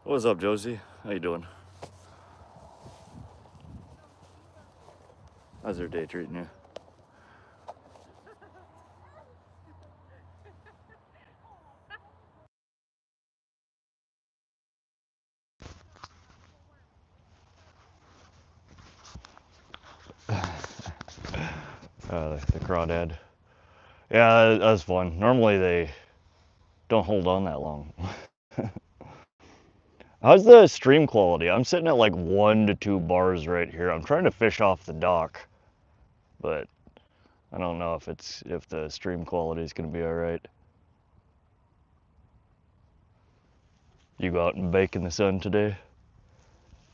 What's up, Josie? How you doing? How's your day treating you? The crawdad. Yeah, that's fun. Normally they don't hold on that long. How's the stream quality? I'm sitting at like 1 to 2 bars right here. I'm trying to fish off the dock, but I don't know if the stream quality is gonna be all right. You go out and bake in the sun today?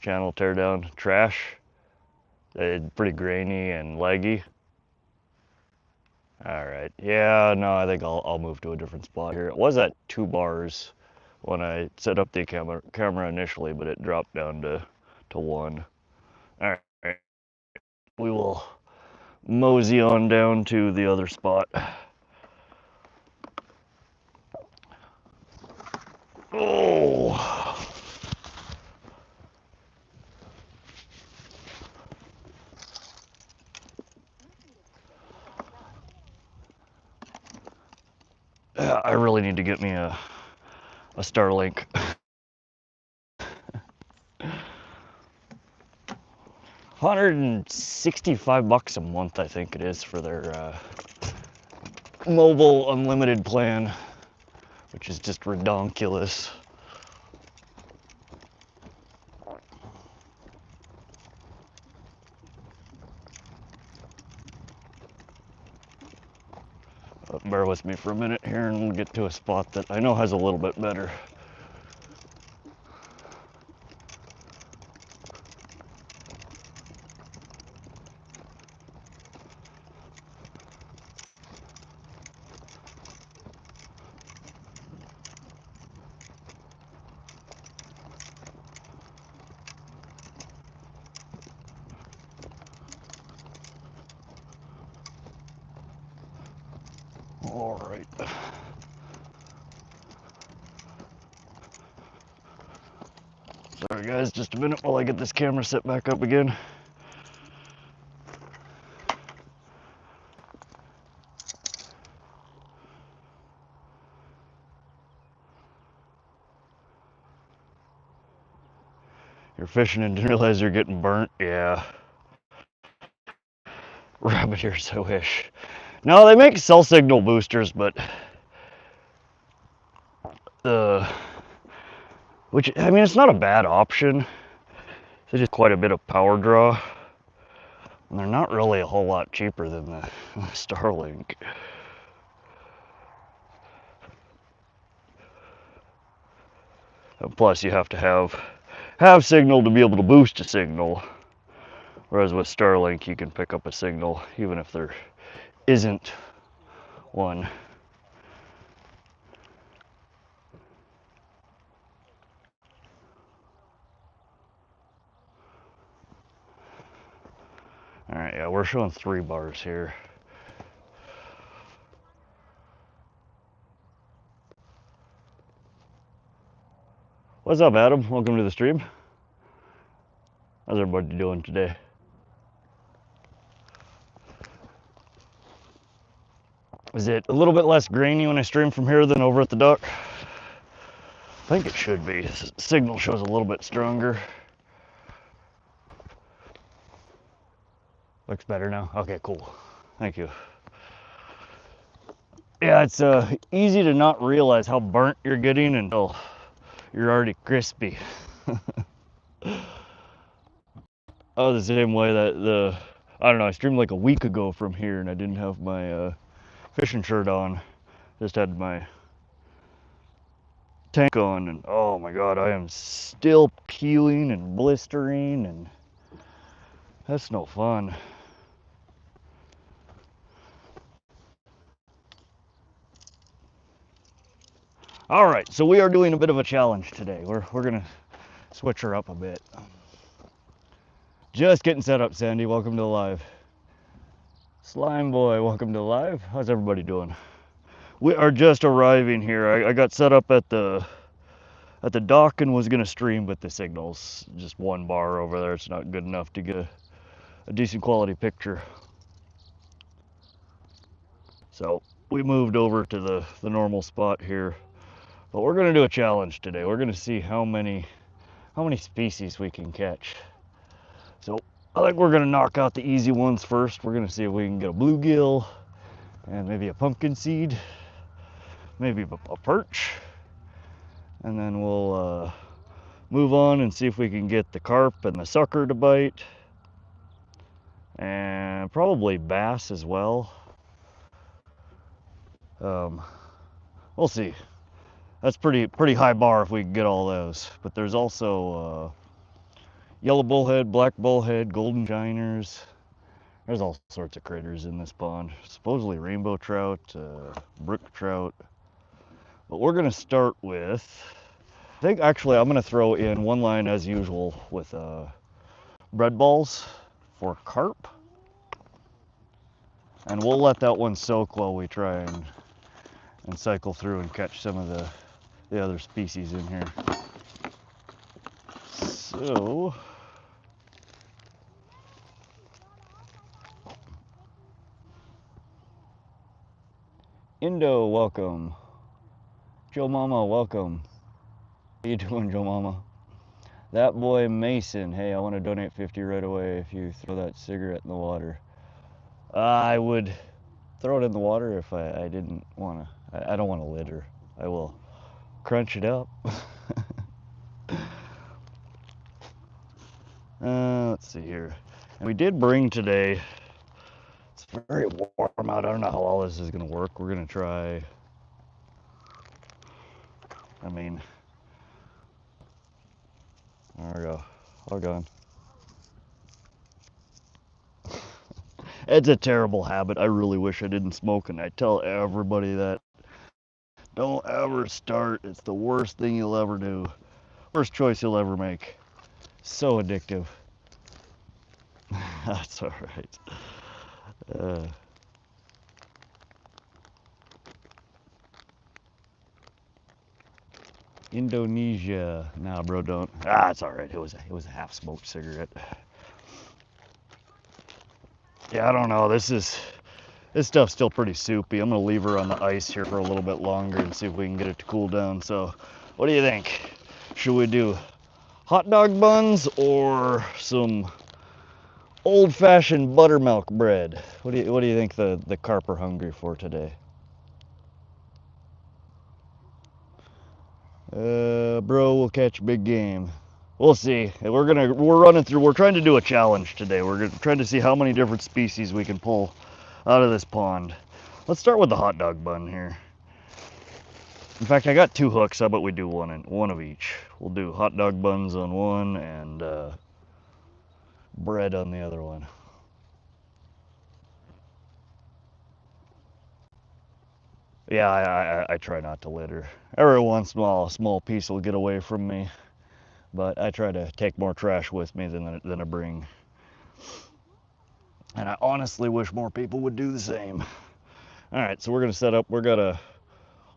Channel tear down trash? Pretty grainy and leggy. All right. Yeah, no, I think I'll move to a different spot here. It was at 2 bars when I set up the camera initially, but it dropped down to 1. All right. We will mosey on down to the other spot. Oh. I really need to get me a Starlink. $165 a month, I think it is, for their mobile unlimited plan, which is just redonkulous. Bear with me for a minute here and we'll get to a spot that I know has a little bit better. All right. Sorry guys, just a minute while I get this camera set back up again. You're fishing and didn't realize you're getting burnt? Yeah. Rabbit ears, I wish. No, they make cell signal boosters, but which, I mean, it's not a bad option. It's just quite a bit of power draw. And they're not really a whole lot cheaper than the Starlink. And plus, you have to have signal to be able to boost a signal. Whereas with Starlink, you can pick up a signal even if there isn't one. All right, yeah, we're showing 3 bars here. What's up, Adam? Welcome to the stream. How's everybody doing today? Is it a little bit less grainy when I stream from here than over at the dock? I think it should be. The signal shows a little bit stronger. Looks better now? Okay, cool. Thank you. Yeah, it's easy to not realize how burnt you're getting until you're already crispy. Oh, the same way that I don't know, I streamed like a week ago from here and I didn't have my fishing shirt on. Just had my tank on and oh my god, I am still peeling and blistering and that's no fun. All right, so we are doing a bit of a challenge today. We're gonna switch her up a bit. Just getting set up, Sandy. Welcome to the live. Slime Boy, welcome to the live. How's everybody doing? We are just arriving here. I got set up at the at the dock and was gonna stream, but the signal's just one bar over there. It's not good enough to get a decent quality picture. So we moved over to the normal spot here. But we're gonna do a challenge today. We're gonna see how many species we can catch. So I think we're gonna knock out the easy ones first. We're gonna see if we can get a bluegill and maybe a pumpkinseed, maybe a perch, and then we'll move on and see if we can get the carp and the sucker to bite, and probably bass as well. We'll see. That's pretty high bar if we can get all those. But there's also yellow bullhead, black bullhead, golden shiners. There's all sorts of critters in this pond. Supposedly rainbow trout, brook trout. But we're gonna start with, I think actually I'm gonna throw in one line as usual with bread balls for carp. And we'll let that one soak while we try and cycle through and catch some of the other species in here. So, Indo, welcome. Joe Mama, welcome. How you doing, Joe Mama? That boy Mason, hey, I want to donate 50 right away if you throw that cigarette in the water. I would throw it in the water if I didn't want to. I don't want to litter. I will crunch it up. Let's see here. And we did bring today, it's very warm out. I don't know how all this is going to work. We're going to try, I mean, there we go. All gone. It's a terrible habit. I really wish I didn't smoke, and I tell everybody that. Don't ever start. It's the worst thing you'll ever do. Worst choice you'll ever make. So addictive. That's all right. Indonesia. Nah, bro, don't. It's all right. It was a half-smoked cigarette. Yeah, I don't know. This stuff's still pretty soupy. I'm gonna leave her on the ice here for a little bit longer and see if we can get it to cool down. So, what do you think? Should we do hot dog buns or some old-fashioned buttermilk bread? What do you think the carp are hungry for today? Bro, we'll catch big game. We'll see. We're trying to do a challenge today. We're trying to see how many different species we can pull out of this pond. Let's start with the hot dog bun here. In fact, I got 2 hooks. How about we do one of each? We'll do hot dog buns on one and bread on the other one. Yeah, I try not to litter. Every once in a while, a small piece will get away from me, but I try to take more trash with me than I bring. And I honestly wish more people would do the same. All right, so we're gonna set up. We got a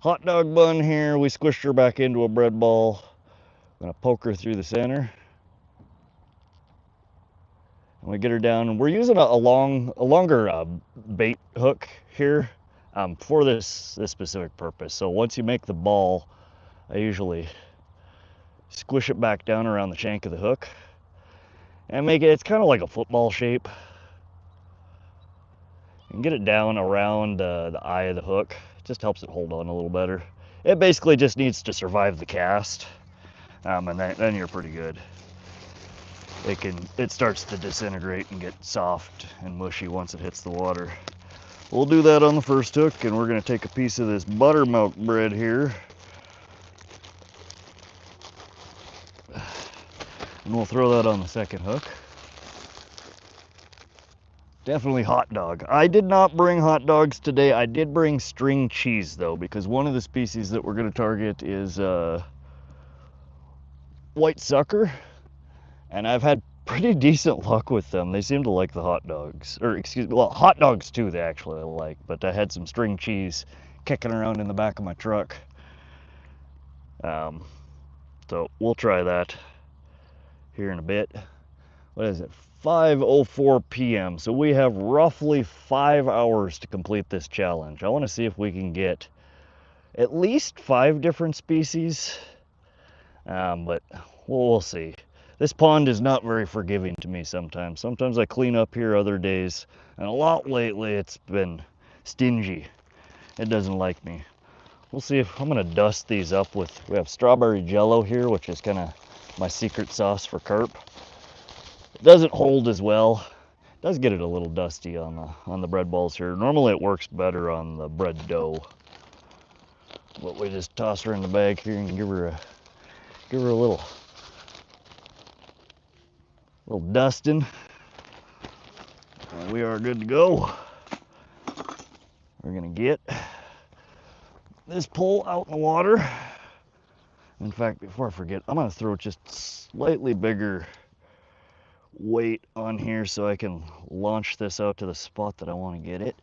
hot dog bun here. We squished her back into a bread ball. I'm gonna poke her through the center. And we get her down. And we're using a longer bait hook here for this specific purpose. So once you make the ball, I usually squish it back down around the shank of the hook and it's kind of like a football shape. And get it down around the eye of the hook. It just helps it hold on a little better. It basically just needs to survive the cast, and then you're pretty good. It starts to disintegrate and get soft and mushy once it hits the water. We'll do that on the first hook, and we're gonna take a piece of this buttermilk bread here. And we'll throw that on the second hook. Definitely hot dog. I did not bring hot dogs today. I did bring string cheese though, because one of the species that we're gonna target is white sucker. And I've had pretty decent luck with them. They seem to like the hot dogs, or excuse me, well, hot dogs too they actually like, but I had some string cheese kicking around in the back of my truck. So we'll try that here in a bit. What is it? 5:04 p.m. So we have roughly 5 hours to complete this challenge. I want to see if we can get at least 5 different species, but we'll see. This pond is not very forgiving to me sometimes. Sometimes I clean up here, other days, and a lot lately it's been stingy. It doesn't like me. We'll see if I'm gonna dust these up with, we have strawberry jello here, which is kind of my secret sauce for carp. It doesn't hold as well. It does get it a little dusty on the bread balls here. Normally it works better on the bread dough. But we just toss her in the bag here and give her a little dusting. And we are good to go. We're gonna get this pole out in the water. In fact, before I forget, I'm gonna throw just slightly bigger weight on here so I can launch this out to the spot that I want to get it.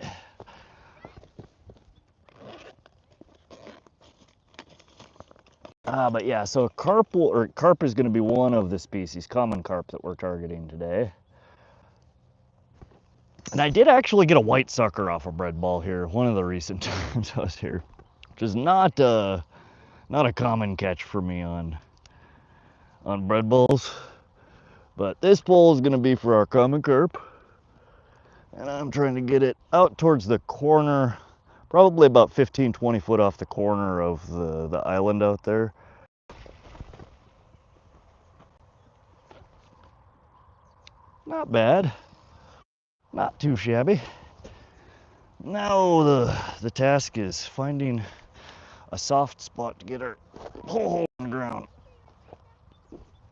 But yeah, so carp is going to be one of the species, common carp, that we're targeting today. And I did actually get a white sucker off a bread ball here one of the recent times I was here, which is not a common catch for me on bread balls. But this pole is going to be for our common carp, and I'm trying to get it out towards the corner, probably about 15-20 foot off the corner of the island out there. Not bad, not too shabby. Now the task is finding a soft spot to get our pole on the ground.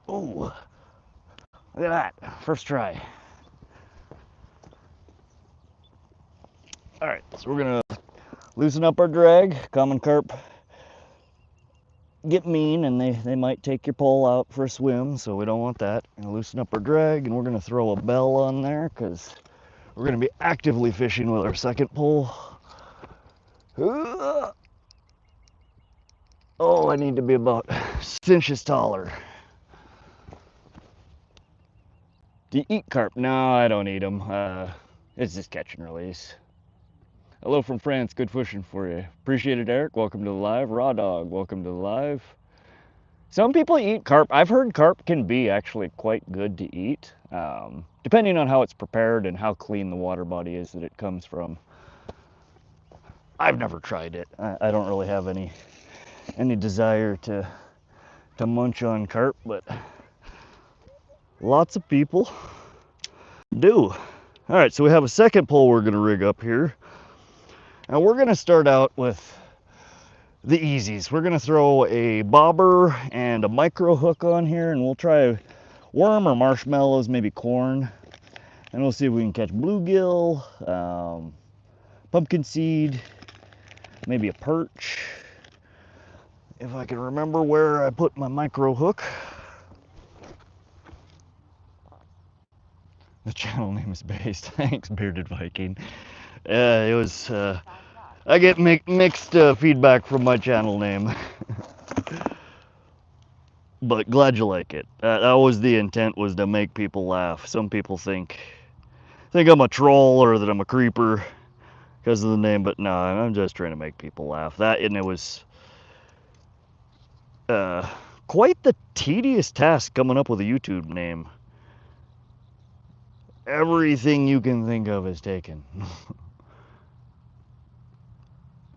Oh, look at that, first try. All right, so we're gonna loosen up our drag. Common carp get mean and they might take your pole out for a swim, so we don't want that. We're gonna loosen up our drag, and we're gonna throw a bell on there because we're gonna be actively fishing with our second pole. Oh, I need to be about 6 inches taller. Do you eat carp? No, I don't eat them. It's just catch and release. Hello from France, good fishing for you. Appreciate it, Eric. Welcome to the live. Raw Dog, welcome to the live. Some people eat carp. I've heard carp can be actually quite good to eat, depending on how it's prepared and how clean the water body is that it comes from. I've never tried it. I don't really have any desire to munch on carp, but lots of people do. All right, so we have a second pole we're gonna rig up here. And we're gonna start out with the easies. We're gonna throw a bobber and a micro hook on here, and we'll try worm or marshmallows, maybe corn. And we'll see if we can catch bluegill, pumpkinseed, maybe a perch. If I can remember where I put my micro hook. The channel name is based. Thanks, Bearded Viking. It was, I get mixed feedback from my channel name. But glad you like it. That was the intent, was to make people laugh. Some people think I'm a troll or that I'm a creeper because of the name, but no, I'm just trying to make people laugh. That, and it was quite the tedious task coming up with a YouTube name. Everything you can think of is taken.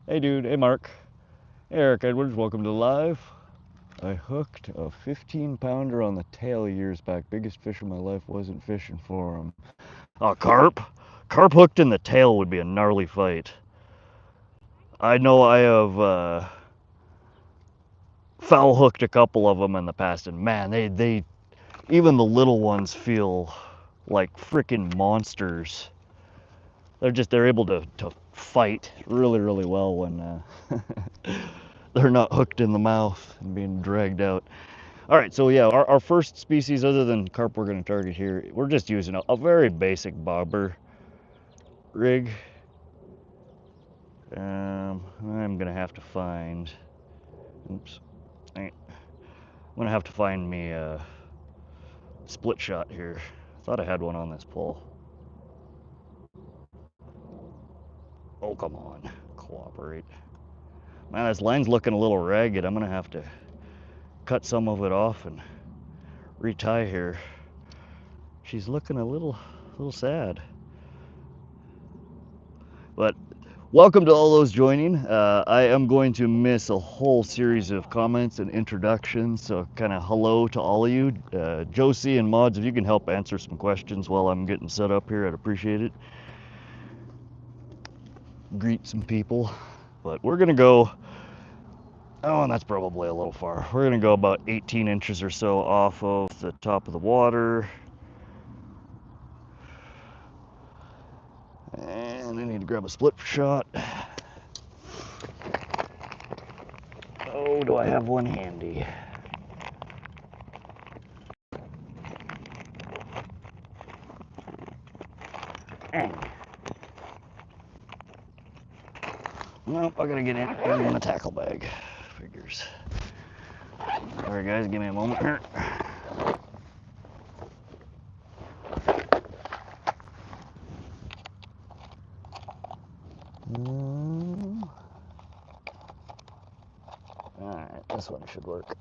Hey dude, hey Mark. Hey Eric Edwards, welcome to live. I hooked a 15-pounder on the tail years back. Biggest fish of my life, wasn't fishing for him. Oh, carp? Carp hooked in the tail would be a gnarly fight. I know I have foul hooked a couple of them in the past, and man, they even the little ones feel like freaking monsters. They're able to fight really well when they're not hooked in the mouth and being dragged out. All right, so yeah, our first species other than carp we're going to target here, we're just using a very basic bobber rig. I'm going to have to find, oops, I'm gonna have to find me a split shot here. Thought I had one on this pole. Oh, come on, cooperate. Man, this line's looking a little ragged. I'm gonna have to cut some of it off and retie here. She's looking a little sad. But welcome to all those joining. I am going to miss a whole series of comments and introductions, so kind of hello to all of you. Josie and Mods, if you can help answer some questions while I'm getting set up here, I'd appreciate it. Greet some people. But we're gonna go, oh, and that's probably a little far. We're gonna go about 18 inches or so off of the top of the water. And I need to grab a split shot. Oh, do I have one handy? Dang. Nope, I gotta get in the tackle bag. Figures. Alright guys, give me a moment here. Alright, this one should work.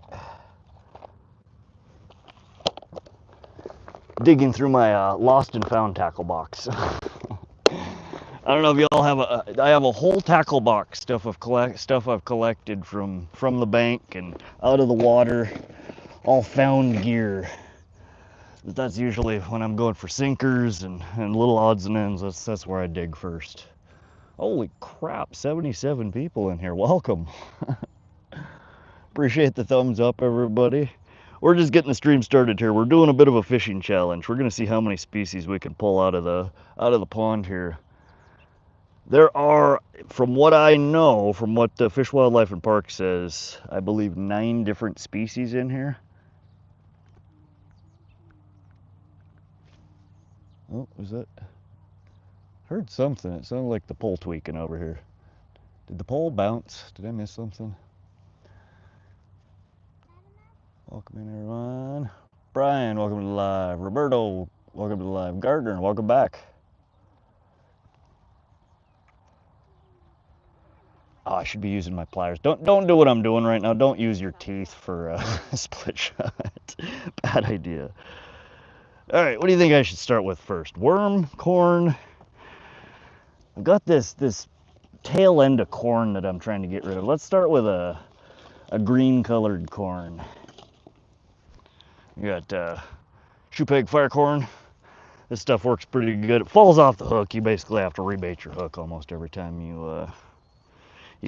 Digging through my lost and found tackle box. I don't know if y'all have I have a whole tackle box stuff I've collected from the bank and out of the water, all found gear. But that's usually when I'm going for sinkers and little odds and ends. That's where I dig first. Holy crap, 77 people in here. Welcome. Appreciate the thumbs up, everybody. We're just getting the stream started here. We're doing a bit of a fishing challenge. We're gonna see how many species we can pull out of the pond here. There are, from what I know, from what the Fish, Wildlife, and Park says, I believe 9 different species in here. Oh, is that? Heard something. It sounded like the pole tweaking over here. Did the pole bounce? Did I miss something? Welcome in, everyone. Brian, welcome to the live. Roberto, welcome to the live. Gardner, welcome back. Oh, I should be using my pliers. Don't do what I'm doing right now. Don't use your teeth for a split shot. Bad idea. All right, what do you think I should start with first? Worm, corn. I've got this tail end of corn that I'm trying to get rid of. Let's start with a green colored corn. You got shoe peg fire corn. This stuff works pretty good. It falls off the hook. You basically have to rebait your hook almost every time you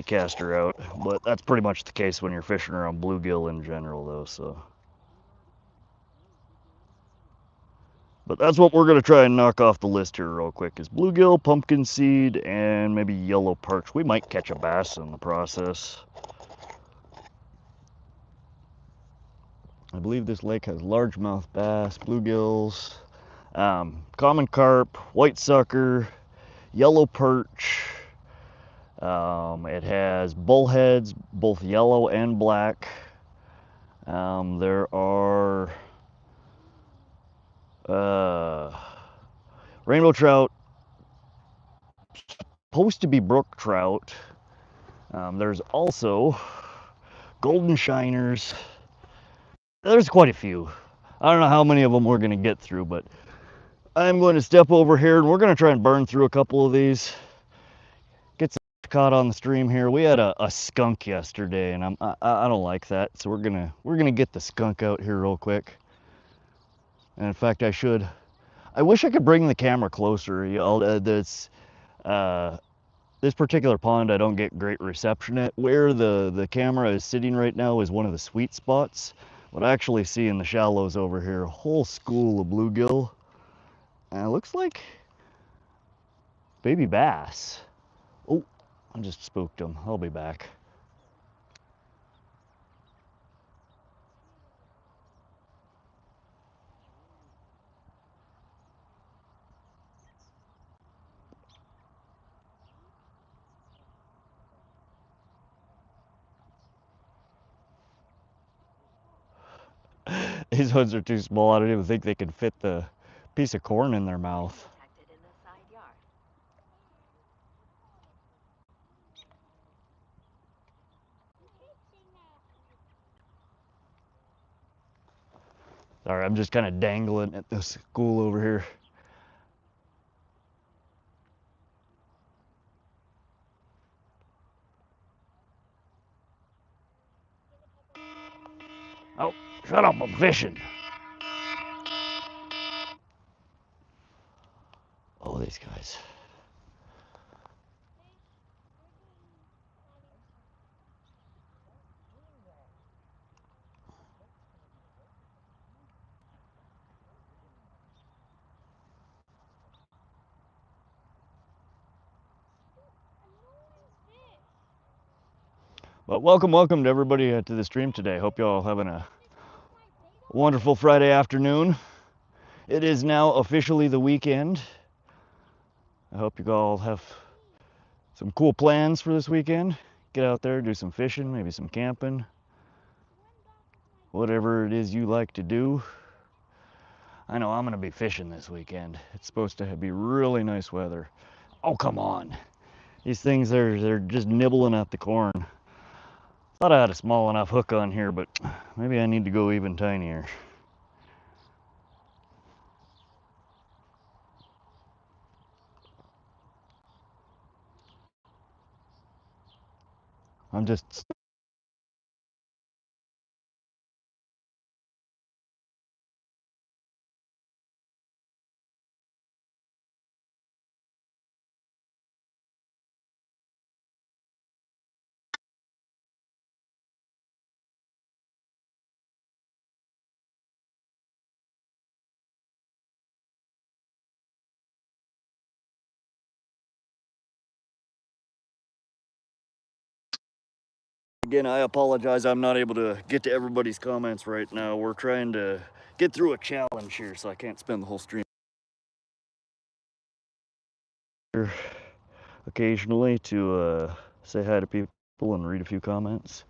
cast her out. But that's pretty much the case when you're fishing around bluegill in general, though. So, but that's what we're gonna try and knock off the list here real quick: is bluegill, pumpkinseed, and maybe yellow perch. We might catch a bass in the process. I believe this lake has largemouth bass, bluegills, common carp, white sucker, yellow perch. It has bullheads, both yellow and black. There are rainbow trout, supposed to be brook trout. There's also golden shiners. There's quite a few. I don't know how many of them we're going to get through, but I'm going to step over here and we're going to try and burn through a couple of these. Get some caught on the stream here. We had a skunk yesterday, and I don't like that, so we're gonna get the skunk out here real quick. And in fact, I wish I could bring the camera closer. This particular pond I don't get great reception at. Where the camera is sitting right now is one of the sweet spots. But I actually see in the shallows over here a whole school of bluegill. And it looks like baby bass. Oh, I just spooked them. I'll be back. These ones are too small. I don't even think they can fit the piece of corn in their mouth. Sorry, I'm just kind of dangling at this school over here. Oh, shut up, I'm fishing. Oh, these guys. But welcome to everybody to the stream today. Hope you all having a wonderful Friday afternoon. It is now officially the weekend. I hope you all have some cool plans for this weekend. Get out there, do some fishing, maybe some camping. Whatever it is you like to do. I know I'm gonna be fishing this weekend. It's supposed to be really nice weather. Oh, come on. These things, they're just nibbling at the corn. Thought I had a small enough hook on here, but maybe I need to go even tinier. I'm just Again, I apologize. I'm not able to get to everybody's comments right now. We're trying to get through a challenge here, so I can't spend the whole stream here occasionally to say hi to people and read a few comments.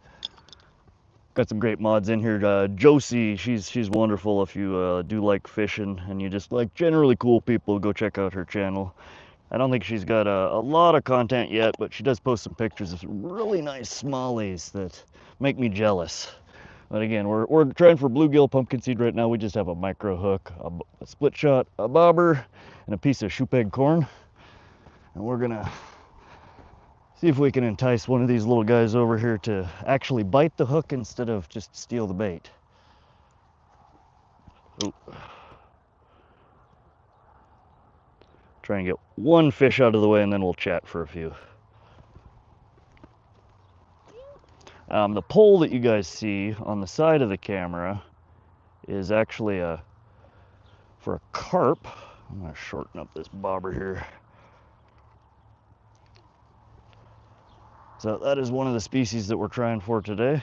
Got some great mods in here. Josie, she's wonderful. If you do like fishing and you just like generally cool people, go check out her channel. I don't think she's got a lot of content yet, but she does post some pictures of some really nice smallies that make me jealous. But again, we're trying for bluegill pumpkinseed right now. We just have a micro hook, a split shot, a bobber, and a piece of shoe peg corn. And we're gonna see if we can entice one of these little guys over here to actually bite the hook instead of just steal the bait. Ooh. Try and get one fish out of the way and then we'll chat for a few. The pole that you guys see on the side of the camera is actually for a carp. I'm gonna shorten up this bobber here. So that is one of the species that we're trying for today.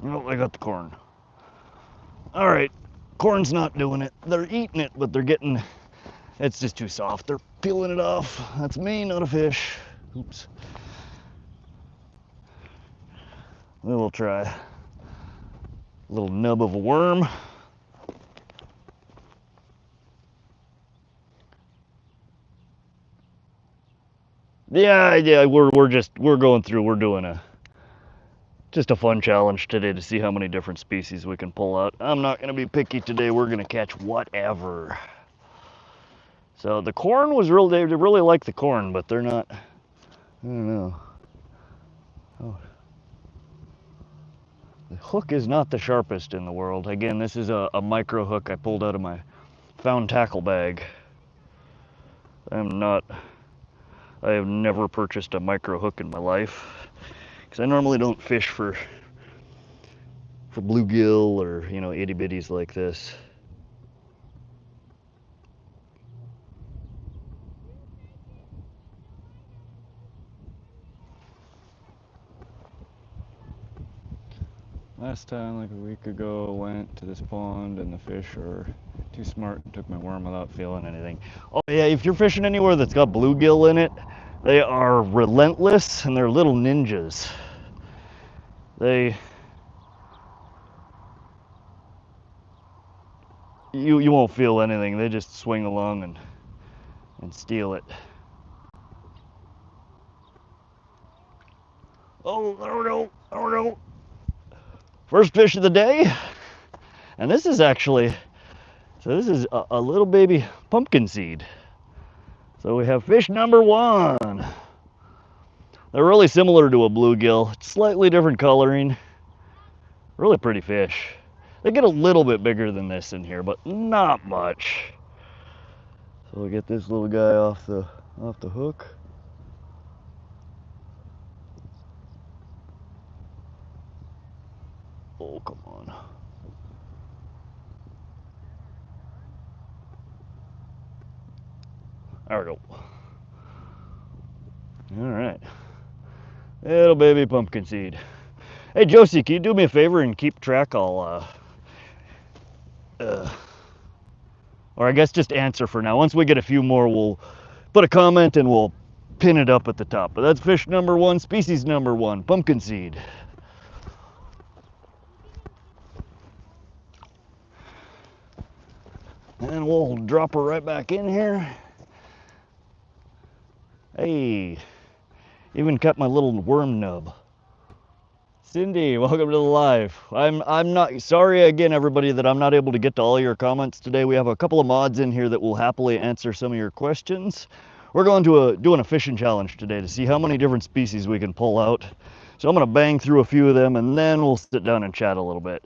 Oh, I got the corn. All right, corn's not doing it. They're eating it, but they're getting, it's just too soft. They're peeling it off. That's me, not a fish. Oops. Then we'll try a little nub of a worm. Yeah, we're going through. We're doing a Just a fun challenge today to see how many different species we can pull out. I'm not going to be picky today. We're going to catch whatever. So the corn was really, they really like the corn, but they're not, I don't know. Oh. The hook is not the sharpest in the world. Again, this is a micro hook I pulled out of my found tackle bag. I have never purchased a micro hook in my life, because I normally don't fish for bluegill or, you know, itty bitties like this. Last time, like a week ago, I went to this pond and the fish are too smart and took my worm without feeling anything. Oh yeah, if you're fishing anywhere that's got bluegill in it, they are relentless and they're little ninjas. You won't feel anything. They just swing along and steal it. Oh no, oh no. First fish of the day. And this is actually, so this is a little baby pumpkinseed. So we have fish number one. They're really similar to a bluegill. It's slightly different coloring. Really pretty fish. They get a little bit bigger than this in here, but not much. So we'll get this little guy off the hook. Oh, come on. There we go. All right. Little baby pumpkinseed. Hey, Josie, can you do me a favor and keep track? Or I guess just answer for now. Once we get a few more, we'll put a comment and we'll pin it up at the top. But that's fish number one, species number one, pumpkinseed. And we'll drop her right back in here. Hey, even kept my little worm nub. Cindy, welcome to the live. I'm not sorry again, everybody, that I'm not able to get to all your comments today. We have a couple of mods in here that will happily answer some of your questions. We're going to doing a fishing challenge today to see how many different species we can pull out. So I'm going to bang through a few of them and then we'll sit down and chat a little bit.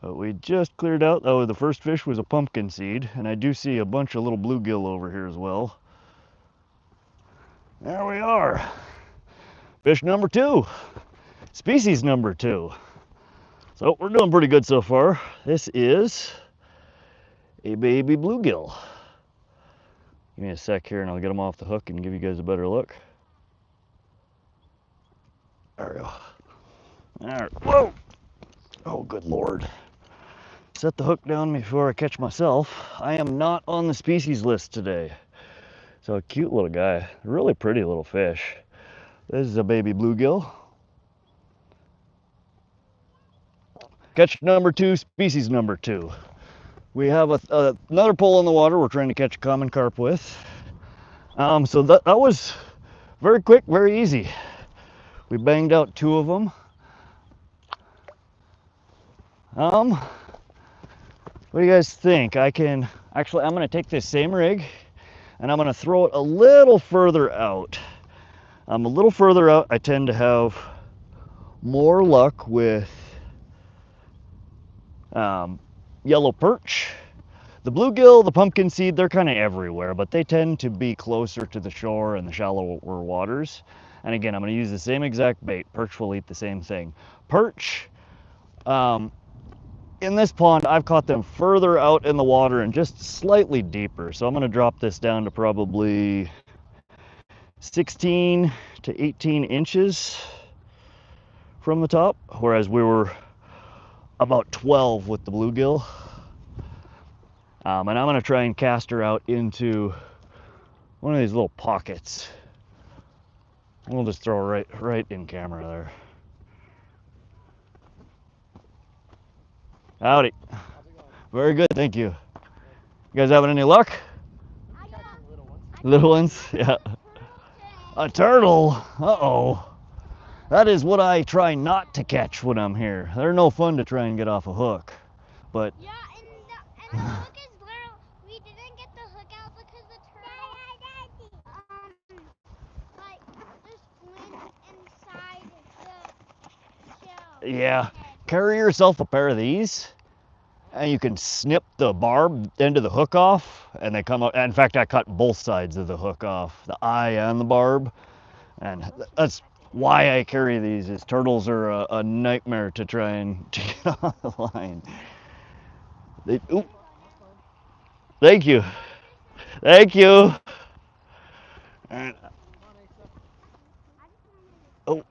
We just cleared out, oh, the first fish was a pumpkinseed, and I do see a bunch of little bluegill over here as well. There we are. Fish number two, species number two. So we're doing pretty good so far. This is a baby bluegill. Give me a sec here and I'll get them off the hook and give you guys a better look. There we go. All right, whoa. Oh, good Lord. Set the hook down before I catch myself. I am not on the species list today. So a cute little guy, really pretty little fish. This is a baby bluegill. Catch number two, species number two. We have another pole in the water we're trying to catch a common carp with. So that was very quick, very easy. We banged out two of them. What do you guys think? I'm gonna take this same rig and I'm gonna throw it a little further out. A little further out, I tend to have more luck with yellow perch. The bluegill, the pumpkinseed, they're kind of everywhere, but they tend to be closer to the shore and the shallower waters. And again, I'm gonna use the same exact bait. Perch will eat the same thing. Perch, in this pond, I've caught them further out in the water and just slightly deeper. So I'm going to drop this down to probably 16 to 18 inches from the top, whereas we were about 12 with the bluegill. And I'm going to try and cast her out into one of these little pockets. We'll just throw her right in camera there. Howdy. Very good, thank you. You guys having any luck? Little ones? Yeah. A turtle? Uh-oh. That is what I try not to catch when I'm here. They're no fun to try and get off a hook. But yeah, and the hook is little. We didn't get the hook out because the turtle like just went inside the shell. yeah, carry yourself a pair of these and you can snip the barb end of the hook off and they come up. In fact, I cut both sides of the hook off, the eye and the barb. And that's why I carry these, is turtles are a nightmare to try and to get on the line. Ooh, thank you. Thank you. And, oh,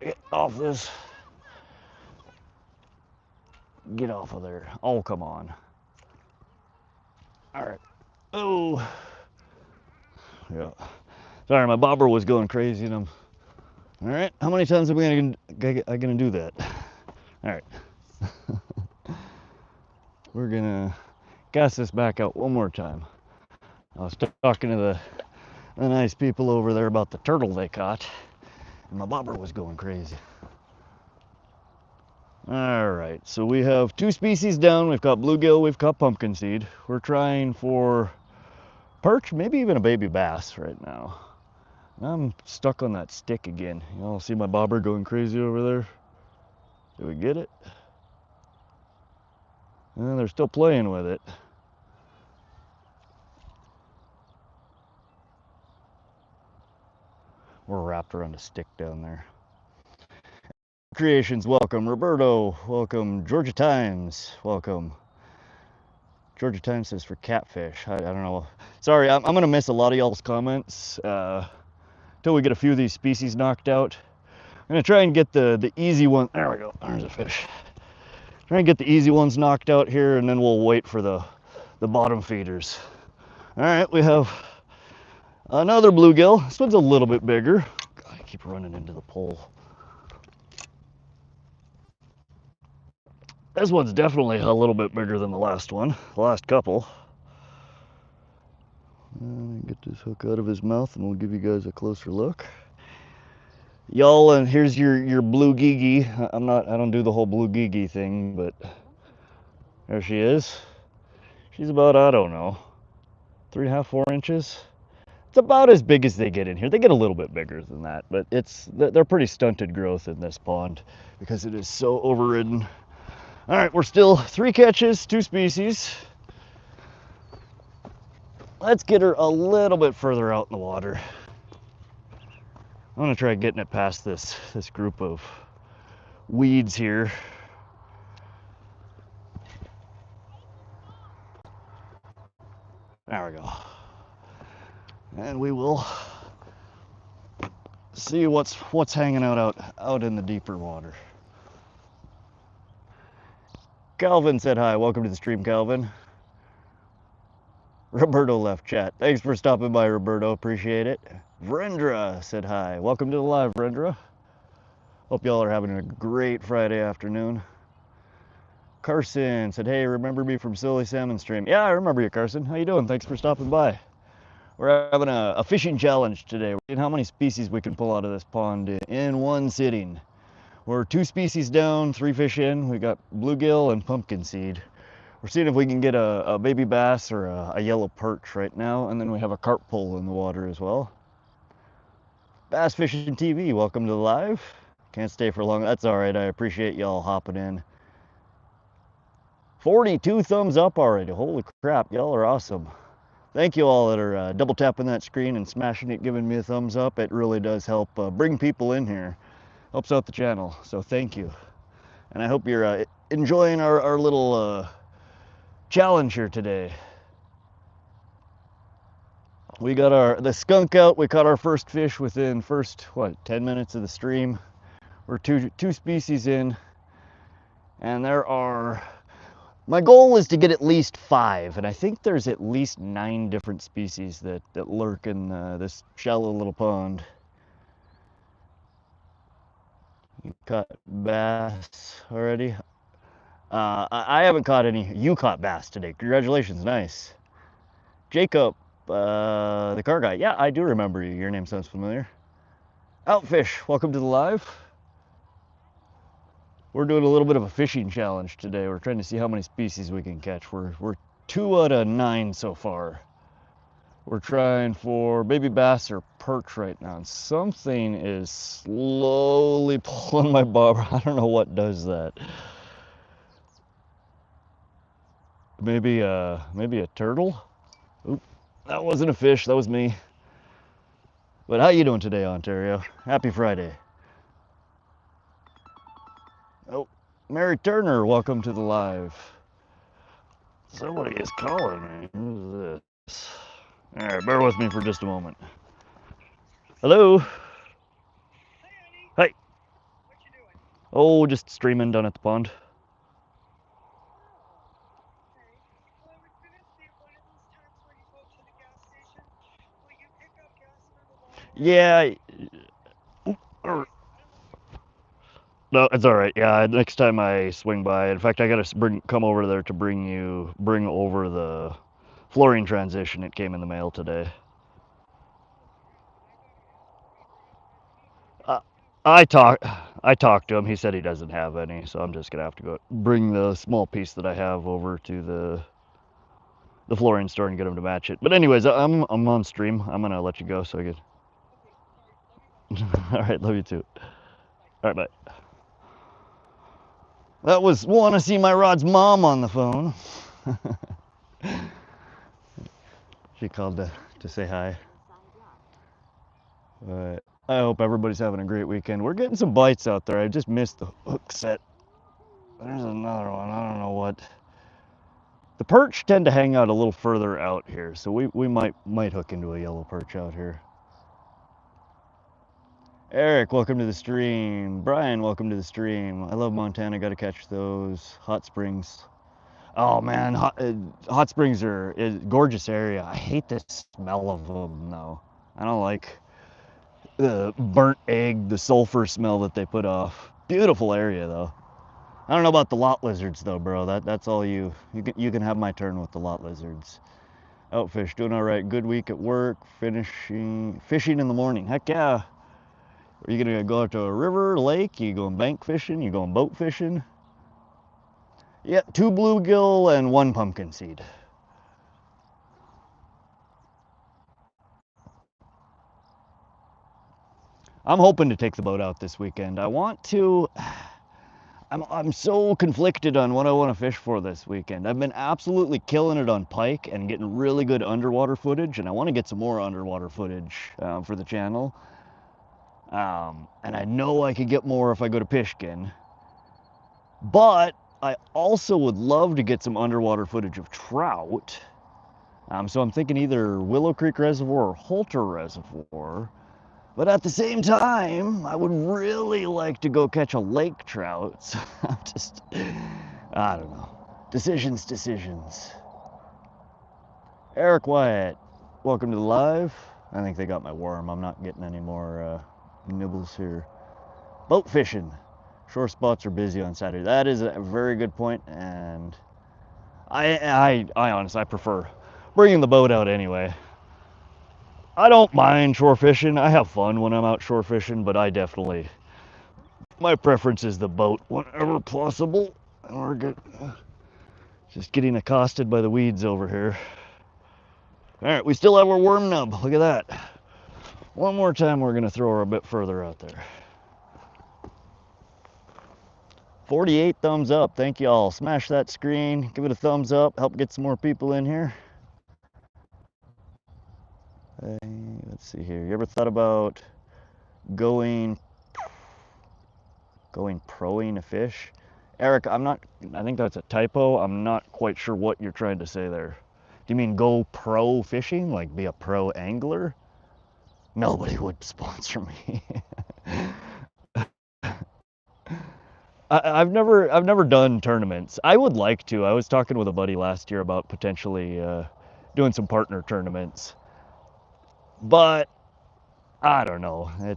get off this. Get off of there. Oh, come on. All right. Oh. Yeah. Sorry, my bobber was going crazy and I'm. All right. How many times am I gonna do that? All right. We're gonna cast this back out one more time. I was talking to the nice people over there about the turtle they caught, and my bobber was going crazy. All right, so we have 2 species down. We've got bluegill, we've got pumpkinseed. We're trying for perch, maybe even a baby bass right now. I'm stuck on that stick again. You all see my bobber going crazy over there? Did we get it? And they're still playing with it. We're wrapped around a stick down there. Creations, welcome. Roberto, welcome. Georgia Times, welcome. Georgia Times says for catfish. I don't know. Sorry, I'm going to miss a lot of y'all's comments until we get a few of these species knocked out. I'm going to try and get the easy one. There we go. There's a fish. Try and get the easy ones knocked out here, and then we'll wait for the bottom feeders. All right, we have another bluegill. This one's a little bit bigger. God, I keep running into the pole. This one's definitely a little bit bigger than the last one, the last couple. Get this hook out of his mouth and we'll give you guys a closer look. Y'all, and here's your blue gigi. I don't do the whole blue gigi thing, but there she is. She's about, I don't know, 3.5, 4 inches. It's about as big as they get in here. They get a little bit bigger than that, but they're pretty stunted growth in this pond because it is so overridden. All right, we're still 3 catches, 2 species. Let's get her a little bit further out in the water. I'm gonna try getting it past this group of weeds here. There we go. And we will see what's hanging out in the deeper water. Calvin said hi. Welcome to the stream, Calvin. Roberto left chat. Thanks for stopping by, Roberto. Appreciate it. Vrendra said hi. Welcome to the live, Vrendra. Hope y'all are having a great Friday afternoon. Carson said, hey, remember me from Silly Salmon Stream? Yeah, I remember you, Carson. How you doing? Thanks for stopping by. We're having a fishing challenge today. We're seeing how many species we can pull out of this pond in one sitting. We're 2 species down, 3 fish in. We got bluegill and pumpkinseed. We're seeing if we can get a baby bass or a yellow perch right now, and then we have a carp pole in the water as well. Bass Fishing TV, welcome to the live. Can't stay for long. That's all right. I appreciate y'all hopping in. 42 thumbs up already. Holy crap, y'all are awesome. Thank you all that are double tapping that screen and smashing it, giving me a thumbs up. It really does help bring people in here. Helps out the channel, so thank you. And I hope you're enjoying our little challenge here today. We got the skunk out. We caught our first fish within 10 minutes of the stream. We're two species in, and my goal is to get at least 5, and I think there's at least 9 different species that lurk in this shallow little pond. You caught bass already? I haven't caught any. You caught bass today. Congratulations, nice. Jacob, The car guy. Yeah, I do remember you. Your name sounds familiar. Outfish, welcome to the live. We're doing a little bit of a fishing challenge today. We're trying to see how many species we can catch. We're 2 out of 9 so far. We're trying for baby bass or perch right now. And something is slowly pulling my bobber. I don't know what does that. Maybe a turtle? Oop, that wasn't a fish, that was me. But how you doing today, Ontario? Happy Friday. Oh, Mary Turner, welcome to the live. Somebody is calling me. Who's this? All right, bear with me for just a moment. Hello. Hey, Eddie. Hey. What you doing? Oh, just streaming down at the pond. Okay. Well, I was gonna say one of those times when you go to the gas station, will you pick up gas for the lawnmower? Yeah. Please, I don't. No, it's all right. Yeah, next time I swing by. In fact, I gotta come over there to bring over the flooring transition. It came in the mail today. Oh, I talked I talked to him. He said he doesn't have any, so I'm just gonna have to go bring the small piece that I have over to the flooring store and get him to match it. But anyways, I'm on stream. I'm gonna let you go so I can. okay. Sorry. Love you. Bye. All right, love you too. Bye. All right, bye. That was want to see my Rod's mom on the phone. She called to say hi. But I hope everybody's having a great weekend. We're getting some bites out there. I just missed the hook set. There's another one. I don't know what. The perch tend to hang out a little further out here, so we might hook into a yellow perch out here. Eric, welcome to the stream. Brian, welcome to the stream. I love Montana. Got to catch those hot springs. Oh man, hot springs are a gorgeous area. I hate the smell of them though. I don't like the burnt egg, the sulfur smell that they put off. Beautiful area though. I don't know about the lot lizards though, bro. That's all you. You can have my turn with the lot lizards. Outfish, doing all right. Good week at work. Fishing in the morning. Heck yeah. Are you gonna go out to a river, lake? You going bank fishing? You going boat fishing? Yeah, 2 bluegill and 1 pumpkinseed. I'm hoping to take the boat out this weekend. I want to. I'm so conflicted on what I want to fish for this weekend. I've been absolutely killing it on pike and getting really good underwater footage, and I want to get some more underwater footage for the channel. And I know I could get more if I go to Pishkin. But I also would love to get some underwater footage of trout. So I'm thinking either Willow Creek Reservoir or Holter Reservoir. But at the same time, I would really like to go catch a lake trout. So I'm just, I don't know. Decisions. Eric Wyatt, welcome to the live. I think they got my worm. I'm not getting any more nibbles here. Boat fishing. Shore spots are busy on Saturday. That is a very good point, and I honestly, I prefer bringing the boat out anyway. I don't mind shore fishing. I have fun when I'm out shore fishing, but my preference is the boat whenever possible. And we're just getting accosted by the weeds over here. All right, we still have our worm nub. Look at that. One more time, we're gonna throw her a bit further out there. 48 thumbs up. Thank you all. Smash that screen. Give it a thumbs up. Help get some more people in here. Let's see here. You ever thought about going proing a fish? Eric, I think that's a typo. I'm not quite sure what you're trying to say there. Do you mean go pro fishing? Like be a pro angler? Nobody would sponsor me. I've never done tournaments. I would like to. I was talking with a buddy last year about potentially doing some partner tournaments. But I don't know. I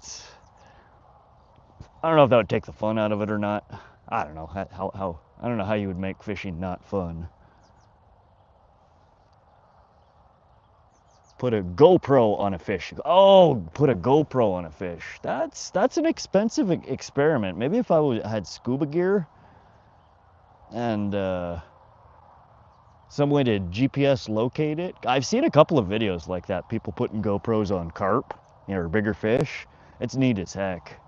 don't know if that would take the fun out of it or not. I don't know how I don't know how you would make fishing not fun. Put a GoPro on a fish. Oh, put a GoPro on a fish. That's an expensive experiment. Maybe if I had scuba gear and some way to GPS locate it. I've seen a couple of videos like that. People putting GoPros on carp, or bigger fish. It's neat as heck.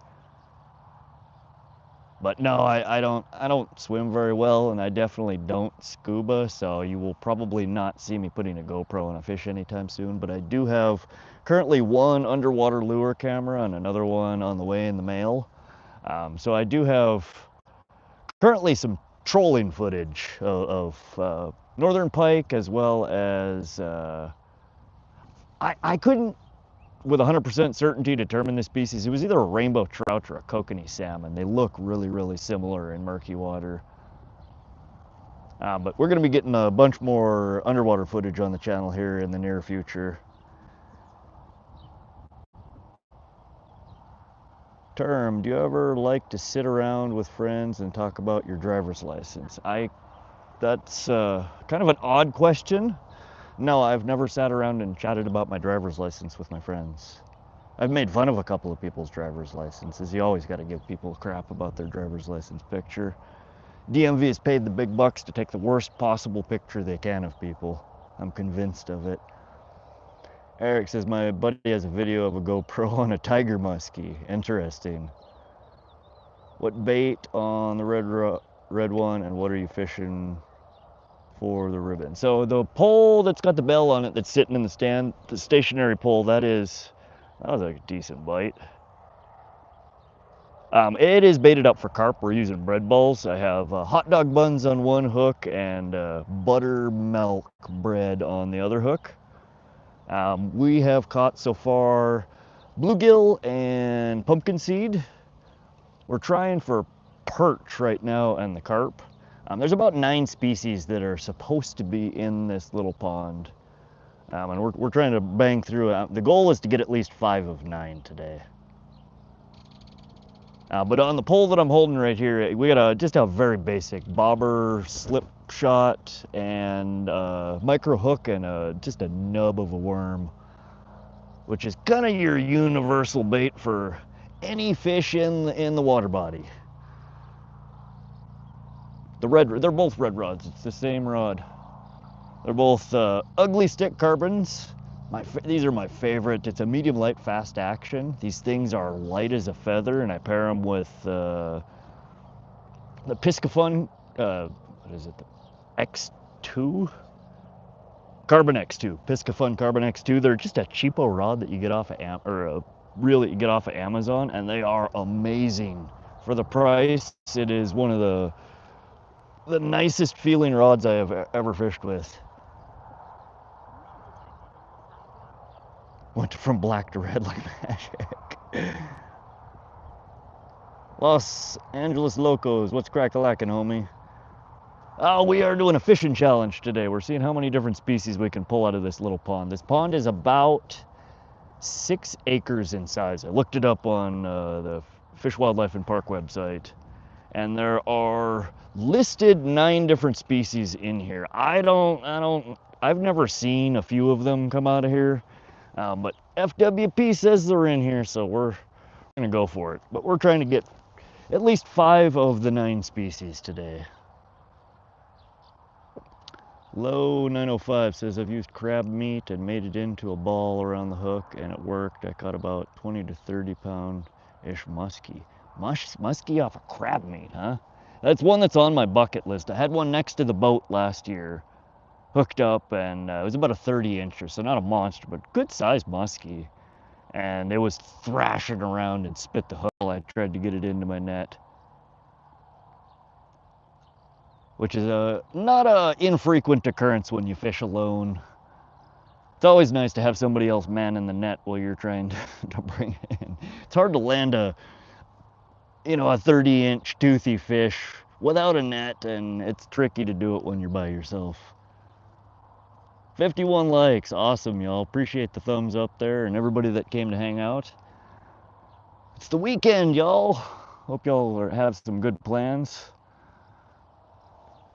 But no, I don't swim very well, and I definitely don't scuba, so you will probably not see me putting a GoPro on a fish anytime soon. But I do have currently one underwater lure camera and another one on the way in the mail. So I do have currently some trolling footage of northern pike, as well as I couldn't with 100% certainty determine the species. It was either a rainbow trout or a kokanee salmon. They look really, really similar in murky water. But we're going to be getting a bunch more underwater footage on the channel here in the near future. Term, do you ever like to sit around with friends and talk about your driver's license? That's kind of an odd question. No, I've never sat around and chatted about my driver's license with my friends. I've made fun of a couple of people's driver's licenses. You always got to give people crap about their driver's license picture. DMV has paid the big bucks to take the worst possible picture they can of people. I'm convinced of it. Eric says, my buddy has a video of a GoPro on a tiger muskie. Interesting. What bait on the red one, and what are you fishing for the ribbon? So the pole that's got the bell on it that's sitting in the stand, the stationary pole, that was a decent bite. It is baited up for carp. We're using bread balls. I have hot dog buns on one hook and buttermilk bread on the other hook. We have caught so far bluegill and pumpkinseed. We're trying for perch right now and the carp. There's about 9 species that are supposed to be in this little pond. And we're trying to bang through. The goal is to get at least 5 of 9 today. But on the pole that I'm holding right here, we got just a very basic bobber, slip shot, and micro hook, and just a nub of a worm, which is kind of your universal bait for any fish in the water body. They're both red rods. It's the same rod. They're both ugly stick carbons. These are my favorite. It's a medium light fast action. These things are light as a feather, and I pair them with the Piscifun, what is it, the X2? Carbon X2, Piscifun Carbon X2. They're just a cheapo rod that you get off of you get off of Amazon, and they are amazing for the price. It is one of the nicest feeling rods I have ever fished with. Went from black to red like magic. Los Angeles Locos, what's crack-a-lackin', homie? Oh, we are doing a fishing challenge today. We're seeing how many different species we can pull out of this little pond. This pond is about 6 acres in size. I looked it up on the Fish, Wildlife, and Park website, and there are listed 9 different species in here. I've never seen a few of them come out of here. But FWP says they're in here, so we're gonna go for it. But we're trying to get at least 5 of the 9 species today. Low 905 says, I've used crab meat and made it into a ball around the hook, and it worked. I caught about 20 to 30 pound-ish muskie. Muskie off of crab meat, huh? That's one that's on my bucket list. I had one next to the boat last year, hooked up, and it was about a 30-incher, so not a monster, but good sized muskie. And it was thrashing around and spit the hook. I tried to get it into my net, which is not a infrequent occurrence when you fish alone. It's always nice to have somebody else manning the net while you're trying to bring it in. It's hard to land a 30-inch toothy fish without a net, and it's tricky to do it when you're by yourself. 51 likes, awesome, y'all. Appreciate the thumbs up there and everybody that came to hang out. It's the weekend, y'all. Hope y'all have some good plans.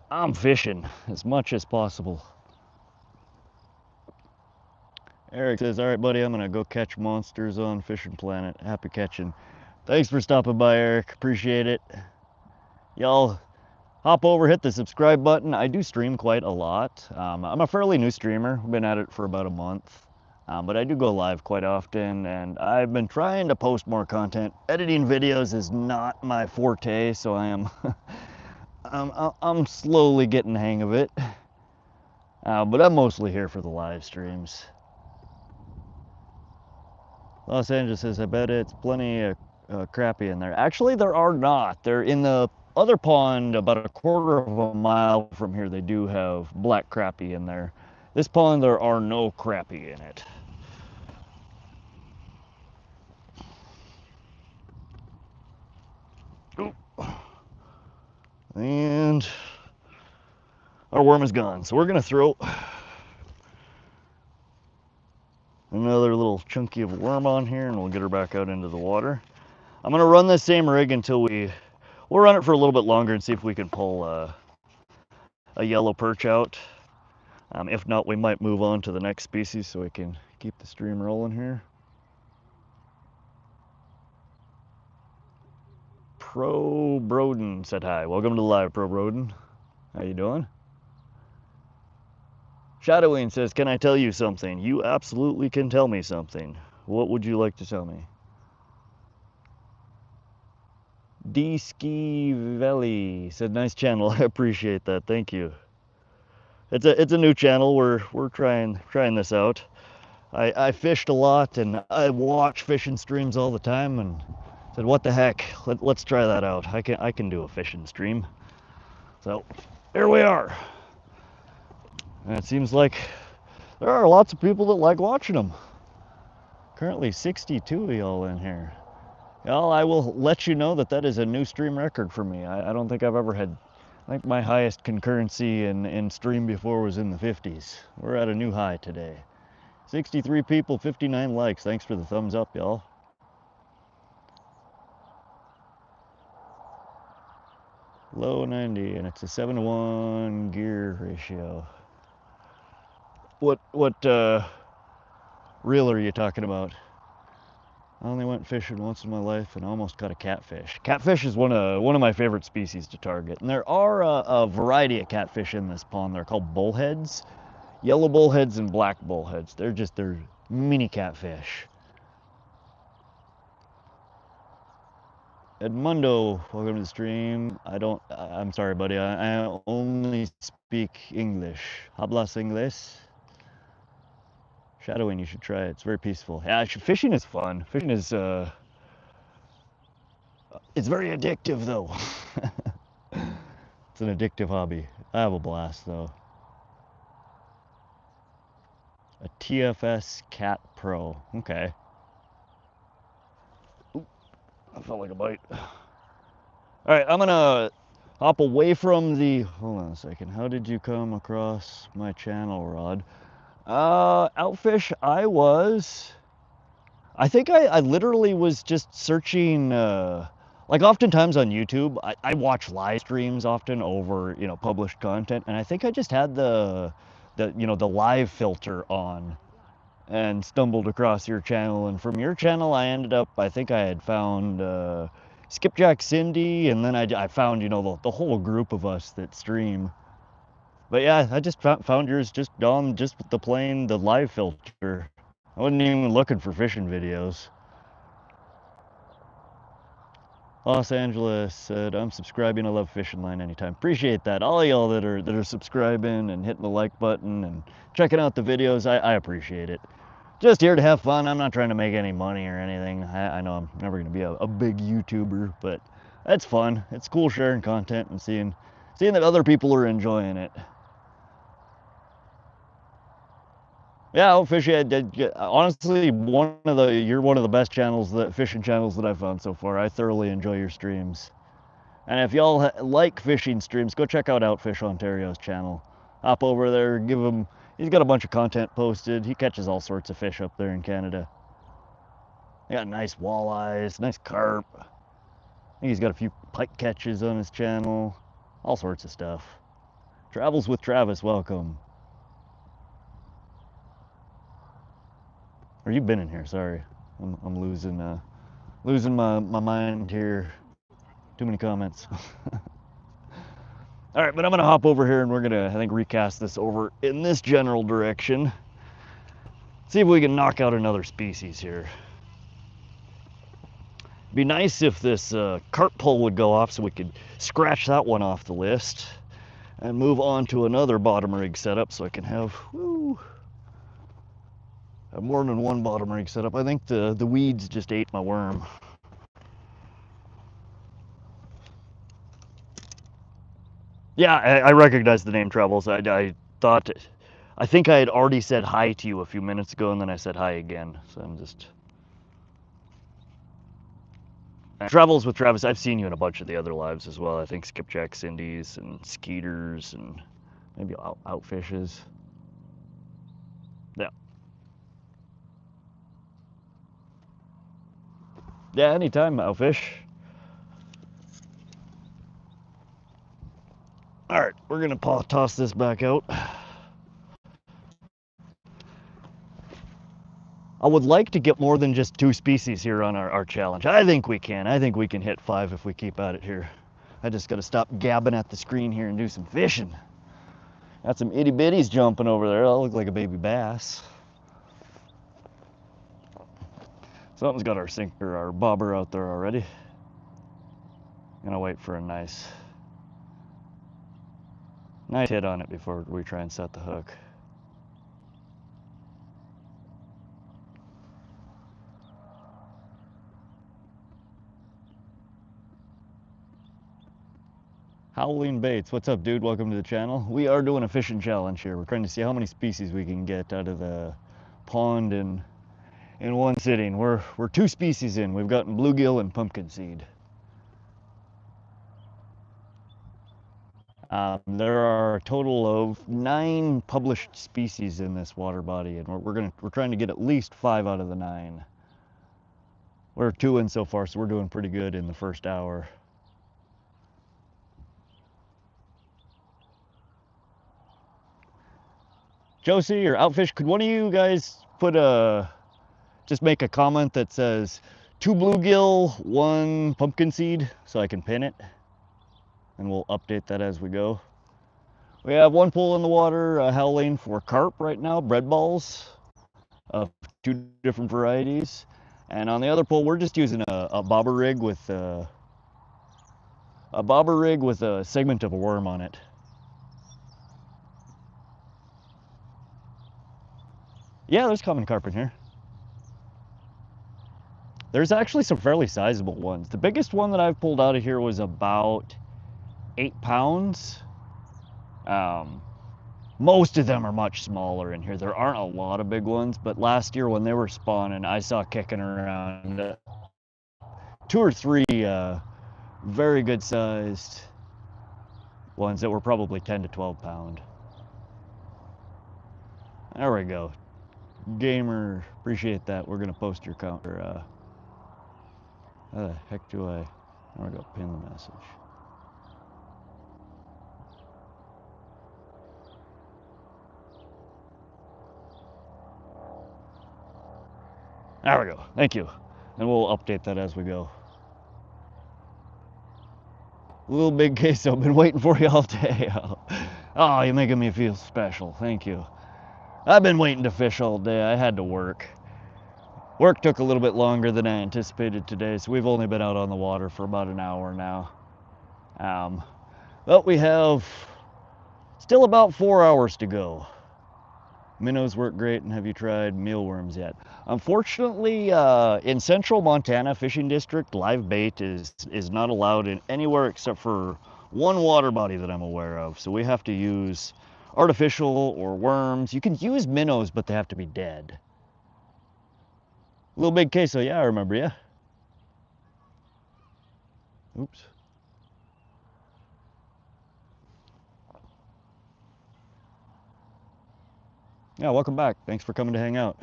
I'm fishing as much as possible. Eric says, all right, buddy, I'm gonna go catch monsters on Fishing Planet. Happy catching. Thanks for stopping by, Eric. Appreciate it. Y'all hop over, hit the subscribe button. I do stream quite a lot. I'm a fairly new streamer. I've been at it for about a month. But I do go live quite often, and I've been trying to post more content. Editing videos is not my forte, so I am I'm slowly getting the hang of it. But I'm mostly here for the live streams. Los Angeles says, I bet it's plenty of crappie in there. Actually, there are not. They're in the other pond about a quarter of a mile from here. They do have black crappie in there. This pond, there are no crappie in it. And our worm is gone. So we're gonna throw another little chunky of a worm on here, and we'll get her back out into the water. I'm gonna run this same rig until we'll run it for a little bit longer and see if we can pull a yellow perch out. If not, we might move on to the next species so we can keep the stream rolling here. Pro Broden said hi. Welcome to the live, Pro Broden. How you doing? Shadowing says, can I tell you something? You absolutely can tell me something. What would you like to tell me? D-Ski Valley said, nice channel. I appreciate that. Thank you. It's a new channel. We're trying this out. I fished a lot and I watch fishing streams all the time and said, what the heck? Let's try that out. I can do a fishing stream. So here we are. And it seems like there are lots of people that like watching them. Currently 62 of y'all in here. Well, I will let you know that is a new stream record for me. I don't think I've ever had, I think my highest concurrency in stream before was in the 50s. We're at a new high today. 63 people, 59 likes. Thanks for the thumbs up, y'all. Low 90, and it's a 7-to-1 gear ratio. What reel are you talking about? I only went fishing once in my life and almost caught a catfish. Catfish is one of my favorite species to target. And there are a variety of catfish in this pond. They're called bullheads, yellow bullheads and black bullheads. They're mini catfish. Edmundo, welcome to the stream. I'm sorry, buddy. I only speak English. Hablas inglés? Shadowing, you should try it. It's very peaceful. Yeah, fishing is fun. Fishing is, it's very addictive though. It's an addictive hobby. I have a blast though. A TFS Cat Pro. Okay. Oop, I felt like a bite. All right, I'm gonna hop away from the, hold on a second. How did you come across my channel, Rod? Outfish, I think I literally was just searching, like oftentimes on YouTube, I watch live streams often over, published content, and I think I just had the live filter on and stumbled across your channel, and from your channel I ended up, I think I had found Skipjack Cindy, and then I found, the whole group of us that stream. But yeah, I just found yours just on just with the live filter. I wasn't even looking for fishing videos. Los Angeles said, I'm subscribing. I love Fishing Line anytime. Appreciate that. All of y'all that are subscribing and hitting the like button and checking out the videos, I appreciate it. Just here to have fun. I'm not trying to make any money or anything. I know I'm never going to be a big YouTuber, but it's fun. It's cool sharing content and seeing that other people are enjoying it. Yeah, Fishy, honestly, you're one of the best fishing channels that I've found so far. I thoroughly enjoy your streams. And if y'all like fishing streams, go check out Outfish Ontario's channel. Hop over there, he's got a bunch of content posted. He catches all sorts of fish up there in Canada. He got nice walleyes, nice carp. I think he's got a few pike catches on his channel. All sorts of stuff. Travels with Travis, welcome. Or you've been in here, sorry. I'm losing my mind here. Too many comments. All right, but I'm gonna hop over here and we're gonna, I think, recast this over in this general direction. See if we can knock out another species here. Be nice if this carp pole would go off so we could scratch that one off the list and move on to another bottom rig setup so I can have, have more than one bottom rig setup. I think the weeds just ate my worm. Yeah, I recognize the name Travels. I thought, I think I had already said hi to you a few minutes ago and then I said hi again. So I'm just... Travels with Travis, I've seen you in a bunch of the other lives as well. I think Skipjack Cindy's and Skeeters and maybe Outfishes. Yeah. Yeah, anytime, Outfish. All right, we're gonna toss this back out. I would like to get more than just 2 species here on our challenge. I think we can. I think we can hit 5 if we keep at it here. I just gotta stop gabbing at the screen here and do some fishing. Got some itty bitties jumping over there. That look like a baby bass. Something's got our sinker, our bobber out there already. Gonna wait for a nice hit on it before we try and set the hook. Howling Baits, what's up, dude? Welcome to the channel. We are doing a fishing challenge here. We're trying to see how many species we can get out of the pond in one sitting. We're 2 species in. We've gotten bluegill and pumpkinseed. There are a total of 9 published species in this water body, and we're trying to get at least 5 out of the 9. We're 2 in so far, so we're doing pretty good in the first hour. Josie or Outfish, could one of you guys just make a comment that says 2 bluegill, 1 pumpkinseed, so I can pin it, and we'll update that as we go. We have 1 pool in the water, howling for carp right now, bread balls of 2 different varieties, and on the other pool we're just using a bobber rig with a segment of a worm on it. Yeah, there's common carp in here. There's actually some fairly sizable ones. The biggest one that I've pulled out of here was about 8 pounds. Most of them are much smaller in here. There aren't a lot of big ones, but last year when they were spawning, I saw kicking around 2 or 3 very good sized ones that were probably 10 to 12 pound. There we go. Gamer, appreciate that. We're gonna post your counter. How the heck do I? There we go. Pin the message. There we go. Thank you. And we'll update that as we go. Little big queso. I've been waiting for you all day. Oh, you're making me feel special. Thank you. I've been waiting to fish all day. I had to work. Work took a little bit longer than I anticipated today, so we've only been out on the water for about an hour now. But we have still about 4 hours to go. Minnows work great, and have you tried mealworms yet? Unfortunately, in central Montana fishing district, live bait is not allowed in anywhere except for 1 water body that I'm aware of. So we have to use artificial or worms. You can use minnows, but they have to be dead. Little big queso, yeah, I remember you. Oops. Yeah, welcome back. Thanks for coming to hang out.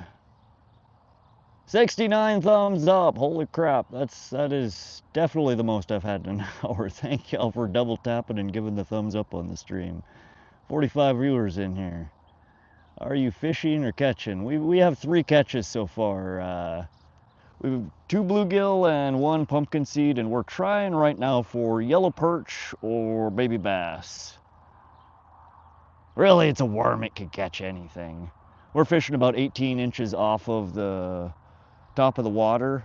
69 thumbs up. Holy crap. That is definitely the most I've had in an hour. Thank y'all for double tapping and giving the thumbs up on the stream. 45 viewers in here. Are you fishing or catching? We have 3 catches so far. We've 2 bluegill and 1 pumpkinseed, and we're trying right now for yellow perch or baby bass. Really, it's a worm, it could catch anything. We're fishing about 18 inches off of the top of the water,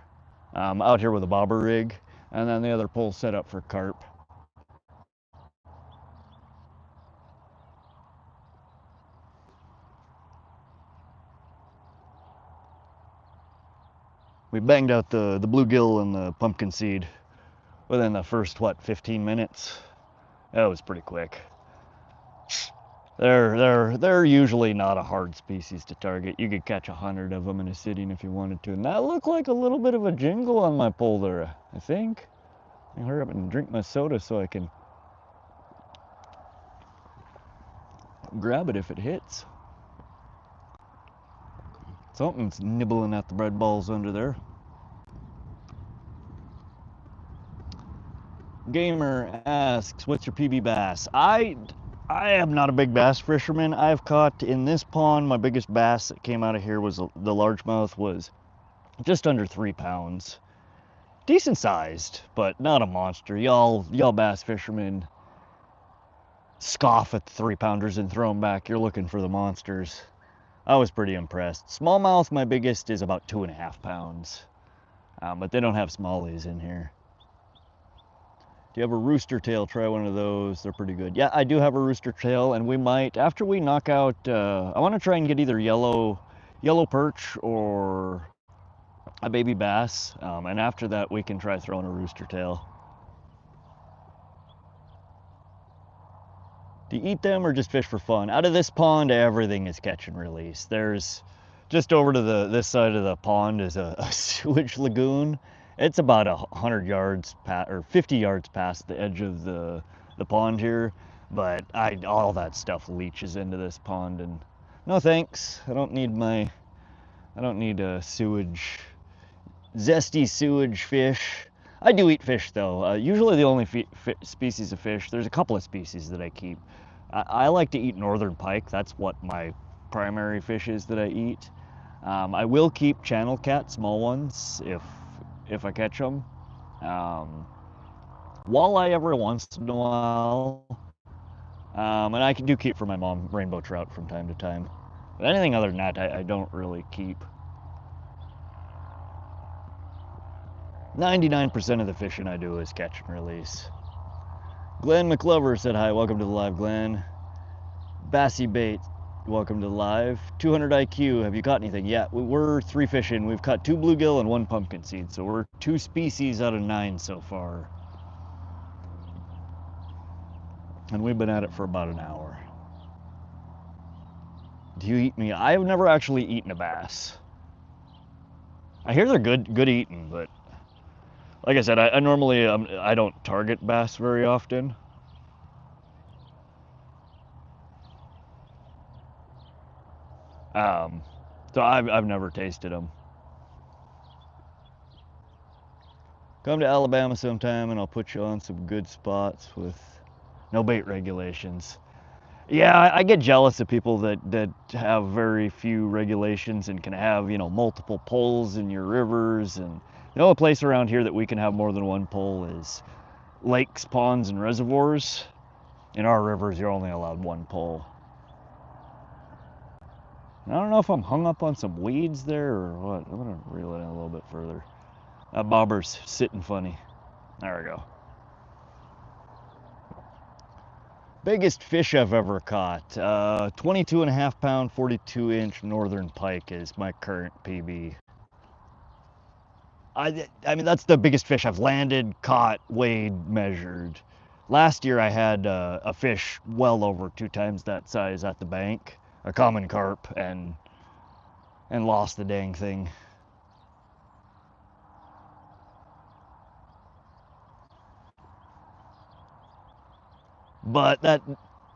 out here with a bobber rig, and then the other pole set up for carp. We banged out the bluegill and the pumpkinseed within the first, what, 15 minutes? That was pretty quick. They're usually not a hard species to target. You could catch 100 of them in a sitting if you wanted to. And that looked like a little bit of a jingle on my pole there, I think. Let me hurry up and drink my soda so I can grab it if it hits. Something's nibbling at the bread balls under there. Gamer asks, what's your PB bass? I am not a big bass fisherman. I've caught in this pond, my biggest bass that came out of here was the largemouth, was just under 3 pounds. Decent sized, but not a monster. Y'all bass fishermen scoff at the 3-pounders and throw them back. You're looking for the monsters. I was pretty impressed. Smallmouth, my biggest, is about 2.5 pounds. But they don't have smallies in here. Do you have a rooster tail? Try one of those. They're pretty good. Yeah, I do have a rooster tail, and we might, after we knock out, I want to try and get either yellow perch or a baby bass, and after that we can try throwing a rooster tail. Do you eat them or just fish for fun? Out of this pond, everything is catch and release. There's just over to this side of the pond is a sewage lagoon. It's about 100 yards or 50 yards past the edge of the pond here, but all that stuff leaches into this pond, and no thanks. I don't need a zesty sewage fish. I do eat fish though. Usually the only species of fish, there's a couple of species that I keep. I like to eat northern pike. That's what my primary fish is that I eat. I will keep channel cat, small ones, if I catch them. Walleye every once in a while. And I do keep for my mom rainbow trout from time to time. But anything other than that, I don't really keep. 99% of the fishing I do is catch and release. Glenn McLover said hi. Welcome to the live, Glenn. Bassy Bait, welcome to the live. 200 IQ, have you caught anything? Yeah, we're 3 fishing. We've caught 2 bluegill and 1 pumpkinseed, so we're 2 species out of 9 so far. And we've been at it for about an hour. Do you eat me? I've never actually eaten a bass. I hear they're good eating, but like I said, I normally I don't target bass very often. So I've never tasted them. Come to Alabama sometime and I'll put you on some good spots with no bait regulations. Yeah, I get jealous of people that have very few regulations and can have, multiple poles in your rivers. And the only place around here that we can have more than 1 pole is lakes, ponds, and reservoirs. In our rivers, you're only allowed 1 pole. I don't know if I'm hung up on some weeds there or what. I'm gonna reel it in a little bit further. That bobber's sitting funny. There we go. Biggest fish I've ever caught. 22.5 pound, 42-inch northern pike is my current PB. I mean, that's the biggest fish I've landed, caught, weighed, measured. Last year I had a fish well over 2 times that size at the bank, a common carp, and lost the dang thing. But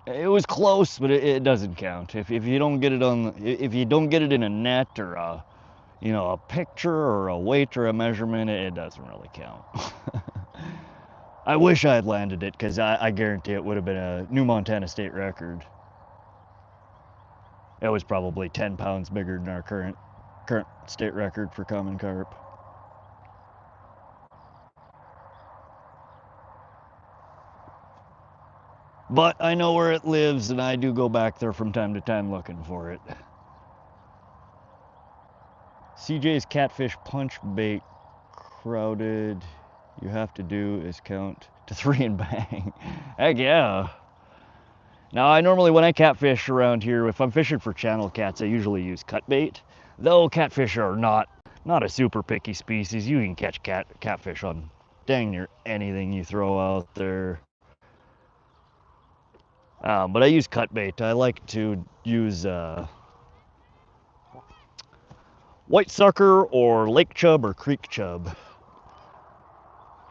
it was close, but it doesn't count. If you don't get it if you don't get it in a net or a picture or a weight or a measurement, it doesn't really count. I wish I had landed it, because I guarantee it would have been a new Montana state record. It was probably 10 pounds bigger than our current state record for common carp. But I know where it lives, and I do go back there from time to time looking for it. CJ's catfish punch bait crowded. You have to do is count to 3 and bang. Heck yeah. Now I normally, when I catfish around here, if I'm fishing for channel cats, I usually use cut bait. Though catfish are not a super picky species. You can catch catfish on dang near anything you throw out there. But I use cut bait. I like to use white sucker or lake chub or creek chub.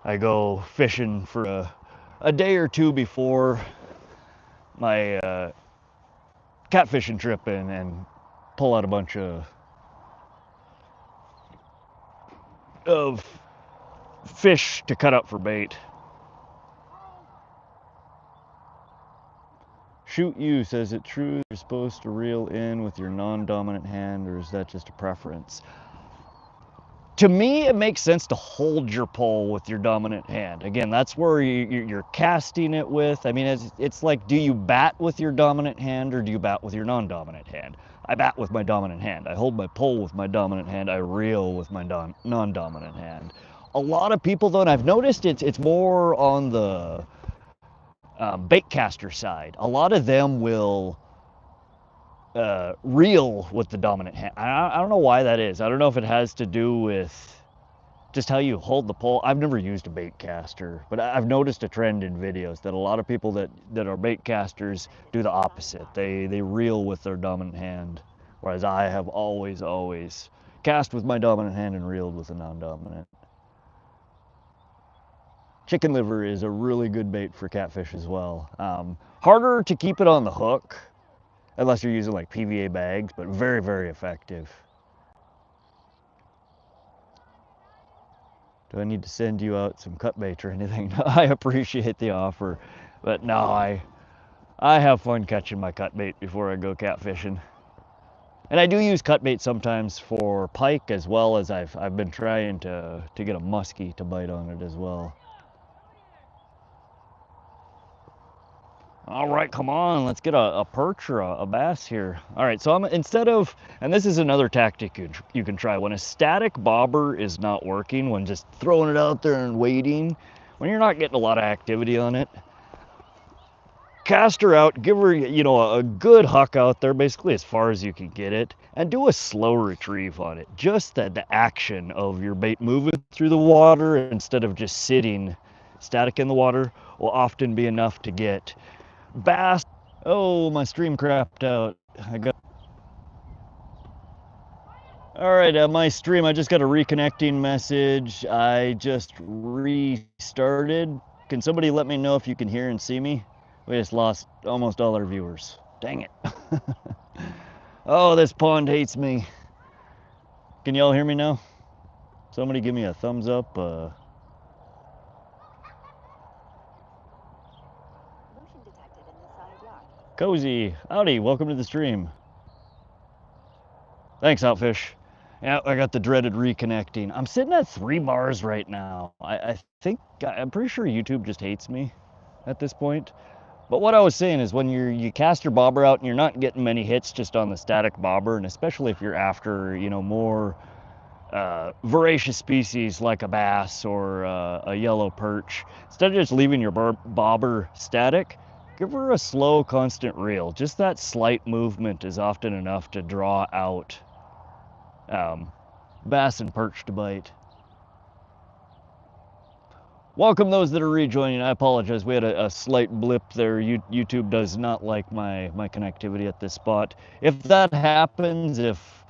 I go fishing for a day or two before my catfishing trip and pull out a bunch of fish to cut up for bait. Shoot You says, it true you're supposed to reel in with your non-dominant hand, or is that just a preference? To me, it makes sense to hold your pole with your dominant hand. Again, that's where you're casting it with. I mean, it's like, do you bat with your dominant hand or do you bat with your non-dominant hand? I bat with my dominant hand. I hold my pole with my dominant hand. I reel with my non-dominant hand. A lot of people, though, and I've noticed it's more on the bait caster side. A lot of them will reel with the dominant hand. I don't know why that is. I don't know if it has to do with just how you hold the pole. I've never used a bait caster, but I've noticed a trend in videos that a lot of people that are bait casters do the opposite. They reel with their dominant hand, whereas I have always cast with my dominant hand and reeled with the non-dominant. Chicken liver is a really good bait for catfish as well. Harder to keep it on the hook, unless you're using like PVA bags, but very, very effective. Do I need to send you out some cut bait or anything? I appreciate the offer, but no, I have fun catching my cut bait before I go catfishing. And I do use cut bait sometimes for pike, as well as I've been trying to get a muskie to bite on it as well. All right, come on, let's get a perch or a bass here. All right, so instead of, and this is another tactic you can try, when a static bobber is not working, when just throwing it out there and waiting, when you're not getting a lot of activity on it, cast her out, give her, a good huck out there, basically as far as you can get it, and do a slow retrieve on it. Just the action of your bait moving through the water instead of just sitting static in the water will often be enough to get bass. Oh, my stream crapped out. All right, my stream, I just got a reconnecting message. I just restarted. Can somebody let me know if you can hear and see me? We just lost almost all our viewers. Dang it. Oh, this pond hates me. Can y'all hear me now? Somebody give me a thumbs up. Cozy, howdy, welcome to the stream. Thanks, Outfish. Yeah, I got the dreaded reconnecting. I'm sitting at 3 bars right now. I'm pretty sure YouTube just hates me at this point. But what I was saying is when you cast your bobber out and you're not getting many hits just on the static bobber, and especially if you're after, more voracious species like a bass or a yellow perch, instead of just leaving your bobber static, give her a slow, constant reel. Just that slight movement is often enough to draw out bass and perch to bite. Welcome those that are rejoining. I apologize, we had a slight blip there. YouTube does not like my connectivity at this spot. If that happens, if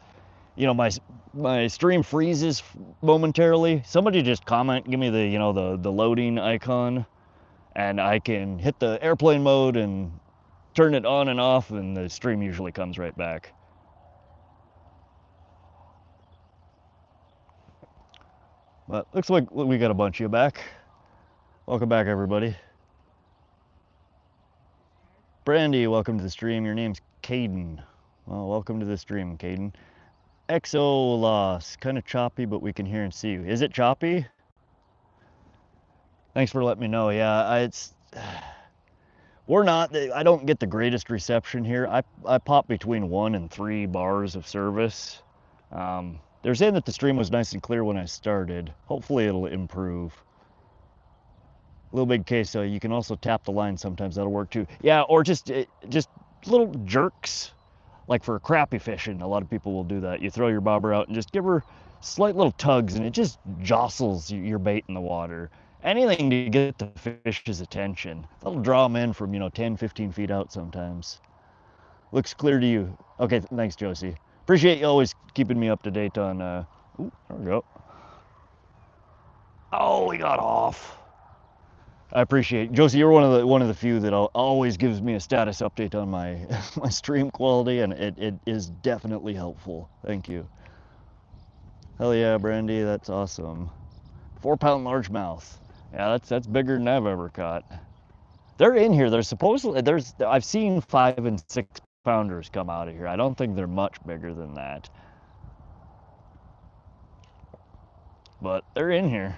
my stream freezes momentarily, somebody just comment, give me the loading icon, and I can hit the airplane mode and turn it on and off, and the stream usually comes right back. But looks like we got a bunch of you back. Welcome back, everybody. Brandy, welcome to the stream. Your name's Caden. Well, welcome to the stream, Caden. XO loss. Kind of choppy, but we can hear and see you. Is it choppy? Thanks for letting me know. Yeah, it's we're not. I don't get the greatest reception here. I pop between 1 and 3 bars of service. They're saying that the stream was nice and clear when I started. Hopefully it'll improve. Little Big Queso, you can also tap the line sometimes. That'll work too. Yeah, or just little jerks, like for crappie fishing. A lot of people will do that. You throw your bobber out and just give her slight little tugs, and it just jostles your bait in the water. Anything to get the fish's attention. That'll draw them in from 10, 15 feet out sometimes. Looks clear to you. Okay, thanks, Josie. Appreciate you always keeping me up to date on. Ooh, there we go. Oh, we got off. I appreciate it. Josie. You're one of the few that always gives me a status update on my my stream quality, and it is definitely helpful. Thank you. Hell yeah, Brandy, that's awesome. 4-pound largemouth. Yeah, that's bigger than I've ever caught. They're in here. They're supposedly I've seen 5 and 6 pounders come out of here. I don't think they're much bigger than that, but they're in here.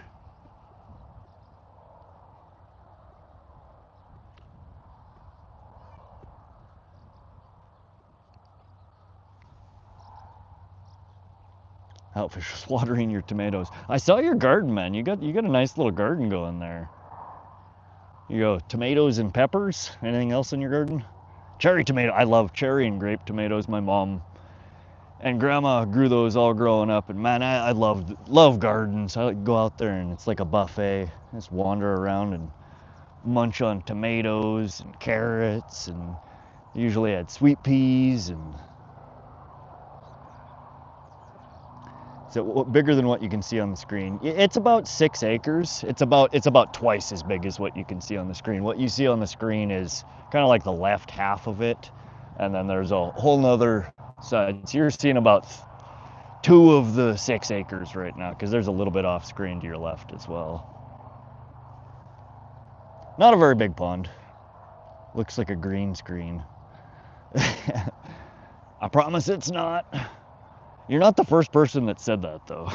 Outfish watering your tomatoes. I saw your garden, man. You got a nice little garden going there. You go tomatoes and peppers. Anything else in your garden? Cherry tomato. I love cherry and grape tomatoes. My mom and grandma grew those all growing up, and man, I love gardens. I like to go out there and it's like a buffet. Just wander around and munch on tomatoes and carrots, and usually had sweet peas and. So bigger than what you can see on the screen. It's about 6 acres. It's about twice as big as what you can see on the screen. What you see on the screen is kind of like the left half of it, and then there's a whole nother side. So you're seeing about 2 of the 6 acres right now, because there's a little bit off screen to your left as well. Not a very big pond. Looks like a green screen. I promise it's not. You're not the first person that said that, though.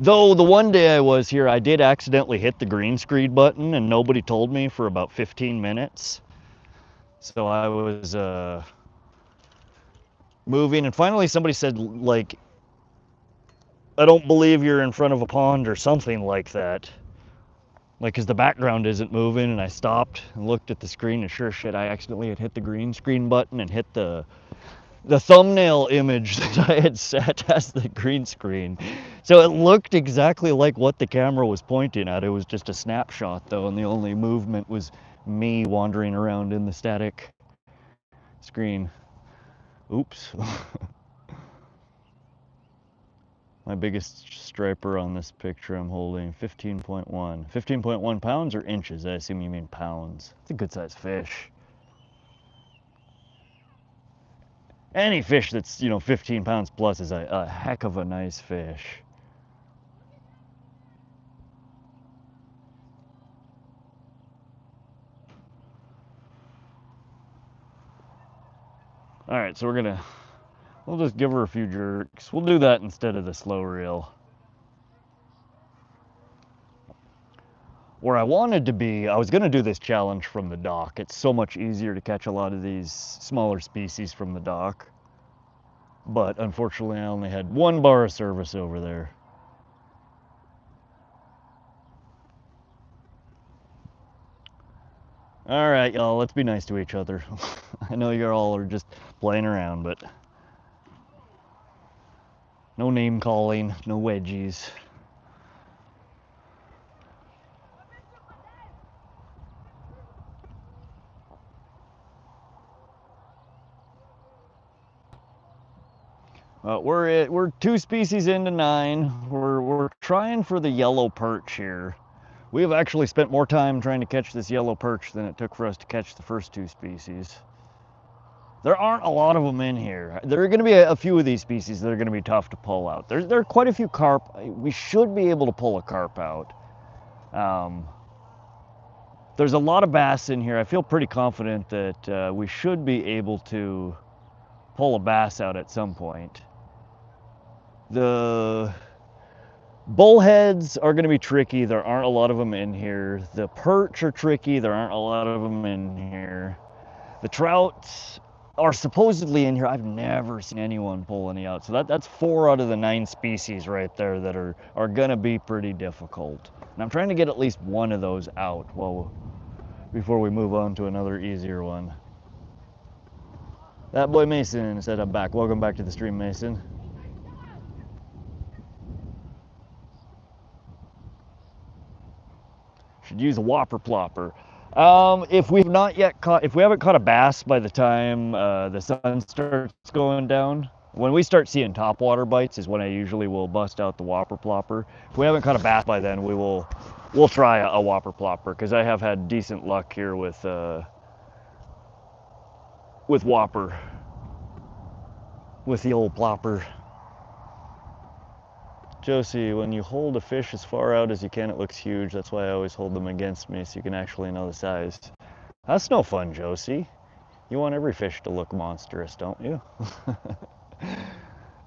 Though the one day I was here, I did accidentally hit the green screen button, and nobody told me for about 15 minutes. So I was moving, and finally somebody said, like, I don't believe you're in front of a pond or something like that. Like, because the background isn't moving, and I stopped and looked at the screen, and sure shit, I accidentally had hit the green screen button and hit the thumbnail image that I had set as the green screen. So it looked exactly like what the camera was pointing at. It was just a snapshot, though, and the only movement was me wandering around in the static screen. Oops. My biggest striper on this picture I'm holding, 15.1. 15.1 pounds or inches? I assume you mean pounds. It's a good sized fish. Any fish that's, 15 pounds plus is a heck of a nice fish. All right, so we'll just give her a few jerks. We'll do that instead of the slow reel. Where I wanted to be, I was gonna do this challenge from the dock. It's so much easier to catch a lot of these smaller species from the dock. But unfortunately, I only had 1 bar of service over there. All right, y'all, let's be nice to each other. I know you all are just playing around, but no name calling, no wedgies. We're 2 species into 9. We're trying for the yellow perch here. We have actually spent more time trying to catch this yellow perch than it took for us to catch the first 2 species. There aren't a lot of them in here. There are going to be a few of these species that are going to be tough to pull out. There are quite a few carp. We should be able to pull a carp out. There's a lot of bass in here. I feel pretty confident that we should be able to pull a bass out at some point. The bullheads are going to be tricky. There aren't a lot of them in here. The perch are tricky. There aren't a lot of them in here. The trouts are supposedly in here. I've never seen anyone pull any out. So that's 4 out of the 9 species right there that are going to be pretty difficult. And I'm trying to get at least one of those out before we move on to another easier one. That boy Mason said I'm back. Welcome back to the stream, Mason. Should use a whopper plopper. If we haven't caught a bass by the time the sun starts going down, when we start seeing topwater bites is when I usually will bust out the whopper plopper. If we haven't caught a bass by then, we'll try a whopper plopper, because I have had decent luck here with whopper, with the old plopper. Josie, when you hold a fish as far out as you can, it looks huge. That's why I always hold them against me, so you can actually know the size. That's no fun, Josie. You want every fish to look monstrous, don't you?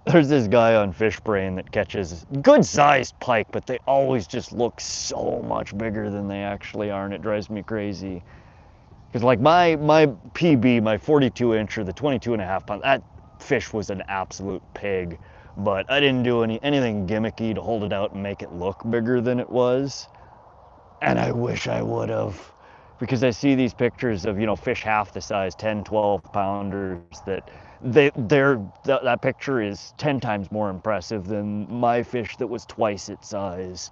There's this guy on Fish Brain that catches good-sized pike, but they always just look so much bigger than they actually are, and it drives me crazy. Because like my PB, my 42-incher, the 22.5 pound, that fish was an absolute pig. But I didn't do anything gimmicky to hold it out and make it look bigger than it was. And I wish I would have. Because I see these pictures of, fish half the size, 10, 12 pounders, that picture is 10 times more impressive than my fish that was twice its size.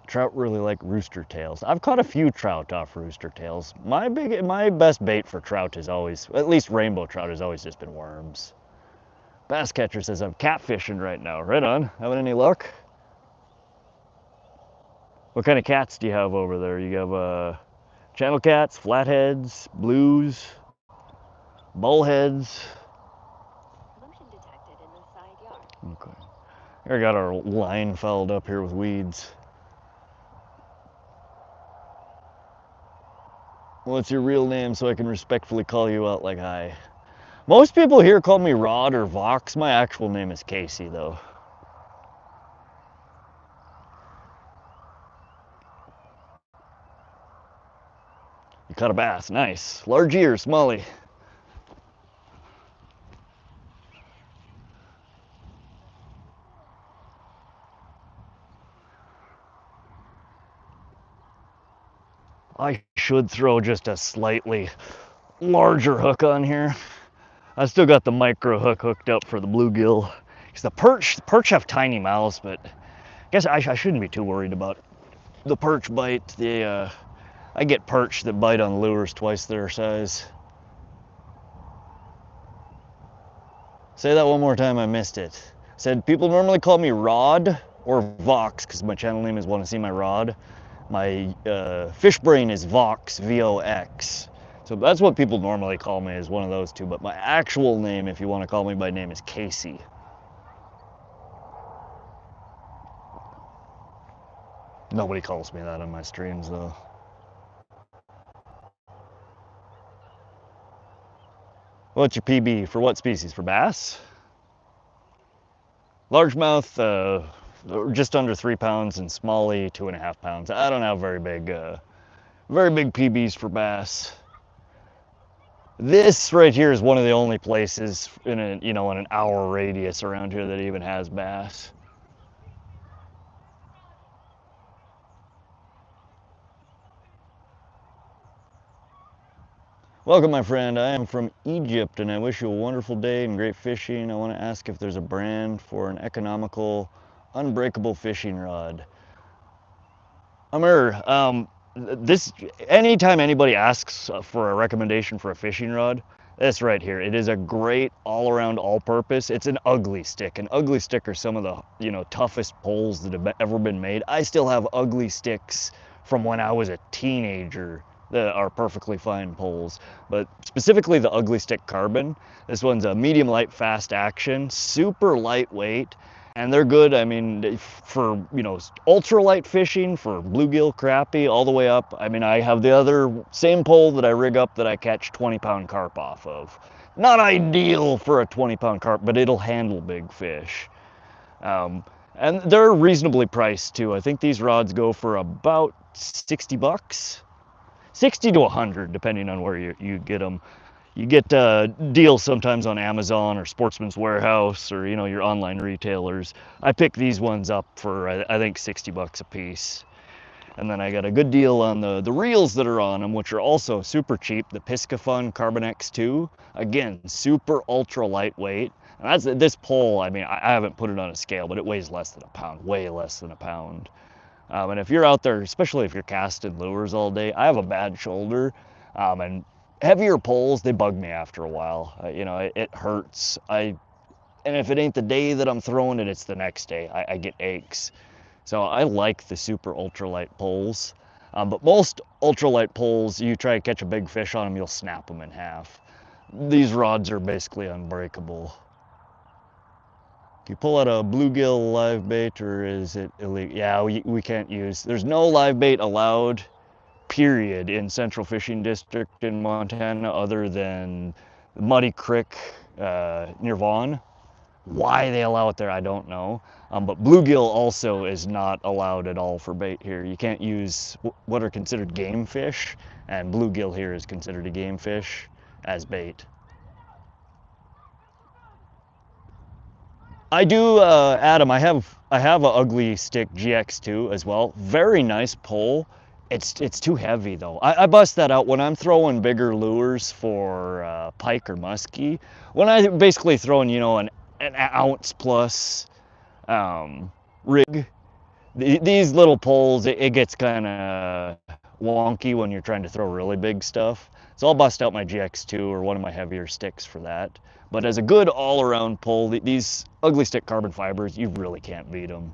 Trout really like rooster tails. I've caught a few trout off rooster tails. My best bait for trout is always, at least rainbow trout, has always just been worms. Bass Catcher says I'm catfishing right now. Right on. Having any luck? What kind of cats do you have over there? You have channel cats, flatheads, blues, bullheads. Motion detected in the side yard. Okay. I got our line fouled up here with weeds. What's your real name so I can respectfully call you out like hi? Most people here call me Rod or Vox. My actual name is Casey, though. You caught a bass. Nice. Large ears, Molly. I should throw just a slightly larger hook on here. I still got the micro hook hooked up for the bluegill. Because the perch have tiny mouths, but I guess I shouldn't be too worried about the perch bite. I get perch that bite on lures twice their size. Say that one more time, I missed it. Said people normally call me Rod or Vox, because my channel name is Want to See My Rod. My Fish Brain is Vox, V-O-X. So that's what people normally call me, is one of those two. But my actual name, if you want to call me by name, is Casey. Nobody calls me that on my streams, though. What's your PB for what species? For bass? Largemouth, just under 3 pounds, and smallie 2.5 pounds. I don't have very big PBs for bass. This right here is one of the only places in an hour radius around here that even has bass. Welcome, my friend. I am from Egypt, and I wish you a wonderful day and great fishing. I want to ask if there's a brand for an economical, unbreakable fishing rod. Amir, anytime anybody asks for a recommendation for a fishing rod, this right here, it is a great all-around, all-purpose. It's an ugly stick. An ugly stick are some of the toughest poles that have ever been made. I still have ugly sticks from when I was a teenager that are perfectly fine poles, but specifically the Ugly Stick Carbon. This one's a medium light fast action, super lightweight, and they're good. I mean, for ultralight fishing, for bluegill, crappie, all the way up. I mean, I have the other same pole that I rig up that I catch 20-pound carp off of. Not ideal for a 20-pound carp, but it'll handle big fish. Um, and they're reasonably priced too. I think these rods go for about 60 bucks, 60 to 100, depending on where you get them. You get deals sometimes on Amazon or Sportsman's Warehouse or your online retailers. I pick these ones up for I think 60 bucks a piece. And then I got a good deal on the reels that are on them, which are also super cheap. The Piscifun Carbon X2, again, super ultra lightweight. And that's this pole. I mean, I haven't put it on a scale, but it weighs less than a pound, way less than a pound. And if you're out there, especially if you're casting lures all day, I have a bad shoulder, and heavier poles, they bug me after a while. It hurts. And if it ain't the day that I'm throwing it, it's the next day. I get aches. So I like the super ultralight poles. But most ultralight poles, you try to catch a big fish on them, you'll snap them in half. These rods are basically unbreakable. Do you pull out a bluegill live bait, or is it illegal? Yeah, we can't use. There's no live bait allowed, period, in Central Fishing District in Montana, other than Muddy Creek near Vaughn. Why they allow it there, I don't know. But bluegill also is not allowed at all for bait here. You can't use what are considered game fish, and bluegill here is considered a game fish as bait. I do, Adam. I have a ugly stick GX2 as well. Very nice pole. It's too heavy though. I bust that out when I'm throwing bigger lures for pike or muskie. When I basically throwing an ounce plus rig. These little poles, it gets kind of wonky when you're trying to throw really big stuff. So I'll bust out my GX2 or one of my heavier sticks for that. But as a good all-around pole, these ugly stick carbon fibers, you really can't beat them.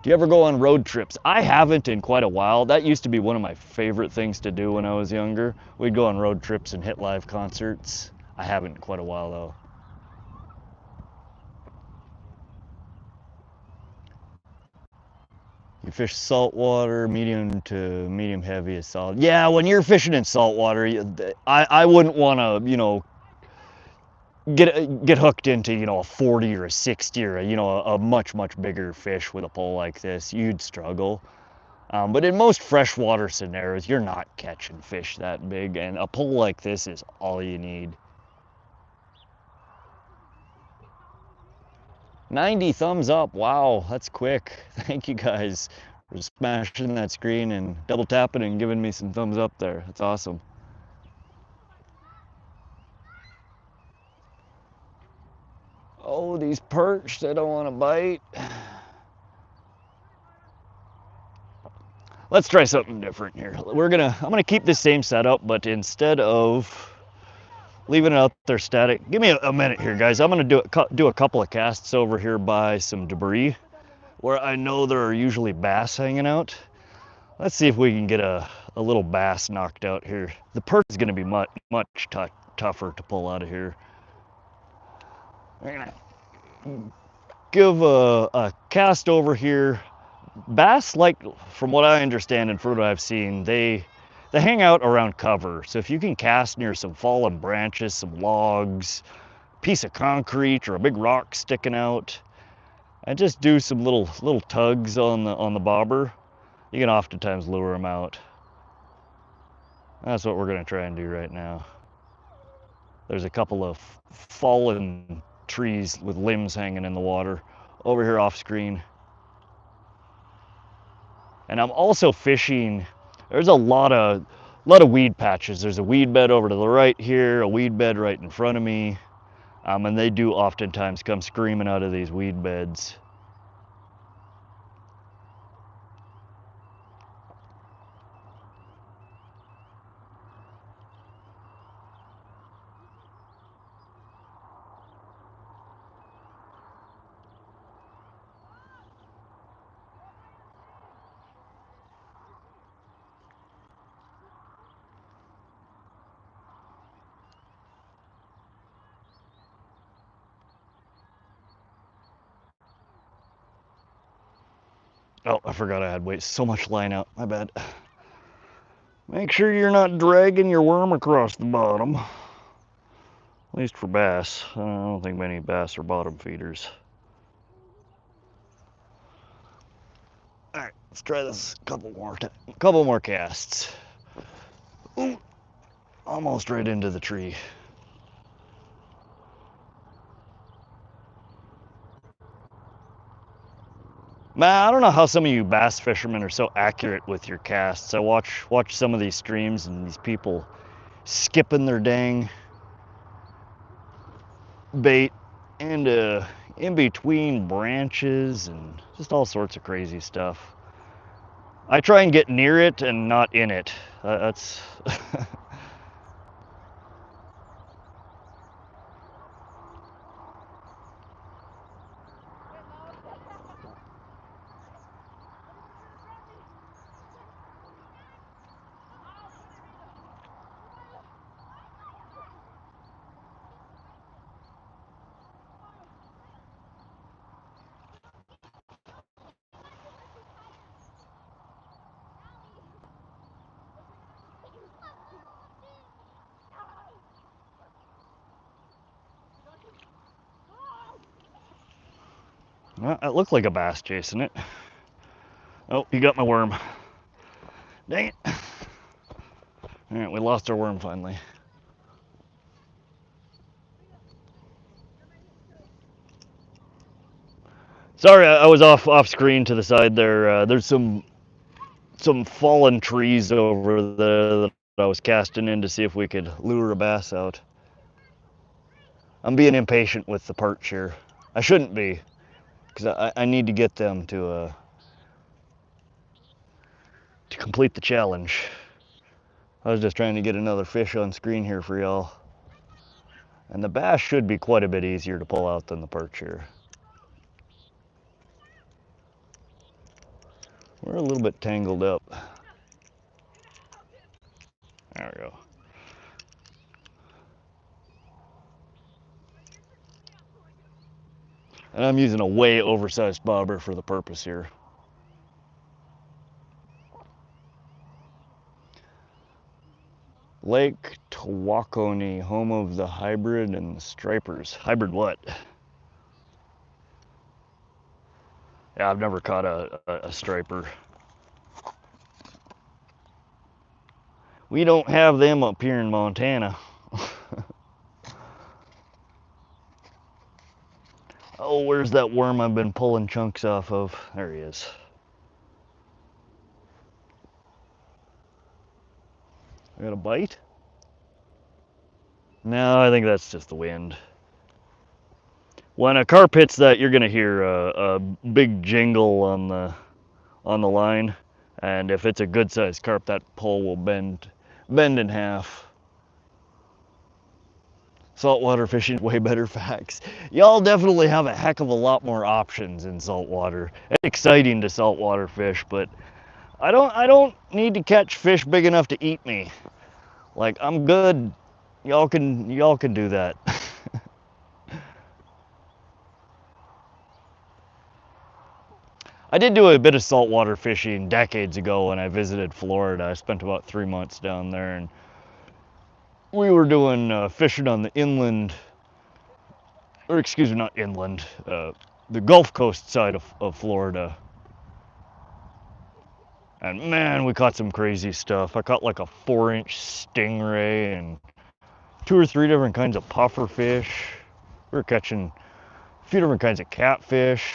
Do you ever go on road trips? I haven't in quite a while. That used to be one of my favorite things to do when I was younger. We'd go on road trips and hit live concerts. I haven't in quite a while though. You fish saltwater, medium to medium heavy is solid. Yeah, when you're fishing in saltwater, I wouldn't want to, get hooked into, a 40 or a 60 or a much bigger fish with a pole like this. You'd struggle. But in most freshwater scenarios, you're not catching fish that big, and a pole like this is all you need. 90 thumbs up. Wow, that's quick. Thank you guys for smashing that screen and double tapping and giving me some thumbs up there. That's awesome. Oh, these perch, they don't want to bite. Let's try something different here. I'm gonna keep the same setup, but instead of leaving it out there static, give me a minute here, guys. I'm gonna do a couple of casts over here by some debris where I know there are usually bass hanging out. Let's see if we can get a little bass knocked out here. The perch is gonna be much tougher to pull out of here. We're gonna give a cast over here. Bass, like, from what I understand and from what I've seen, they hang out around cover. So if you can cast near some fallen branches, some logs, piece of concrete, or a big rock sticking out, and just do some little tugs on the bobber, you can oftentimes lure them out. That's what we're gonna try and do right now. There's a couple of fallen trees with limbs hanging in the water over here off screen. And I'm also fishing, there's a lot of weed patches. There's a weed bed over to the right here, a weed bed right in front of me. And they do oftentimes come screaming out of these weed beds. Oh, I forgot I had way so much line out. My bad. Make sure you're not dragging your worm across the bottom. At least for bass. I don't think many bass are bottom feeders. Alright, let's try this a couple more casts. Ooh, almost right into the tree. Man, I don't know how some of you bass fishermen are so accurate with your casts. I watch some of these streams and these people skipping their dang bait into in between branches and just all sorts of crazy stuff. I try and get near it and not in it. That's well, it looked like a bass chasing it. Oh, you got my worm. Dang it. All right, we lost our worm finally. Sorry, I was off screen to the side there. There's some fallen trees over there that I was casting in to see if we could lure a bass out. I'm being impatient with the perch here. I shouldn't be, because I need to get them to complete the challenge. I was just trying to get another fish on screen here for y'all. And the bass should be quite a bit easier to pull out than the perch here. We're a little bit tangled up. There we go. And I'm using a way oversized bobber for the purpose here. Lake Tawakoni, home of the hybrid and the stripers. Hybrid what? Yeah, I've never caught a striper. We don't have them up here in Montana. Oh, where's that worm I've been pulling chunks off of? There he is. I got a bite? No, I think that's just the wind. When a carp hits that, you're gonna hear a big jingle on the line, and if it's a good-sized carp, that pole will bend in half. Saltwater fishing, way better facts. Y'all definitely have a heck of a lot more options in saltwater. It's exciting to saltwater fish, but I don't need to catch fish big enough to eat me. Like, I'm good. Y'all can do that. I did do a bit of saltwater fishing decades ago when I visited Florida. I spent about 3 months down there, and we were doing fishing on the inland, or excuse me, not inland, the Gulf Coast side of Florida. And man, we caught some crazy stuff. I caught like a 4-inch stingray and 2 or 3 different kinds of puffer fish. We were catching a few different kinds of catfish.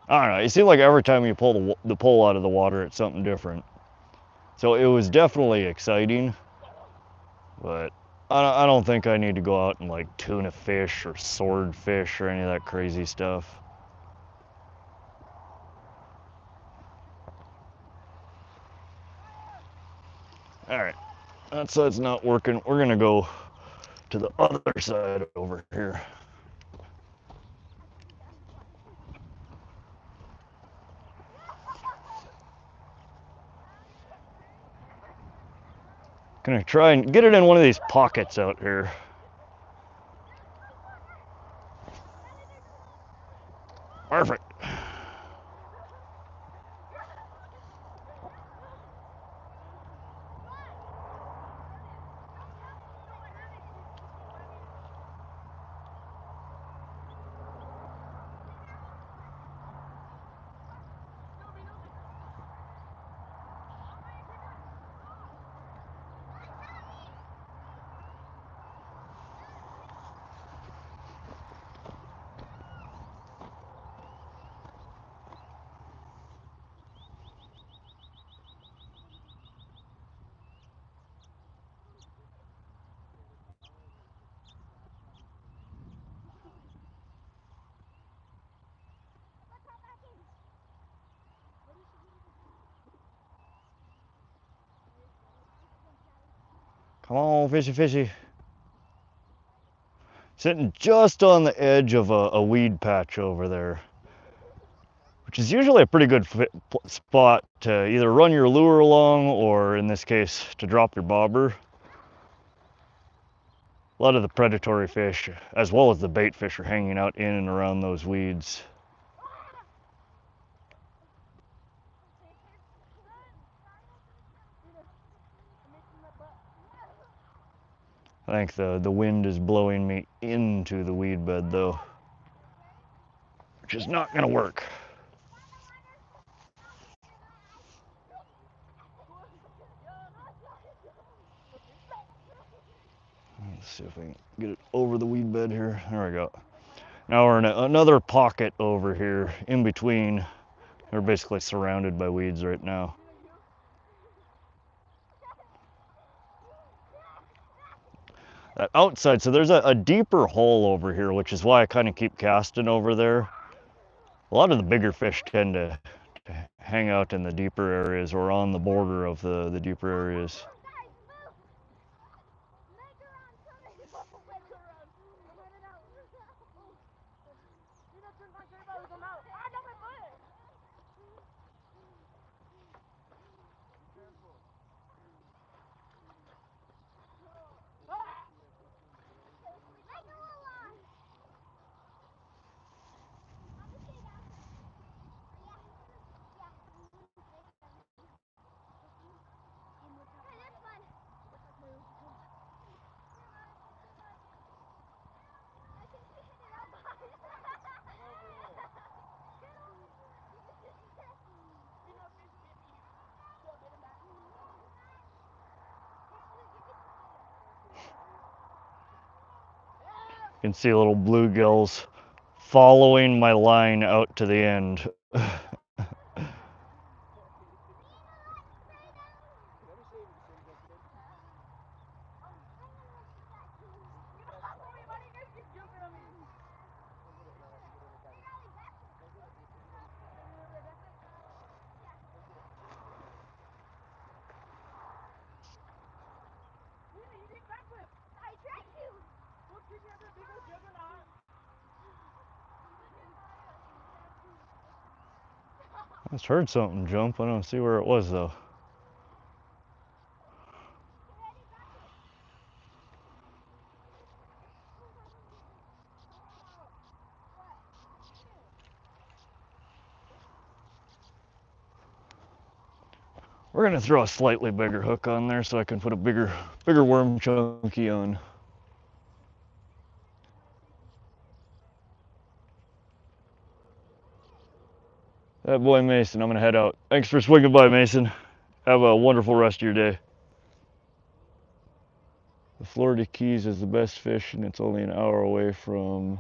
I don't know, it seemed like every time you pull the pole out of the water, it's something different. So it was definitely exciting, but I don't think I need to go out and like tuna fish or swordfish or any of that crazy stuff. All right, that side's not working. We're gonna go to the other side over here. Gonna try and get it in one of these pockets out here. Perfect. Come on, fishy, fishy. Sitting just on the edge of a weed patch over there, which is usually a pretty good spot to either run your lure along or, in this case, to drop your bobber. A lot of the predatory fish, as well as the bait fish, are hanging out in and around those weeds. I think the wind is blowing me into the weed bed though, which is not gonna work. Let's see if I can get it over the weed bed here. There we go. Now we're in another pocket over here in between. We're basically surrounded by weeds right now. That outside, so there's a deeper hole over here, which is why I kind of keep casting over there. A lot of the bigger fish tend to hang out in the deeper areas or on the border of the deeper areas. You can see little bluegills following my line out to the end. I just heard something jump. I don't see where it was though. We're gonna throw a slightly bigger hook on there so I can put a bigger worm chunky on. That boy Mason, I'm gonna head out. Thanks for swinging by, Mason. Have a wonderful rest of your day. The Florida Keys is the best fish, and it's only an hour away from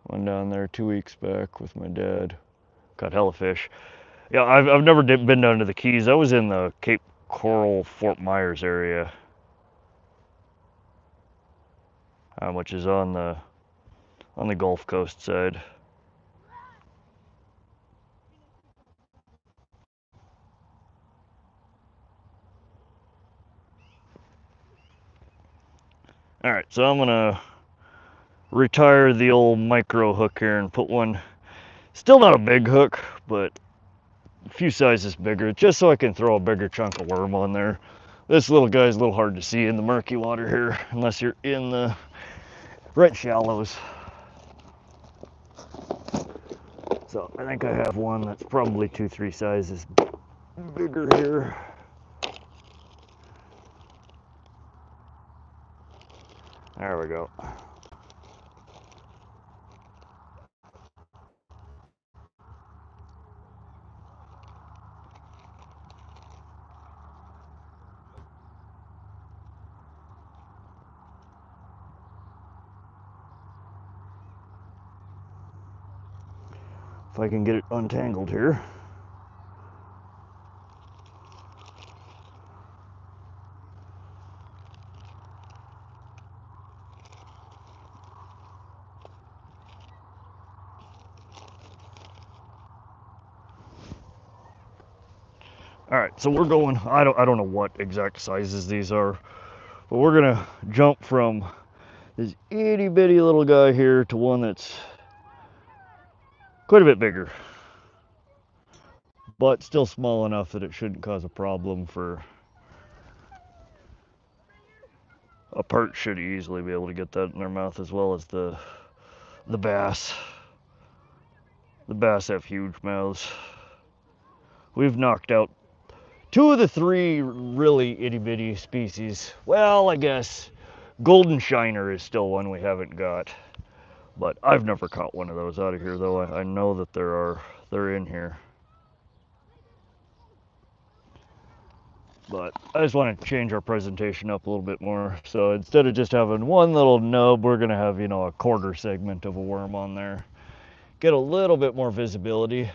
one down there 2 weeks back with my dad. Caught hella fish. Yeah, I've never been down to the Keys. I was in the Cape Coral, Fort Myers area, which is on the Gulf Coast side. All right, so I'm gonna retire the old micro hook here and put one, still not a big hook, but a few sizes bigger, just so I can throw a bigger chunk of worm on there. This little guy's a little hard to see in the murky water here, unless you're in the right shallows. So I think I have one that's probably 2-3 sizes bigger here. There we go. If I can get it untangled here. All right, so we're going, I don't know what exact sizes these are. But we're gonna jump from this itty bitty little guy here to one that's quite a bit bigger, but still small enough that it shouldn't cause a problem for a perch. Should easily be able to get that in their mouth, as well as the bass. The bass have huge mouths. We've knocked out 2 of the 3 really itty bitty species. Well, I guess golden shiner is still one we haven't got, but I've never caught one of those out of here, though. I know that they're in here. But I just want to change our presentation up a little bit more. So instead of just having one little nub, we're gonna have, you know, a quarter segment of a worm on there. Get a little bit more visibility,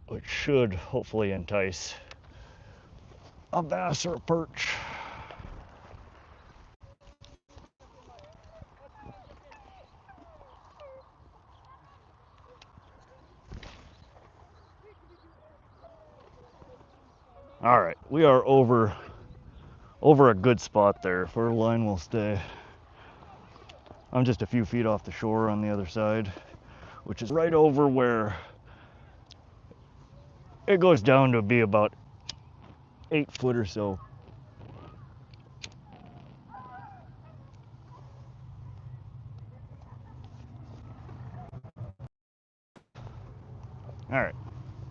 which should hopefully entice a bass or a perch. All right, we are over a good spot there. If our line will stay, I'm just a few feet off the shore on the other side, which is right over where it goes down to be about 8 foot or so. All right,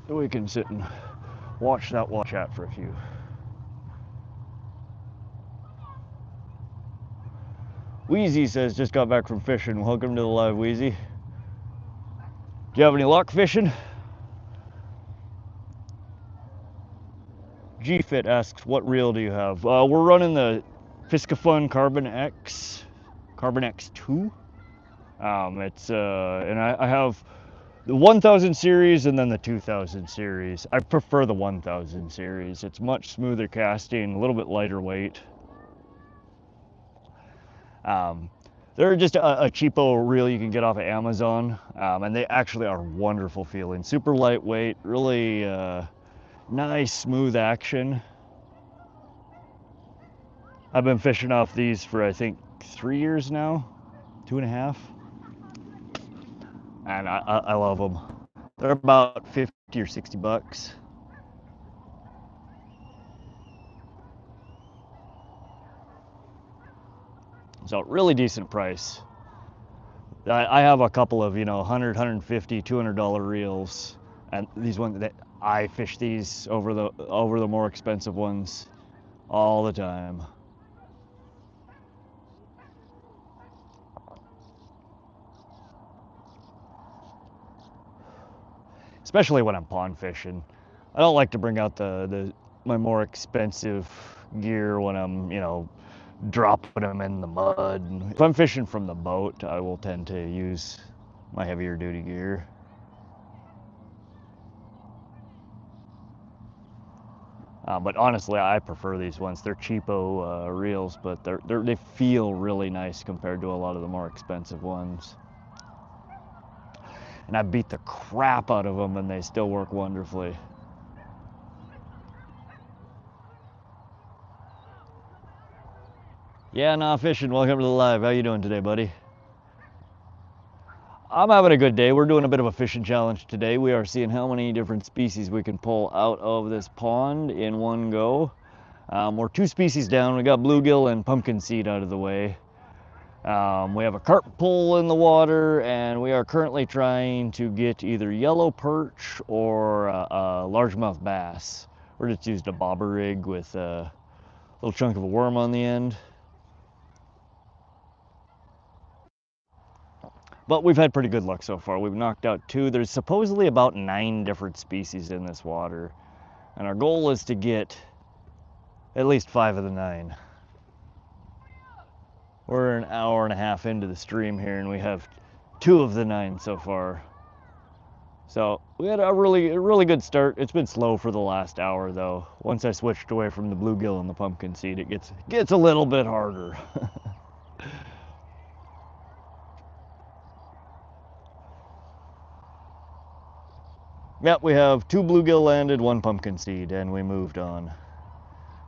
so we can sit and watch that while chat for a few. Wheezy says, just got back from fishing. Welcome to the live, Wheezy. Do you have any luck fishing? GFit asks, what reel do you have? We're running the Fiscafun Carbon X2. It's and I have the 1000 series and then the 2000 series. I prefer the 1000 series. It's much smoother casting, a little bit lighter weight. They're just a cheapo reel you can get off of Amazon, and they actually are wonderful feeling. Super lightweight, really nice, smooth action. I've been fishing off these for, I think, 3 years now, 2.5, and I love them. They're about 50 or 60 bucks. So really decent price. I have a couple of, you know, 100, 150, $200 reels, and these ones that I fish these over the more expensive ones all the time. Especially when I'm pond fishing. I don't like to bring out my more expensive gear when I'm, you know, dropping them in the mud. If I'm fishing from the boat, I will tend to use my heavier duty gear. But honestly, I prefer these ones. They're cheapo reels, but they feel really nice compared to a lot of the more expensive ones. And I beat the crap out of them, and they still work wonderfully. Yeah, nah, fishing. Welcome to the live. How you doing today, buddy? I'm having a good day. We're doing a bit of a fishing challenge today. We are seeing how many different species we can pull out of this pond in one go. We're 2 species down. We got bluegill and pumpkinseed out of the way. We have a carp pull in the water, and we are currently trying to get either yellow perch or a largemouth bass. We're just used a bobber rig with a little chunk of a worm on the end. But we've had pretty good luck so far. We've knocked out 2. There's supposedly about 9 different species in this water, and our goal is to get at least 5 of the 9. We're an hour and a half into the stream here, and we have 2 of the 9 so far. So we had a really good start. It's been slow for the last hour, though. Once I switched away from the bluegill and the pumpkinseed, it gets a little bit harder. Yep, we have 2 bluegill landed, 1 pumpkinseed, and we moved on.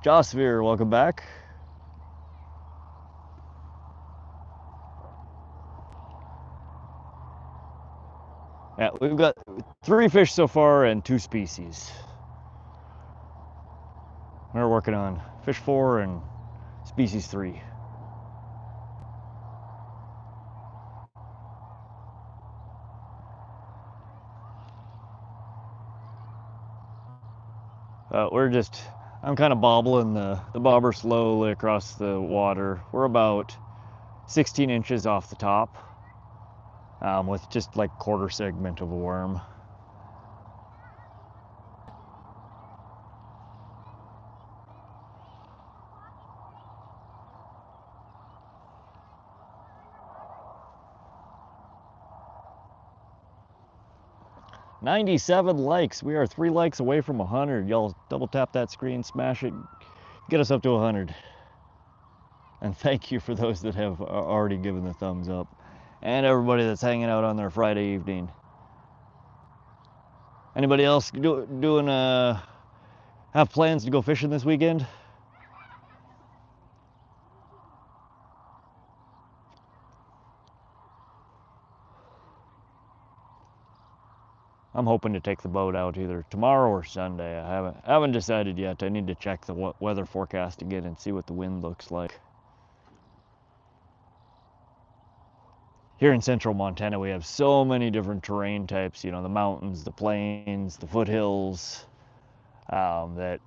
Josphere, welcome back. Yeah, we've got 3 fish so far and 2 species. We're working on fish 4 and species 3. I'm kind of bobbling the bobber slowly across the water. We're about 16 inches off the top with just like quarter segment of a worm. "97 likes. We are 3 likes away from 100. Y'all double tap that screen, smash it, get us up to 100. And thank you for those that have already given the thumbs up. And everybody that's hanging out on their Friday evening. Anybody else have plans to go fishing this weekend? I'm hoping to take the boat out either tomorrow or Sunday. I haven't decided yet. I need to check the weather forecast again and see what the wind looks like. Here in central Montana, we have so many different terrain types, you know, the mountains, the plains, the foothills, that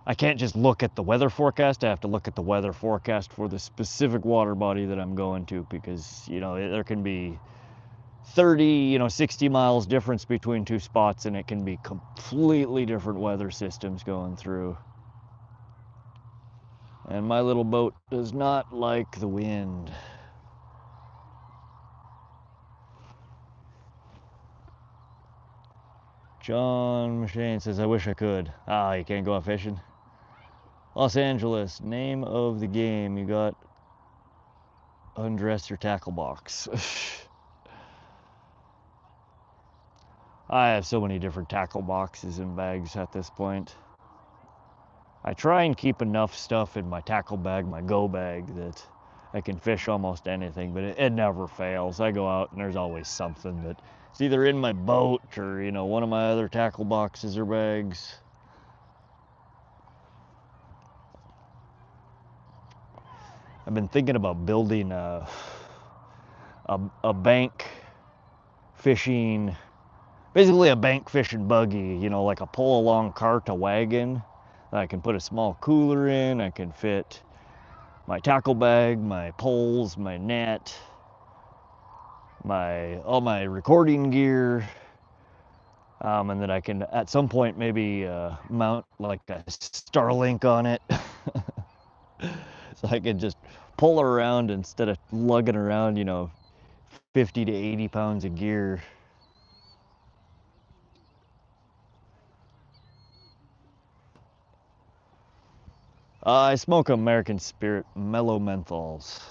I can't just look at the weather forecast. I have to look at the weather forecast for the specific water body that I'm going to, because, you know, there can be 30, 60 miles difference between 2 spots, and it can be completely different weather systems going through. And my little boat does not like the wind. John Machine says, "I wish I could." Ah, you can't go out fishing. Los Angeles, name of the game. You got undress your tackle box. I have so many different tackle boxes and bags at this point. I try and keep enough stuff in my tackle bag, my go bag, that I can fish almost anything, but it never fails. I go out and there's always something that it's either in my boat or, you know, one of my other tackle boxes or bags. I've been thinking about building a bank fishing, basically a bank fishing buggy, you know, like a pull along cart, a wagon that I can put a small cooler in. I can fit my tackle bag, my poles, my net, all my recording gear, and then I can at some point maybe mount like a Starlink on it. So I can just pull around instead of lugging around, you know, 50 to 80 pounds of gear. I smoke American Spirit Mellow Menthols.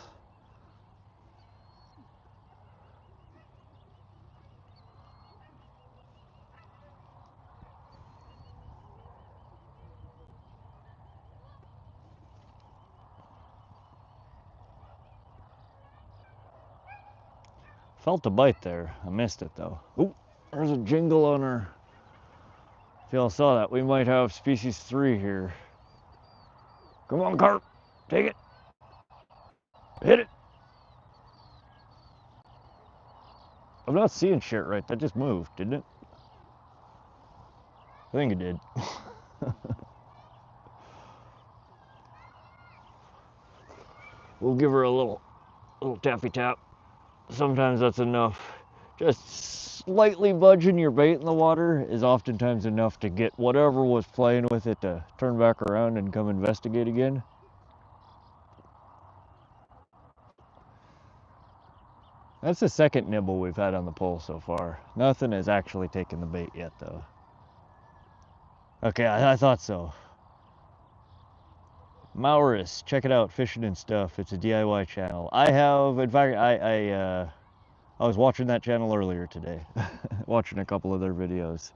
Felt a bite there. I missed it though. Ooh, there's a jingle on her. If y'all saw that, we might have species 3 here. Come on, carp. Take it. Hit it. I'm not seeing shit right. That just moved, didn't it? I think it did. We'll give her a little tappy tap. Sometimes that's enough. Just slightly budging your bait in the water is oftentimes enough to get whatever was playing with it to turn back around and come investigate again. That's the second nibble we've had on the pole so far. Nothing has actually taken the bait yet though. Okay, I thought so. Maurus, check it out, Fishing and Stuff. It's a DIY channel. I have, in fact, I was watching that channel earlier today, watching a couple of their videos.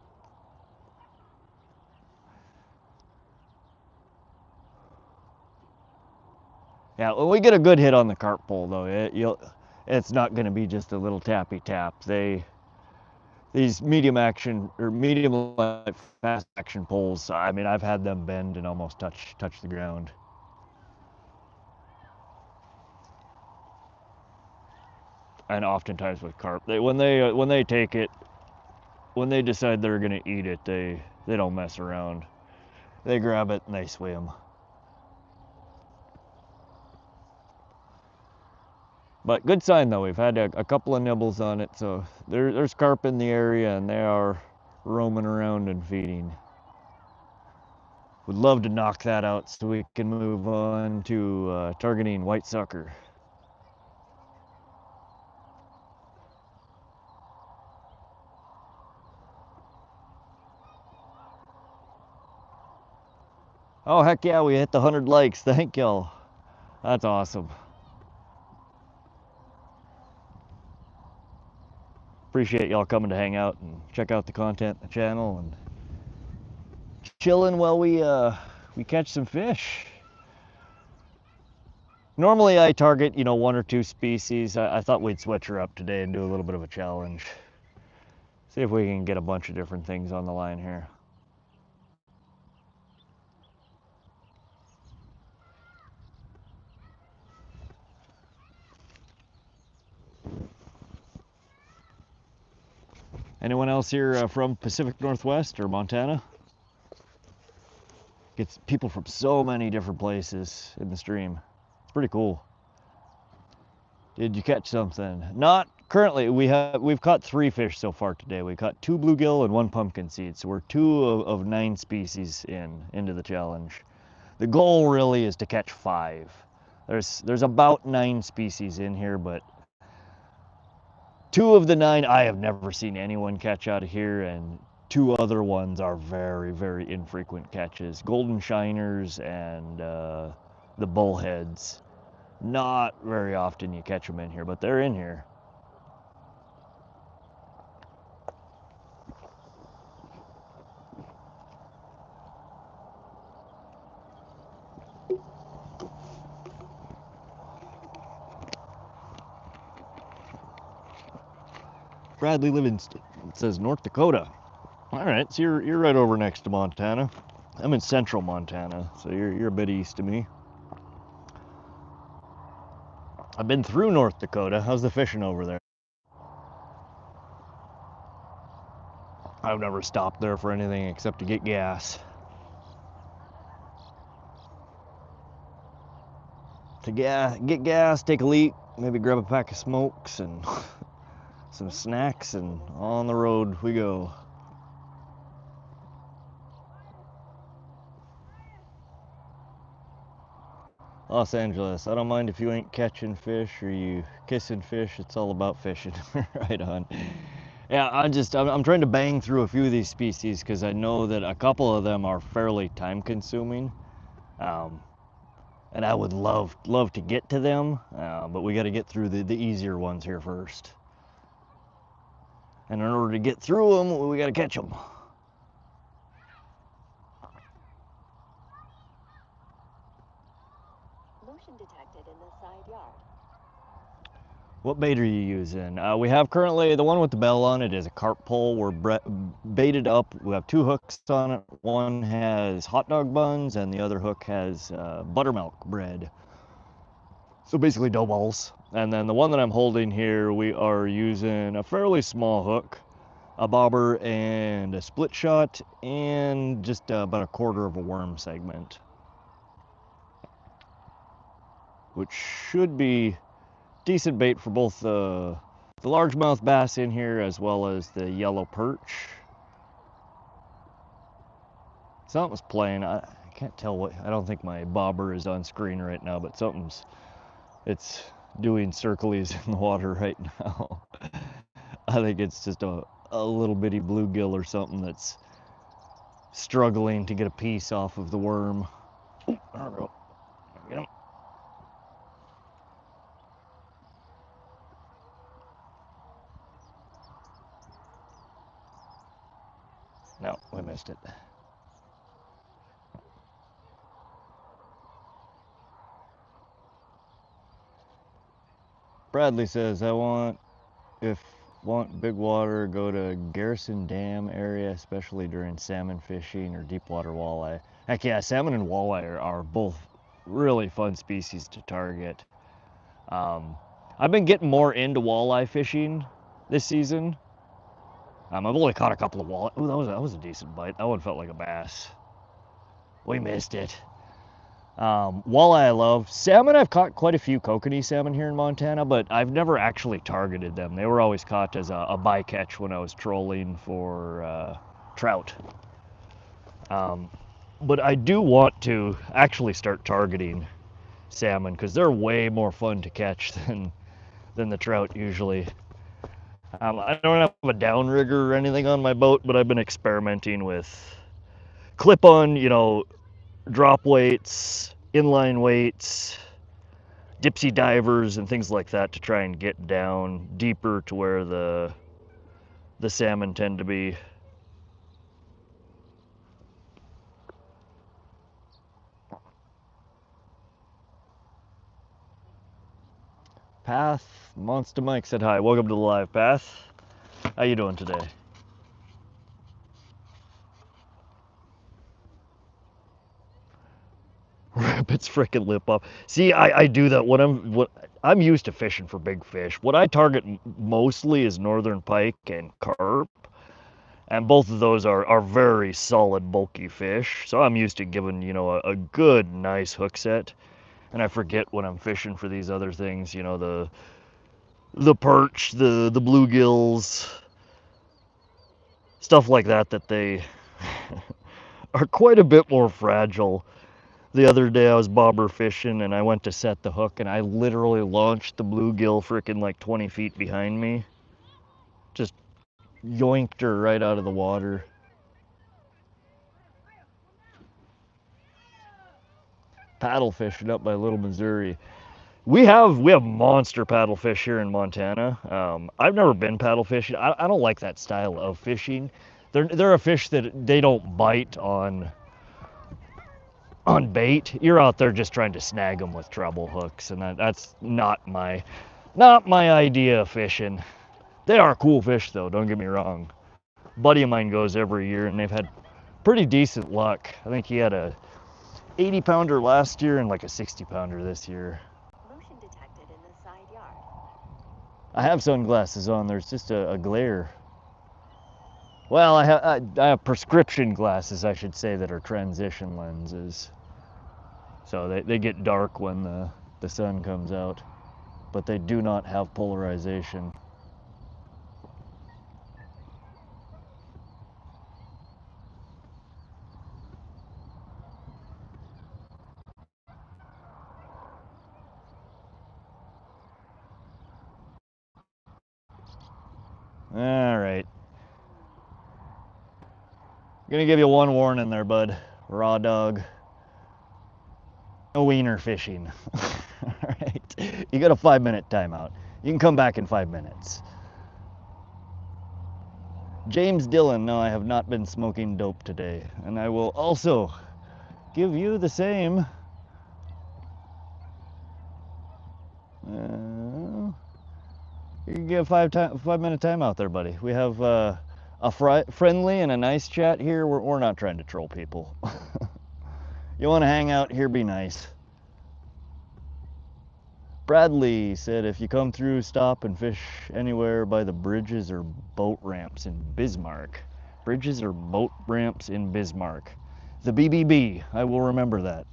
Yeah, when we get a good hit on the carp pole though, it's not going to be just a little tappy tap. These medium action or medium light fast action poles, I mean, I've had them bend and almost touch the ground. And oftentimes with carp, when they take it, when they decide they're gonna eat it, they don't mess around. They grab it and they swim. But good sign though, we've had a couple of nibbles on it, so there's carp in the area and they are roaming around and feeding. Would love to knock that out so we can move on to targeting white sucker. Oh heck yeah, we hit the 100 likes. Thank y'all. That's awesome. Appreciate y'all coming to hang out and check out the content in the channel and chilling while we catch some fish. Normally I target, you know, 1 or 2 species. I thought we'd switch her up today and do a little bit of a challenge. See if we can get a bunch of different things on the line here. Anyone else here from Pacific Northwest or Montana? Gets people from so many different places in the stream. It's pretty cool. Did you catch something? Not currently. We've caught 3 fish so far today. We caught 2 bluegill and 1 pumpkinseed. So we're 2 of 9 species into the challenge. The goal really is to catch 5. There's about 9 species in here, but 2 of the 9 I have never seen anyone catch out of here, and 2 other ones are very, very infrequent catches. Golden shiners and the bullheads. Not very often you catch them in here, but they're in here. Bradley Livingston says North Dakota. All right, so you're right over next to Montana. I'm in central Montana, so you're a bit east of me. I've been through North Dakota. How's the fishing over there? I've never stopped there for anything except to get gas. Get gas, take a leak, maybe grab a pack of smokes and some snacks, and on the road we go. Los Angeles, I don't mind if you ain't catching fish or you kissing fish, it's all about fishing. Right on. Yeah, I'm trying to bang through a few of these species because I know that a couple of them are fairly time consuming. And I would love to get to them, but we got to get through the easier ones here first. And in order to get through them, we got to catch them. Motion detected in the side yard. What bait are you using? We have currently, the one with the bell on it is a carp pole. We're baited up. We have 2 hooks on it. One has hot dog buns and the other hook has buttermilk bread. So basically dough balls. And then the one that I'm holding here, we are using a fairly small hook, a bobber and a split shot, and just about a 1/4 of a worm segment, which should be decent bait for both the largemouth bass in here as well as the yellow perch. Something's playing. I can't tell what. I don't think my bobber is on screen right now, but it's doing circles in the water right now. I think it's just a little bitty bluegill or something that's struggling to get a piece off of the worm. Oh, there we go. Get him. No, we missed it. Bradley says, want big water, go to Garrison Dam area, especially during salmon fishing or deep water walleye. Heck yeah, salmon and walleye are both really fun species to target. I've been getting more into walleye fishing this season. I've only caught a couple of walleye. Ooh, that was a decent bite. That one felt like a bass. We missed it. Walleye I love. Salmon, I've caught quite a few kokanee salmon here in Montana, but I've never actually targeted them. They were always caught as a bycatch when I was trolling for trout. But I do want to actually start targeting salmon because they're way more fun to catch than the trout usually. I don't have a downrigger or anything on my boat, but I've been experimenting with clip-on, drop weights, inline weights, dipsy divers, and things like that to try and get down deeper to where the salmon tend to be. Path, Monster Mike said hi. Welcome to the live, Path. How you doing today? Rip its frickin' lip off. See, I do that when I'm used to fishing for big fish. What I target mostly is northern pike and carp, and both of those are very solid, bulky fish. So I'm used to giving a good, nice hook set, and I forget when I'm fishing for these other things. The perch, the bluegills, stuff like that they are quite a bit more fragile. The other day I was bobber fishing and I went to set the hook and I literally launched the bluegill freaking like 20 feet behind me. Just yoinked her right out of the water. Paddle fishing up by Little Missouri. We have monster paddlefish here in Montana. I've never been paddle fishing. I don't like that style of fishing. They're a fish that they don't bite on bait. You're out there just trying to snag them with treble hooks, and that's not my idea of fishing. They are cool fish though, don't get me wrong. A buddy of mine goes every year and they've had pretty decent luck. I think he had a 80 pounder last year and like a 60 pounder this year. Motion detected in the side yard. I have sunglasses on, there's just a glare. Well, I have prescription glasses, I should say, that are transition lenses. So they get dark when the sun comes out, but they do not have polarization. All right. Gonna give you one warning there, bud. Raw dog. No wiener fishing. All right. You got a 5-minute timeout. You can come back in 5 minutes. James Dillon, no, I have not been smoking dope today. And I will also give you the same. You can get a 5-minute timeout there, buddy. We have a friendly and a nice chat here. We're not trying to troll people. You want to hang out here, be nice. Bradley said if you come through, stop and fish anywhere by the bridges or boat ramps in Bismarck. Bridges or boat ramps in Bismarck. The BBB, I will remember that.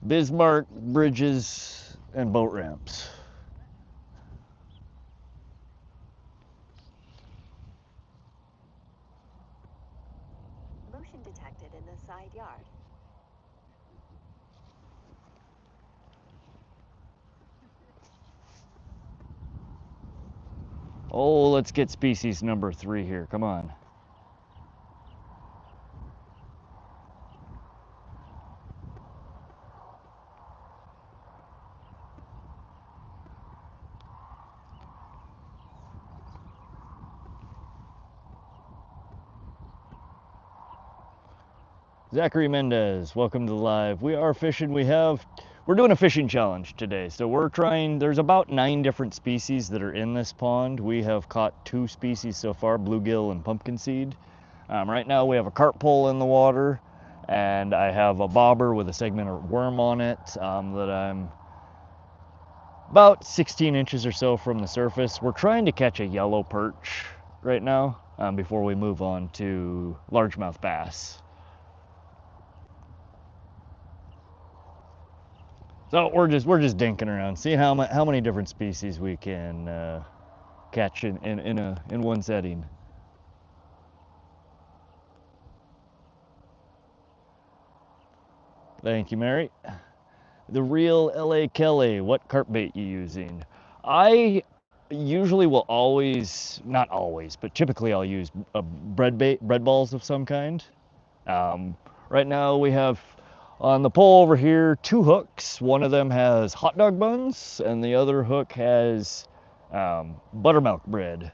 Bismarck, bridges, and boat ramps. Motion detected in the side yard. Oh, let's get species number 3 here. Come on. Zachary Mendez, welcome to the live. We are fishing. We have We're doing a fishing challenge today. So we're trying, there's about 9 different species that are in this pond. We have caught 2 species so far, bluegill and pumpkinseed. Right now we have a carp pole in the water, and I have a bobber with a segmented worm on it that I'm about 16 inches or so from the surface. We're trying to catch a yellow perch right now before we move on to largemouth bass. So we're just dinking around, seeing how many different species we can catch in one setting. Thank you, Mary. The real LA Kelly, what carp bait you using? I usually will always, not always, but typically I'll use a bread balls of some kind. Right now we have on the pole over here 2 hooks. One of them has hot dog buns, and the other hook has buttermilk bread.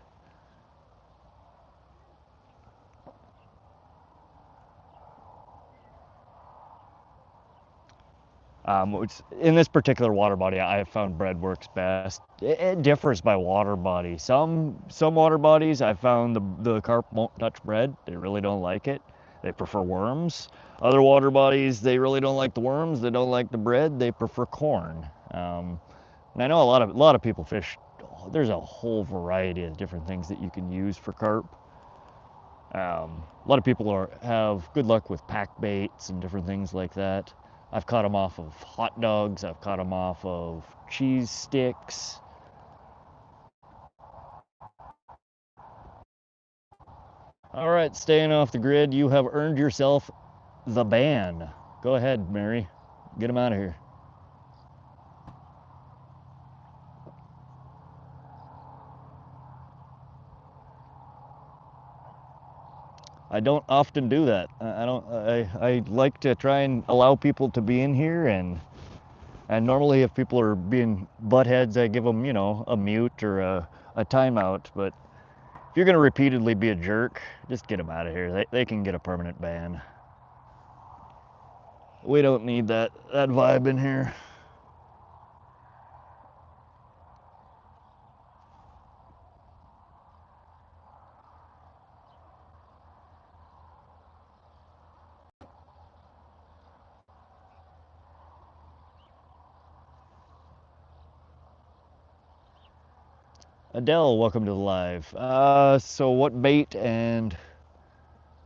Which in this particular water body, I have found bread works best. It differs by water body. Some water bodies, I found the carp won't touch bread. They really don't like it. They prefer worms. Other water bodies, they really don't like the worms. They don't like the bread. They prefer corn. And I know a lot of people fish. There's a whole variety of different things that you can use for carp. A lot of people have good luck with pack baits and different things like that. I've caught them off of hot dogs. I've caught them off of cheese sticks. All right, staying off the grid, you have earned yourself the ban. Go ahead, Mary. Get him out of here. I don't often do that. I like to try and allow people to be in here, and normally if people are being buttheads, I give them, you know, a mute or a timeout. But if you're gonna repeatedly be a jerk, just get them out of here. They can get a permanent ban. We don't need that vibe in here. Adele, welcome to the live. So what bait and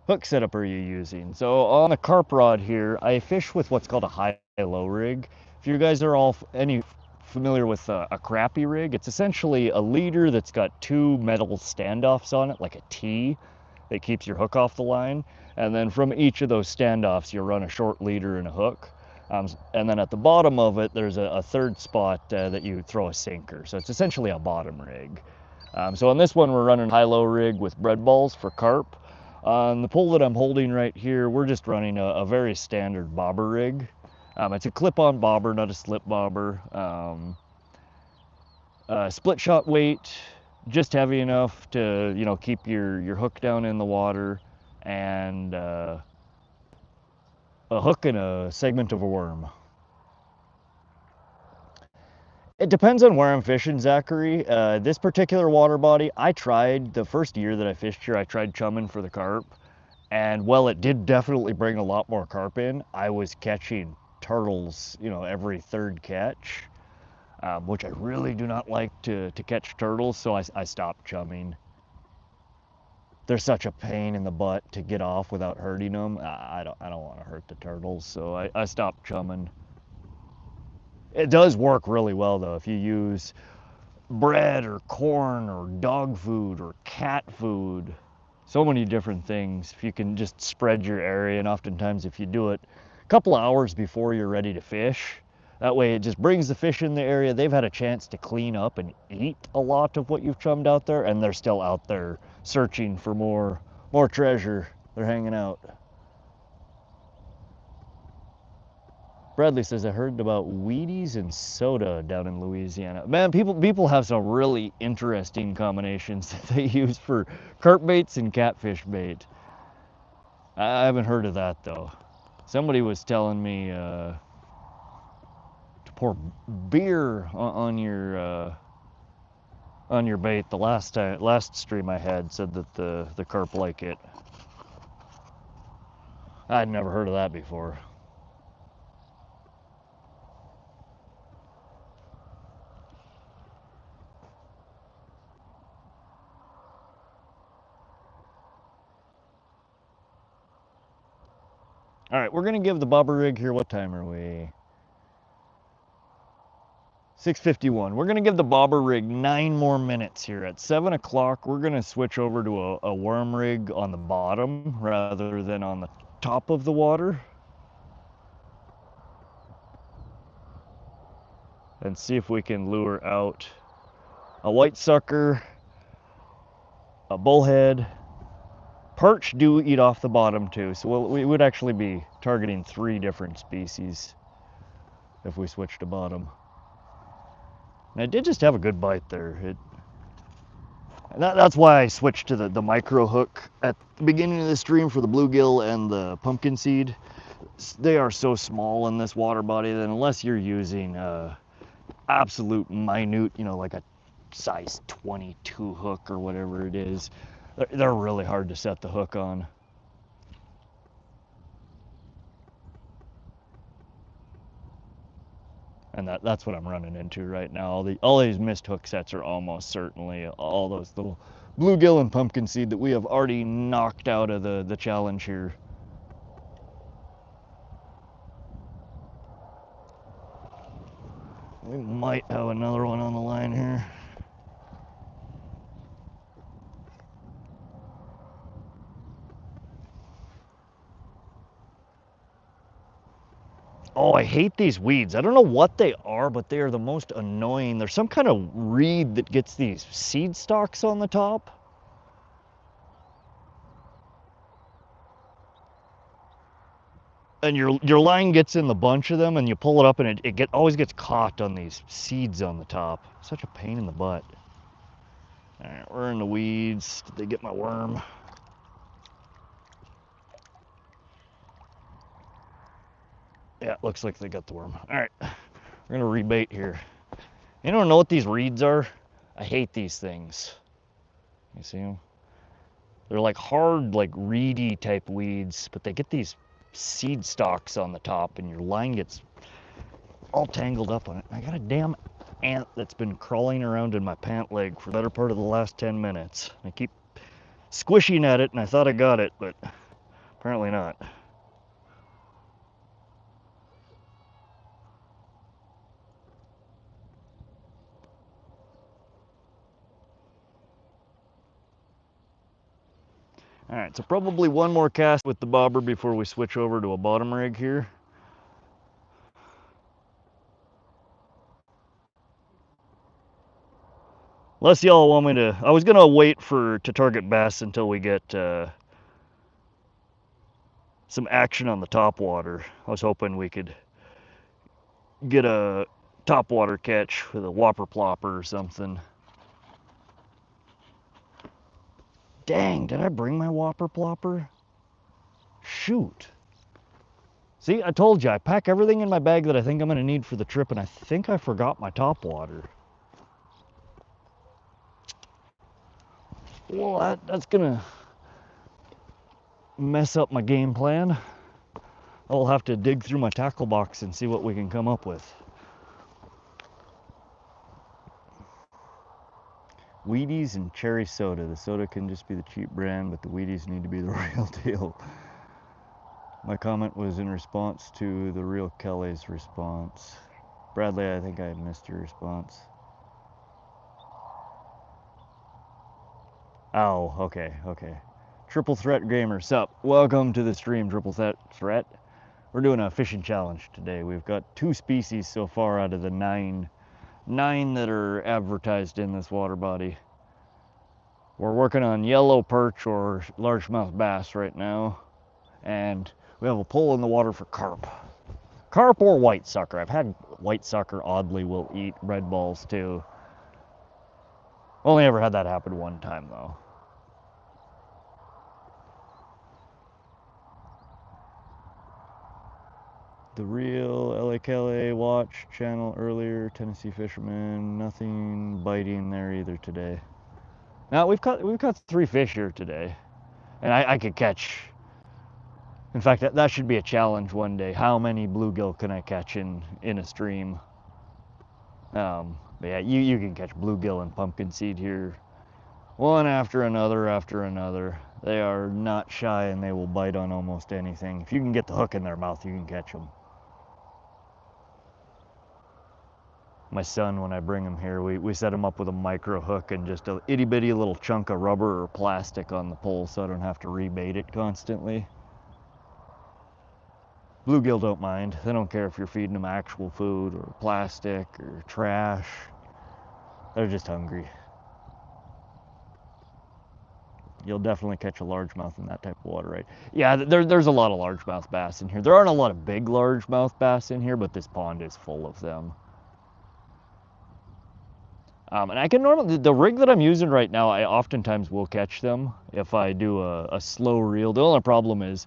hook setup are you using? So on the carp rod here, I fish with what's called a high-low rig. If you guys are all any familiar with a crappie rig, it's essentially a leader that's got 2 metal standoffs on it, like a T, that keeps your hook off the line. And then from each of those standoffs, you run a short leader and a hook. And then at the bottom of it, there's a third spot that you throw a sinker. So it's essentially a bottom rig. So on this one, we're running high-low rig with bread balls for carp. On the pole that I'm holding right here, we're just running a very standard bobber rig. It's a clip-on bobber, not a slip bobber. Split shot weight, just heavy enough to, you know, keep your hook down in the water, and a hook and a segment of a worm. It depends on where I'm fishing, Zachary. This particular water body, I tried the first year that I fished here, I tried chumming for the carp. And while it did definitely bring a lot more carp in, I was catching turtles, you know, every 3rd catch, which I really do not like to catch turtles, so I stopped chumming. They're such a pain in the butt to get off without hurting them. I don't want to hurt the turtles, so I stopped chumming. It does work really well though if you use bread or corn or dog food or cat food. So many different things. If you can just spread your area, and oftentimes if you do it a couple hours before you're ready to fish, that way it just brings the fish in the area. They've had a chance to clean up and eat a lot of what you've chummed out there, and they're still out there searching for more treasure. They're hanging out. Bradley says, I heard about Wheaties and soda down in Louisiana. Man, people have some really interesting combinations that they use for carp baits and catfish bait. I haven't heard of that though. Somebody was telling me pour beer on your bait. The last stream I had said that the carp like it. I'd never heard of that before. All right, we're gonna give the bobber rig here. What time are we? 6:51. We're gonna give the bobber rig 9 more minutes here. At 7 o'clock, we're gonna switch over to a worm rig on the bottom rather than on the top of the water. And see if we can lure out a white sucker, a bullhead. Perch do eat off the bottom too, so we would actually be targeting 3 different species if we switch to bottom. And I did just have a good bite there. That's why I switched to the micro hook at the beginning of the stream for the bluegill and the pumpkinseed. They are so small in this water body that unless you're using absolute minute, you know, like a size 22 hook or whatever it is, they're really hard to set the hook on. And that's what I'm running into right now. All these missed hook sets are almost certainly all those little bluegill and pumpkinseed that we have already knocked out of the challenge here. We might have another one on the line here. Oh, I hate these weeds. I don't know what they are, but they are the most annoying. There's some kind of reed that gets these seed stalks on the top. And your line gets in the bunch of them and you pull it up and it always gets caught on these seeds on the top. Such a pain in the butt. All right, we're in the weeds. Did they get my worm? Yeah, looks like they got the worm. All right, we're gonna rebait here. You don't know what these reeds are? I hate these things. You see them? They're like hard, like reedy type weeds, but they get these seed stalks on the top and your line gets all tangled up on it. I got a damn ant that's been crawling around in my pant leg for the better part of the last 10 minutes. I keep squishing at it and I thought I got it, but apparently not. All right, so probably one more cast with the bobber before we switch over to a bottom rig here. Unless y'all want me to, I was gonna wait to target bass until we get some action on the top water. I was hoping we could get a top water catch with a whopper plopper or something. Dang, did I bring my whopper plopper? Shoot. See, I told you, I pack everything in my bag that I think I'm gonna need for the trip, and I think I forgot my top water. Well, that's gonna mess up my game plan. I'll have to dig through my tackle box and see what we can come up with. Wheaties and cherry soda. The soda can just be the cheap brand, but the Wheaties need to be the real deal. My comment was in response to the real Kelly's response. Bradley, I think I missed your response. Oh, okay. Triple Threat Gamer, sup? Welcome to the stream, Triple Threat. We're doing a fishing challenge today. We've got 2 species so far out of the nine that are advertised in this water body. We're working on Yellow Perch or Largemouth Bass right now, and we have a pull in the water for carp. Carp or white sucker. I've had white sucker oddly will eat red balls too. Only ever had that happen one time though. The real LA Kelly watch channel earlier, Tennessee fisherman, nothing biting there either today. Now we've caught 3 fish here today, and I could catch. In fact, that should be a challenge one day. How many bluegill can I catch in a stream? But yeah, you can catch bluegill and pumpkinseed here, one after another after another. They are not shy and they will bite on almost anything. If you can get the hook in their mouth, you can catch them. My son, when I bring him here, we set him up with a micro hook and just a itty bitty little chunk of rubber or plastic on the pole so I don't have to rebait it constantly. Bluegill don't mind. They don't care if you're feeding them actual food or plastic or trash. They're just hungry. You'll definitely catch a largemouth in that type of water, right? Yeah, there's a lot of largemouth bass in here. There aren't a lot of big largemouth bass in here, but this pond is full of them. And I can normally, the rig that I'm using right now, I oftentimes will catch them if I do a slow reel. The only problem is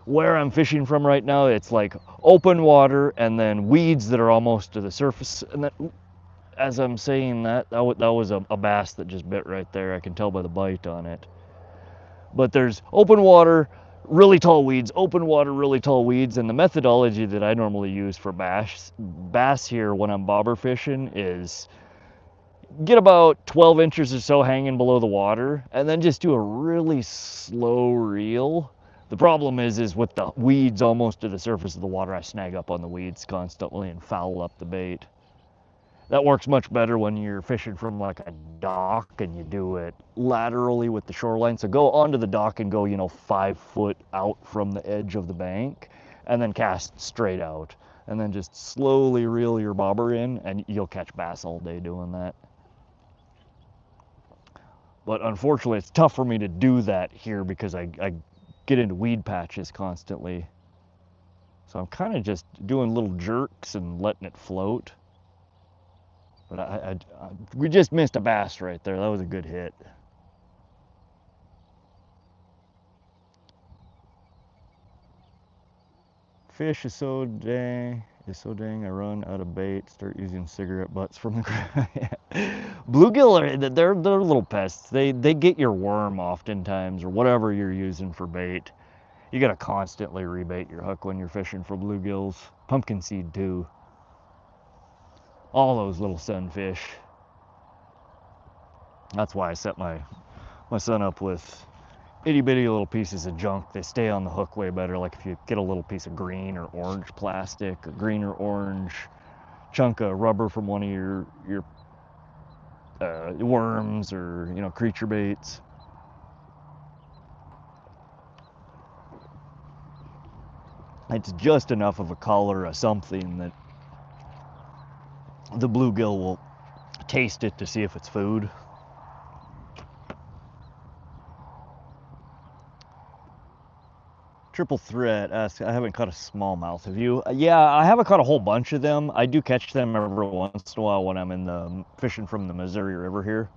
where I'm fishing from right now, it's like open water and then weeds that are almost to the surface. And then, as I'm saying that was a bass that just bit right there. I can tell by the bite on it. But there's open water, really tall weeds, open water, really tall weeds. And the methodology that I normally use for bass here when I'm bobber fishing is get about 12 inches or so hanging below the water and then just do a really slow reel. The problem is with the weeds almost to the surface of the water, I snag up on the weeds constantly and foul up the bait. That works much better when you're fishing from like a dock and you do it laterally with the shoreline. So go onto the dock and go, 5 foot out from the edge of the bank and then cast straight out. And then just slowly reel your bobber in and you'll catch bass all day doing that. But unfortunately, it's tough for me to do that here because I get into weed patches constantly. So I'm kind of just doing little jerks and letting it float. But we just missed a bass right there. That was a good hit. Fish is so dang, I run out of bait, start using cigarette butts from the ground. Bluegill, they're little pests. They get your worm oftentimes or whatever you're using for bait. You gotta constantly rebait your hook when you're fishing for bluegills. Pumpkinseed too. All those little sunfish. That's why I set my son up with itty bitty little pieces of junk. They stay on the hook way better. Like if you get a little piece of green or orange plastic, a green or orange chunk of rubber from one of your worms or creature baits. It's just enough of a color or something that the bluegill will taste it to see if it's food. Triple Threat asks, I haven't caught a smallmouth. Have you? Yeah, I haven't caught a whole bunch of them. I do catch them every once in a while when I'm in the fishing from the Missouri River here.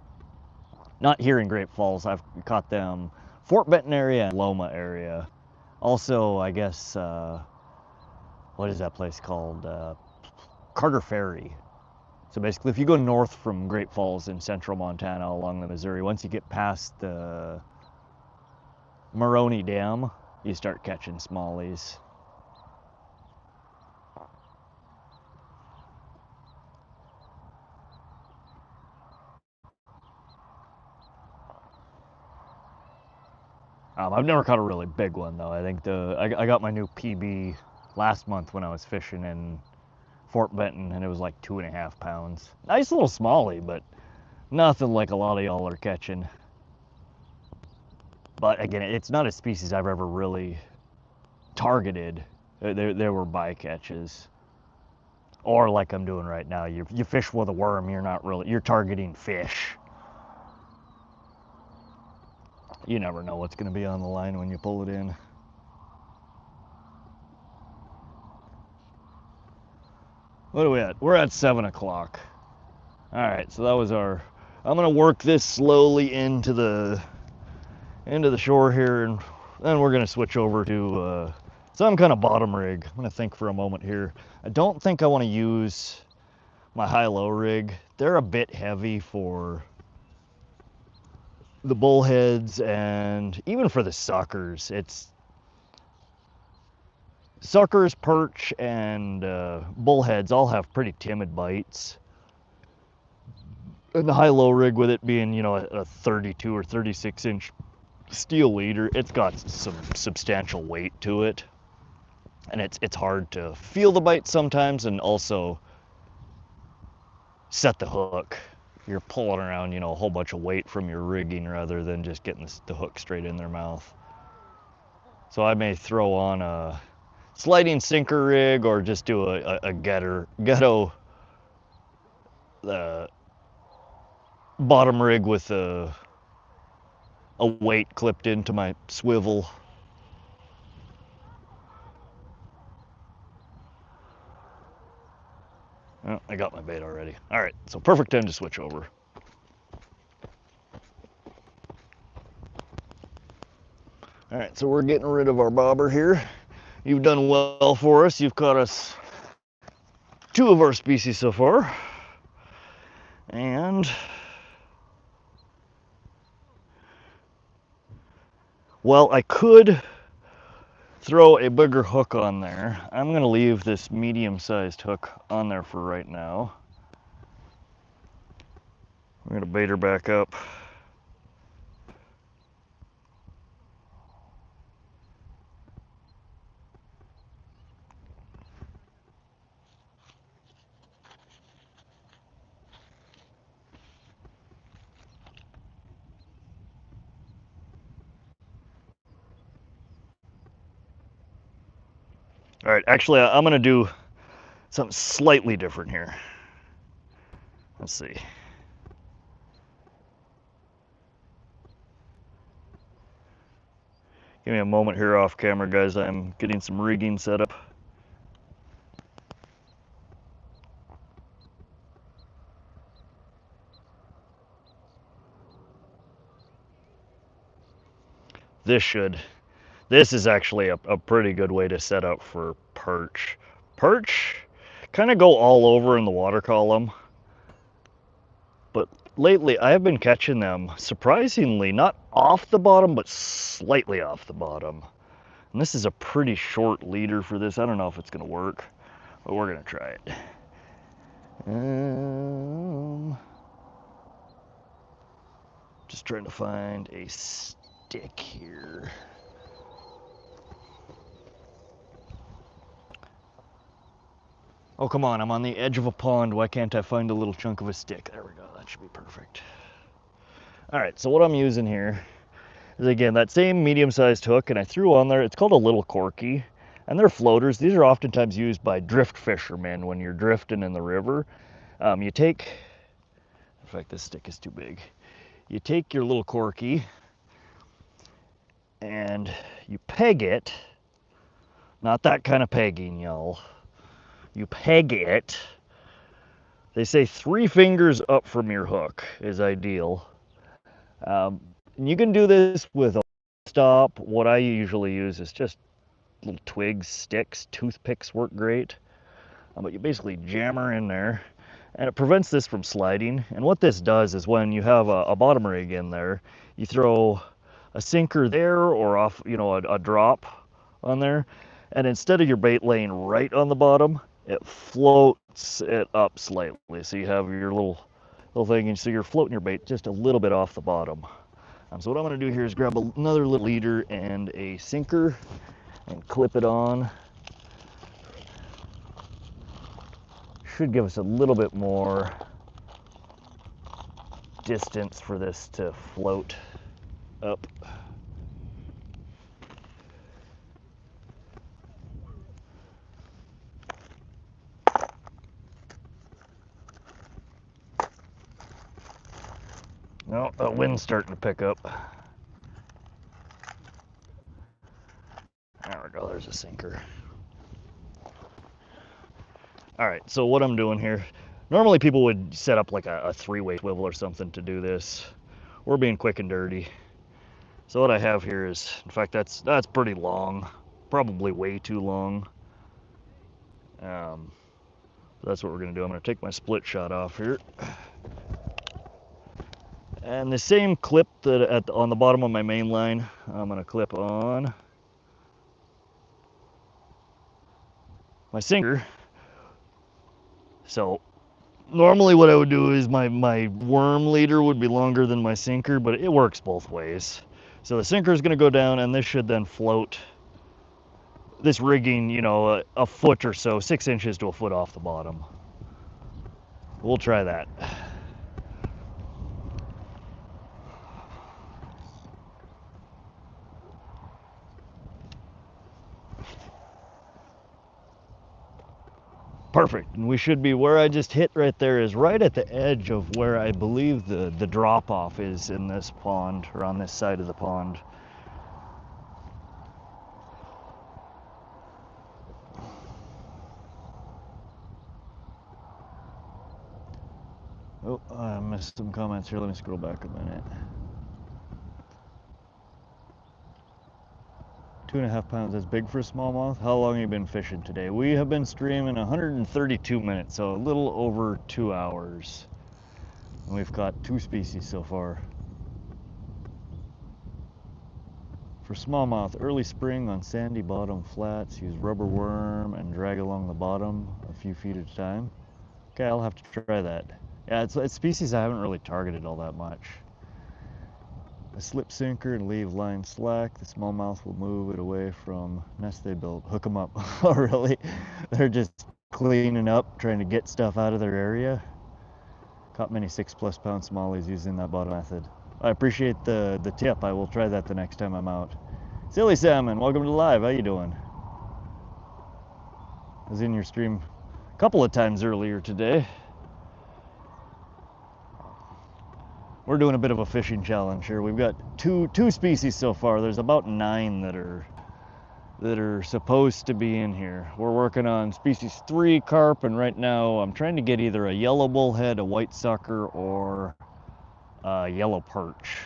Not here in Great Falls. I've caught them Fort Benton area and Loma area. Also, I guess, what is that place called? Carter Ferry. So basically, if you go north from Great Falls in central Montana along the Missouri, once you get past the Maroney Dam, you start catching smallies. I've never caught a really big one though. I think I got my new PB last month when I was fishing in Fort Benton, and it was like 2.5 pounds. Nice little smallie, but nothing like a lot of y'all are catching. But again, it's not a species I've ever really targeted. There were bycatches. Or like I'm doing right now, you fish with a worm, you're targeting fish. You never know what's going to be on the line when you pull it in. What are we at? We're at 7 o'clock. All right, so that was I'm going to work this slowly into the shore here, and then we're going to switch over to So I'm kind of bottom rig. I'm gonna think for a moment here. I don't think I want to use my high-low rig. They're a bit heavy for the bullheads and even for the suckers. It's suckers, perch, and bullheads all have pretty timid bites. And the high-low rig, with it being, you know, a 32 or 36 inch steel leader, it's got some substantial weight to it. And it's hard to feel the bite sometimes and also set the hook. You're pulling around, you know, a whole bunch of weight from your rigging rather than just getting the hook straight in their mouth. So I may throw on a sliding sinker rig or just do a ghetto bottom rig with a weight clipped into my swivel. Oh, I got my bait already. All right, so perfect time to switch over. All right, so we're getting rid of our bobber here. You've done well for us. You've caught us 2 of our species so far. And well, I could throw a bigger hook on there. I'm gonna leave this medium-sized hook on there for right now. We're gonna bait her back up. All right, actually, I'm gonna do something slightly different here. Let's see. Give me a moment here off camera, guys. I'm getting some rigging set up. This is actually a pretty good way to set up for perch. Perch kind of go all over in the water column, but lately I have been catching them surprisingly not off the bottom, but slightly off the bottom. And this is a pretty short leader for this. I don't know if it's gonna work, but we're gonna try it. Just trying to find a stick here. Oh, come on, I'm on the edge of a pond. Why can't I find a little chunk of a stick? There we go, that should be perfect. All right, so what I'm using here is, again, that same medium-sized hook, and I threw on there, it's called a little corky, and they're floaters. These are oftentimes used by drift fishermen when you're drifting in the river. In fact, this stick is too big. You take your little corky and you peg it, not that kind of pegging, y'all. You peg it. They say 3 fingers up from your hook is ideal. And you can do this with a stop. What I usually use is just little twigs, sticks, toothpicks work great. But you basically jam her in there, and it prevents this from sliding. And what this does is, when you have a bottom rig in there, you throw a sinker there or off, you know, a drop on there, and instead of your bait laying right on the bottom, it floats it up slightly. So you have your little thing, and so you're floating your bait just a little bit off the bottom. So what I'm going to do here is grab another little leader and a sinker and clip it on. Should give us a little bit more distance for this to float up. No, the wind's starting to pick up. There we go, there's a sinker. All right, so what I'm doing here, normally people would set up like a 3-way swivel or something to do this. We're being quick and dirty. So what I have here is, in fact, that's pretty long probably way too long. That's what we're gonna do. I'm gonna take my split shot off here. And the same clip that on the bottom of my main line, I'm gonna clip on my sinker. So normally what I would do is my worm leader would be longer than my sinker, but it works both ways. So the sinker is gonna go down, and this should then float this rigging, you know, a foot or so, 6 inches to a foot off the bottom. We'll try that. Perfect, and we should be where I just hit right there is right at the edge of where I believe the drop off is in this pond, or on this side of the pond. Oh, I missed some comments here. Let me scroll back a minute. 2.5 pounds, that's big for a smallmouth. How long have you been fishing today? We have been streaming 132 minutes, so a little over 2 hours. And we've caught 2 species so far. For smallmouth, early spring on sandy bottom flats, use rubber worm and drag along the bottom a few feet at a time. Okay, I'll have to try that. Yeah, it's species I haven't really targeted all that much. A slip sinker and leave line slack. The smallmouth will move it away from nest they built. Hook them up. Oh, really? They're just cleaning up, trying to get stuff out of their area. Caught many 6+ pound smallies using that bottom method. I appreciate the tip. I will try that the next time I'm out. Silly Salmon, welcome to live. How you doing? I was in your stream a couple of times earlier today. We're doing a bit of a fishing challenge here. We've got two species so far. There's about 9 that are supposed to be in here. We're working on species 3 carp, and right now I'm trying to get either a yellow bullhead, a white sucker, or a yellow perch.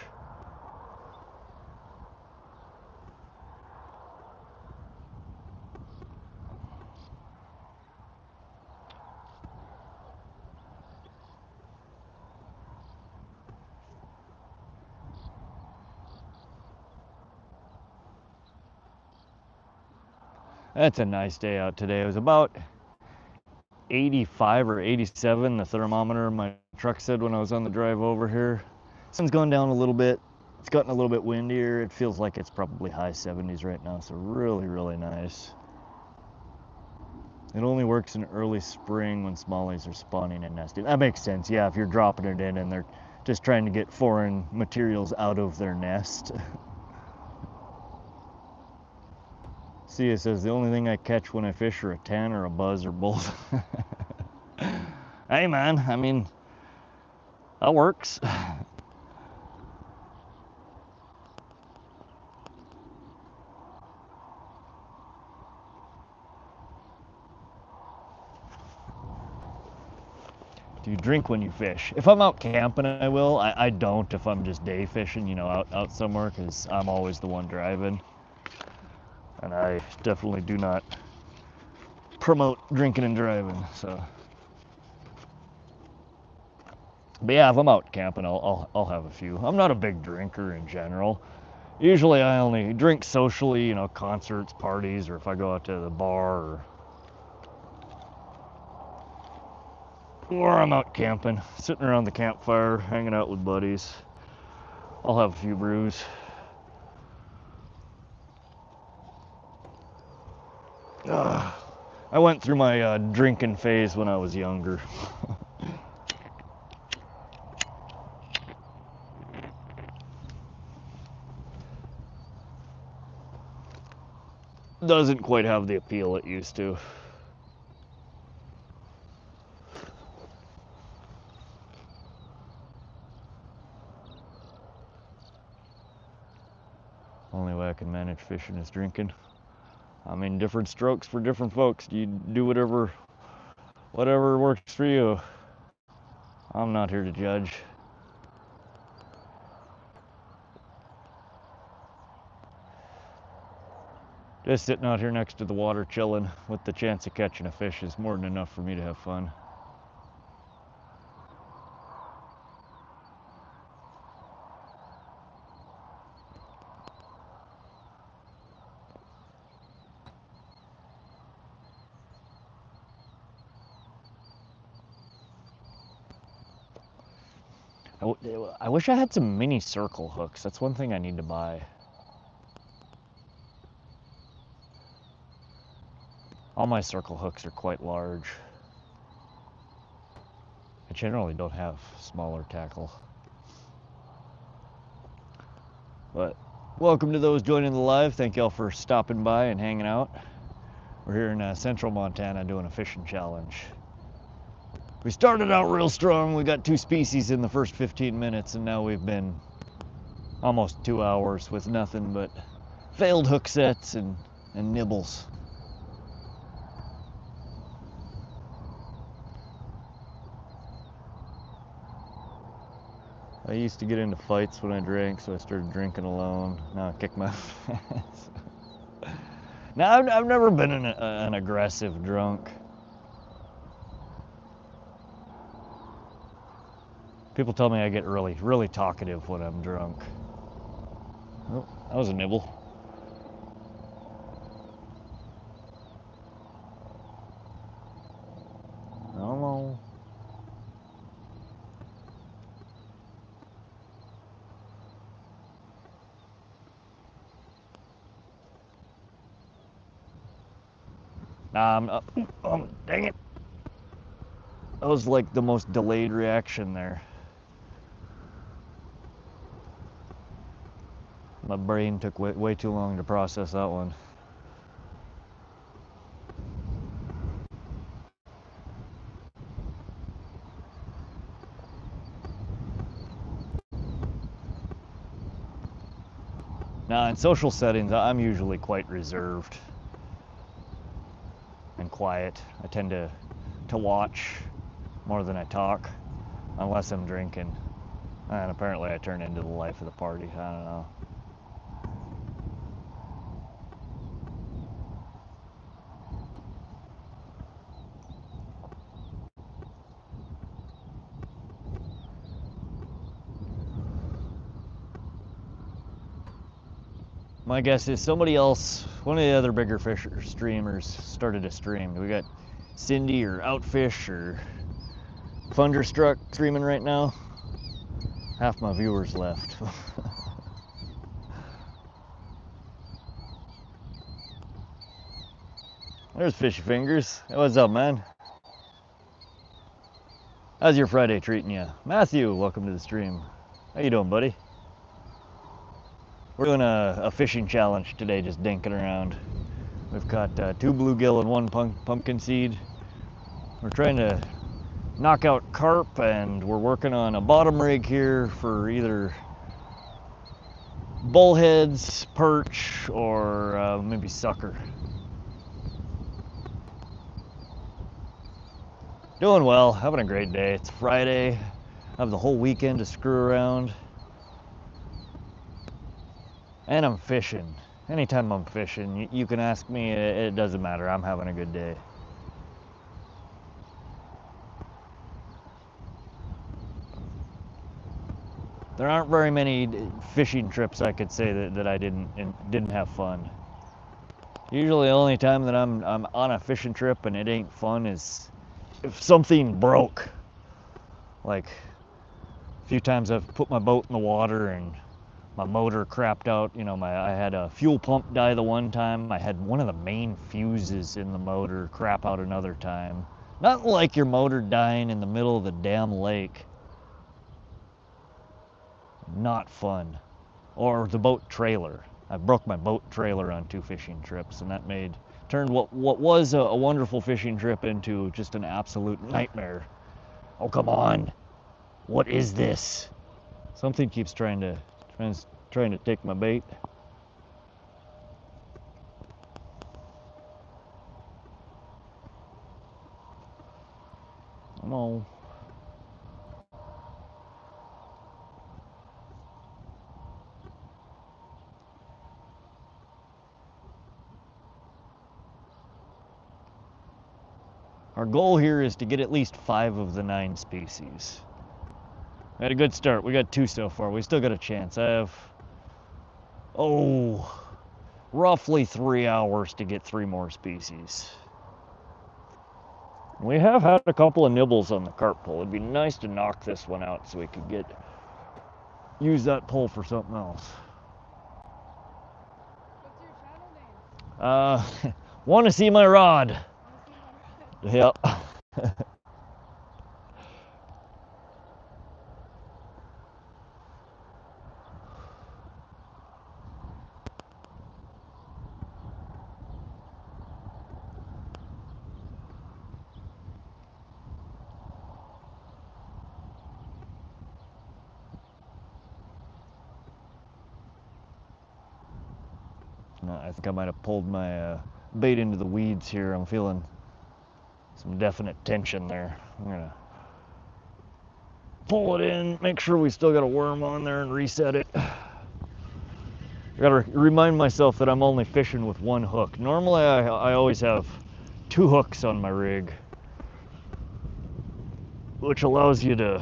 That's a nice day out today. It was about 85 or 87, the thermometer in my truck said when I was on the drive over here. Sun's going down a little bit. It's gotten a little bit windier. It feels like it's probably high 70s right now, so really, really nice. It only works in early spring when smallies are spawning and nesting. That makes sense, yeah, if you're dropping it in and they're just trying to get foreign materials out of their nest. See, it says the only thing I catch when I fish are a tan or a buzz or both. Hey man, I mean, that works. Do you drink when you fish? If I'm out camping, I will. I don't if I'm just day fishing, you know, out somewhere, because I'm always the one driving. And I definitely do not promote drinking and driving, so. But yeah, if I'm out camping, I'll have a few. I'm not a big drinker in general. Usually I only drink socially, you know, concerts, parties, or if I go out to the bar, or I'm out camping, sitting around the campfire, hanging out with buddies. I'll have a few brews. I went through my drinking phase when I was younger. Doesn't quite have the appeal it used to. Only way I can manage fishing is drinking. I mean, different strokes for different folks. You do whatever works for you. I'm not here to judge. Just sitting out here next to the water chilling with the chance of catching a fish is more than enough for me to have fun. I wish I had some mini circle hooks. That's one thing I need to buy. All my circle hooks are quite large. I generally don't have smaller tackle. But welcome to those joining the live. Thank y'all for stopping by and hanging out. We're here in central Montana doing a fishing challenge. We started out real strong. We got 2 species in the first 15 minutes, and now we've been almost 2 hours with nothing but failed hook sets and nibbles. I used to get into fights when I drank, so I started drinking alone. Now I kick my ass. Now, I've never been an aggressive drunk. People tell me I get really talkative when I'm drunk. Oh, that was a nibble. I don't know. Nah, dang it. That was like the most delayed reaction there. My brain took way too long to process that one. Now, in social settings, I'm usually quite reserved and quiet. I tend to watch more than I talk, unless I'm drinking. And apparently I turn into the life of the party. I don't know. My guess is somebody else, one of the other bigger fisher streamers, started a stream. We got Cindy or Outfish or Thunderstruck streaming right now. Half my viewers left. There's Fishy Fingers. Hey, what's up, man? How's your Friday treating you? Matthew, welcome to the stream. How you doing, buddy? We're doing a fishing challenge today, just dinking around. We've got 2 bluegill and 1 pumpkinseed. We're trying to knock out carp, and we're working on a bottom rig here for either bullheads, perch, or maybe sucker. Doing well, having a great day. It's Friday. I have the whole weekend to screw around. And I'm fishing. Anytime I'm fishing, you can ask me, it doesn't matter. I'm having a good day. There aren't very many fishing trips I could say that I didn't have fun. Usually the only time that I'm on a fishing trip and it ain't fun is if something broke. Like a few times I've put my boat in the water and my motor crapped out. You know, I had a fuel pump die the one time. I had one of the main fuses in the motor crap out another time. Not like your motor dying in the middle of the damn lake. Not fun. Or the boat trailer. I broke my boat trailer on 2 fishing trips, and that turned what was a wonderful fishing trip into just an absolute nightmare. Oh, come on. What is this? Something keeps trying to take my bait. Come on. Our goal here is to get at least 5 of the 9 species. We had a good start. We got 2 so far. We still got a chance. I have, roughly 3 hours to get 3 more species. We have had a couple of nibbles on the carp pole. It'd be nice to knock this one out so we could use that pole for something else. What's your channel name? Want to see my rod? Yep. I think I might have pulled my bait into the weeds here. I'm feeling some definite tension there. I'm gonna pull it in, make sure we still got a worm on there, and reset it. I gotta remind myself that I'm only fishing with 1 hook. Normally I always have 2 hooks on my rig, which allows you to,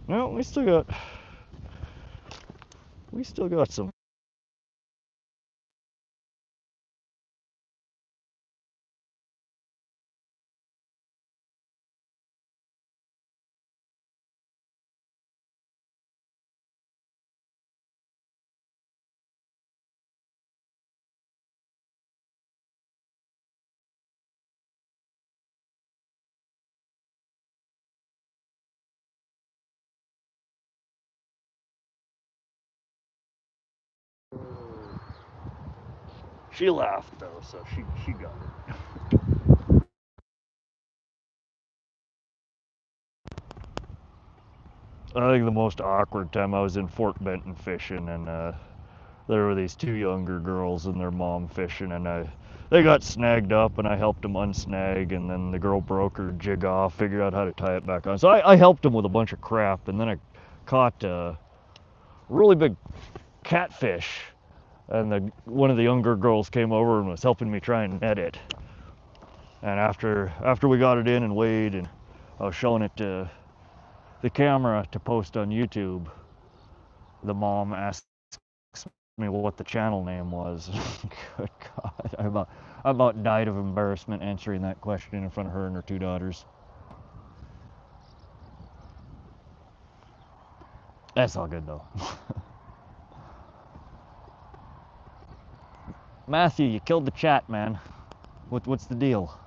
no, we still got some. She laughed though, so she got it. I think the most awkward time I was in Fort Benton fishing, and there were these 2 younger girls and their mom fishing, and they got snagged up, and I helped them unsnag, and then the girl broke her jig off, figured out how to tie it back on. So I helped them with a bunch of crap, and then I caught a really big catfish, and one of the younger girls came over and was helping me try and net it. And after we got it in and weighed, and I was showing it to the camera to post on YouTube, the mom asked me what the channel name was. Good God, I about died of embarrassment answering that question in front of her and her 2 daughters. That's all good though. Matthew, you killed the chat, man. What's the deal?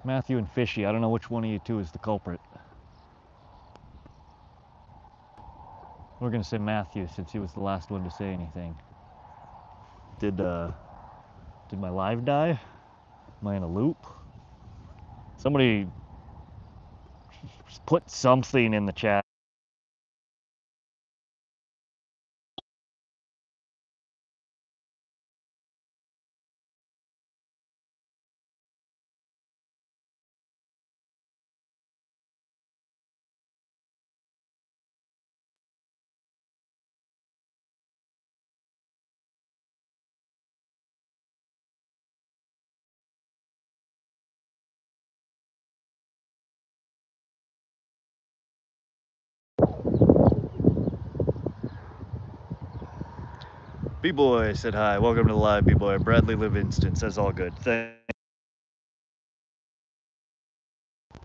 Matthew and Fishy, I don't know which one of you 2 is the culprit. We're gonna say Matthew since he was the last one to say anything. Did my live die? Am I in a loop? Somebody put something in the chat. B-Boy said hi. Welcome to the live, B-Boy. Bradley Livingston says all good. I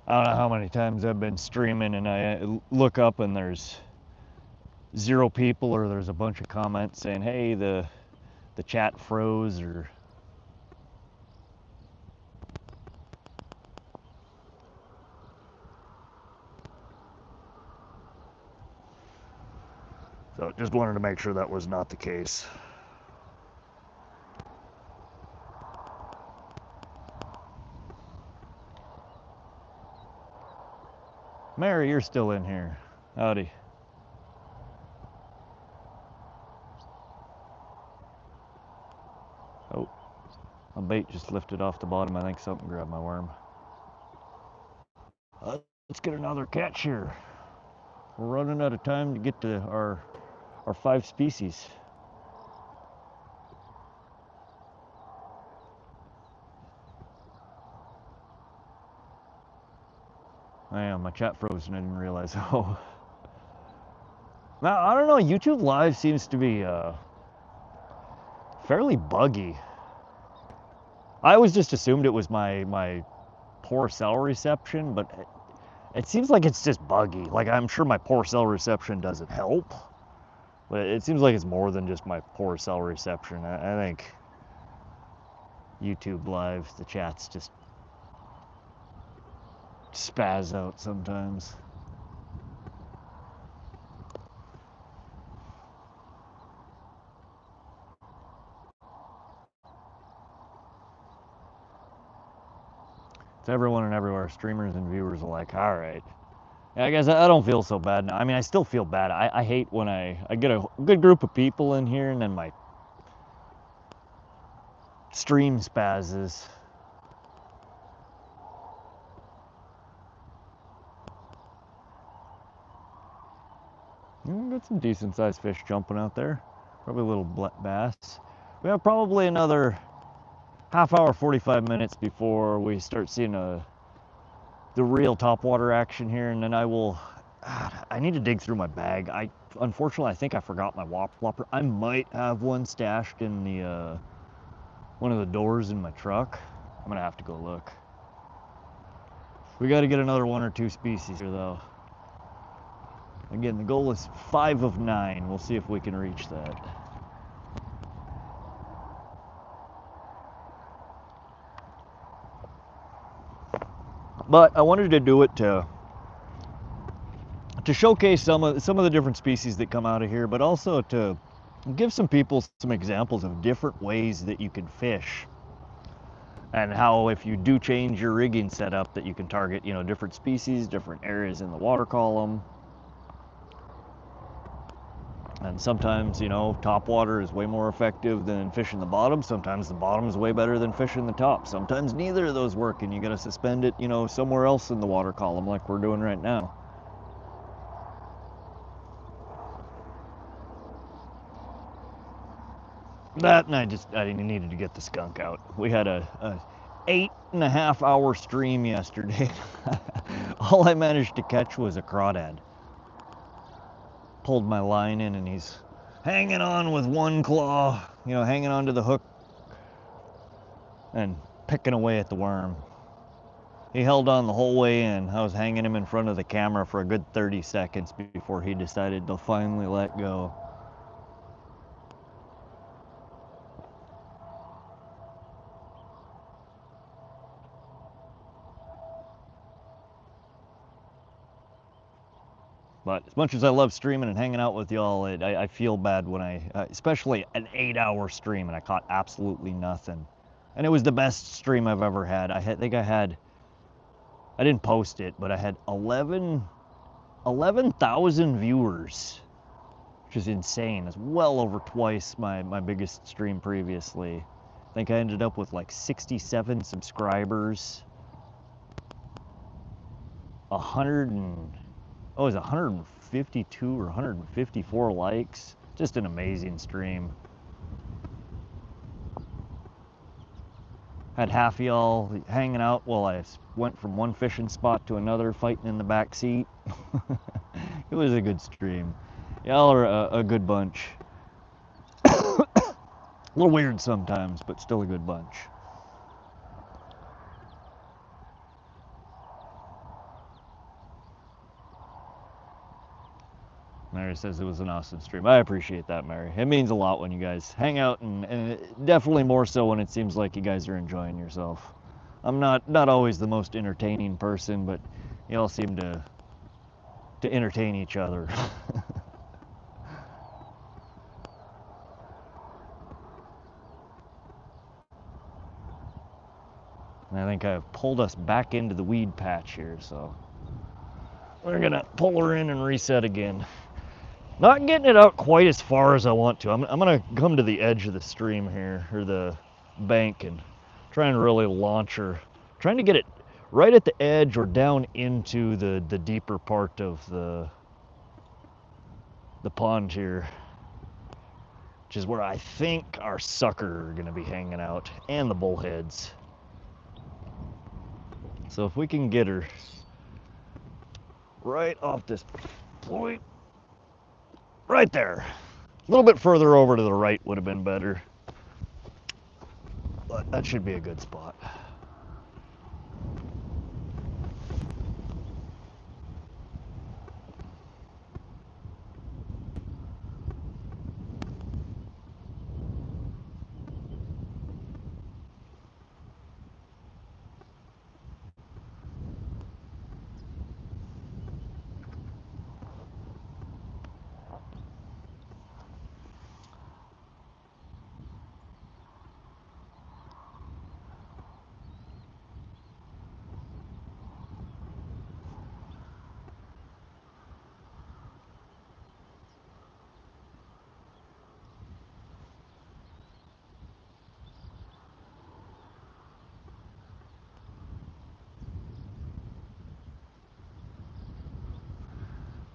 don't know how many times I've been streaming and I look up and there's 0 people, or there's a bunch of comments saying, hey, the chat froze, or so just wanted to make sure that was not the case. Mary, you're still in here. Howdy. Oh, my bait just lifted off the bottom. I think something grabbed my worm. Let's get another catch here. We're running out of time to get to our 5 species. Oh yeah, my chat froze and I didn't realize. Oh. Now, I don't know, YouTube Live seems to be fairly buggy. I always just assumed it was my poor cell reception, but it seems like it's just buggy. Like, I'm sure my poor cell reception doesn't help, but it seems like it's more than just my poor cell reception. I think YouTube Live, the chats just spaz out sometimes. It's everyone and everywhere, streamers and viewers alike. All right. Yeah, I guess I don't feel so bad now. I mean, I still feel bad. I hate when I get a good group of people in here and then my stream spazzes. Got some decent sized fish jumping out there. Probably a little bass. We have probably another half hour, 45 minutes before we start seeing the real topwater action here, and then I will. I need to dig through my bag. Unfortunately, I think I forgot my whopper. I might have one stashed in the one of the doors in my truck. I'm gonna have to go look. We got to get another 1 or 2 species here, though. Again, the goal is 5 of 9. We'll see if we can reach that. But I wanted to do it to showcase some of the different species that come out of here, but also to give some people some examples of different ways that you can fish, and how if you do change your rigging setup that you can target, you know, different species, different areas in the water column. And sometimes, you know, top water is way more effective than fishing the bottom. Sometimes the bottom is way better than fishing the top. Sometimes neither of those work and you got to suspend it, you know, somewhere else in the water column like we're doing right now. That, and I needed to get the skunk out. We had a 8.5 hour stream yesterday. All I managed to catch was a crawdad. Pulled my line in and he's hanging on with one claw, you know, hanging onto the hook and picking away at the worm. He held on the whole way in. I was hanging him in front of the camera for a good 30 seconds before he decided to finally let go. But as much as I love streaming and hanging out with y'all, I feel bad when especially an 8-hour stream and I caught absolutely nothing. And it was the best stream I've ever had. I didn't post it, but I had 11,000 viewers, which is insane. It's well over twice my biggest stream previously. I think I ended up with like 67 subscribers. It was 152 or 154 likes. Just an amazing stream. Had half of y'all hanging out while I went from one fishing spot to another, fighting in the back seat. It was a good stream. Y'all are a good bunch. A little weird sometimes, but still a good bunch. Mary says it was an awesome stream. I appreciate that, Mary. It means a lot when you guys hang out, and definitely more so when it seems like you guys are enjoying yourself. I'm not always the most entertaining person, but y'all seem to entertain each other. And I think I've pulled us back into the weed patch here, so we're gonna pull her in and reset again. Not getting it out quite as far as I want to. I'm gonna come to the edge of the stream here, or the bank, and try and really launch her. Trying to get it right at the edge or down into the deeper part of the pond here, which is where I think our sucker are gonna be hanging out, and the bullheads. So if we can get her right off this point. Right there. A little bit further over to the right would have been better. But that should be a good spot.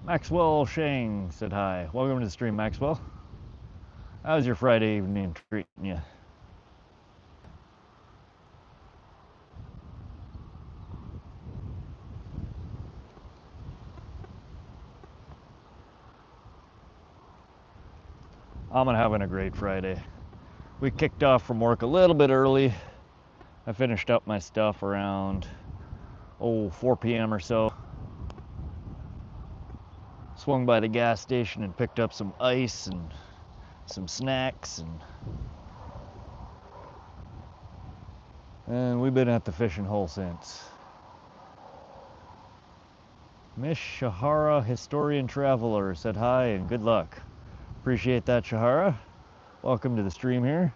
Maxwell Shang said hi. Welcome to the stream, Maxwell. How's your Friday evening treating you? I'm having a great Friday. We kicked off from work a little bit early. I finished up my stuff around 4 p.m. or so. Swung by the gas station and picked up some ice and some snacks, and we've been at the fishing hole since. Miss Shahara, historian traveler, said hi and good luck. Appreciate that, Shahara. Welcome to the stream here.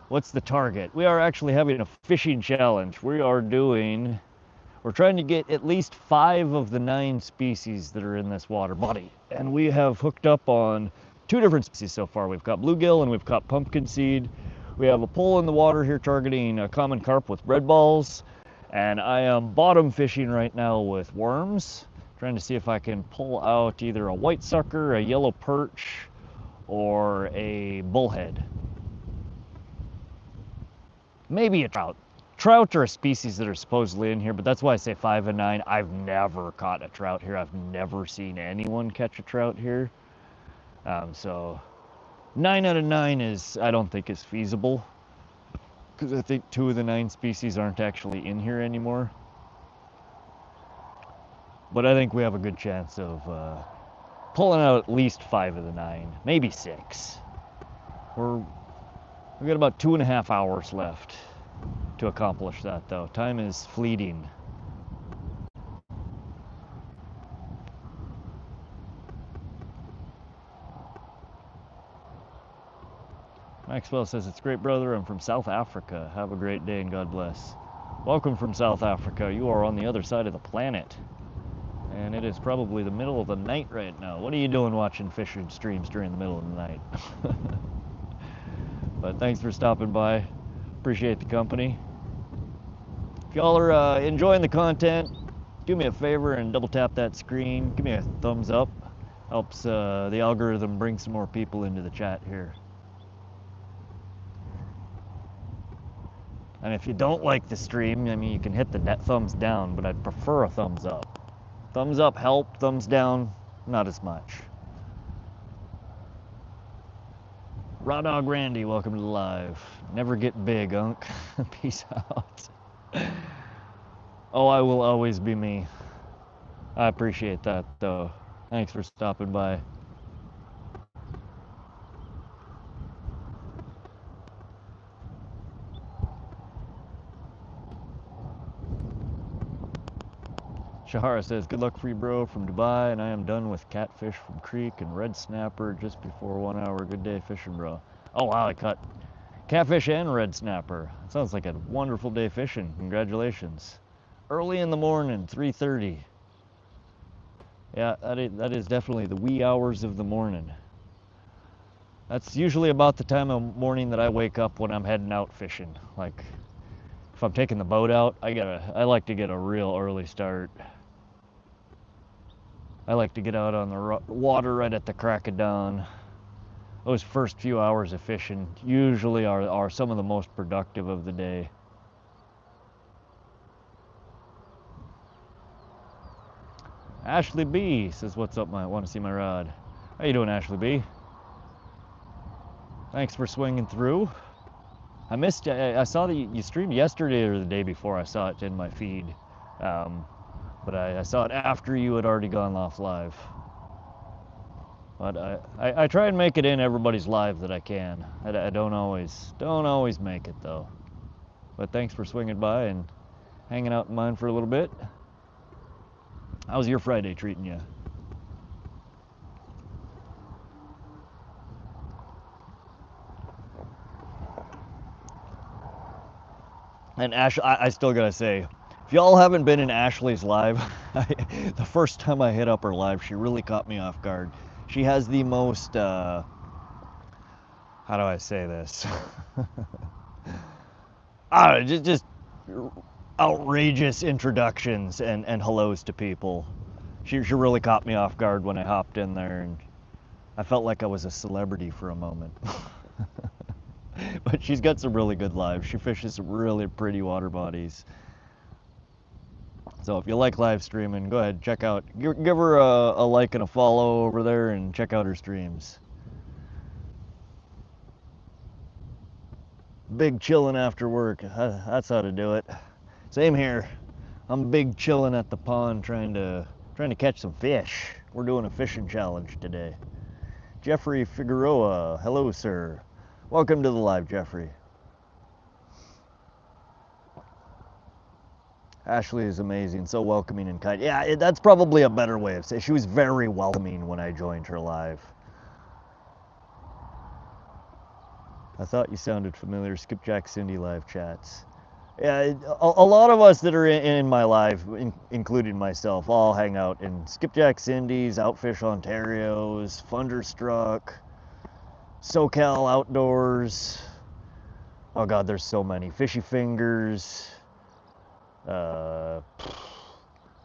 What's the target? We are actually having a fishing challenge. We're trying to get at least 5 of the 9 species that are in this water body. And we have hooked up on 2 different species so far. We've got bluegill and we've got pumpkinseed. We have a pole in the water here targeting a common carp with red balls. And I am bottom fishing right now with worms, trying to see if I can pull out either a white sucker, a yellow perch, or a bullhead. Maybe a trout. Trout are a species that are supposedly in here, but that's why I say 5 and 9. I've never caught a trout here. I've never seen anyone catch a trout here. So 9 out of 9 I don't think is feasible, because I think 2 of the 9 species aren't actually in here anymore. But I think we have a good chance of pulling out at least 5 of the 9, maybe 6. We've got about 2.5 hours left to accomplish that, though. Time is fleeting. Maxwell says, it's great, brother. I'm from South Africa. Have a great day and God bless. Welcome from South Africa. You are on the other side of the planet. And it is probably the middle of the night right now. What are you doing watching fishing streams during the middle of the night? But thanks for stopping by. Appreciate the company. If y'all are enjoying the content, do me a favor and double tap that screen. Give me a thumbs up. Helps the algorithm bring some more people into the chat here. And if you don't like the stream, I mean, you can hit the thumbs down, but I'd prefer a thumbs up. Thumbs up help, thumbs down, not as much. Raw Dog Randy, welcome to the live. Never get big, Unk. Peace out. Oh, I will always be me. I appreciate that, though. Thanks for stopping by. Shahara says, good luck for you, bro, from Dubai, and I am done with catfish from creek and red snapper just before 1 hour. Good day fishing, bro. Oh, wow, I caught catfish and red snapper. That sounds like a wonderful day fishing. Congratulations. Early in the morning, 3:30. Yeah, that is definitely the wee hours of the morning. That's usually about the time of morning that I wake up when I'm heading out fishing. Like, if I'm taking the boat out, I like to get a real early start. I like to get out on the water right at the crack of dawn. Those first few hours of fishing usually are some of the most productive of the day. Ashley B says, "What's up, my want to see my rod?" How you doing, Ashley B? Thanks for swinging through. I missed. I saw that you streamed yesterday or the day before. I saw it in my feed, but I saw it after you had already gone off live. But I try and make it in everybody's live that I can. I don't always make it though. But thanks for swinging by and hanging out in mine for a little bit. How's your Friday treating you? And Ash, I still gotta say, if y'all haven't been in Ashley's live, the first time I hit up her live, she really caught me off guard. She has the most, how do I say this? I don't know, just outrageous introductions and hellos to people. She really caught me off guard when I hopped in there, and I felt like I was a celebrity for a moment. But she's got some really good lives. She fishes some really pretty water bodies. So if you like live streaming, go ahead, check out, give her a like and a follow over there and check out her streams. Big chillin' after work, that's how to do it. Same here. I'm big chillin' at the pond trying to catch some fish. We're doing a fishing challenge today. Jeffrey Figueroa, hello sir. Welcome to the live, Jeffrey. Ashley is amazing, so welcoming and kind. Yeah, that's probably a better way of saying. She was very welcoming when I joined her live. I thought you sounded familiar. Skipjack Cindy live chats. Yeah, a lot of us that are in my live, including myself, all hang out in Skipjack Cindy's, Outfish Ontario's, Thunderstruck, SoCal Outdoors. Oh God, there's so many. Fishy Fingers.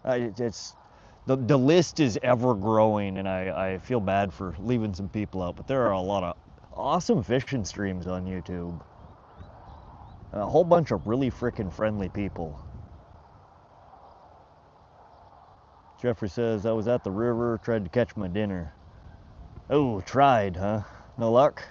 It's the list is ever growing, and I feel bad for leaving some people out, but there are a lot of awesome fishing streams on YouTube. A whole bunch of really frickin' friendly people. Jeffrey says, I was at the river, tried to catch my dinner. Oh, tried, huh? No luck?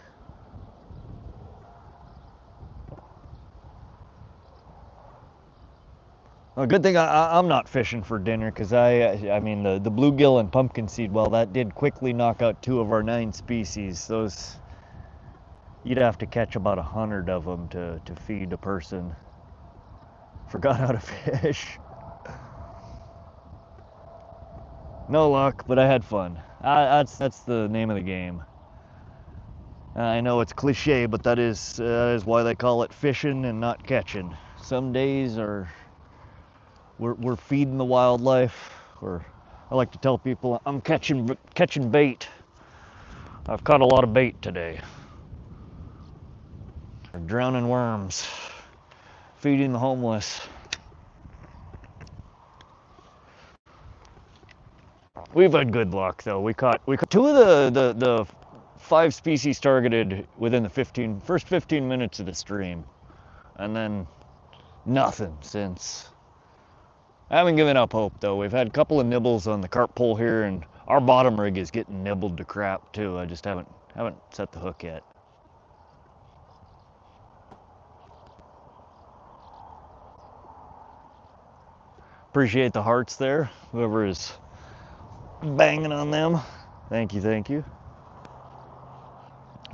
Well, good thing I'm not fishing for dinner, because I mean, the bluegill and pumpkinseed, well, that did quickly knock out 2 of our 9 species. Those, you'd have to catch about 100 of them to feed a person. Forgot how to fish. No luck, but I had fun. That's the name of the game. I know it's cliche, but that is why they call it fishing and not catching. Some days we're feeding the wildlife, or I like to tell people I'm catching bait. I've caught a lot of bait today. We're drowning worms, feeding the homeless. We've had good luck though. We caught 2 of the 5 species targeted within the first 15 minutes of the stream, and then nothing since. I haven't given up hope though. We've had a couple of nibbles on the carp pole here, and our bottom rig is getting nibbled to crap too. I just haven't set the hook yet. Appreciate the hearts there. Whoever is banging on them. Thank you, thank you.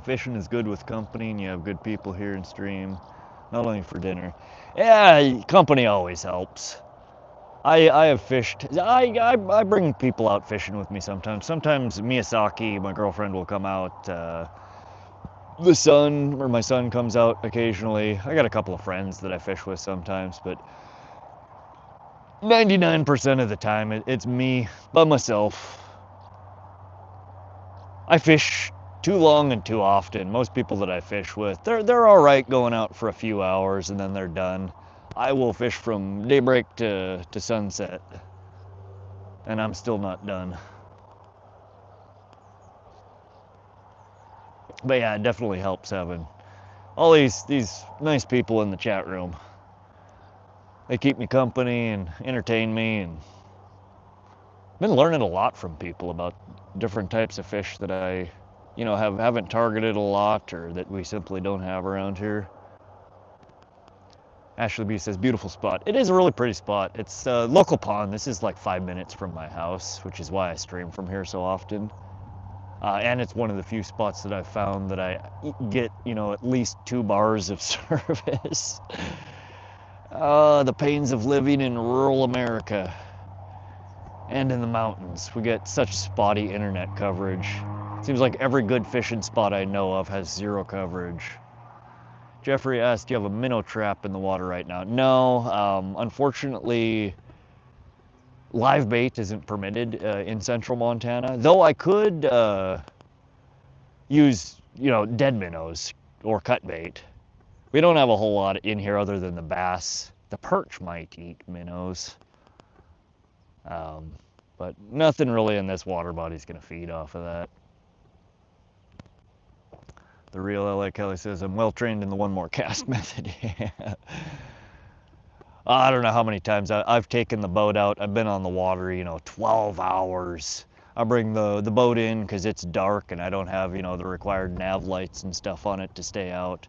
Fishing is good with company, and you have good people here in stream, not only for dinner. Yeah, company always helps. I have fished. I bring people out fishing with me sometimes. Sometimes Miyazaki, my girlfriend, will come out. My son comes out occasionally. I got a couple of friends that I fish with sometimes, but 99% of the time it's me by myself. I fish too long and too often. Most people that I fish with, they're all right going out for a few hours and then they're done. I will fish from daybreak to sunset, and I'm still not done. But yeah, it definitely helps having all these nice people in the chat room. They keep me company and entertain me, and Been learning a lot from people about different types of fish that I, haven't targeted a lot or that we simply don't have around here. Ashley B says, beautiful spot. It is a really pretty spot. It's a local pond. This is like 5 minutes from my house, which is why I stream from here so often. And it's one of the few spots that I've found that I get, at least 2 bars of service. The pains of living in rural America and in the mountains. We get such spotty internet coverage. Seems like every good fishing spot I know of has 0 coverage. Jeffrey asked, do you have a minnow trap in the water right now? No, unfortunately, live bait isn't permitted in central Montana, though I could use, dead minnows or cut bait. We don't have a whole lot in here other than the bass. The perch might eat minnows, but nothing really in this water body is going to feed off of that. The real LA Kelly says, I'm well trained in the one more cast method. Yeah. I don't know how many times I've taken the boat out. I've been on the water, 12 hours. I bring the boat in because it's dark and I don't have, the required nav lights and stuff on it to stay out.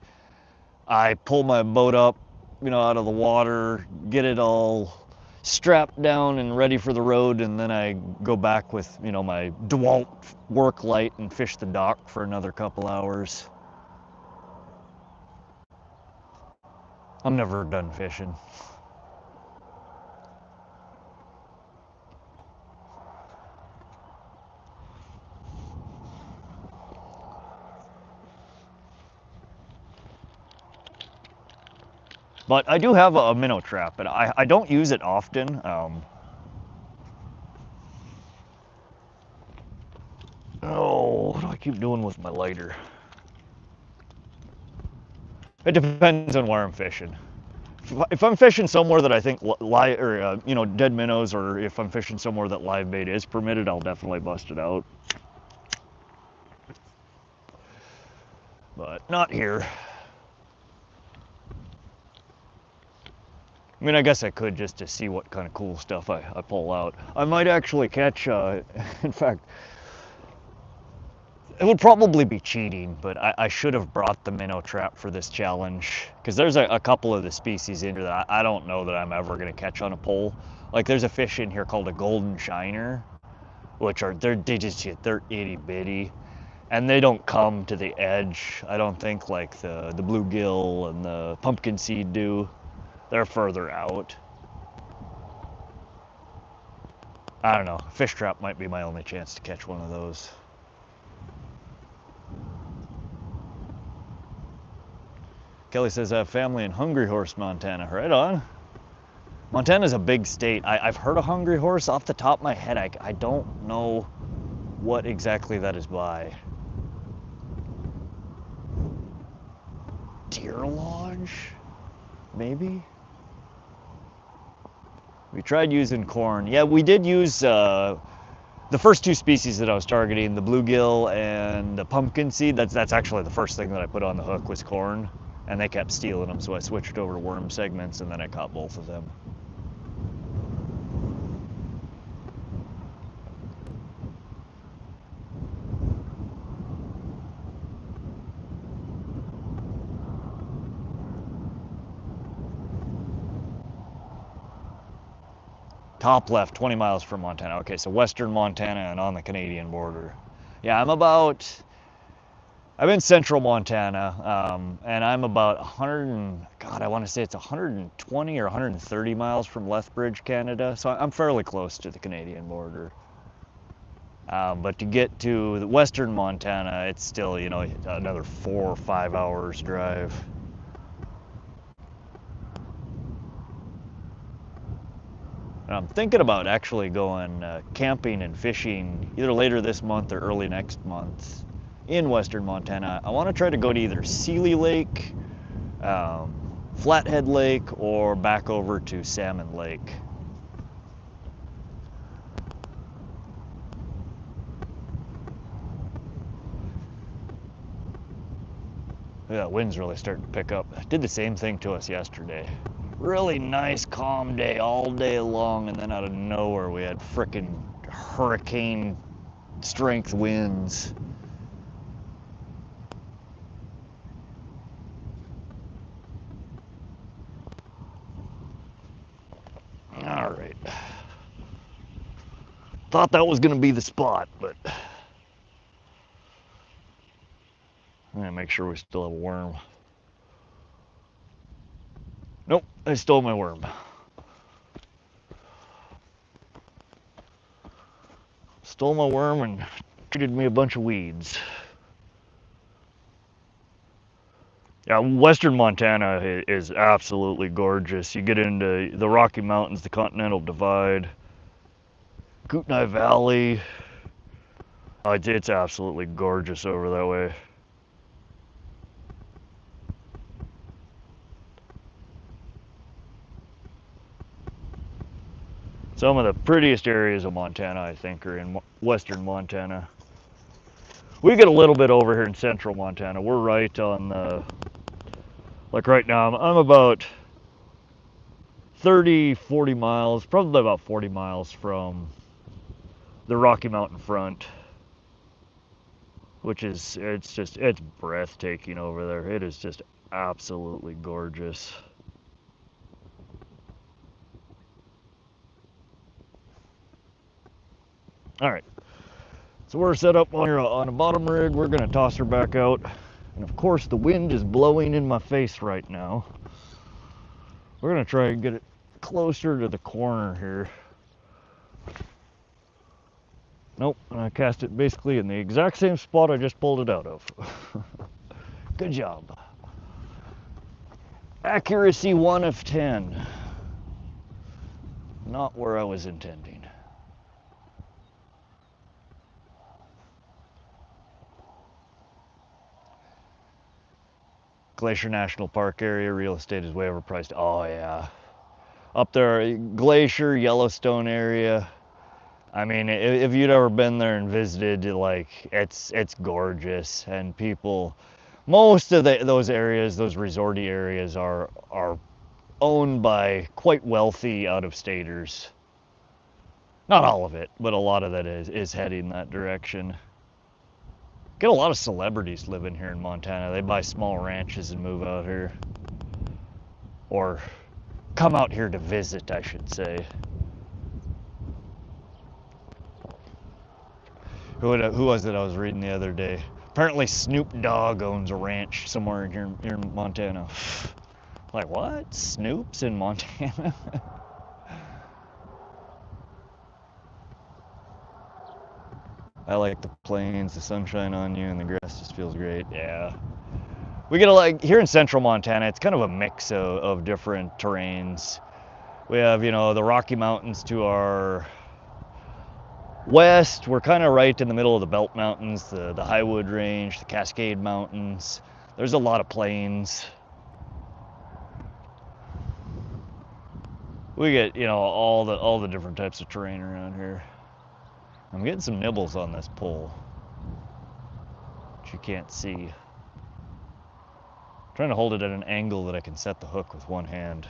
I pull my boat up, out of the water, get it all strapped down and ready for the road, and then I go back with, my DeWalt work light and fish the dock for another couple hours. I'm never done fishing. But I do have a minnow trap, but I don't use it often. Oh, what do I keep doing with my lighter? It depends on where I'm fishing. If I'm fishing somewhere that I think dead minnows, or if I'm fishing somewhere that live bait is permitted, I'll definitely bust it out. But not here. I mean, I guess I could just to see what kind of cool stuff I pull out. I might actually catch, in fact, it would probably be cheating, but I should have brought the minnow trap for this challenge, because there's a couple of the species in here that I don't know that I'm ever going to catch on a pole. Like there's a fish in here called a golden shiner, which they're itty bitty, and they don't come to the edge, I don't think, like the bluegill and the pumpkinseed do. They're further out. I don't know, fish trap might be my only chance to catch one of those. Kelly says, I have family in Hungry Horse, Montana. Right on. Montana's a big state. I've heard of Hungry Horse. Off the top of my head, I don't know what exactly that is by. Deer Lodge? Maybe? We tried using corn. Yeah, we did use the first 2 species that I was targeting, the bluegill and the pumpkinseed. That's actually the first thing that I put on the hook was corn. And they kept stealing them, so I switched over to worm segments, and then I caught both of them. Top left, 20 miles from Montana. Okay, so western Montana and on the Canadian border. Yeah, I'm in central Montana, and I'm about 120 or 130 miles from Lethbridge, Canada. So I'm fairly close to the Canadian border. But to get to the western Montana, it's still, another 4 or 5 hours drive. And I'm thinking about actually going camping and fishing either later this month or early next month in western Montana. I want to try to go to either Seeley Lake, Flathead Lake, or back over to Salmon Lake. Yeah, wind's really starting to pick up. Did the same thing to us yesterday. Really nice, calm day all day long, and then out of nowhere we had frickin' hurricane strength winds. All right. Thought that was gonna be the spot, but I'm gonna make sure we still have a worm. Nope, I stole my worm. Stole my worm and treated me a bunch of weeds. Yeah, western Montana is absolutely gorgeous. You get into the Rocky Mountains, the Continental Divide, Kootenai Valley. Oh, it's absolutely gorgeous over that way. Some of the prettiest areas of Montana, I think, are in western Montana. We get a little bit over here in central Montana. We're right on the, like right now, I'm about 40 miles, probably about 40 miles from the Rocky Mountain front, which is, it's breathtaking over there. It is just absolutely gorgeous. All right, so we're set up on, on a bottom rig. We're gonna toss her back out. And of course the wind is blowing in my face right now. We're gonna try and get it closer to the corner here. Nope, and I cast it basically in the exact same spot I just pulled it out of. Good job. Accuracy 1 of 10. Not where I was intending. Glacier National Park area, real estate is way overpriced. Oh yeah. Up there, Glacier, Yellowstone area. I mean, if you'd ever been there and visited, like, it's gorgeous. And people, most of those areas, those resorty areas are owned by quite wealthy out-of-staters. Not all of it, but a lot of that is heading that direction. Get a lot of celebrities living here in Montana. They buy small ranches and move out here. Or come out here to visit, I should say. Who was it I was reading the other day? Apparently Snoop Dogg owns a ranch somewhere here in Montana. Like, what? Snoop's in Montana? I like the plains, the sunshine on you, and the grass just feels great. Yeah. We get like, here in central Montana, it's kind of a mix of different terrains. We have, you know, the Rocky Mountains to our west. We're kind of right in the middle of the Belt Mountains, the Highwood Range, the Cascade Mountains. There's a lot of plains. We get, you know, all the different types of terrain around here. I'm getting some nibbles on this pole, which you can't see. I'm trying to hold it at an angle that I can set the hook with one hand.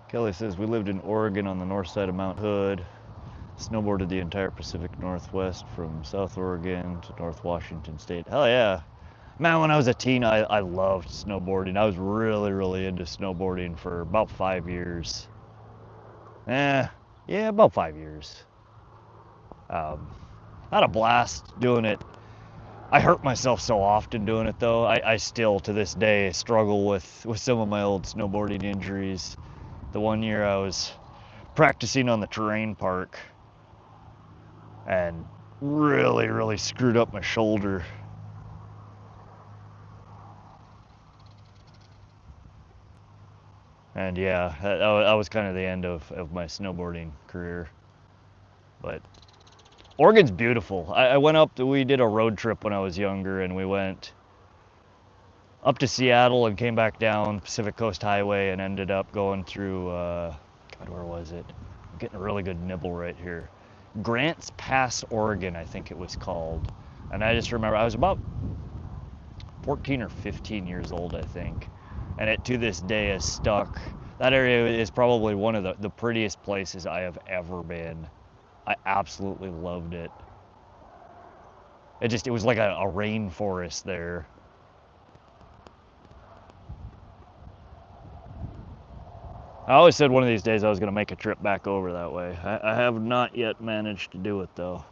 Kelly says, we lived in Oregon on the north side of Mount Hood, snowboarded the entire Pacific Northwest from South Oregon to North Washington State. Hell yeah. Man, when I was a teen, I loved snowboarding. I was really into snowboarding for about 5 years. Yeah, about 5 years. Had a blast doing it. I hurt myself so often doing it though. I still to this day struggle with some of my old snowboarding injuries. The one year I was practicing on the terrain park and really screwed up my shoulder. And yeah, that was kind of the end of my snowboarding career. But Oregon's beautiful. I went up, we did a road trip when I was younger, and we went up to Seattle and came back down Pacific Coast Highway and ended up going through, God, where was it? I'm getting a really good nibble right here. Grants Pass, Oregon, I think it was called. And I just remember I was about 14 or 15 years old, I think. And it to this day is stuck. That area is probably one of the prettiest places I have ever been. I absolutely loved it. It was like a rainforest there. I always said one of these days I was going to make a trip back over that way. I have not yet managed to do it though.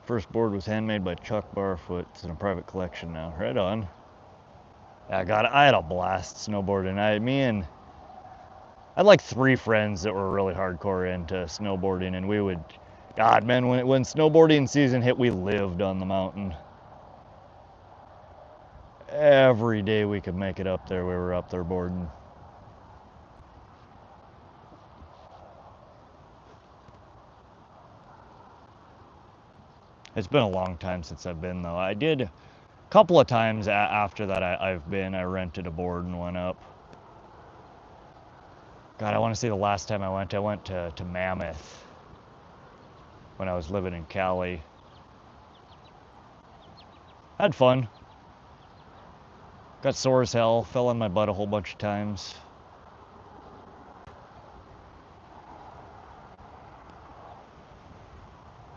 First board was handmade by Chuck Barfoot. It's in a private collection now. Right on. I had a blast snowboarding. I had like 3 friends that were really hardcore into snowboarding, and we would, God, man, when snowboarding season hit, we lived on the mountain. Every day we could make it up there, we were up there boarding. It's been a long time since I've been though. I did a couple of times after that I rented a board and went up. God, I want to say the last time I went to Mammoth when I was living in Cali. Had fun. Got sore as hell, fell on my butt a whole bunch of times.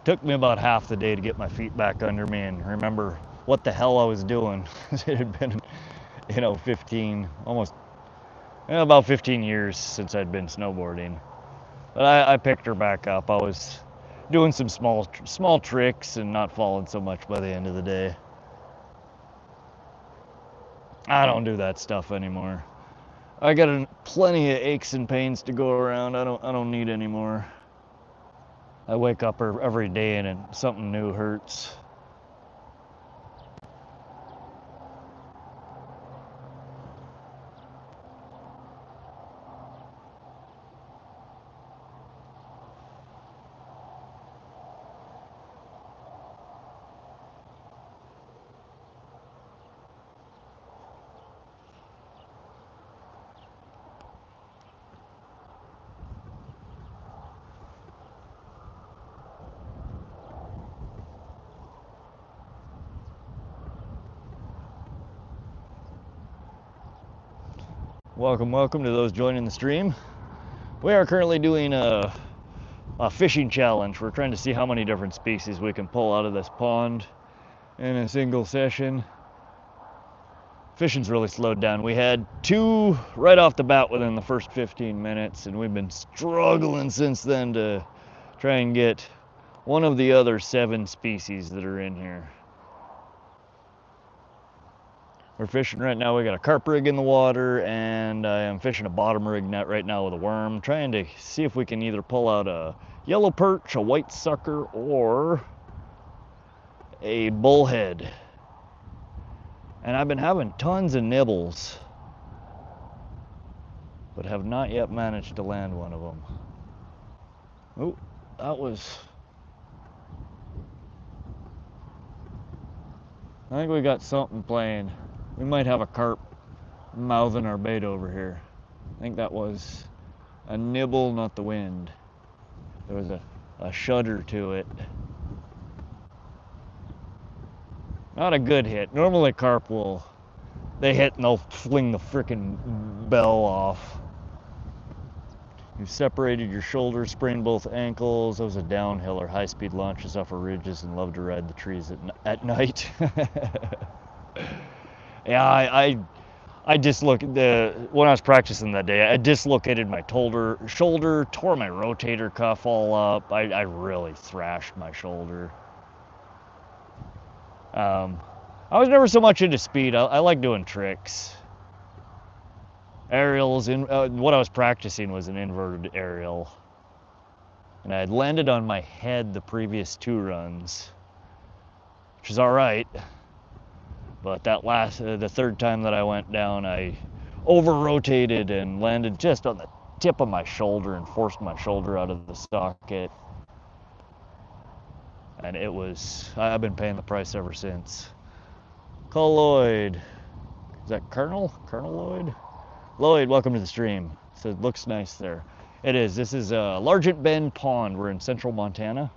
Took me about half the day to get my feet back under me and remember what the hell I was doing. It had been, about 15 years since I'd been snowboarding. But I picked her back up. I was doing some small tricks and not falling so much by the end of the day. I don't do that stuff anymore. I got plenty of aches and pains to go around. I don't need any more. I wake up every day and something new hurts. Welcome to those joining the stream. We are currently doing a fishing challenge. We're trying to see how many different species we can pull out of this pond in a single session. Fishing's really slowed down. We had 2 right off the bat within the first 15 minutes, and we've been struggling since then to try and get one of the other 7 species that are in here. We're fishing right now. We got a carp rig in the water, and I am fishing a bottom rig net right now with a worm, trying to see if we can either pull out a yellow perch, a white sucker, or a bullhead. And I've been having tons of nibbles, but have not yet managed to land one of them. Oh, that was... I think we got something playing. We might have a carp mouthing our bait over here. I think that was a nibble, not the wind. There was a shudder to it. Not a good hit. Normally carp they hit and they'll fling the frickin' bell off. You've separated your shoulders, sprained both ankles. That was a downhill or high-speed launches off of ridges and love to ride the trees at night. Yeah, I when I was practicing that day, I dislocated my shoulder, tore my rotator cuff all up. I really thrashed my shoulder. I was never so much into speed. I like doing tricks. Aerials, what I was practicing was an inverted aerial. And I had landed on my head the previous 2 runs, which is all right. But that the 3rd time that I went down, I over-rotated and landed just on the tip of my shoulder and forced my shoulder out of the socket. And I've been paying the price ever since. Call Lloyd. Is that Colonel Lloyd? Lloyd, welcome to the stream. So it looks nice there. It is. This is Largent Bend Pond. We're in central Montana.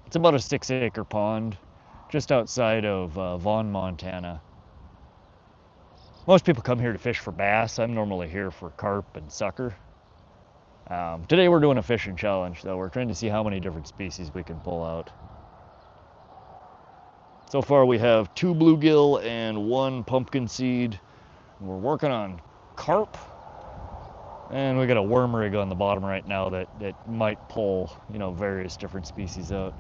It's about a 6-acre pond just outside of Vaughn, Montana. Most people come here to fish for bass. I'm normally here for carp and sucker. Today we're doing a fishing challenge, though. We're trying to see how many different species we can pull out. So far we have 2 bluegill and 1 pumpkinseed. We're working on carp. And we got a worm rig on the bottom right now that might pull, various different species out.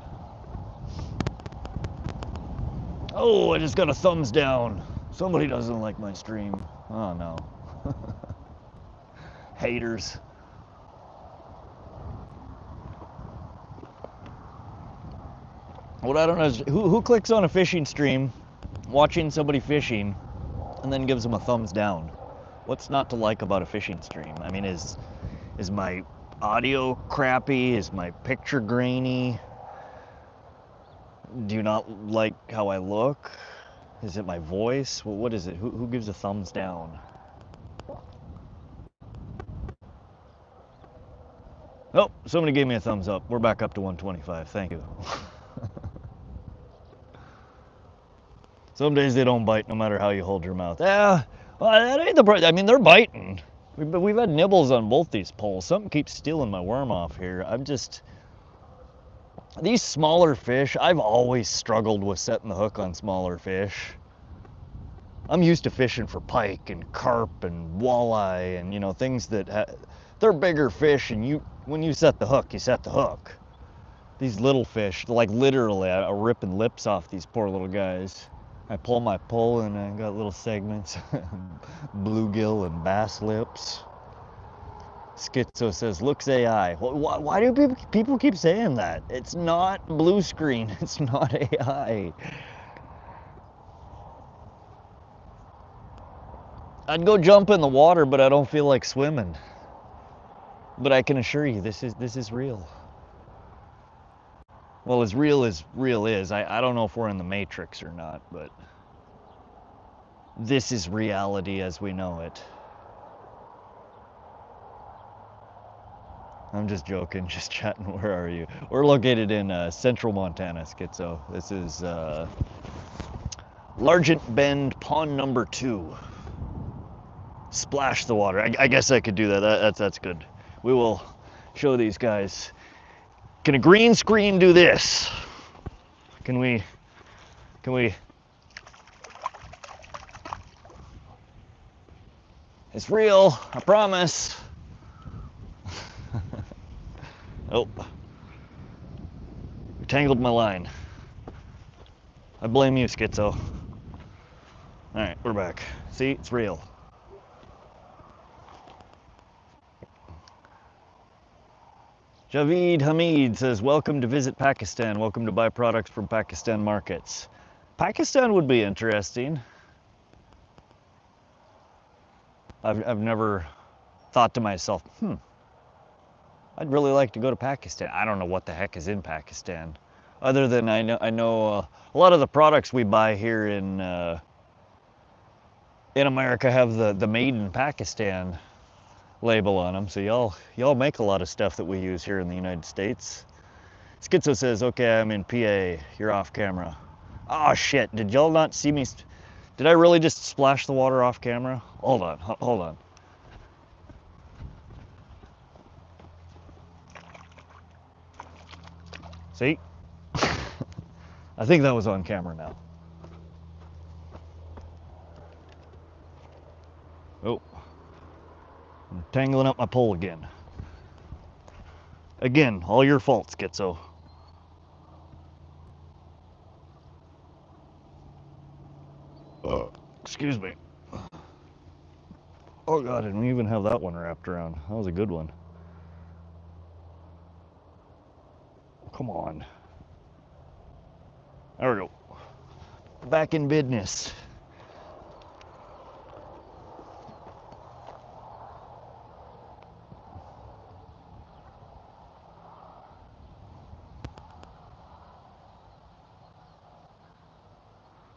Oh, I just got a thumbs down. Somebody doesn't like my stream. Oh no. Haters. What I don't know is who clicks on a fishing stream, watching somebody fishing, and then gives them a thumbs down. What's not to like about a fishing stream? I mean, is my audio crappy? Is my picture grainy? Do you not like how I look? Is it my voice? Well, what is it? Who gives a thumbs down? Oh, somebody gave me a thumbs up. We're back up to 125. Thank you. Some days they don't bite no matter how you hold your mouth. Well, that ain't the problem. I mean, they're biting. We've had nibbles on both these poles. Something keeps stealing my worm off here. These smaller fish, I've always struggled with setting the hook on smaller fish. I'm used to fishing for pike and carp and walleye and, things that, they're bigger fish, and when you set the hook, you set the hook. These little fish, like literally, I'm ripping lips off these poor little guys. I pull my pole and I got little segments, bluegill and bass lips. Schizo says, looks AI. Why do people keep saying that? It's not blue screen, it's not AI. I'd go jump in the water, but I don't feel like swimming. But I can assure you, this is real. Well, as real is. I don't know if we're in the Matrix or not, but this is reality as we know it. I'm just joking, just chatting. Where are you? We're located in central Montana, Schizo. This is Largent Bend Pond number 2. Splash the water. I guess I could do that. That's good. We will show these guys. Can a green screen do this? Can we? It's real, I promise. Oh, you tangled my line. I blame you, Schizo. All right, we're back. See, it's real. Javeed Hamid says, welcome to visit Pakistan. Welcome to buy products from Pakistan markets. Pakistan would be interesting. I've never thought to myself, I'd really like to go to Pakistan. I don't know what the heck is in Pakistan. Other than I know a lot of the products we buy here in America have the made in Pakistan label on them. So y'all make a lot of stuff that we use here in the United States. Schizo says, okay, I'm in PA. You're off camera. Oh shit, did y'all not see me? Did I really just splash the water off camera? Hold on. See? I think that was on camera now. I'm tangling up my pole again. Again, all your fault, Schizo. Excuse me. Oh god, I didn't even have that one wrapped around. That was a good one. Come on. There we go. Back in business.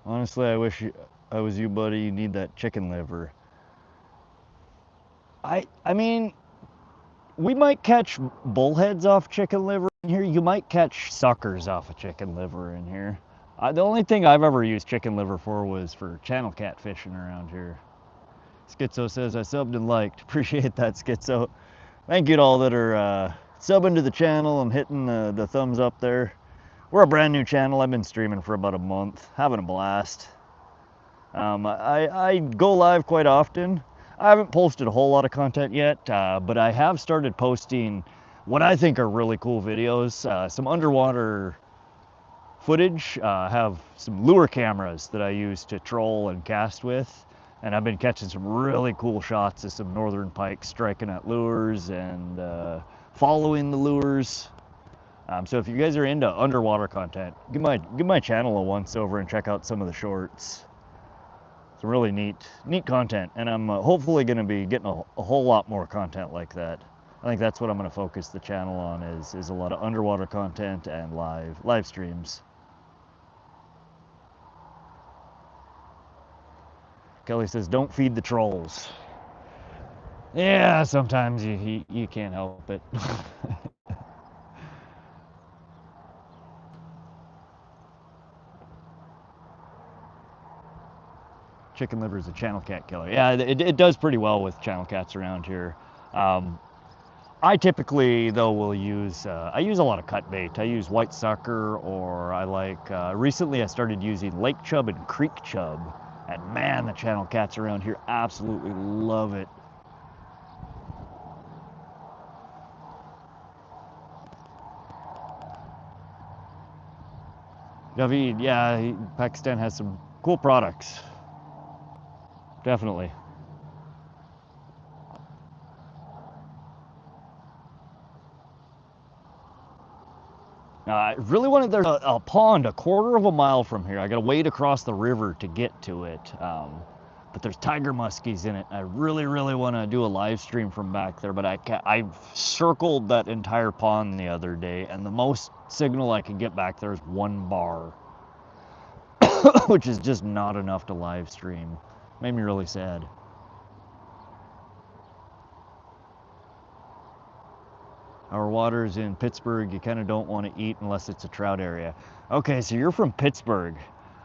Honestly, I wish I was you, buddy. You need that chicken liver. I mean, we might catch bullheads off chicken liver in here. You might catch suckers off of chicken liver in here. The only thing I've ever used chicken liver for was for channel cat fishing around here. Schizo says, I subbed and liked. Appreciate that, Schizo. Thank you to all that are subbing to the channel and hitting the thumbs up there. We're a brand new channel. I've been streaming for about a month, having a blast. I go live quite often. I haven't posted a whole lot of content yet, but I have started posting what I think are really cool videos. Some underwater footage. Have some lure cameras that I use to troll and cast with. And I've been catching some really cool shots of some northern pike striking at lures and following the lures. So if you guys are into underwater content, give my channel a once over and check out some of the shorts. Some really neat content, and I'm hopefully going to be getting a whole lot more content like that. I think that's what I'm going to focus the channel on is a lot of underwater content and live streams. Kelly says, don't feed the trolls. Yeah, sometimes you can't help it. Chicken liver is a channel cat killer. Yeah, it does pretty well with channel cats around here. I typically, though, will use, I use a lot of cut bait. I use white sucker, or I like, recently I started using lake chub and creek chub. And man, the channel cats around here absolutely love it. David, yeah, Pakistan has some cool products. Definitely. I really wanted, there's a pond a quarter of a mile from here. I gotta wade across the river to get to it. But there's tiger muskies in it. I really want to do a live stream from back there, but I've circled that entire pond the other day, and the most signal I can get back there is 1 bar, which is just not enough to live stream. Made me really sad. Our waters in Pittsburgh, you kind of don't want to eat unless it's a trout area. Okay, so you're from Pittsburgh.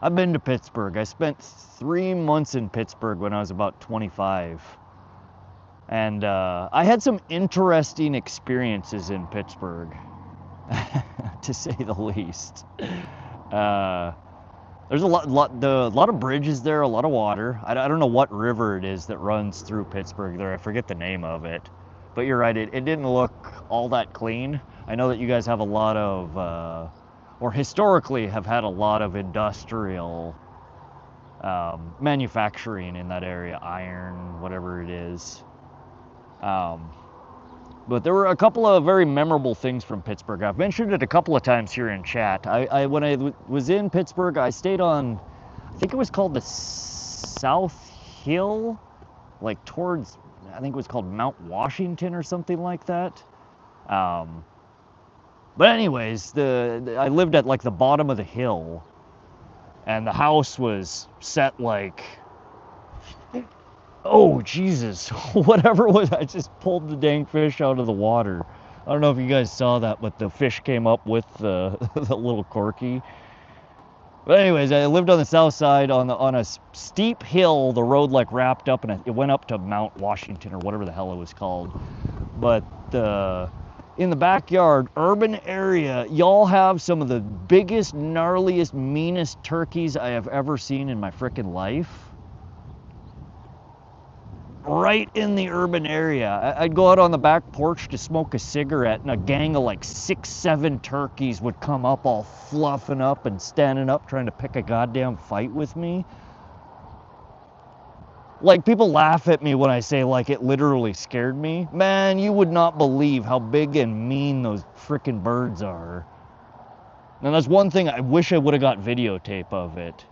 I've been to Pittsburgh. I spent 3 months in Pittsburgh when I was about 25. And I had some interesting experiences in Pittsburgh, to say the least. There's a lot of bridges there, a lot of water. I don't know what river it is that runs through Pittsburgh there. I forget the name of it. But you're right, it didn't look all that clean. I know that you guys have a lot of, or historically have had a lot of industrial manufacturing in that area, iron, whatever it is. But there were a couple of very memorable things from Pittsburgh. I've mentioned it a couple of times here in chat. When I was in Pittsburgh, I stayed on, I think it was called the South Hill, like towards, I think it was called Mount Washington or something like that. But anyways, I lived at like the bottom of the hill, and the house was set like, oh Jesus, whatever it was, I just pulled the dang fish out of the water. I don't know if you guys saw that, but the fish came up with the little corky. But anyways, I lived on the south side on a steep hill. The road like wrapped up, and it went up to Mount Washington or whatever the hell it was called. But in the backyard, urban area, y'all have some of the biggest, gnarliest, meanest turkeys I have ever seen in my frickin' life. right in the urban area. I'd go out on the back porch to smoke a cigarette, and a gang of like 6, 7 turkeys would come up all fluffing up and standing up trying to pick a goddamn fight with me. Like, people laugh at me when I say, like, it literally scared me. Man, you would not believe how big and mean those frickin' birds are. Now, that's one thing I wish I would have got videotape of it.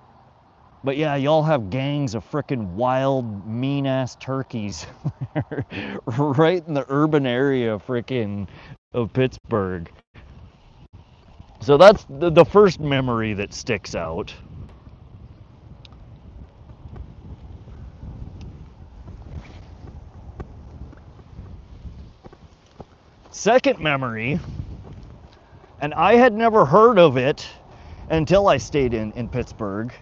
But yeah, y'all have gangs of frickin' wild, mean-ass turkeys right in the urban area frickin' of Pittsburgh. So that's the first memory that sticks out. Second memory, and I had never heard of it until I stayed in Pittsburgh.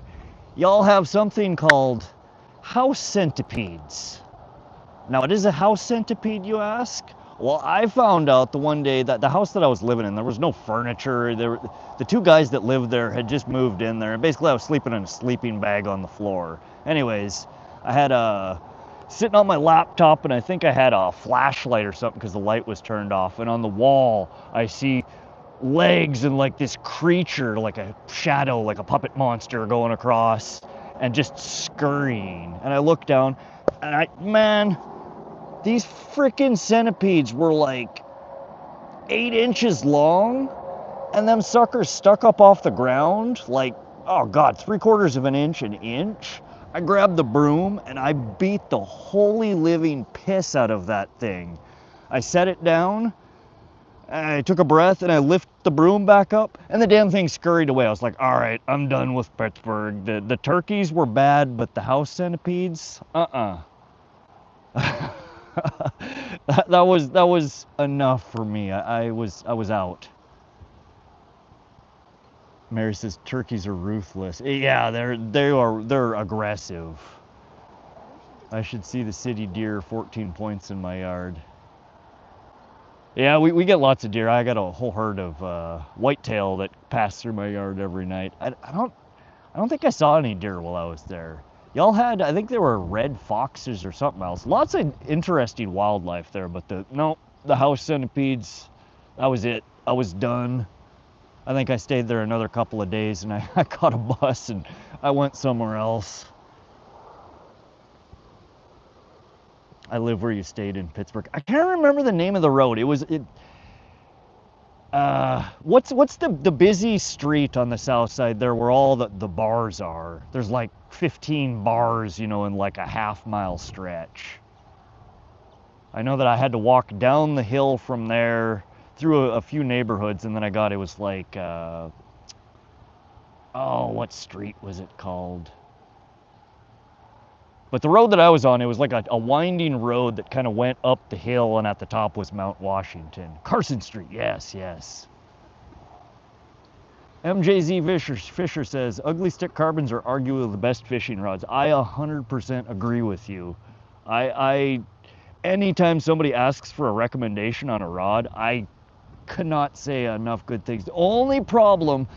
Y'all have something called house centipedes. Now, what is a house centipede, you ask? Well, I found out the one day that the house that I was living in, there was no furniture. The 2 guys that lived there had just moved in there, and basically I was sleeping in a sleeping bag on the floor. Anyways, I had sitting on my laptop, and I think I had a flashlight or something because the light was turned off, and on the wall I see legs and like this creature, like a shadow, like a puppet monster going across and just scurrying. And I look down, and man, these frickin' centipedes were like 8 inches long, and them suckers stuck up off the ground like, oh God, 3/4 of an inch, an inch. I grabbed the broom and I beat the holy living piss out of that thing. I set it down, I took a breath, and I lifted the broom back up, and the damn thing scurried away. I was like, all right, I'm done with Pittsburgh. The turkeys were bad, but the house centipedes, that was enough for me. I was out. Mary says turkeys are ruthless. Yeah, they're aggressive. I should see the city deer 14 points in my yard. Yeah, we get lots of deer. I got a whole herd of whitetail that pass through my yard every night. I don't think I saw any deer while I was there. Y'all had, I think there were red foxes or something else. Lots of interesting wildlife there, but the house centipedes, that was it. I was done. I think I stayed there another couple of days, and I caught a bus and I went somewhere else. I live where you stayed in Pittsburgh. I can't remember the name of the road. What's the busy street on the south side there where all the bars are? There's like 15 bars, in like a half-mile stretch. I know that I had to walk down the hill from there through a few neighborhoods, and then it was like, what street was it called? But the road that I was on, it was like a winding road that kind of went up the hill, and at the top was Mount Washington. Carson Street, yes. MJZ Fisher says, ugly stick carbons are arguably the best fishing rods. I 100% agree with you. Anytime somebody asks for a recommendation on a rod, I cannot say enough good things. The only problem,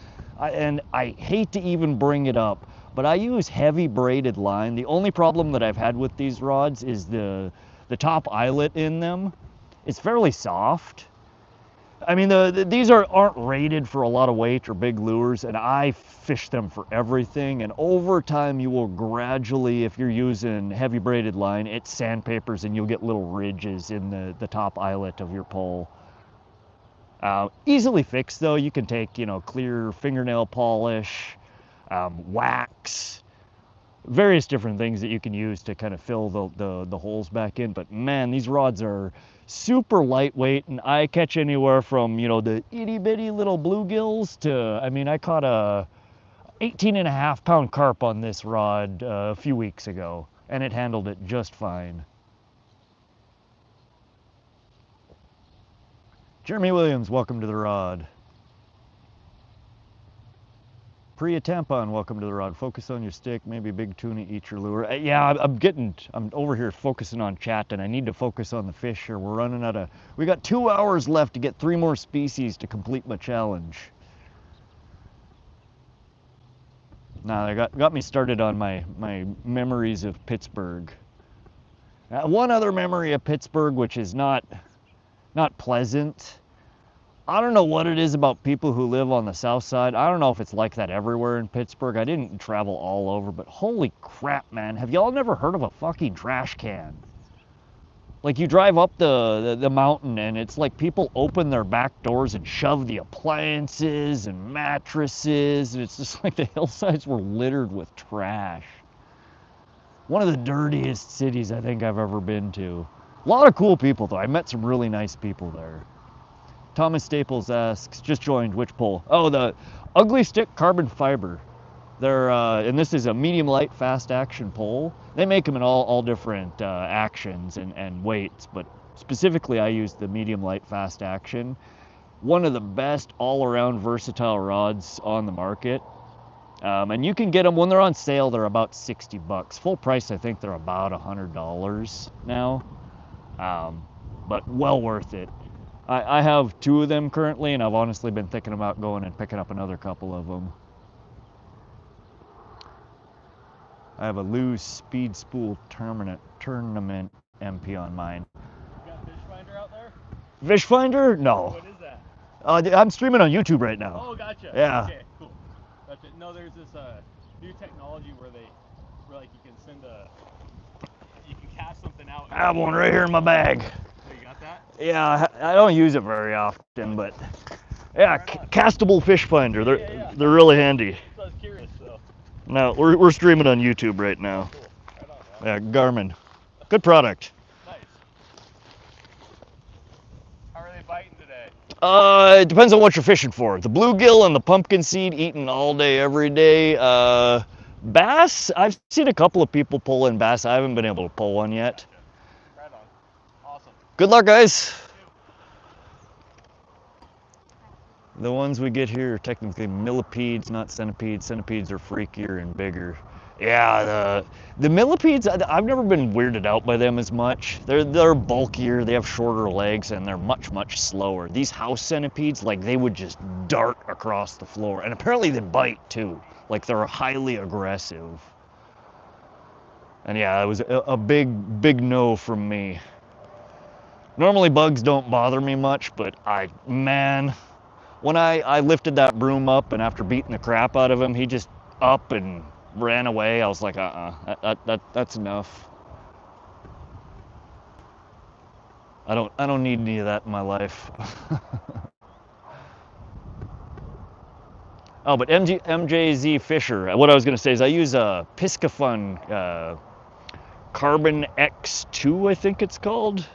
and I hate to even bring it up, but I use heavy braided line. The only problem that I've had with these rods is the top eyelet in them. It's fairly soft. I mean, these aren't rated for a lot of weight or big lures, and I fish them for everything. And over time, you will gradually, if you're using heavy braided line, it sandpapers and you'll get little ridges in the top eyelet of your pole. Easily fixed though. You can take, clear fingernail polish, wax, various different things that you can use to kind of fill the holes back in. But man, these rods are super lightweight, and I catch anywhere from, the itty bitty little bluegills to, I caught a 18.5-pound carp on this rod a few weeks ago, and it handled it just fine. Jeremy Williams, welcome to the rod. Priya Tampon, welcome to the rod. Focus on your stick, maybe big tuna, eat your lure. Yeah, I'm over here focusing on chat, and I need to focus on the fish here. We're running out of, we got 2 hours left to get 3 more species to complete my challenge. Now, they got me started on my memories of Pittsburgh. One other memory of Pittsburgh, which is not pleasant. I don't know what it is about people who live on the south side. I don't know if it's like that everywhere in Pittsburgh. I didn't travel all over, but holy crap, man. Have y'all never heard of a fucking trash can? Like you drive up the mountain and it's like people open their back doors and shove the appliances and mattresses, and it's just like the hillsides were littered with trash. One of the dirtiest cities I think I've ever been to. A lot of cool people though. I met some really nice people there. Thomas Staples asks, just joined, which pole? Oh, the Ugly Stick carbon fiber. They're, and this is a medium light fast action pole. They make them in all different actions and weights, but specifically I use the medium light fast action. One of the best all around versatile rods on the market. And you can get them when they're on sale, they're about 60 bucks. Full price, I think they're about $100 now. But well worth it. I have 2 of them currently, and I've honestly been thinking about going and picking up another couple of them. I have a loose speed spool tournament MP on mine. You got fish finder out there? Fish finder? No. What is that? I'm streaming on YouTube right now. Oh, gotcha. Yeah. Okay, cool. That's it. No, there's this new technology where like you can you can cast something out. I have one right here in my bag. Oh, you got that? Yeah, I don't use it very often, but yeah, castable fish finder. They're really handy. So I was curious, so. No, we're streaming on YouTube right now. Cool. Right on, man. Yeah, Garmin. Good product. Nice. How are they biting today? It depends on what you're fishing for. The bluegill and the pumpkinseed eaten all day, every day. Bass, I've seen a couple of people pull in bass. I haven't been able to pull one yet. Right on. Awesome. Good luck, guys. The ones we get here are technically millipedes, not centipedes. Centipedes are freakier and bigger. Yeah, the millipedes, I've never been weirded out by them as much. They're bulkier, they have shorter legs, and they're much slower. These house centipedes, like they would just dart across the floor. And apparently they bite too. Like they're highly aggressive. And yeah, it was a big no from me. Normally bugs don't bother me much, but man, when I lifted that broom up and after beating the crap out of him, he just up and ran away. I was like, that's enough. I don't need any of that in my life. Oh, but MJZ Fisher, what I was gonna say is I use a Piscafun Carbon X2, I think it's called.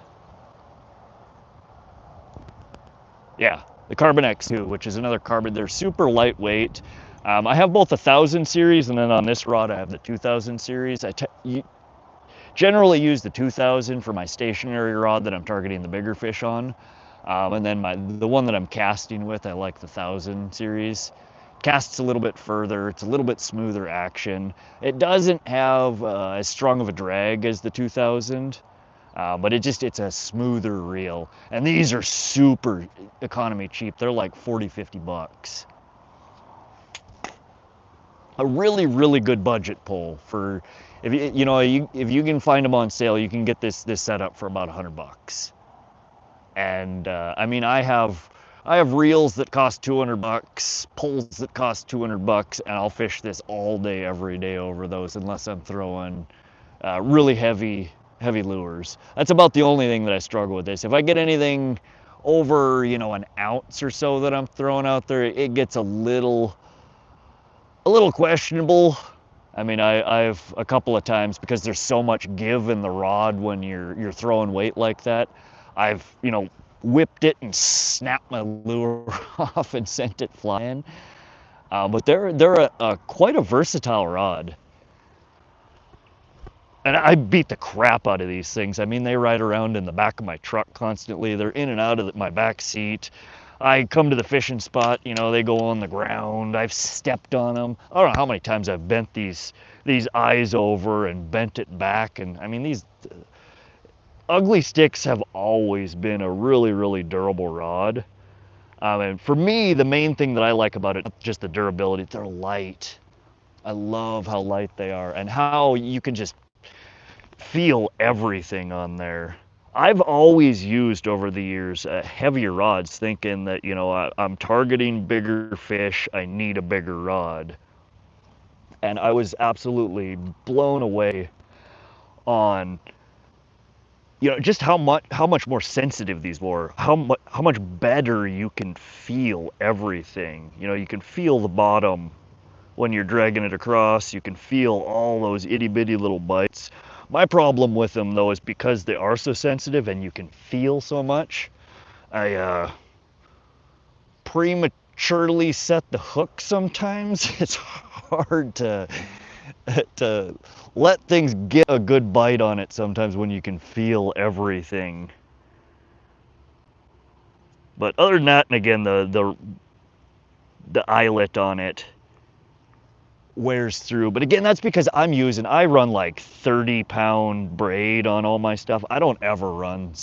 Yeah, the Carbon X2, which is another carbon. They're super lightweight. I have both 1000 series, and then on this rod I have the 2000 series. I generally use the 2000 for my stationary rod that I'm targeting the bigger fish on. And then the one that I'm casting with, I like the 1000 series. Casts a little bit further, it's a little bit smoother action. It doesn't have as strong of a drag as the 2000, but it's a smoother reel. And these are super economy cheap. They're like 40-50 bucks. A really good budget pole for, if you can find them on sale, you can get this setup for about 100 bucks. And I mean, I have reels that cost 200 bucks, poles that cost 200 bucks, and I'll fish this all day, every day over those, unless I'm throwing really heavy lures. That's about the only thing that I struggle with this. If I get anything over, an ounce or so that I'm throwing out there, it gets a little questionable. I mean, I've a couple of times, because there's so much give in the rod when you're throwing weight like that, I've whipped it and snapped my lure off and sent it flying. But they're quite a versatile rod. And I beat the crap out of these things. I mean, they ride around in the back of my truck constantly. They're in and out of my back seat. I come to the fishing spot, they go on the ground. I've stepped on them. I don't know how many times I've bent these eyes over and bent it back. And I mean, these ugly sticks have always been a really durable rod. And for me, the main thing that I like about it, just the durability. They're light. I love how light they are and how you can just feel everything on there. I've always used over the years heavier rods, thinking that, you know, I'm targeting bigger fish, I need a bigger rod. And I was absolutely blown away on, you know, just how much more sensitive these were, how much better you can feel everything. You know, you can feel the bottom when you're dragging it across. You can feel all those itty bitty little bites. My problem with them though is because they are so sensitive and you can feel so much, I prematurely set the hook sometimes. It's hard to let things get a good bite on it sometimes when you can feel everything. But other than that, and again, the eyelet on it wears through. But again, that's because I run like 30-pound braid on all my stuff. I don't ever run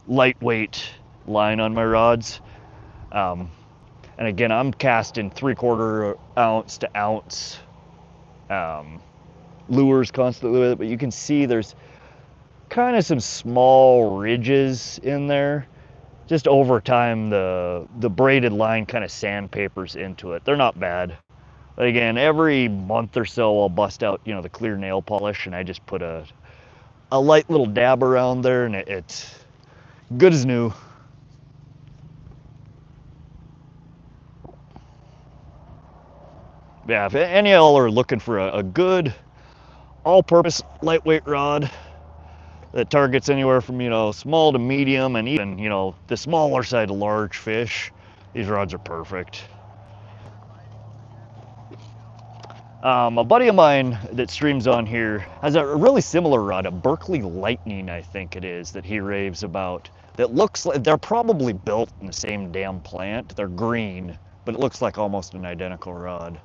lightweight line on my rods. And again, I'm casting 3/4 ounce to ounce lures constantly with it, but you can see there's kind of some small ridges in there. Just over time, the braided line kind of sandpapers into it. They're not bad. But again, every month or so, I'll bust out, you know, the clear nail polish, and I just put a light little dab around there, and it's good as new. Yeah, if any of y'all are looking for a good all-purpose lightweight rod that targets anywhere from, you know, small to medium, and even, you know, the smaller side of large fish, these rods are perfect. A buddy of mine that streams on here has a really similar rod, a Berkeley Lightning, I think it is, that he raves about. That looks like they're probably built in the same damn plant. They're green, but it looks like almost an identical rod.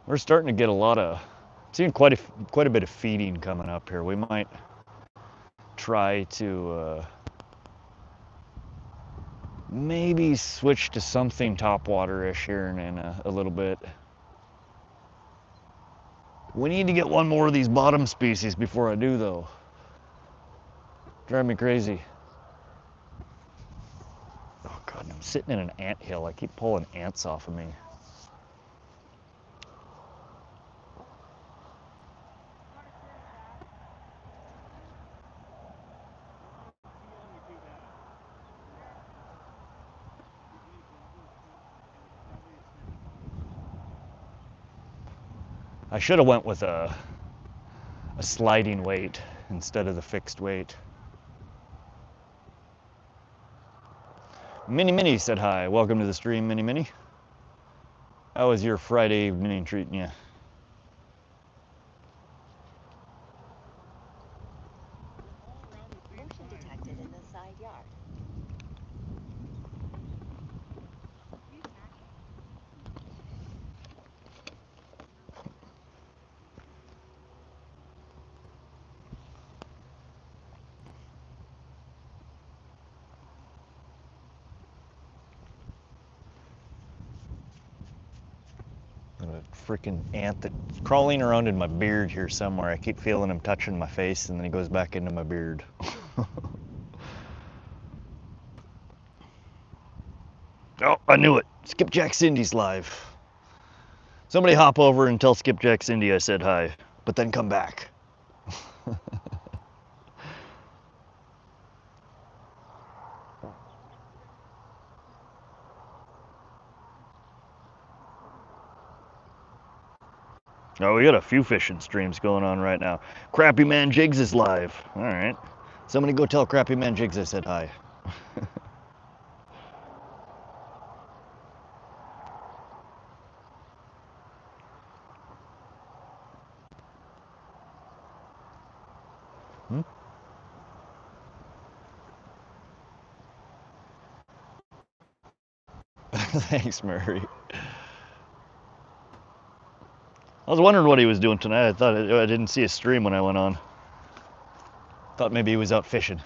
We're starting to get seeing quite a bit of feeding coming up here. We might try to maybe switch to something topwater-ish here in a little bit. We need to get one more of these bottom species before I do, though. Drive me crazy. Oh God, I'm sitting in an ant hill. I keep pulling ants off of me. I should have went with a sliding weight instead of the fixed weight. Mini Mini said hi. Welcome to the stream, Mini Mini. How was your Friday evening treating you? Motion detected in the side yard. A freaking ant that's crawling around in my beard here somewhere. I keep feeling him touching my face, and then he goes back into my beard. Oh, I knew it. Skipjack Cindy's live. Somebody hop over and tell Skipjack Cindy I said hi, but then come back. Oh, we got a few fishing streams going on right now. Crappy Man Jigs is live. All right. Somebody go tell Crappy Man Jigs I said hi. Hmm? Thanks, Murray. I was wondering what he was doing tonight. I didn't see his stream when I went on. Thought maybe he was out fishing.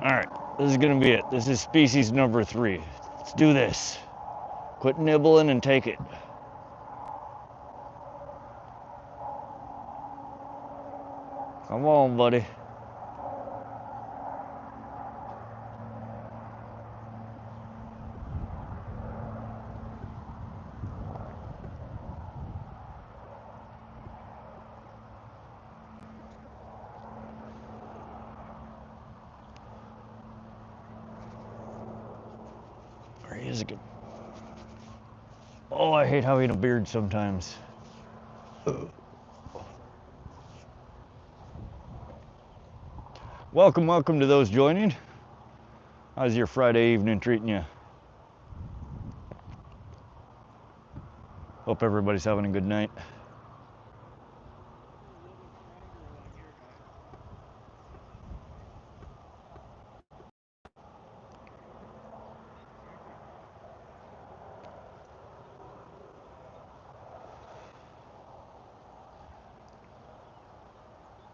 All right, this is gonna be it. This is species number 3. Let's do this. Quit nibbling and take it. Come on, buddy. There he is again. Oh, I hate having a beard sometimes. Welcome to those joining. How's your Friday evening treating you? Hope everybody's having a good night.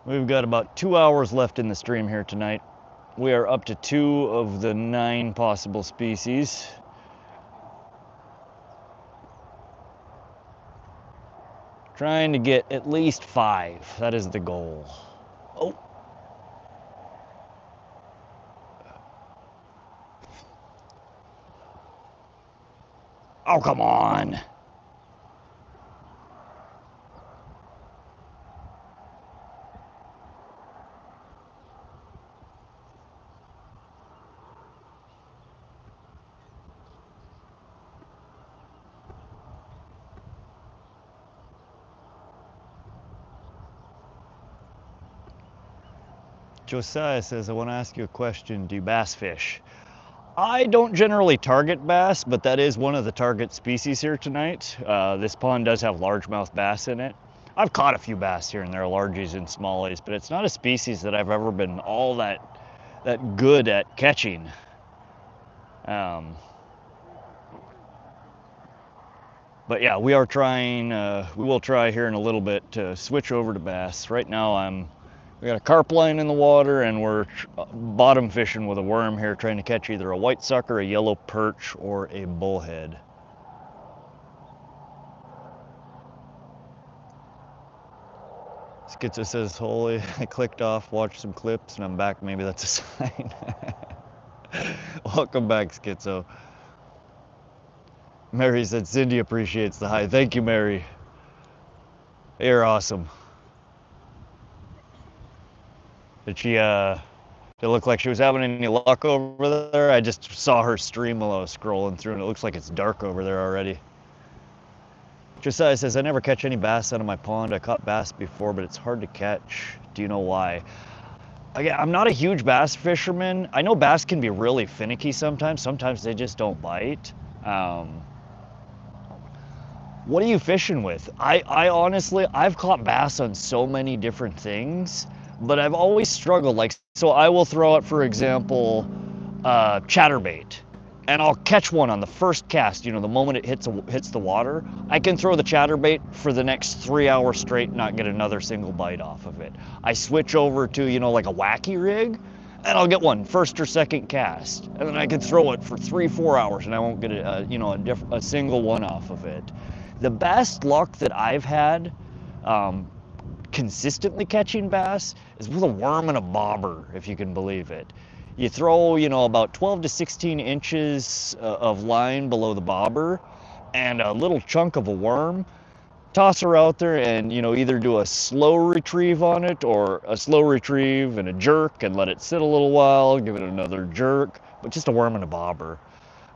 We've got about 2 hours left in the stream here tonight. We are up to 2 of the 9 possible species. Trying to get at least 5. That is the goal. Oh. Oh, come on. Josiah says, I want to ask you a question. Do you bass fish? I don't generally target bass, but that is one of the target species here tonight. This pond does have largemouth bass in it. I've caught a few bass here and there, largies and smallies, but it's not a species that I've ever been all that good at catching. But yeah, we are trying, we will try here in a little bit to switch over to bass. Right now we got a carp line in the water and we're bottom fishing with a worm here, trying to catch either a white sucker, a yellow perch, or a bullhead. Schizo says, holy, I clicked off, watched some clips, and I'm back. Maybe that's a sign. Welcome back, Schizo. Mary said, Cindy appreciates the hi. Thank you, Mary. You're awesome. Did she, did it look like she was having any luck over there? I just saw her stream while I was scrolling through, and it looks like it's dark over there already. Josiah says, I never catch any bass out of my pond. I caught bass before, but it's hard to catch. Do you know why? Again, I'm not a huge bass fisherman. I know bass can be really finicky sometimes. Sometimes they just don't bite. What are you fishing with? I honestly, I've caught bass on so many different things, but I've always struggled. Like, so I will throw out, for example, chatterbait, and I'll catch one on the first cast. You know, the moment it hits the water, I can throw the chatterbait for the next 3 hours straight and not get another single bite off of it. I switch over to, you know, like a wacky rig, and I'll get one first or second cast, and then I can throw it for 3-4 hours and I won't get a single one off of it. The best luck that I've had consistently catching bass is with a worm and a bobber, if you can believe it. You throw, you know, about 12 to 16 inches of line below the bobber and a little chunk of a worm. Toss her out there and, you know, either do a slow retrieve on it or a slow retrieve and a jerk and let it sit a little while, give it another jerk, but just a worm and a bobber.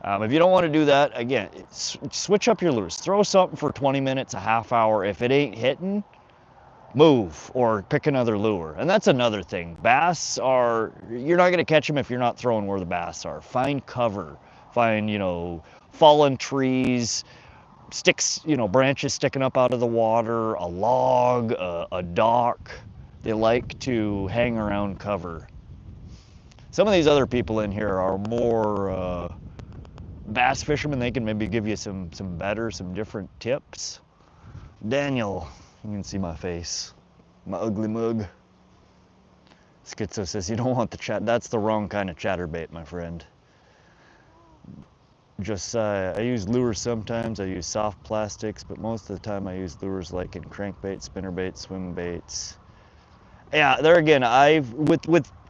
If you don't want to do that, again, switch up your lures. Throw something for 20 minutes, a half hour. If it ain't hitting, move or pick another lure. And that's another thing. Bass are, you're not going to catch them if you're not throwing where the bass are. Find cover. Find, you know, fallen trees, sticks, you know, branches sticking up out of the water, a log, a dock. They like to hang around cover. Some of these other people in here are more bass fishermen. They can maybe give you some different tips. Daniel, you can see my face, my ugly mug. Schizo says you don't want the chat. That's the wrong kind of chatterbait, my friend. Just I use lures sometimes. I use soft plastics, but most of the time I use lures like in crankbait, spinnerbait, swim baits. Yeah, there again, I've with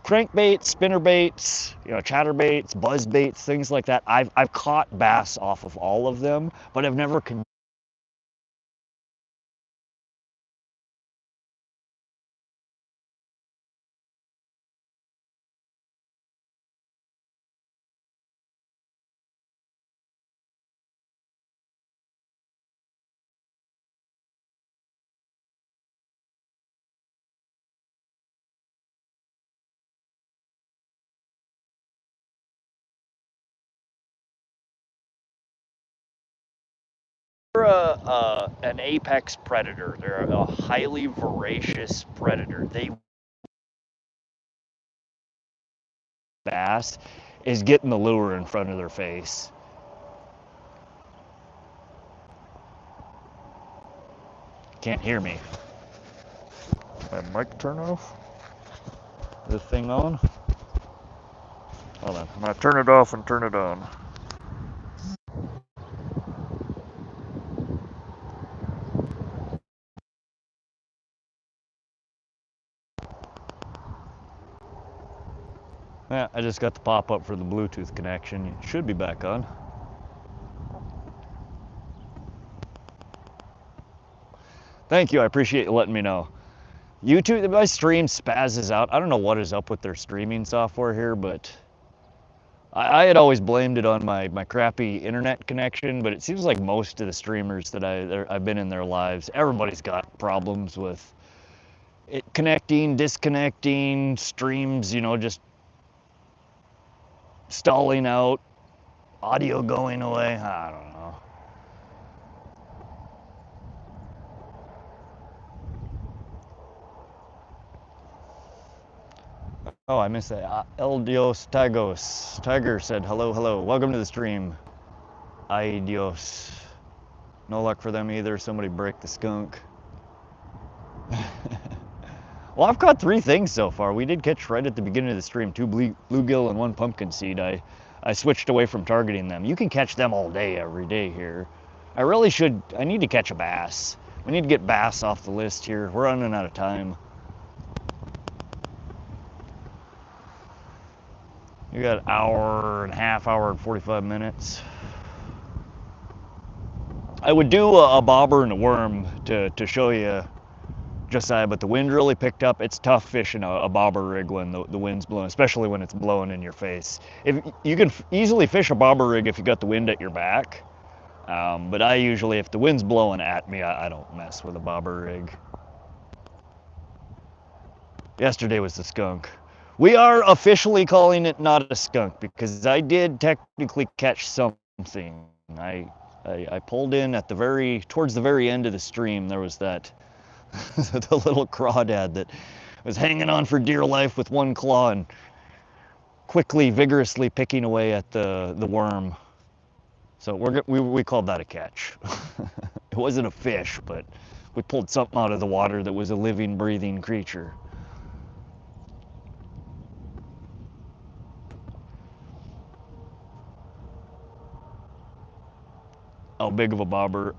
crankbaits, spinnerbaits, you know, chatterbaits, buzz baits, things like that. I've caught bass off of all of them, but I've never an apex predator. They're a highly voracious predator. They bass is getting the lure in front of their face. Can't hear me. My mic turn off? This thing on? Hold on. I'm gonna turn it off and turn it on. Yeah, I just got the pop-up for the Bluetooth connection. It should be back on. Thank you, I appreciate you letting me know. YouTube, my stream spazzes out. I don't know what is up with their streaming software here, but I had always blamed it on my crappy internet connection, but it seems like most of the streamers that I've been in their lives, everybody's got problems with it connecting, disconnecting, streams, you know, just stalling out, audio going away. I don't know. Oh, I missed that. El Dios Tagos. Tiger said, hello, hello. Welcome to the stream. Ay Dios. No luck for them either. Somebody break the skunk. Well, I've caught 3 things so far. We did catch right at the beginning of the stream 2 bluegill and 1 pumpkinseed. I switched away from targeting them. You can catch them all day, every day here. I need to catch a bass. We need to get bass off the list here. We're running out of time. You got an hour and a half, hour and 45 minutes. I would do a bobber and a worm to show you, Josiah, but the wind really picked up. It's tough fishing a bobber rig when the wind's blowing, especially when it's blowing in your face. If you can easily fish a bobber rig if you got the wind at your back, but I usually, if the wind's blowing at me, I don't mess with a bobber rig. Yesterday was the skunk. We are officially calling it not a skunk because I did technically catch something. I pulled in at towards the very end of the stream. There was that the little crawdad that was hanging on for dear life with one claw and quickly, vigorously picking away at the worm. So we called that a catch. It wasn't a fish, but we pulled something out of the water that was a living, breathing creature. How big of a bobber?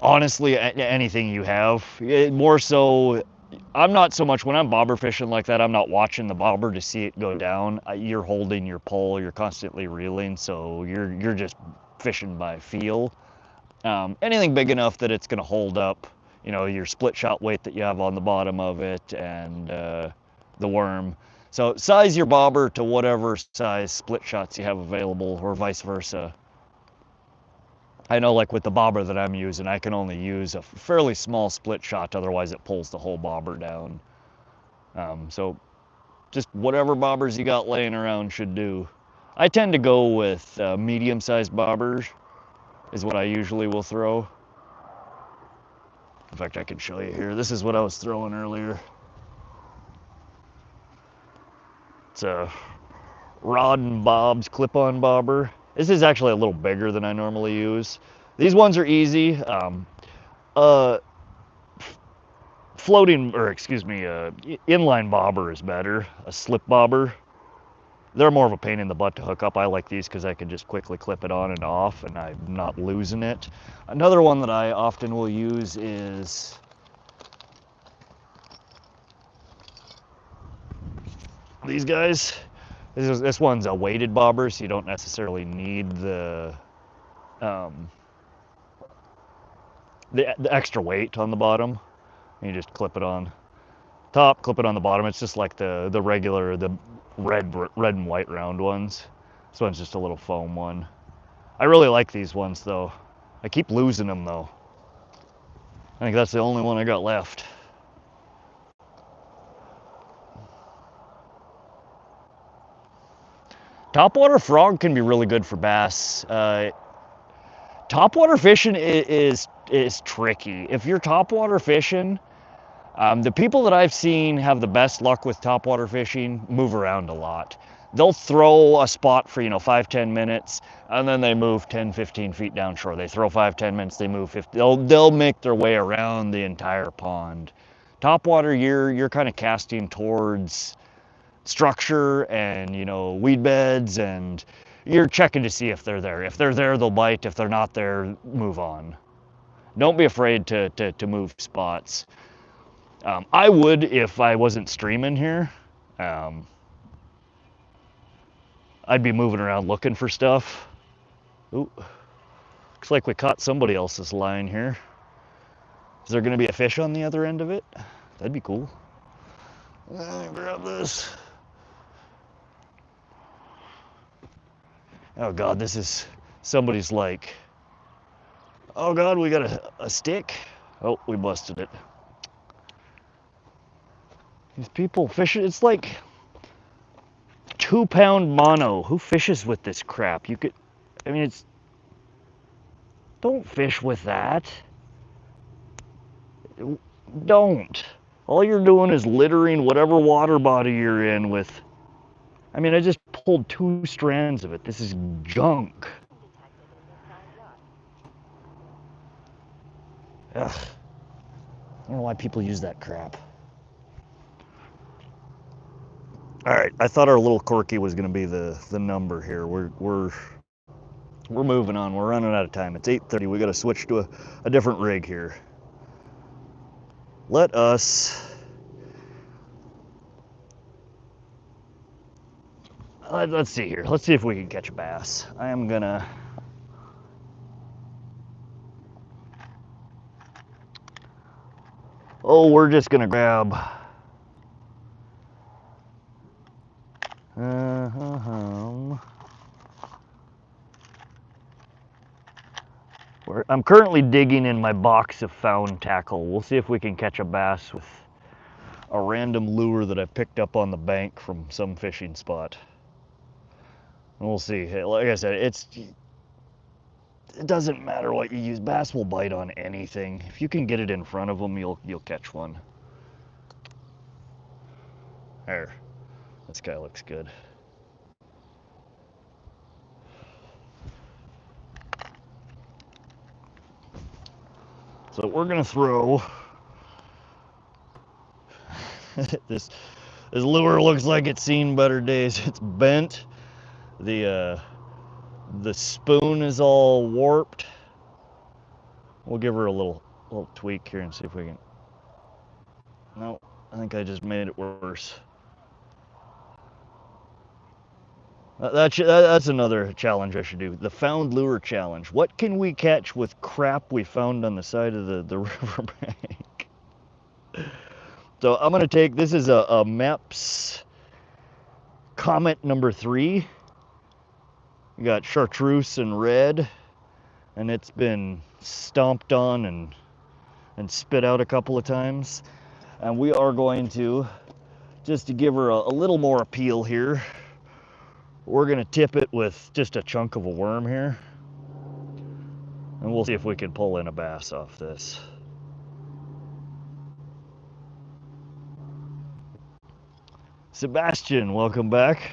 Honestly, anything you have. More so, I'm not so much when I'm bobber fishing like that. I'm not watching the bobber to see it go down. You're holding your pole. You're constantly reeling, so you're just fishing by feel. Anything big enough that it's going to hold up, you know, your split shot weight that you have on the bottom of it and the worm. So size your bobber to whatever size split shots you have available, or vice versa. I know, like with the bobber that I'm using, I can only use a fairly small split shot, otherwise it pulls the whole bobber down. So just whatever bobbers you got laying around should do. I tend to go with medium-sized bobbers is what I usually will throw. In fact, I can show you here. This is what I was throwing earlier. It's a Rod and Bob's clip-on bobber. This is actually a little bigger than I normally use. These ones are easy. floating, or excuse me, inline bobber is better. A slip bobber. They're more of a pain in the butt to hook up. I like these because I can just quickly clip it on and off and I'm not losing it. Another one that I often will use is these guys. This one's a weighted bobber, so you don't necessarily need the extra weight on the bottom. You just clip it on top, clip it on the bottom. It's just like the regular, the red and white round ones. This one's just a little foam one. I really like these ones though. I keep losing them though. I think that's the only one I got left. Topwater frog can be really good for bass. Topwater fishing is tricky. If you're topwater fishing, the people that I've seen have the best luck with topwater fishing move around a lot. They'll throw a spot for, 5-10 minutes, and then they move 10-15 feet downshore. They throw 5-10 minutes, they move 50. They'll make their way around the entire pond. Topwater, you're kind of casting towards structure and weed beds, and you're checking to see if they're there. If they're there, they'll bite. If they're not there, move on. Don't be afraid to move spots. I would if I wasn't streaming here. I'd be moving around looking for stuff. Ooh, looks like we caught somebody else's line here. Is there going to be a fish on the other end of it? That'd be cool. Grab this. Oh God, this is somebody's like, oh God, we got a stick. Oh, we busted it. These people fishing, it's like 2-pound mono. Who fishes with this crap? Don't fish with that. Don't. All you're doing is littering whatever water body you're in with. I just pulled 2 strands of it. This is junk. Ugh. I don't know why people use that crap. All right, I thought our little corky was going to be the number here. We're moving on. We're running out of time. It's 8:30. We got to switch to a different rig here. Let's see here. Let's see if we can catch a bass. I am gonna. Oh, we're just gonna grab. I'm currently digging in my box of found tackle. We'll see if we can catch a bass with a random lure that I picked up on the bank from some fishing spot. And we'll see. Like I said, it doesn't matter what you use. Bass will bite on anything. If you can get it in front of them, you'll catch one. There. This guy looks good. So we're gonna throw this lure looks like it's seen better days. It's bent. The spoon is all warped. We'll give her a little tweak here and see if we can. No, I think I just made it worse. That's another challenge I should do. The found lure challenge. What can we catch with crap we found on the side of the riverbank? So I'm gonna take, this is a Mepps Comet number 3. We got chartreuse and red, and it's been stomped on and spit out a couple of times. And we are going to, just to give her a little more appeal here, we're gonna tip it with just a chunk of a worm here. And we'll see if we can pull in a bass off this. Sebastian, welcome back.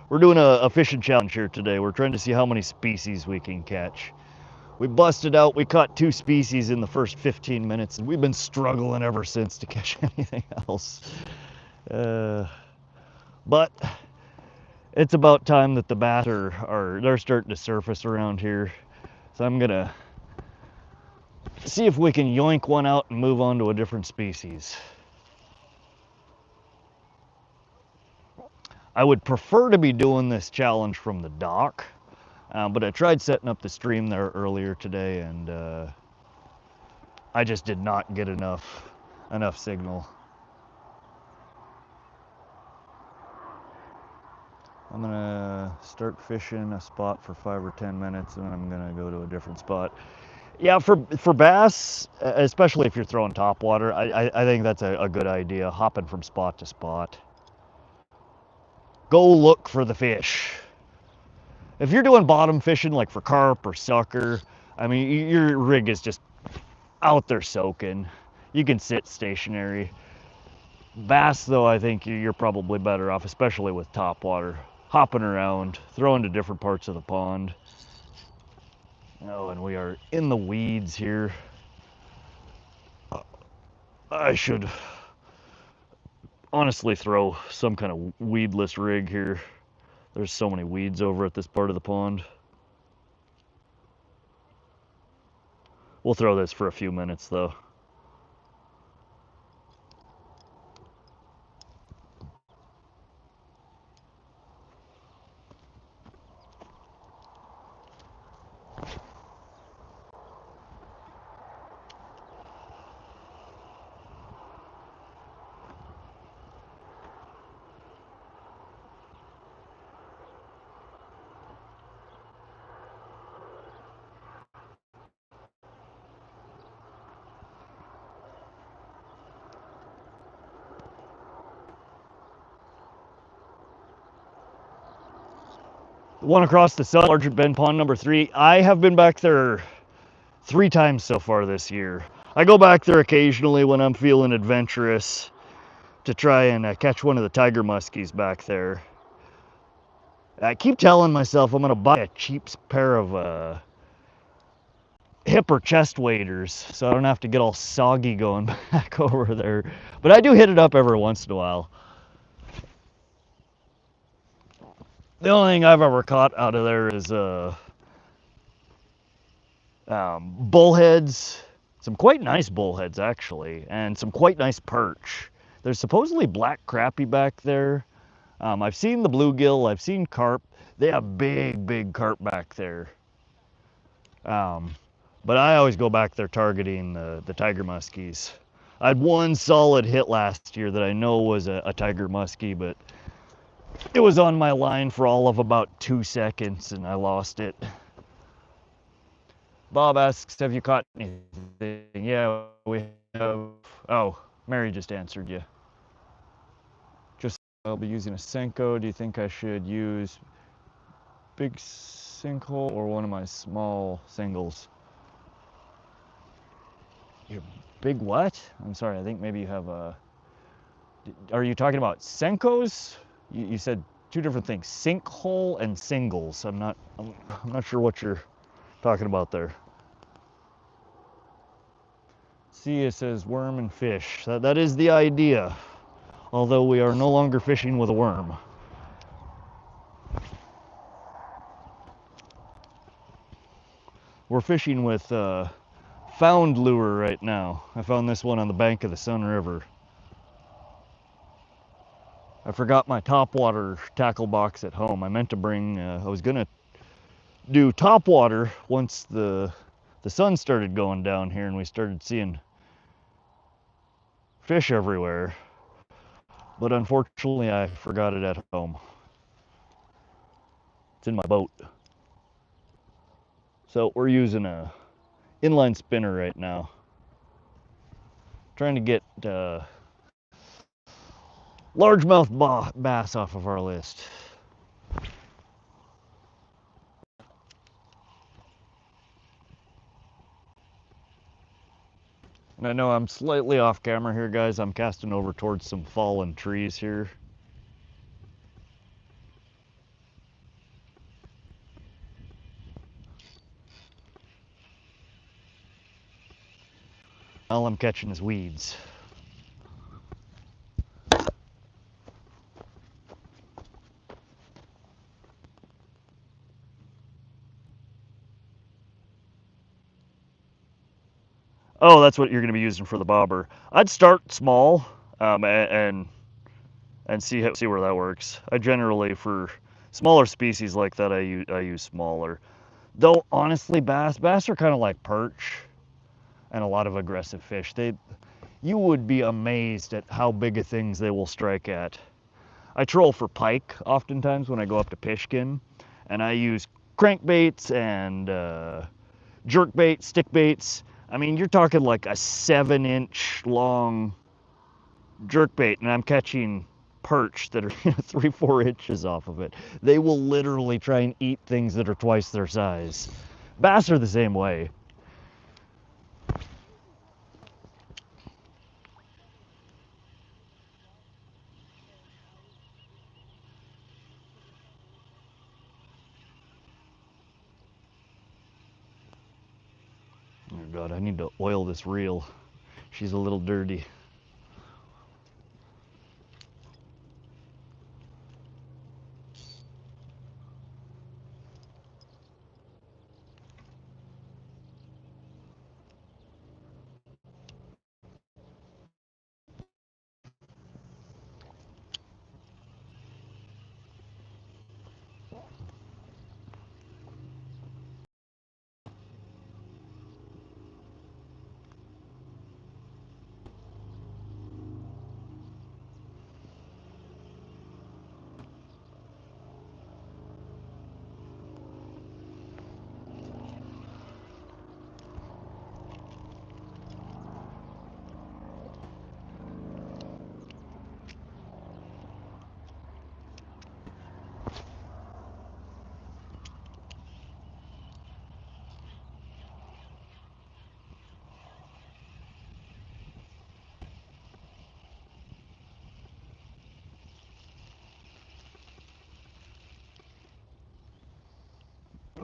We're doing a fishing challenge here today. We're trying to see how many species we can catch. We busted out, we caught 2 species in the first 15 minutes, and we've been struggling ever since to catch anything else. But it's about time that the bass they're starting to surface around here. So I'm gonna see if we can yoink one out and move on to a different species. I would prefer to be doing this challenge from the dock, but I tried setting up the stream there earlier today, and I just did not get enough signal. I'm gonna start fishing a spot for 5 or 10 minutes, and then I'm gonna go to a different spot. Yeah, for bass, especially if you're throwing topwater, I think that's a good idea, hopping from spot to spot. Go look for the fish. If you're doing bottom fishing, like for carp or sucker, I mean, your rig is just out there soaking. You can sit stationary. Bass, though, I think you're probably better off, especially with topwater, hopping around, throwing to different parts of the pond. Oh, and we are in the weeds here. I should honestly throw some kind of weedless rig here. There's so many weeds over at this part of the pond. We'll throw this for a few minutes though. One across the sun, Largent Bend Pond number 3. I have been back there 3 times so far this year. I go back there occasionally when I'm feeling adventurous to try and catch one of the tiger muskies back there. I keep telling myself I'm gonna buy a cheap pair of hip or chest waders so I don't have to get all soggy going back over there. But I do hit it up every once in a while. The only thing I've ever caught out of there is bullheads, some quite nice bullheads actually, and some quite nice perch. There's supposedly black crappie back there. I've seen the bluegill, I've seen carp. They have big carp back there. But I always go back there targeting the tiger muskies. I had one solid hit last year that I know was a tiger muskie, but it was on my line for all of about 2 seconds and I lost it. Bob asks, have you caught anything? Yeah, we have. Oh, Mary just answered you. Just, I'll be using a Senko. Do you think I should use big sinkhole or one of my small singles? Your big what? I'm sorry, I think maybe you have a... Are you talking about Senkos? You said 2 different things, sinkhole and singles. I'm not sure what you're talking about there. See, it says worm and fish. That is the idea, although we are no longer fishing with a worm. We're fishing with found lure right now. I found this one on the bank of the Sun River. I forgot my topwater tackle box at home. I meant to bring, I was gonna do topwater once the sun started going down here and we started seeing fish everywhere. But unfortunately I forgot it at home. It's in my boat. So we're using a inline spinner right now. Trying to get largemouth bass off of our list. And I know I'm slightly off camera here, guys. I'm casting over towards some fallen trees here. All I'm catching is weeds. Oh, that's what you're going to be using for the bobber. I'd start small and see where that works. I generally, for smaller species like that, I use smaller. Though honestly, bass are kind of like perch and a lot of aggressive fish. You would be amazed at how big of things they will strike at. I troll for pike oftentimes when I go up to Pishkin, and I use crankbaits and jerkbait, stick baits. I mean, you're talking like a 7-inch long jerkbait, and I'm catching perch that are 3-4 inches off of it. They will literally try and eat things that are twice their size. Bass are the same way. Oh God, I need to oil this reel. She's a little dirty.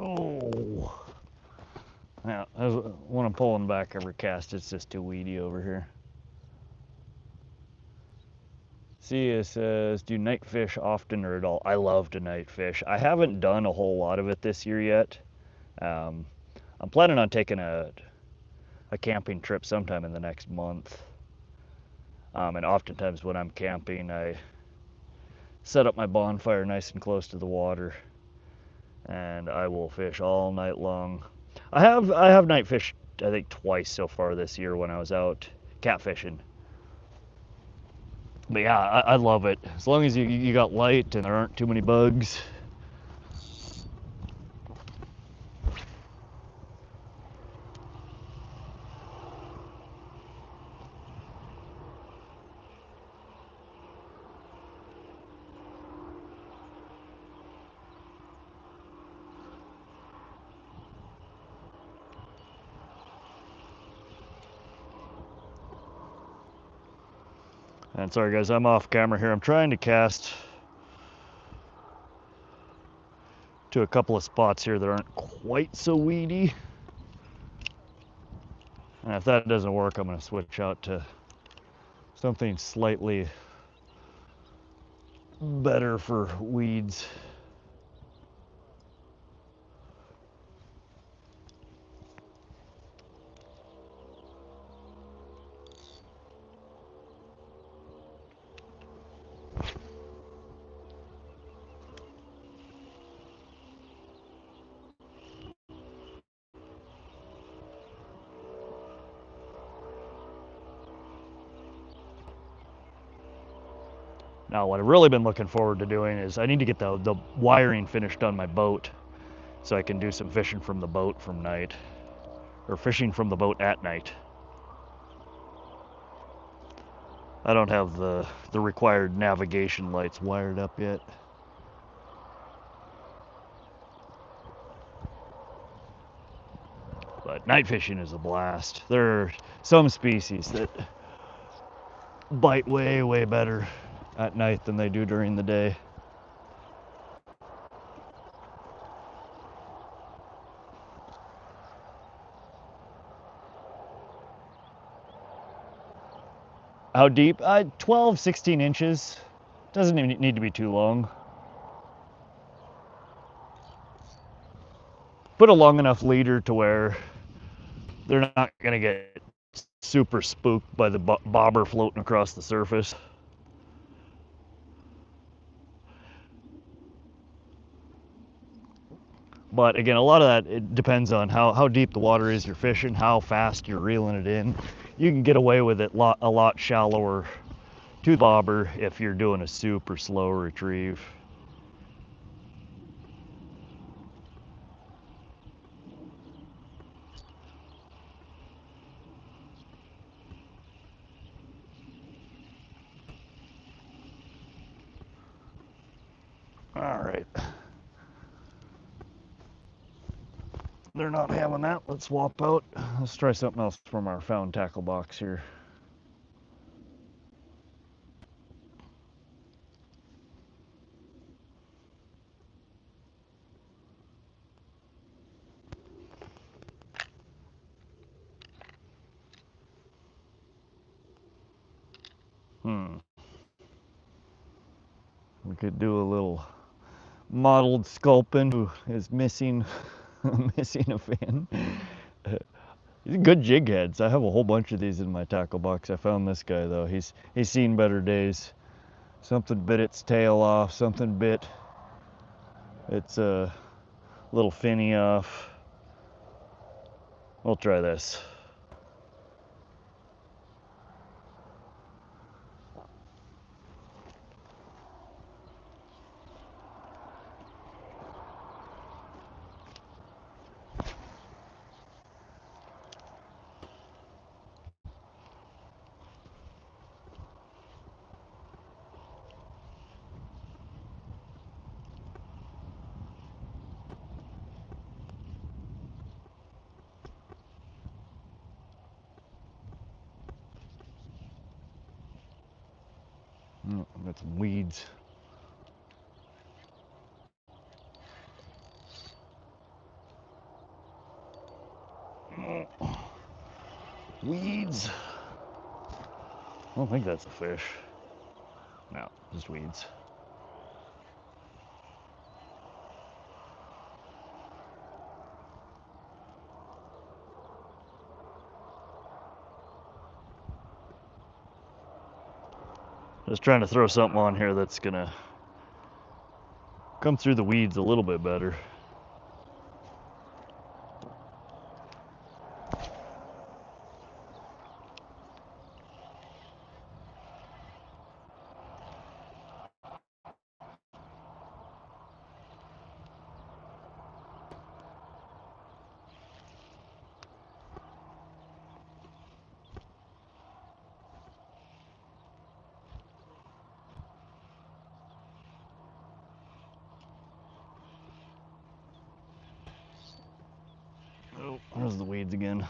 Oh. Yeah, when I'm pulling back every cast, it's just too weedy over here. See, it says, do night fish often or at all? I love to night fish. I haven't done a whole lot of it this year yet. I'm planning on taking a camping trip sometime in the next month. And oftentimes when I'm camping, I set up my bonfire nice and close to the water, and I will fish all night long. I have night fished, I think, twice so far this year when I was out catfishing. But yeah, I love it. As long as you got light and there aren't too many bugs. And sorry guys, I'm off camera here. I'm trying to cast to a couple of spots here that aren't quite so weedy. And if that doesn't work, I'm going to switch out to something slightly better for weeds. Now, what I've really been looking forward to doing is I need to get the wiring finished on my boat so I can do some fishing from the boat from night, or fishing from the boat at night. I don't have the required navigation lights wired up yet. But night fishing is a blast. There are some species that bite way, way better at night than they do during the day. How deep? 12, 16 inches. Doesn't even need to be too long. Put a long enough leader to where they're not going to get super spooked by the bobber floating across the surface. But again, a lot of that, it depends on how deep the water is you're fishing, how fast you're reeling it in. You can get away with it a lot shallower to the bobber if you're doing a super slow retrieve. All right. They're not having that. Let's swap out. Let's try something else from our found tackle box here. We could do a little mottled sculpin who is missing missing a fin. These are good jig heads. I have a whole bunch of these in my tackle box. I found this guy though. He's seen better days. Something bit its tail off. Something bit its little finny off. We'll try this. Oh, I got some weeds. Weeds. I don't think that's a fish. No, just weeds. Just trying to throw something on here that's gonna come through the weeds a little bit better. Oh, there's the weeds again.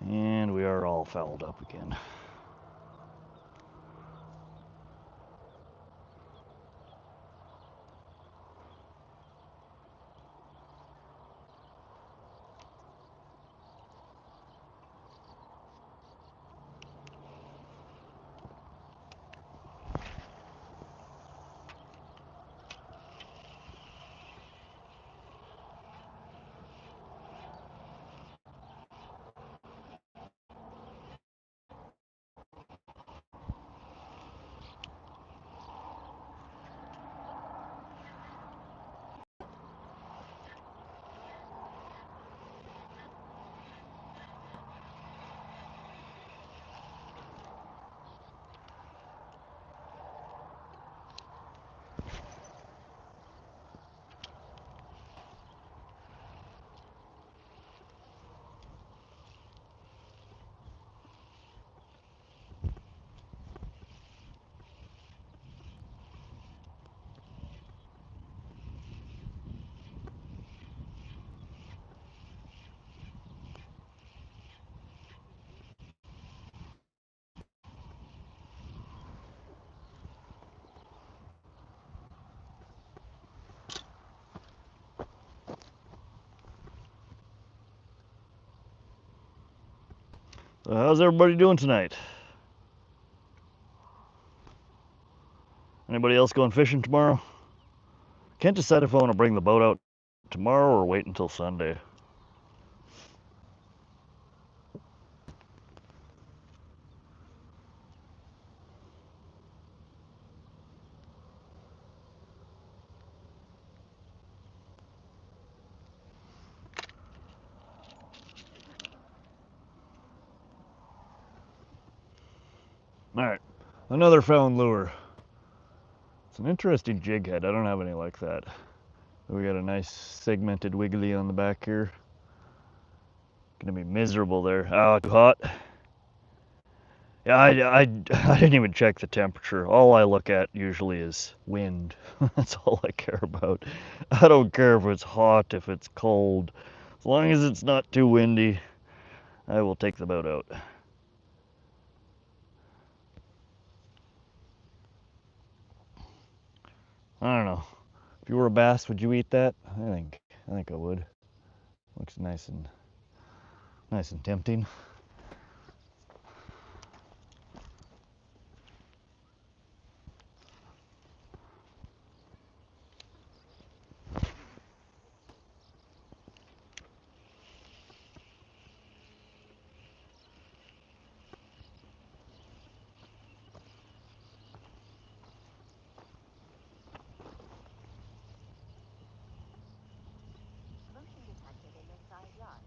And we are all fouled up again. So how's everybody doing tonight? Anybody else going fishing tomorrow? Can't decide if I want to bring the boat out tomorrow or wait until Sunday. Alright, another found lure. It's an interesting jig head. I don't have any like that. We got a nice segmented wiggly on the back here. Gonna be miserable there. Oh, too hot. Yeah, I didn't even check the temperature. All I look at usually is wind. That's all I care about. I don't care if it's hot, if it's cold. As long as it's not too windy, I will take the boat out. I don't know. If you were a bass, would you eat that? I think I would. Looks nice and tempting. Motion detected in the side yard.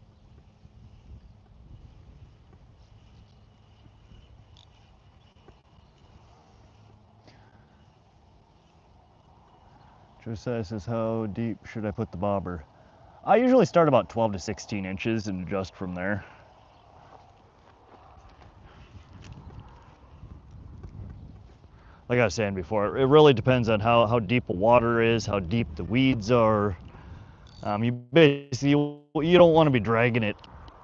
Josiah says, how deep should I put the bobber? I usually start about 12 to 16 inches and adjust from there. Like I was saying before, it really depends on how deep the water is, how deep the weeds are. You basically, you don't want to be dragging it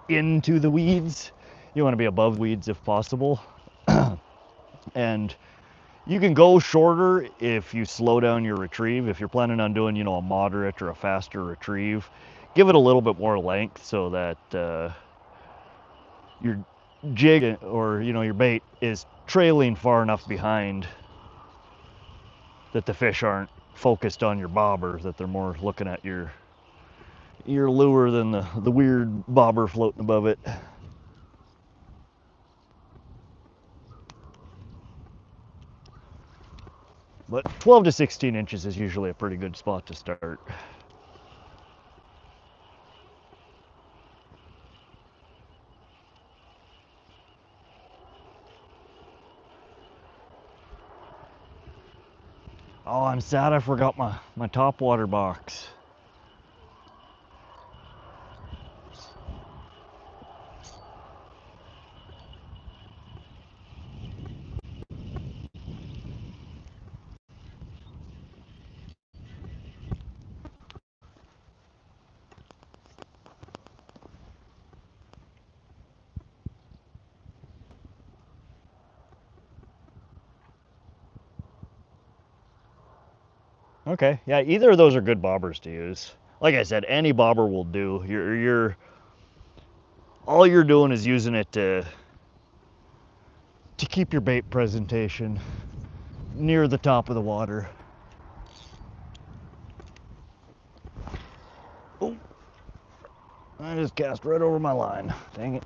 into the weeds. You want to be above weeds if possible. And you can go shorter if you slow down your retrieve. If you're planning on doing, a moderate or a faster retrieve, give it a little bit more length so that your jig or your bait is trailing far enough behind that the fish aren't focused on your bobber, that they're more looking at your lure than the weird bobber floating above it. But 12 to 16 inches is usually a pretty good spot to start. Oh, I'm sad I forgot my top water box. Okay, yeah, either of those are good bobbers to use. Like I said, any bobber will do. All you're doing is using it to keep your bait presentation near the top of the water. Oh, I just cast right over my line. Dang it.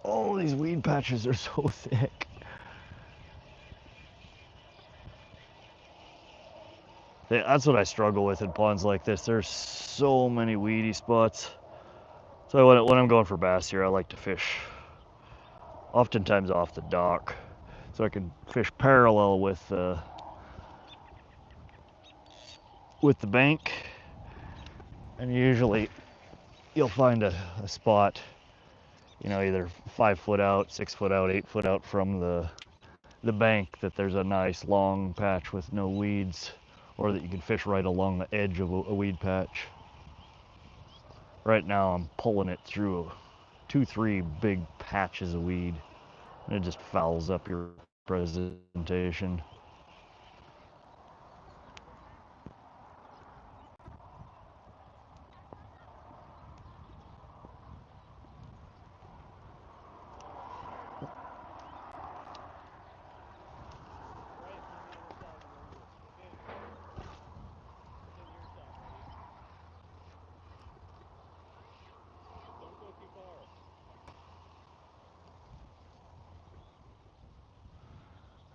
Oh, these weed patches are so thick. Yeah, that's what I struggle with in ponds like this. There's so many weedy spots. So when I'm going for bass here, I like to fish oftentimes off the dock, so I can fish parallel with the bank, and usually you'll find a spot, you know, either 5 foot out, 6 foot out, 8 foot out from the bank, that there's a nice long patch with no weeds, or that you can fish right along the edge of a weed patch. Right now I'm pulling it through 2-3 big patches of weed, and it just fouls up your presentation.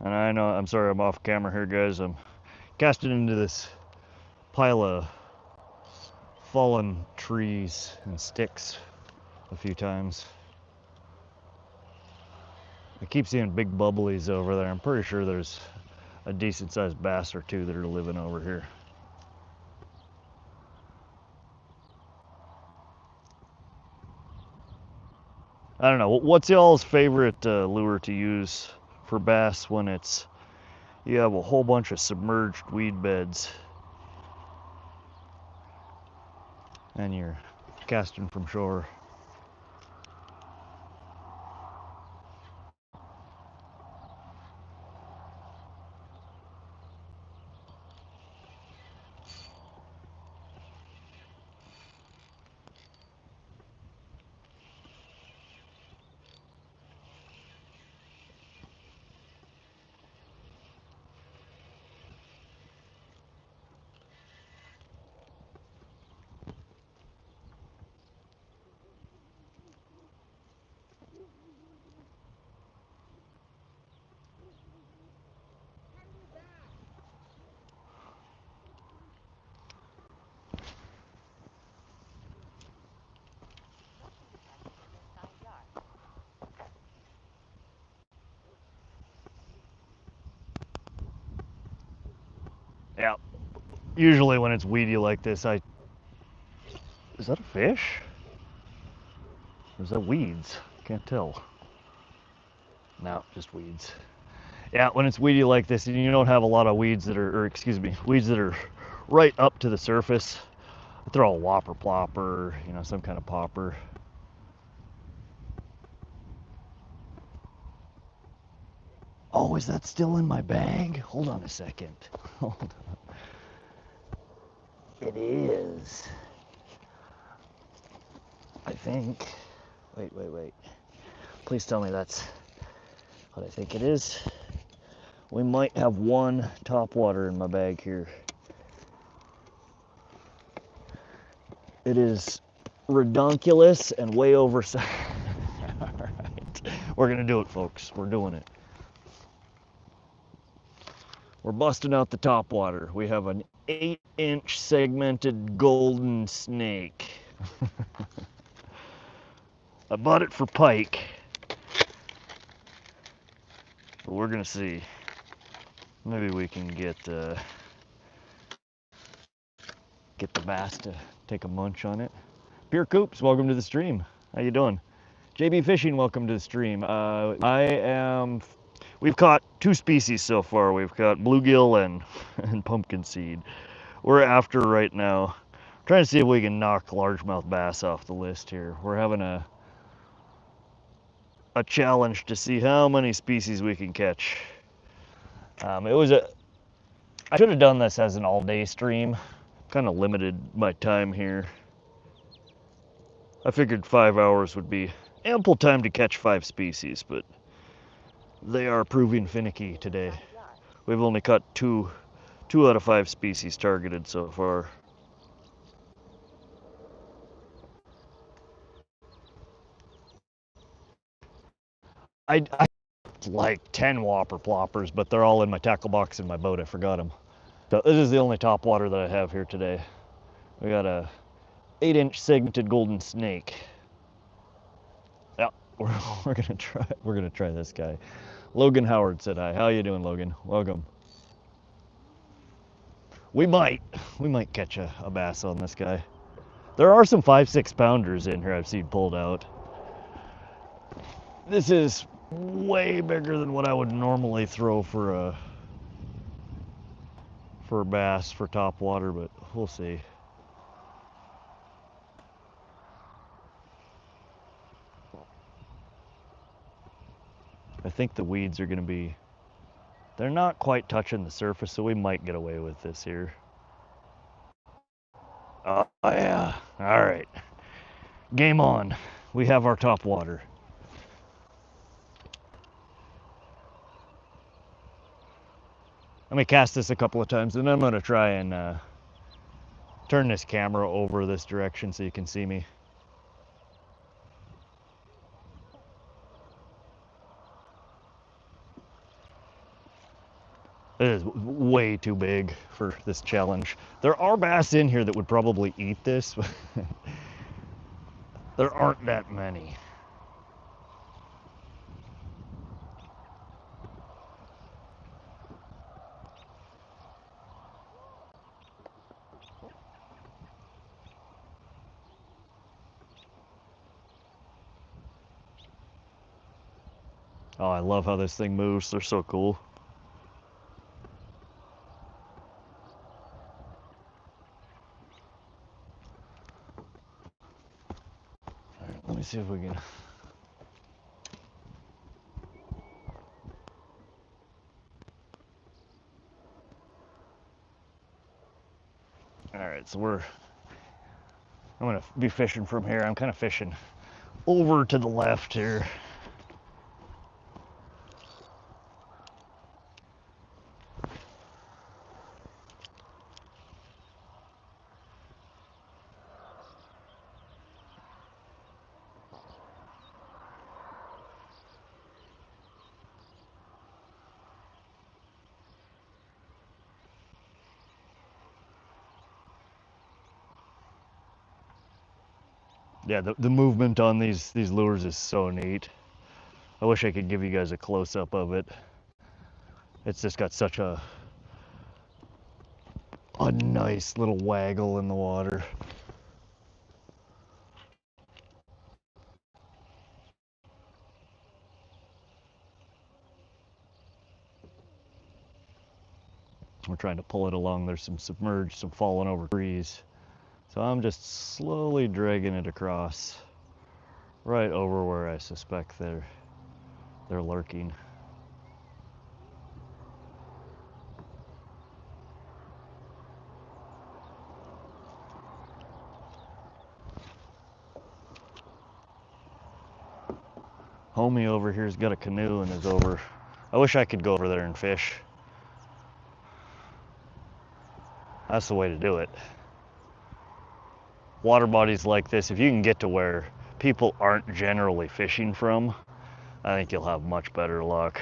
And I know, I'm sorry I'm off camera here, guys. I'm casting into this pile of fallen trees and sticks a few times. I keep seeing big bubblies over there. I'm pretty sure there's a decent sized bass or two that are living over here. I don't know, what's y'all's favorite lure to use for bass when it's, you have a whole bunch of submerged weed beds and you're casting from shore? Yeah, usually when it's weedy like this, is that a fish? Or is that weeds? Can't tell. No, just weeds. Yeah, when it's weedy like this and you don't have a lot of weeds that are, or excuse me, weeds that are right up to the surface, I throw a whopper plopper, you know, some kind of popper. Oh, is that still in my bag? Hold on a second. Hold on. It is. I think. Wait. Please tell me that's what I think it is. We might have one topwater in my bag here. It is redonkulous and way oversized. All right, we're gonna do it, folks. We're doing it. We're busting out the topwater. We have an 8-inch segmented golden snake. I bought it for pike, but we're gonna see. Maybe we can get the bass to take a munch on it. Pure Coops, welcome to the stream. How you doing? JB Fishing, welcome to the stream. We've caught 2 species so far. We've got bluegill and pumpkinseed. We're after right now, trying to see if we can knock largemouth bass off the list here. We're having a challenge to see how many species we can catch. I should have done this as an all-day stream. Kind of limited my time here. I figured 5 hours would be ample time to catch 5 species, but they are proving finicky today. We've only caught 2 out of 5 species targeted so far. I like 10 whopper ploppers, but they're all in my tackle box in my boat. I forgot them. So this is the only topwater that I have here today. We got a 8-inch segmented golden snake. Yeah, we're gonna try this guy. Logan Howard said hi. How you doing, Logan? Welcome. We might catch a bass on this guy. There are some 5-6 pounders in here I've seen pulled out. This is way bigger than what I would normally throw for a bass for top water, but we'll see. I think the weeds are going to be, they're not quite touching the surface, so we might get away with this here. Oh yeah, all right. Game on. We have our top water. Let me cast this a couple of times, and I'm going to try and turn this camera over this direction so you can see me. It is way too big for this challenge. There are bass in here that would probably eat this. There aren't that many. Oh, I love how this thing moves. They're so cool. All right, let me see if we can. All right, so I'm gonna be fishing from here. I'm kind of fishing over to the left here. Yeah, the movement on these lures is so neat. I wish I could give you guys a close-up of it. It's just got such a nice little waggle in the water. We're trying to pull it along. There's some submerged, some falling over trees. So I'm just slowly dragging it across right over where I suspect they're lurking. Homie over here's got a canoe and is over. I wish I could go over there and fish. That's the way to do it. Water bodies like this, if you can get to where people aren't generally fishing from, I think you'll have much better luck.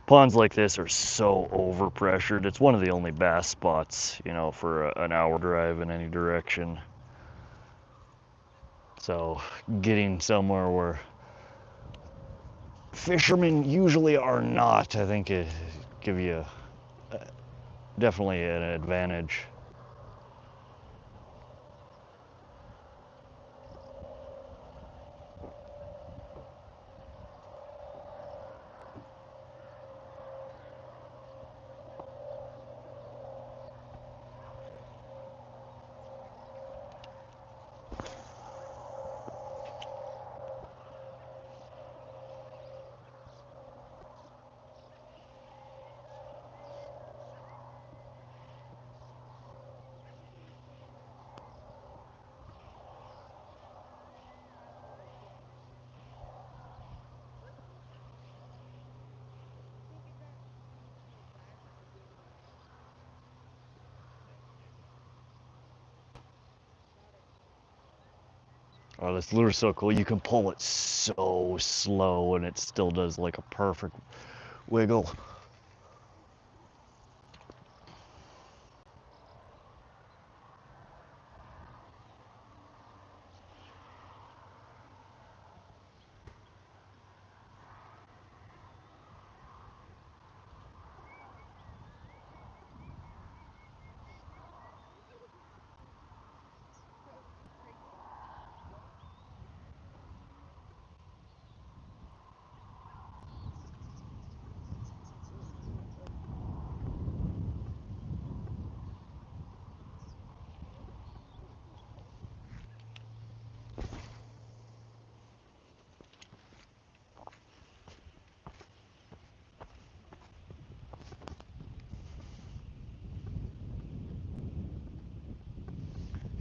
Ponds like this are so overpressured. It's one of the only bass spots, you know, for an hour drive in any direction. So getting somewhere where fishermen usually are not, I think it give you definitely an advantage. Oh, this lure is so cool. You can pull it so slow and it still does like a perfect wiggle.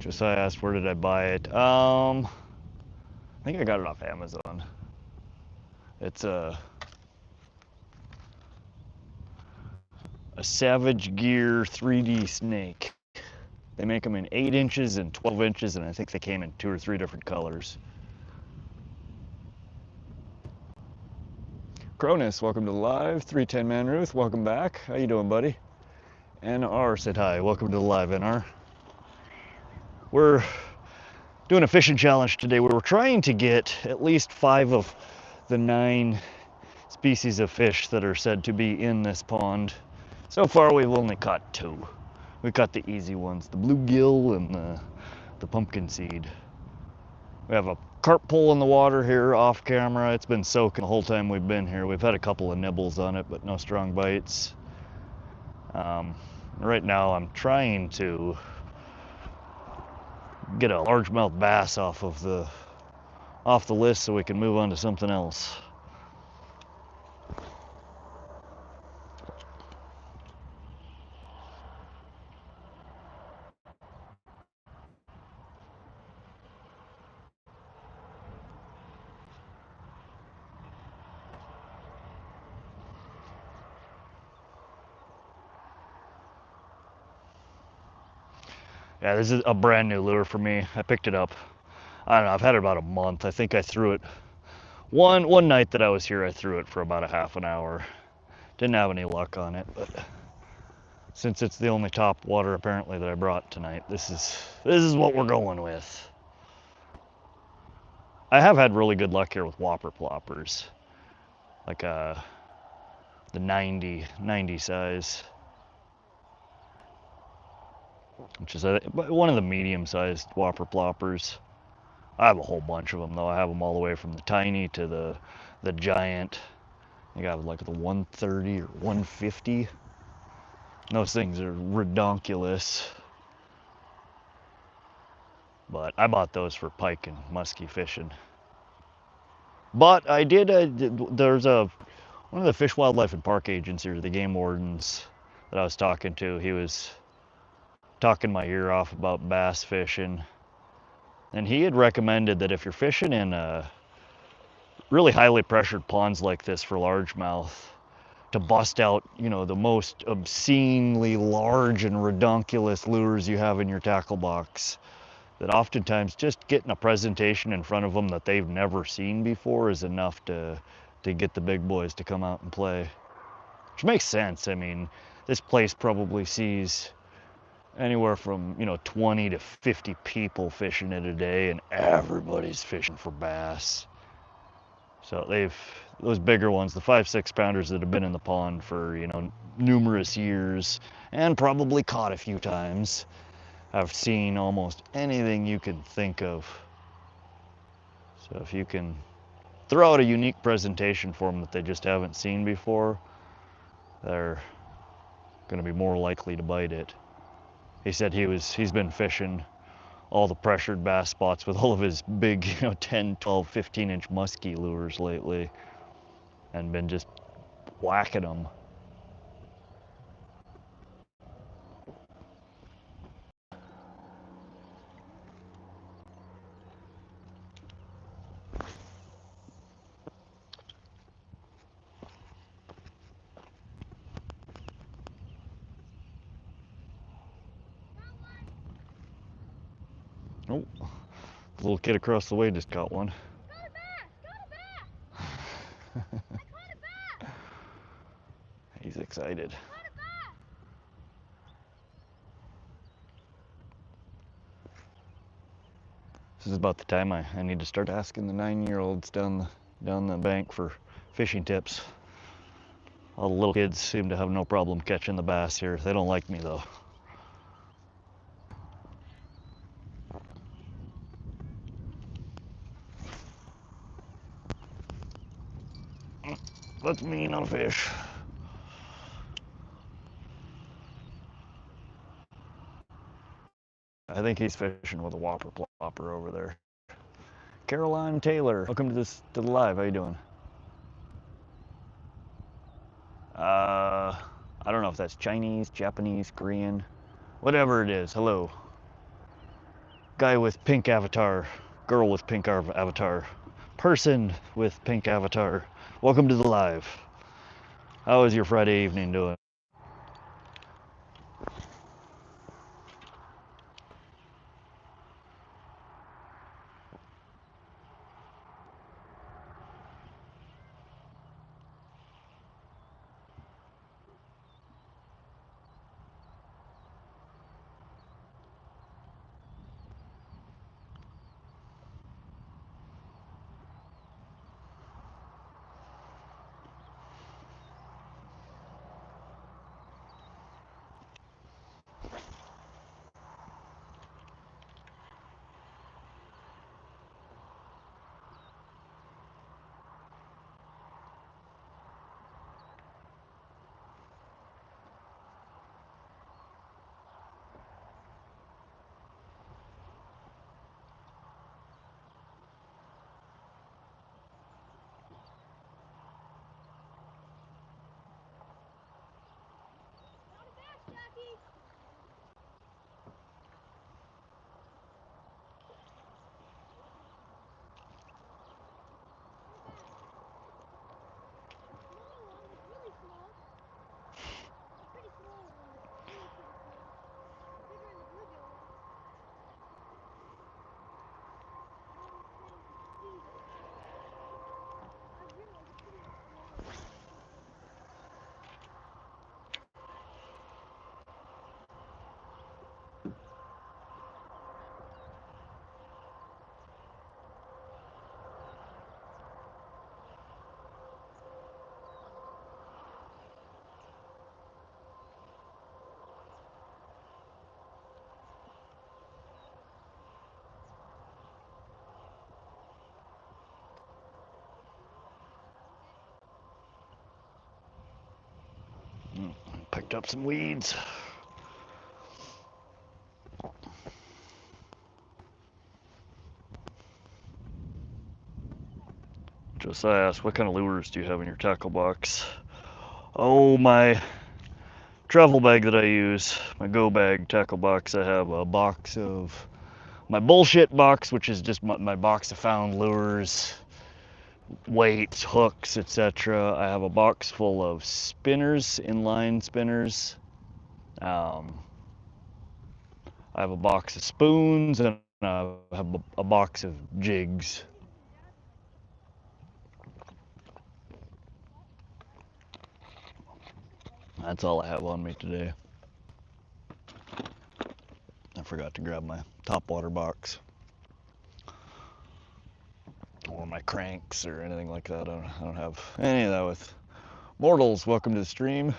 Josiah asked where did I buy it. I think I got it off Amazon. It's a Savage Gear 3D snake. They make them in 8 inches and 12 inches, and I think they came in 2 or 3 different colors. Cronus, welcome to the live. 310 Man Ruth, welcome back. How you doing, buddy? NR said hi. Welcome to the live, NR. We're doing a fishing challenge today where we're trying to get at least 5 of the 9 species of fish that are said to be in this pond. So far we've only caught 2. We caught the easy ones, the bluegill and the pumpkinseed. We have a carp pole in the water here off camera. It's been soaking the whole time we've been here. We've had a couple of nibbles on it, but no strong bites. Right now I'm trying to get a largemouth bass off the list so we can move on to something else. Yeah, this is a brand new lure for me. I picked it up, I don't know, I've had it about a month. I think I threw it one night that I was here. I threw it for about a half an hour. Didn't have any luck on it, but since it's the only top water apparently that I brought tonight, this is what we're going with. I have had really good luck here with whopper ploppers, like the 90 size, which is one of the medium-sized whopper ploppers. I have a whole bunch of them though. I have them all the way from the tiny to the giant. I got like the 130 or 150. Those things are redonkulous. But I bought those for pike and muskie fishing. But I did, there's one of the Fish, Wildlife, and Park agents here, the game wardens that I was talking to. He was talking my ear off about bass fishing. And he had recommended that if you're fishing in really highly pressured ponds like this for largemouth, to bust out, you know, the most obscenely large and redonkulous lures you have in your tackle box. That oftentimes just getting a presentation in front of them that they've never seen before is enough to get the big boys to come out and play. Which makes sense. I mean, this place probably sees anywhere from, you know, 20 to 50 people fishing it a day, and everybody's fishing for bass. So those bigger ones, the 5-6 pounders that have been in the pond for, you know, numerous years and probably caught a few times, I've seen almost anything you can think of. So if you can throw out a unique presentation for them that they just haven't seen before, they're going to be more likely to bite it. He said he's been fishing all the pressured bass spots with all of his big, you know, 10, 12, 15-inch muskie lures lately, and been just whacking them. Oh, the little kid across the way just caught one. Got a bass! Got a bass! I caught a bass! He's excited. Caught a bass! This is about the time I need to start asking the 9-year-olds down the bank for fishing tips. All the little kids seem to have no problem catching the bass here. They don't like me though. That's mean on a fish. I think he's fishing with a whopper plopper over there. Caroline Taylor, welcome to the live. How you doing? I don't know if that's Chinese, Japanese, Korean, whatever it is. Hello. guy with pink avatar, girl with pink avatar, person with pink avatar. Welcome to the live. How is your Friday evening doing? Picked up some weeds. Josiah asked, what kind of lures do you have in your tackle box? Oh, my travel bag that I use, my go bag tackle box. I have a box of my bullshit box, which is just my box of found lures, weights, hooks, etc. I have a box full of spinners, inline spinners. I have a box of spoons, and I have a box of jigs. That's all I have on me today. I forgot to grab my top water box or my cranks or anything like that. I don't have any of that with mortals. Welcome to the stream.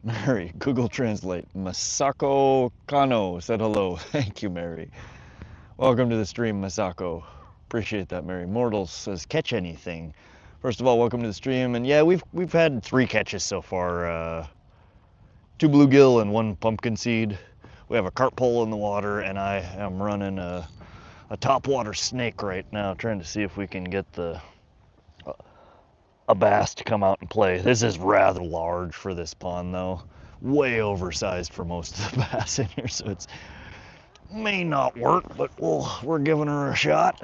Mary, Google Translate. Masako Kano said hello. Thank you, Mary. Welcome to the stream, Masako. Appreciate that, Mary. Mortals says, catch anything. First of all, welcome to the stream. And yeah, we've had 3 catches so far. 2 bluegill and 1 pumpkinseed. We have a carp pole in the water, and I am running a topwater snake right now, trying to see if we can get a bass to come out and play. This is rather large for this pond, though. Way oversized for most of the bass in here, so it's may not work, but we're giving her a shot.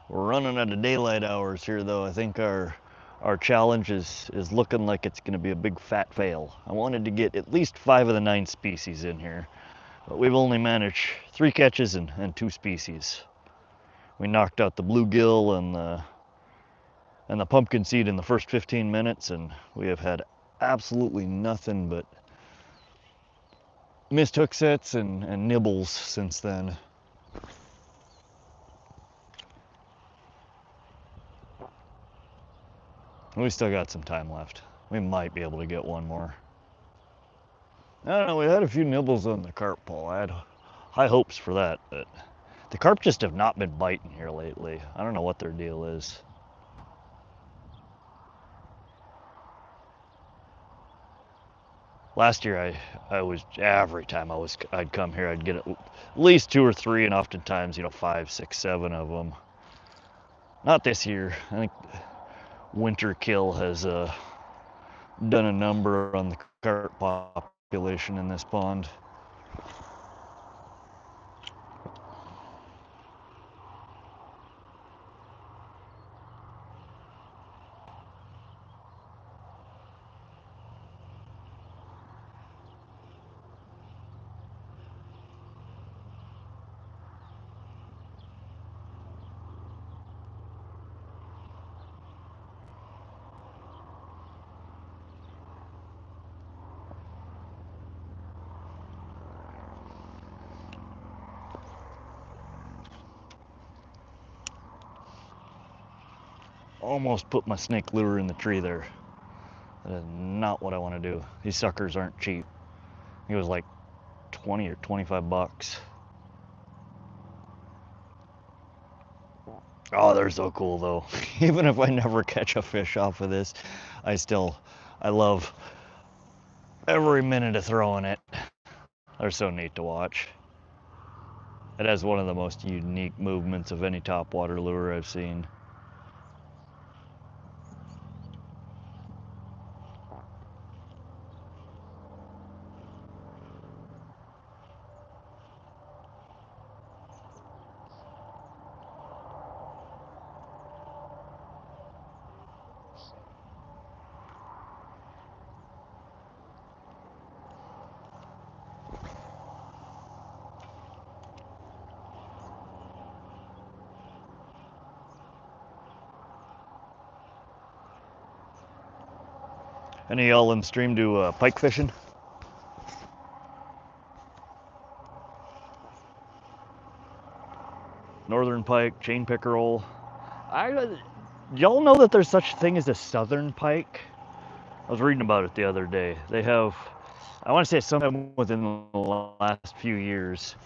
We're running out of daylight hours here, though. I think our challenge is looking like it's going to be a big fat fail. I wanted to get at least 5 of the 9 species in here, but we've only managed 3 catches and 2 species. We knocked out the bluegill and the pumpkinseed in the first 15 minutes, and we have had absolutely nothing but missed hook sets and nibbles since then. We still got some time left. We might be able to get one more. I don't know, we had a few nibbles on the carp pole. I had high hopes for that, but the carp just have not been biting here lately. I don't know what their deal is. Last year, I was, every time I'd come here, I'd get at least 2 or 3, and oftentimes, 5, 6, 7 of them. Not this year. I think winter kill has done a number on the carp population in this pond. Almost put my snake lure in the tree there. That is not what I want to do. These suckers aren't cheap. It was like 20 or 25 bucks. Oh, they're so cool though. Even if I never catch a fish off of this, I love every minute of throwing it. They're so neat to watch. It has one of the most unique movements of any topwater lure I've seen. Any of y'all in the stream do pike fishing? Northern pike, chain pickerel. Y'all know that there's such a thing as a southern pike? I was reading about it the other day. They have, I want to say sometime within the last few years,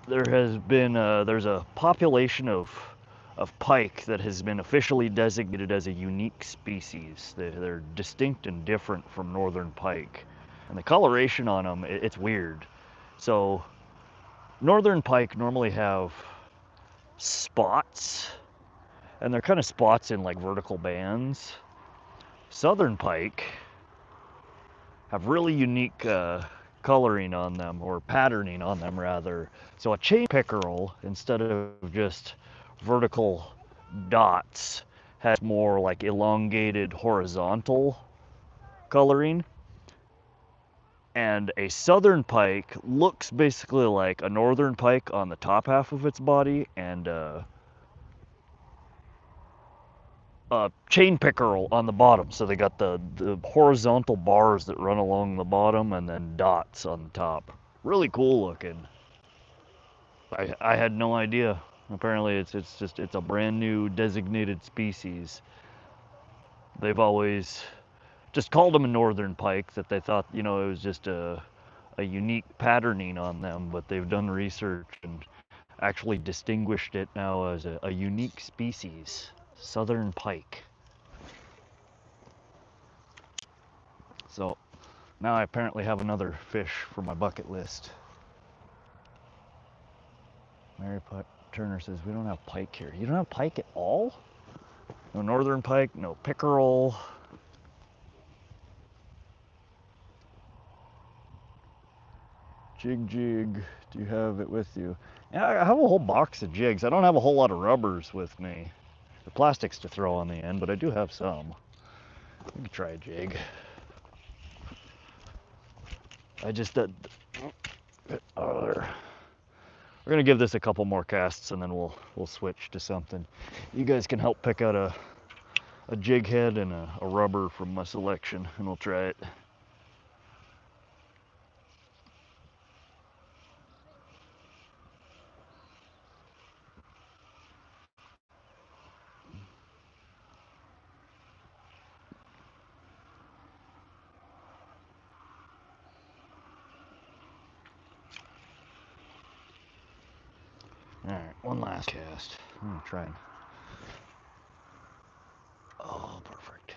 there has been there's a population of pike that has been officially designated as a unique species. They're distinct and different from northern pike, and the coloration on them, it's weird. So northern pike normally have spots, and they're kind of spots in like vertical bands. Southern pike have really unique coloring on them, or patterning on them rather. So a chain pickerel, instead of just vertical dots, has more like elongated horizontal coloring. And a southern pike looks basically like a northern pike on the top half of its body, and a chain pickerel on the bottom. So they got the horizontal bars that run along the bottom and then dots on the top. Really cool looking. I had no idea. Apparently it's a brand new designated species. They've always just called them a northern pike, that they thought, it was just a unique patterning on them, but they've done research and actually distinguished it now as a unique species, southern pike. So now I apparently have another fish for my bucket list. Mary Turner says, we don't have pike here. You don't have pike at all? No northern pike, no pickerel. Jig, do you have it with you? Yeah, I have a whole box of jigs. I don't have a whole lot of rubbers with me. The plastic's to throw on the end, but I do have some. We can try a jig. I just did. Oh, there. We're gonna give this a couple more casts, and then we'll switch to something. You guys can help pick out a jig head and a rubber from my selection, and we'll try it. All right, one last cast. I'm gonna try and. Oh, perfect.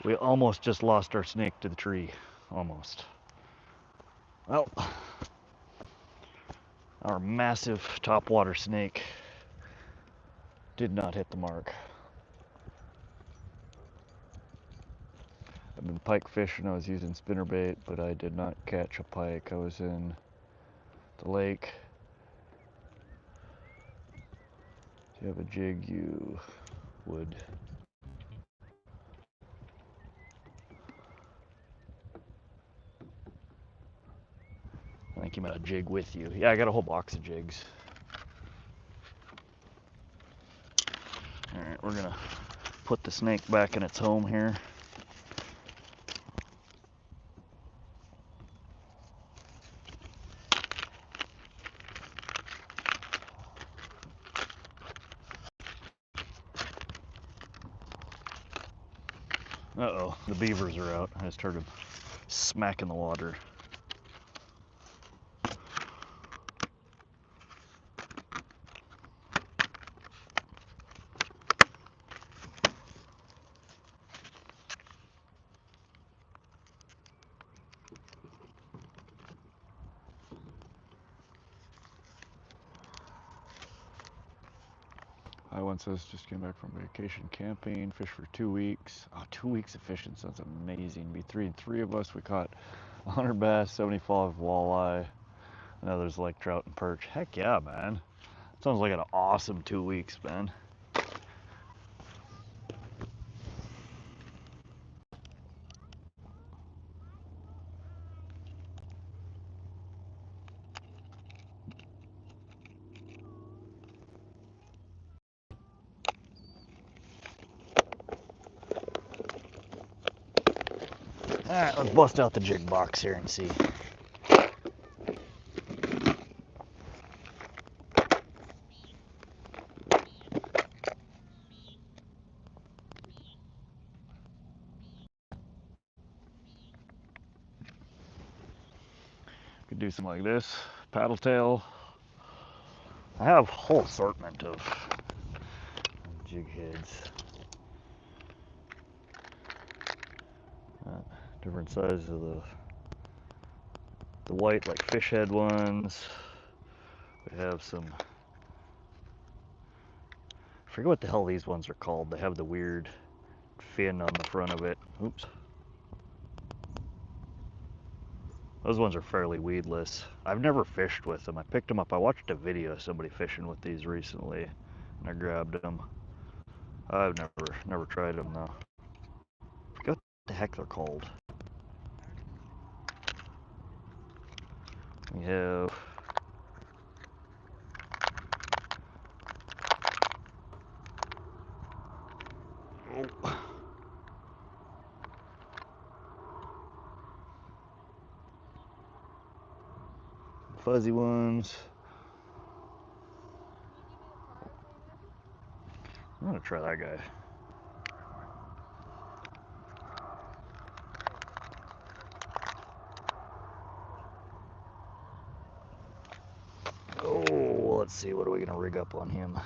We almost just lost our snake to the tree. Almost. Well, our massive topwater snake did not hit the mark. I've been pike fishing. I was using spinnerbait, but I did not catch a pike. I was in the lake. If you have a jig, you would. I think you meant a jig with you. Yeah, I got a whole box of jigs. Alright, we're gonna put the snake back in its home here. Uh-oh, the beavers are out. I just heard them smacking the water. I once just came back from vacation camping, fished for 2 weeks. Oh, 2 weeks of fishing sounds amazing. Be three of us. We caught 100 bass, 75 walleye, and others like trout and perch. Heck yeah, man. Sounds like an awesome 2 weeks, man. Alright, let's bust out the jig box here and see. Could do something like this, paddle tail. I have a whole assortment of jig heads. Different sizes of the white, like fish head ones. We have some, I forget what the hell these ones are called. They have the weird fin on the front of it. Oops. Those ones are fairly weedless. I've never fished with them. I picked them up. I watched a video of somebody fishing with these recently, and I grabbed them. I've never tried them though. I forget what the heck they're called. We have fuzzy ones. I'm gonna try that guy. Oh, let's see, what are we gonna rig up on him?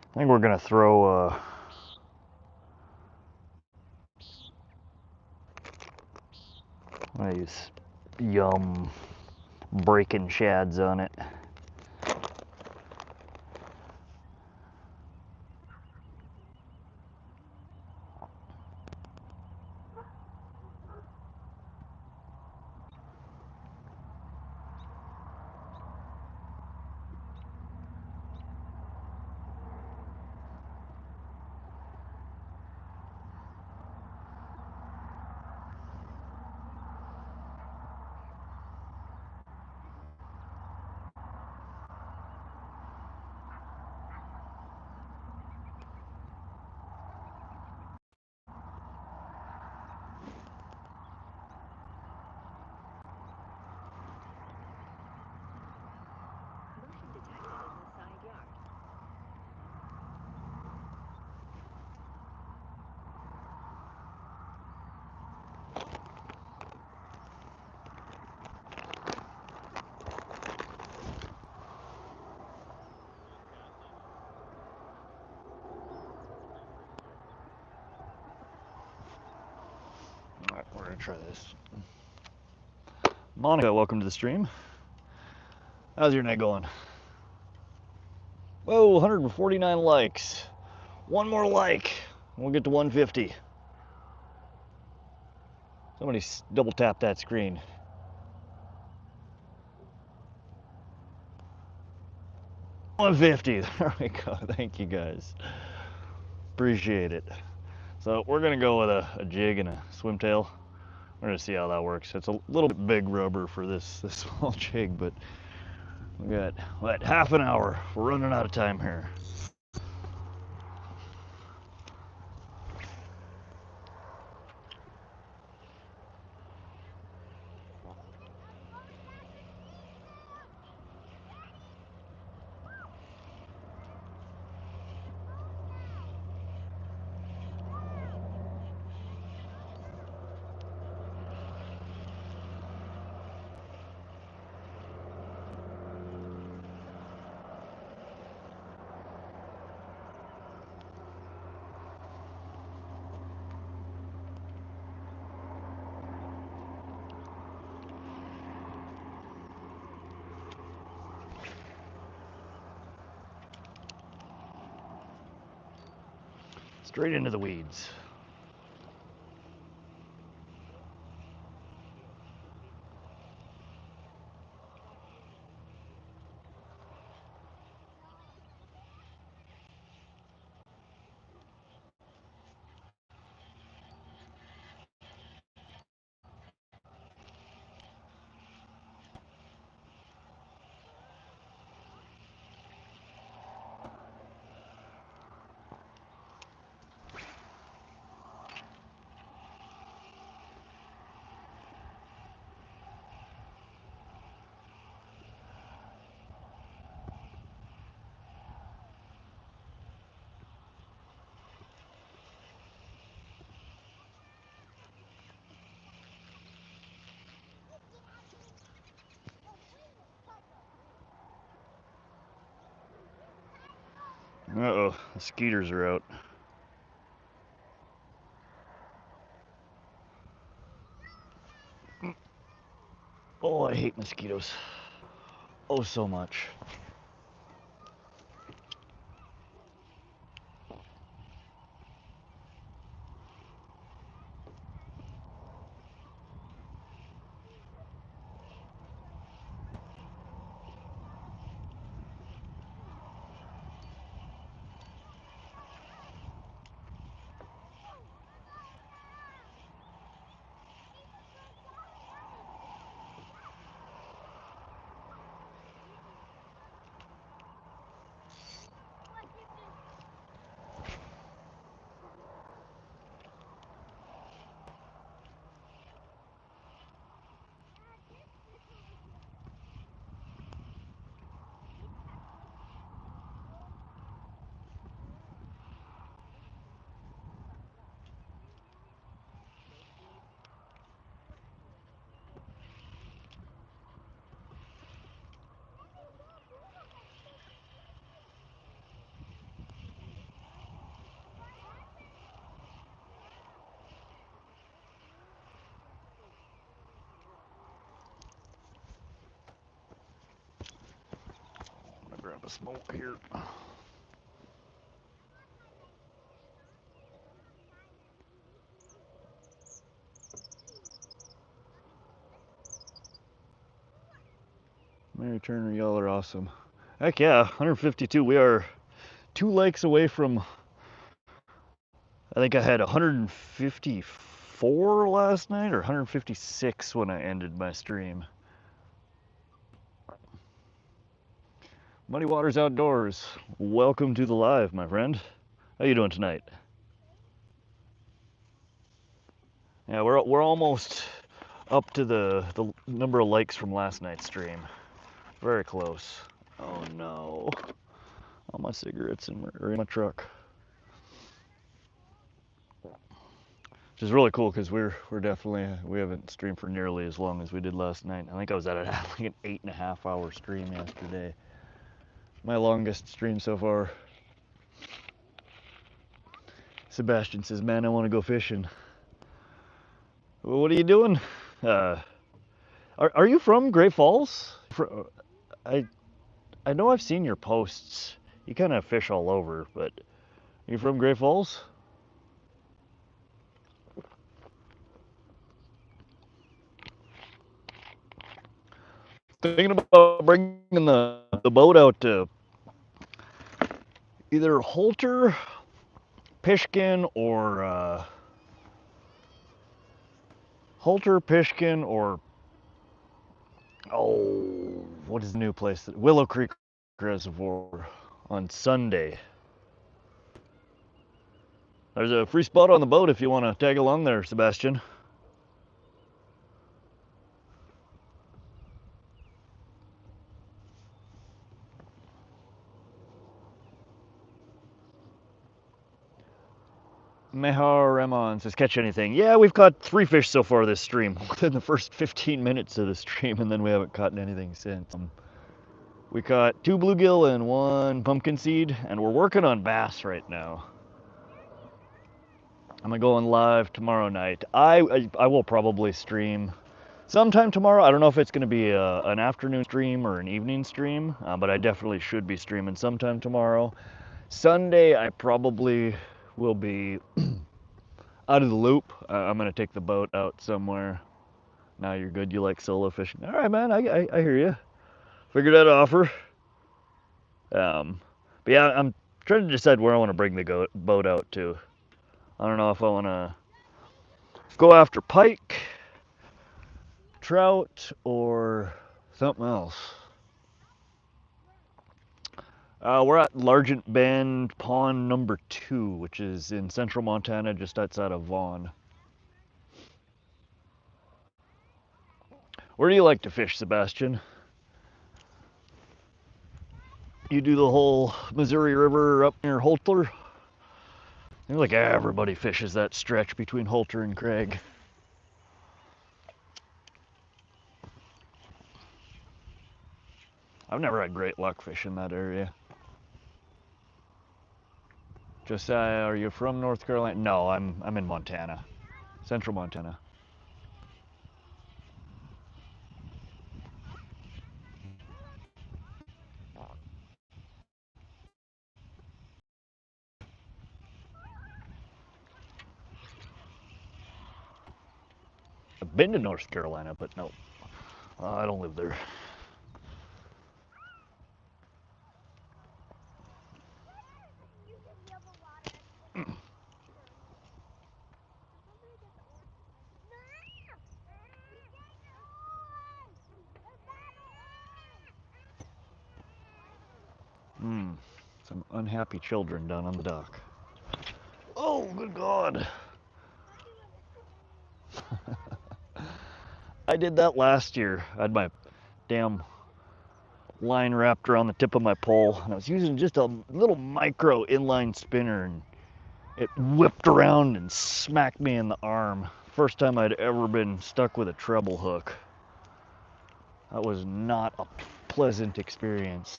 I think we're gonna throw one of these Yum breaking shads on it. gonna try this. Monica, welcome to the stream. How's your night going? Whoa, 149 likes. One more like, we'll get to 150. Somebody double tap that screen. $150. There we go. Thank you guys. Appreciate it. So we're gonna go with a jig and a swimtail. We're gonna see how that works. It's a little bit big rubber for this small jig, but we got what, half an hour. We're running out of time here. Straight into the weeds. Uh-oh, the skeeters are out. Oh, I hate mosquitoes. Oh, so much. I'm gonna grab a smoke here. Mary Turner, y'all are awesome. Heck yeah, 152. We are 2 likes away from, I think I had 154 last night or 156 when I ended my stream. Muddy Waters Outdoors, welcome to the live, my friend. How you doing tonight? Yeah, we're almost up to the number of likes from last night's stream. Very close. Oh no. All my cigarettes are in my truck. Which is really cool because we're definitely, we haven't streamed for nearly as long as we did last night. I think I was at like an 8.5 hour stream yesterday. My longest stream so far. Sebastian says, man, I want to go fishing. What are you doing? Are you from Great Falls? I I know I've seen your posts. You kind of fish all over, but you from Great Falls? Thinking about bringing the boat out to either Holter, Pishkin, or Holter, Pishkin, or oh, what is the new place? Willow Creek Reservoir on Sunday. There's a free spot on the boat if you want to tag along there, Sebastian. Mehar Ramon says, catch anything? Yeah, we've caught 3 fish so far this stream, within the first 15 minutes of the stream, and then we haven't caught anything since. We caught 2 bluegill and 1 pumpkinseed, and we're working on bass right now. I'm gonna go on live tomorrow night. I will probably stream sometime tomorrow. I don't know if it's gonna be an afternoon stream or an evening stream, but I definitely should be streaming sometime tomorrow. Sunday, I probably will be out of the loop. I'm gonna take the boat out somewhere. Now you're good. You like solo fishing? All right, man. I hear you. Figured I'd offer. But yeah, I'm trying to decide where I want to bring the boat out to. I don't know if I want to go after pike, trout, or something else. We're at Largent Bend Pond number 2, which is in central Montana, just outside of Vaughn. Where do you like to fish, Sebastian? You do the whole Missouri River up near Holter? I feel like everybody fishes that stretch between Holter and Craig. I've never had great luck fishing that area. Josiah, are you from North Carolina? No, I'm in Montana, central Montana. I've been to North Carolina, but no, I don't live there. Some unhappy children down on the dock. Oh, good God. I did that last year. I had my damn line wrapped around the tip of my pole, and I was using just a little micro inline spinner, and it whipped around and smacked me in the arm. First time I'd ever been stuck with a treble hook. That was not a pleasant experience.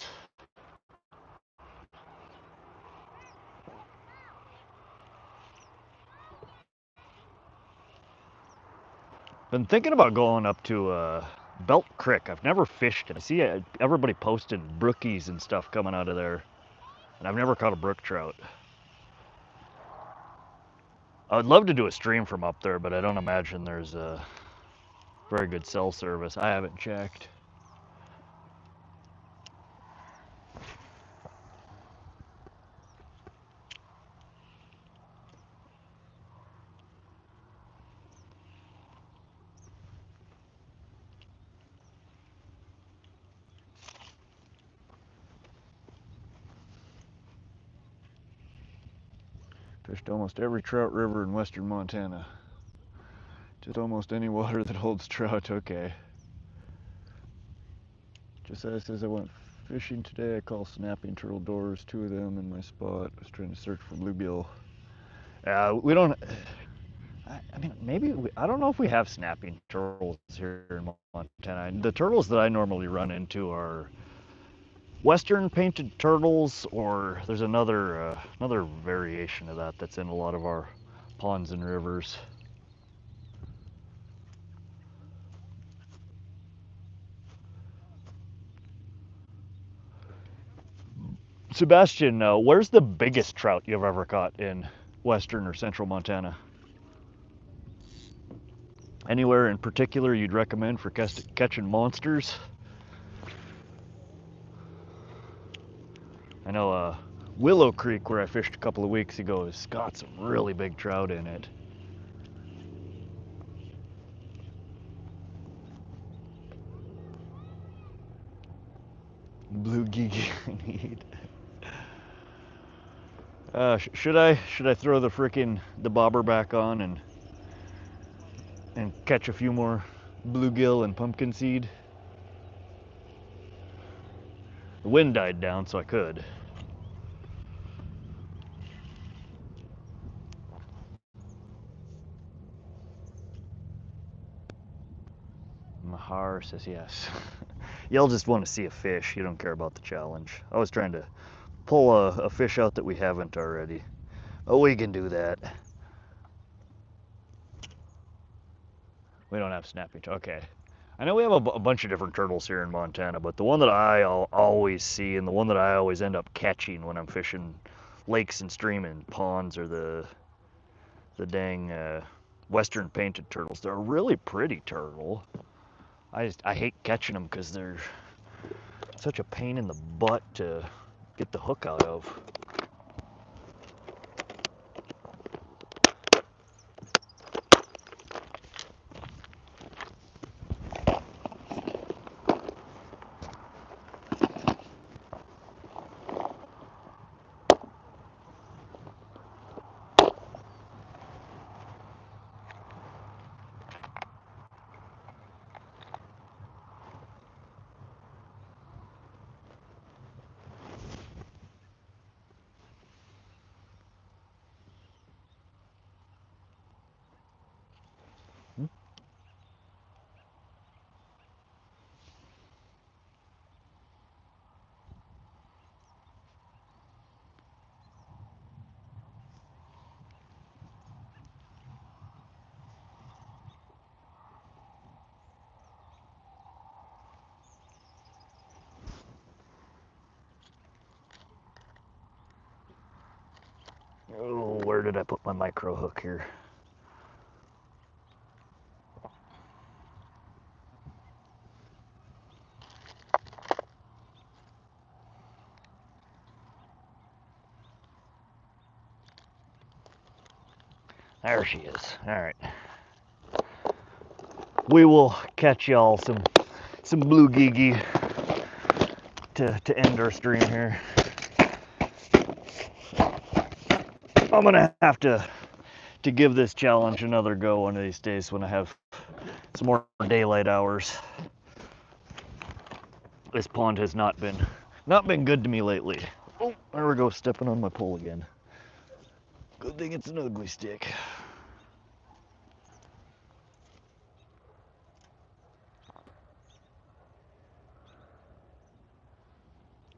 Been thinking about going up to Belt Creek. I've never fished it. I see everybody posted brookies and stuff coming out of there, and I've never caught a brook trout. I would love to do a stream from up there, but I don't imagine there's a very good cell service. I haven't checked. Fished almost every trout river in western Montana. Just almost any water that holds trout, okay. Josiah says I went fishing today. I call snapping turtle doors, 2 of them in my spot. I was trying to search for bluegill. We don't, I mean, maybe, I don't know if we have snapping turtles here in Montana. The turtles that I normally run into are western painted turtles, or there's another variation of that that's in a lot of our ponds and rivers. Sebastian, where's the biggest trout you've ever caught in western or central Montana? Anywhere in particular you'd recommend for catching monsters? I know Willow Creek, where I fished a couple of weeks ago, has got some really big trout in it. Bluegill I need. Should I throw the bobber back on and catch a few more bluegill and pumpkinseed? The wind died down, so I could. Mahar says yes. Y'all just want to see a fish. You don't care about the challenge. I was trying to pull a fish out that we haven't already. Oh, we can do that. We don't have snapping. Okay. I know we have a bunch of different turtles here in Montana, but the one that I always see and the one that I always end up catching when I'm fishing lakes and stream and ponds are the dang western painted turtles. They're a really pretty turtle. I hate catching them because they're such a pain in the butt to get the hook out of. Oh, where did I put my micro hook here? There she is. All right. We will catch y'all some bluegill to end our stream here. I'm gonna have to give this challenge another go one of these days when I have some more daylight hours. This pond has not been good to me lately. Oh, there we go, stepping on my pole again. Good thing it's an ugly stick.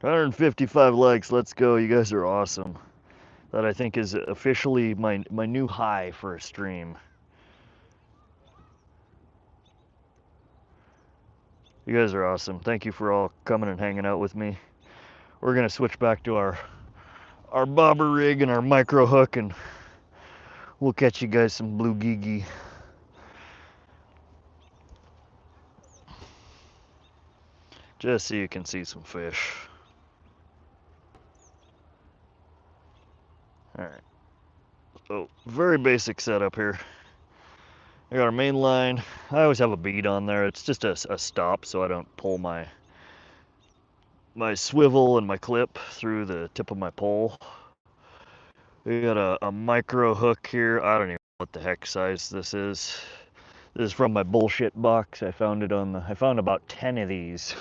$155 likes, let's go, you guys are awesome. That I think is officially my new high for a stream. You guys are awesome. Thank you for all coming and hanging out with me. We're gonna switch back to our bobber rig and our micro hook, and we'll catch you guys some bluegill. Just so you can see some fish. Alright. So, very basic setup here. I got our main line. I always have a bead on there. It's just a stop so I don't pull my swivel and my clip through the tip of my pole. We got a micro hook here. I don't even know what the heck size this is. This is from my bullshit box. I found about 10 of these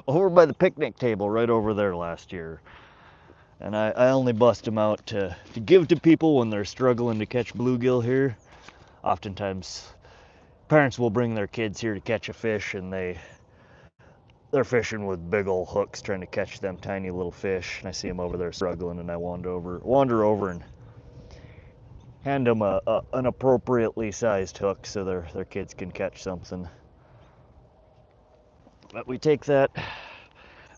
over by the picnic table right over there last year. And I only bust them out to give to people when they're struggling to catch bluegill here. Oftentimes parents will bring their kids here to catch a fish, and they're fishing with big old hooks trying to catch them tiny little fish, and I see them over there struggling, and I wander over and hand them an appropriately sized hook so their kids can catch something. But we take that,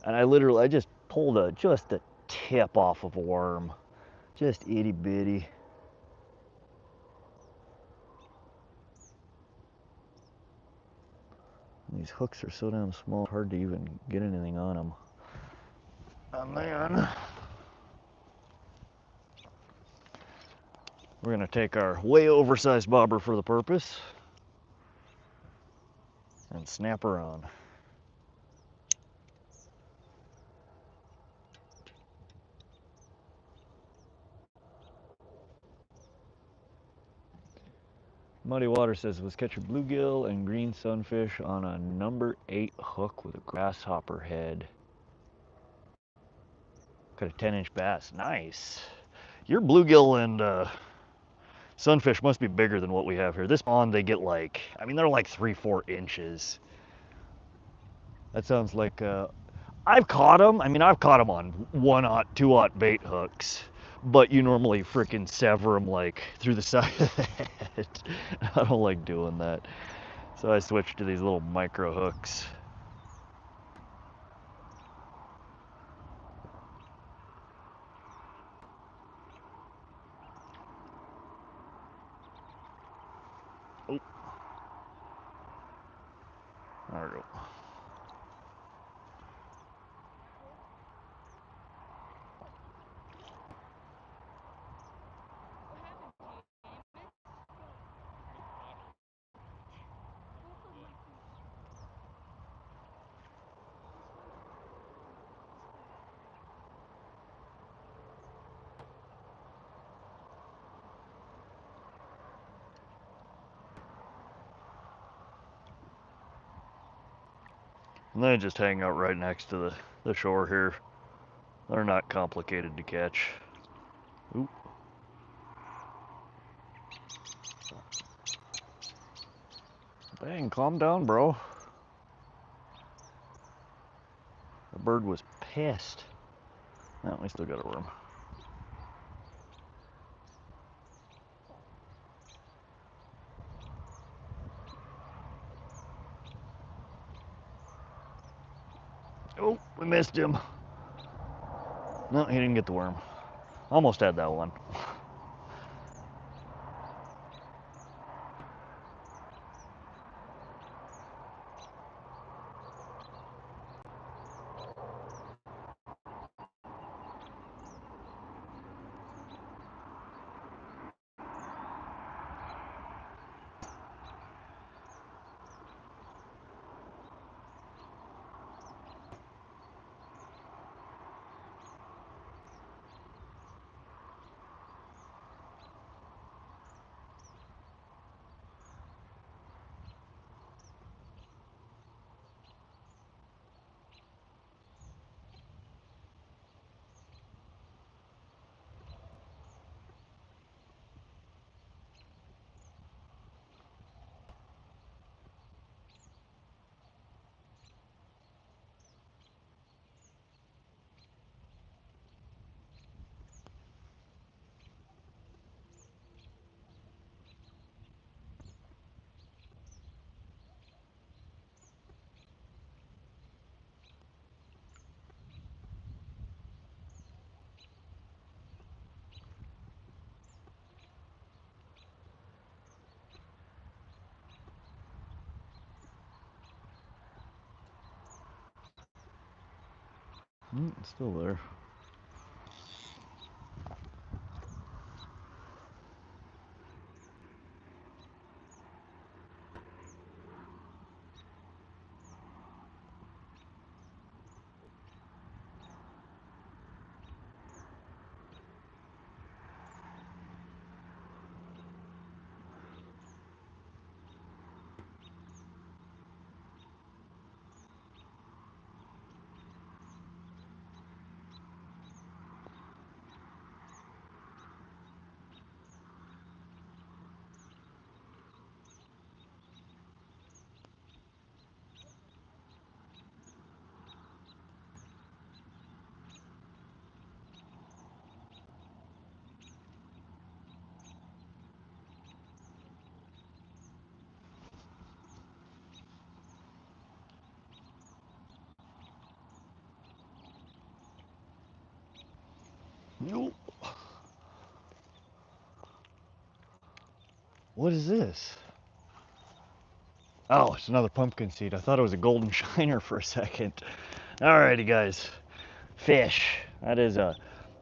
and I just pulled just a tip off of a worm. Just itty bitty. These hooks are so damn small, hard to even get anything on them. And then we're gonna take our way oversized bobber for the purpose and snap her on. Muddy Water says, was catching bluegill and green sunfish on a number 8 hook with a grasshopper head. Got a 10-inch bass. Nice. Your bluegill and sunfish must be bigger than what we have here. This pond, they get like, I mean, they're like 3-4 inches. That sounds like, I've caught them. I mean, I've caught them on 1/0, 2/0 bait hooks. But you normally frickin' sever them like through the side of the head. I don't like doing that. So I switched to these little micro hooks. Oh. There we go. And they just hang out right next to the shore here. They're not complicated to catch. Oop. Dang, calm down, bro. The bird was pissed. No, we still got a worm. Oh, we missed him. No, he didn't get the worm. Almost had that one. It's still there. Nope. What is this? Oh, it's another pumpkin seed. I thought it was a golden shiner for a second. Alrighty, guys. Fish. That is an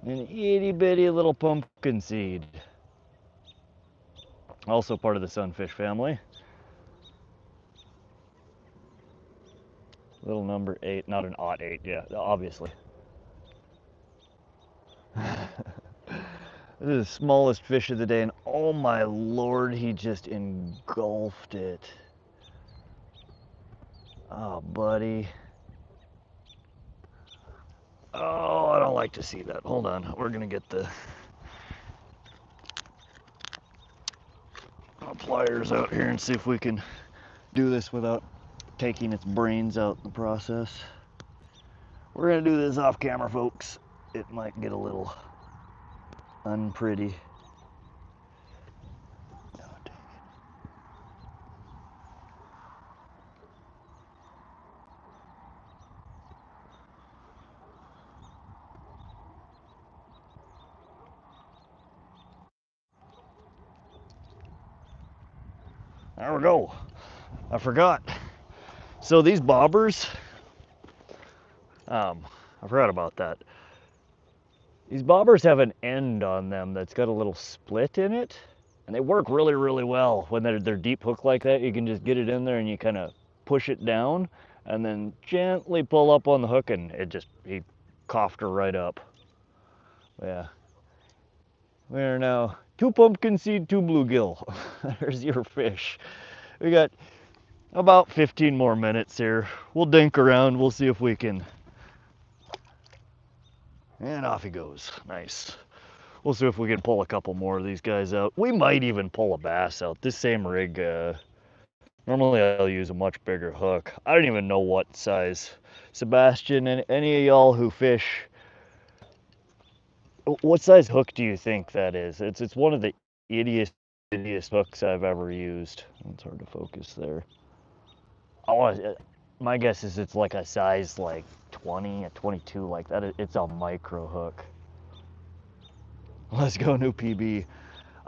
itty bitty little pumpkin seed. Also part of the sunfish family. Little number 8, not an odd 8, yeah, obviously. This is the smallest fish of the day, and oh my lord, he just engulfed it. Oh, buddy. Oh, I don't like to see that. Hold on, we're gonna get the pliers out here and see if we can do this without taking its brains out in the process. We're gonna do this off camera, folks. It might get a little unpretty. There we go. I forgot. So these bobbers, I forgot about that. These bobbers have an end on them that's got a little split in it, and they work really, really well when they're deep hook like that. You can just get it in there and you kind of push it down and then gently pull up on the hook, and he coughed her right up. Yeah. We are now 2 pumpkinseed, 2 bluegill. There's your fish. We got about 15 more minutes here. We'll dink around. We'll see if we can. And off he goes. Nice. We'll see if we can pull a couple more of these guys out. We might even pull a bass out. This same rig, normally I'll use a much bigger hook. I don't even know what size. Sebastian, and any of y'all who fish, what size hook do you think that is? It's one of the ittiest hooks I've ever used. It's hard to focus there. My guess is it's like a size like 20, a 22 like that. It's a micro hook. Let's go, new PB.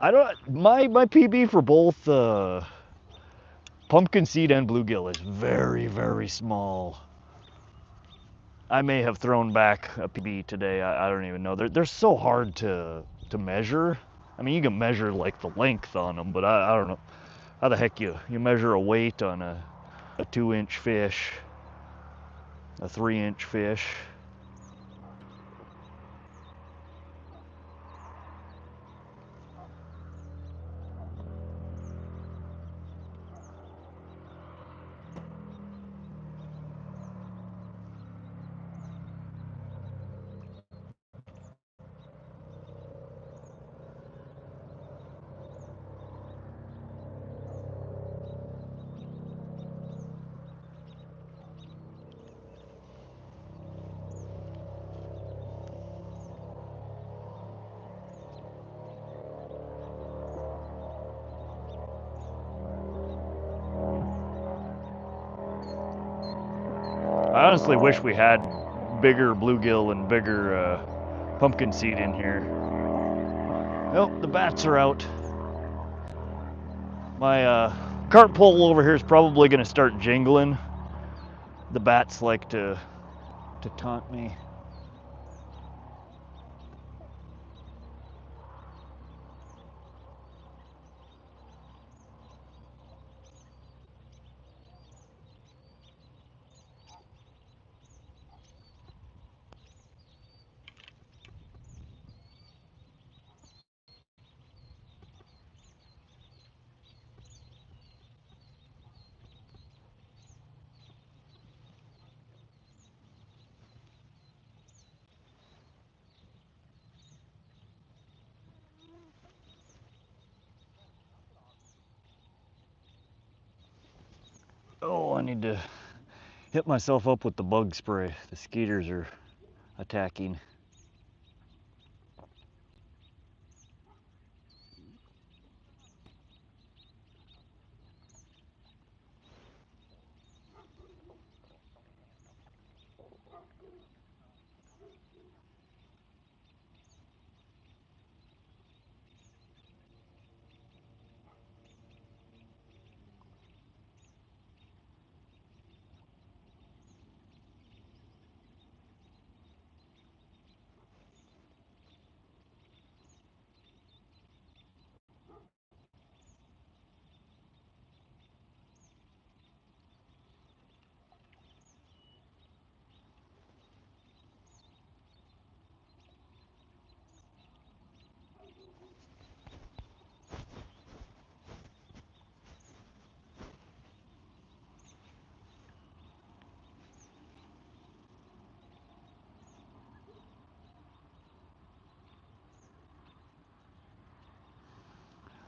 My PB for both pumpkinseed and bluegill is very, very small. I may have thrown back a PB today. I don't even know. They're so hard to measure. I mean, you can measure like the length on them, but I don't know how the heck you measure a weight on a 2-inch fish, a 3-inch fish. I honestly wish we had bigger bluegill and bigger pumpkinseed in here. Nope, the bats are out. My cart pole over here is probably going to start jingling. The bats like to taunt me. Oh, I need to hit myself up with the bug spray. The skeeters are attacking.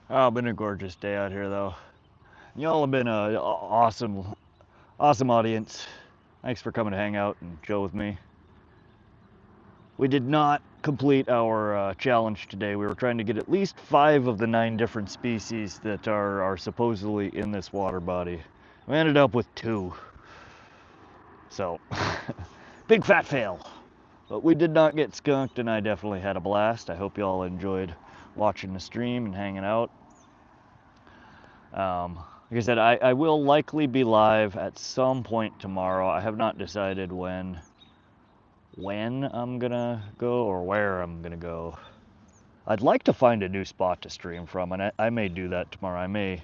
Oh, been a gorgeous day out here though. Y'all have been a awesome audience. Thanks for coming to hang out and chill with me. We did not complete our challenge today. We were trying to get at least 5 of the 9 different species that are supposedly in this water body. We ended up with 2. So, big fat fail. But we did not get skunked, and I definitely had a blast. I hope y'all enjoyed watching the stream and hanging out. Like I said, I will likely be live at some point tomorrow. I have not decided when I'm gonna go or where I'm gonna go. I'd like to find a new spot to stream from, and I may do that tomorrow. I may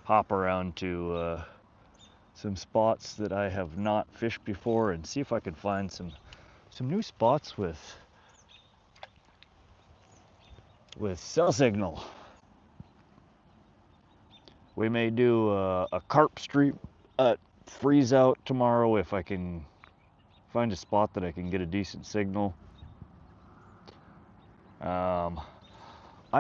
hop around to some spots that I have not fished before and see if I can find some new spots with cell signal. We may do a carp stream freeze out tomorrow if I can find a spot that I can get a decent signal. I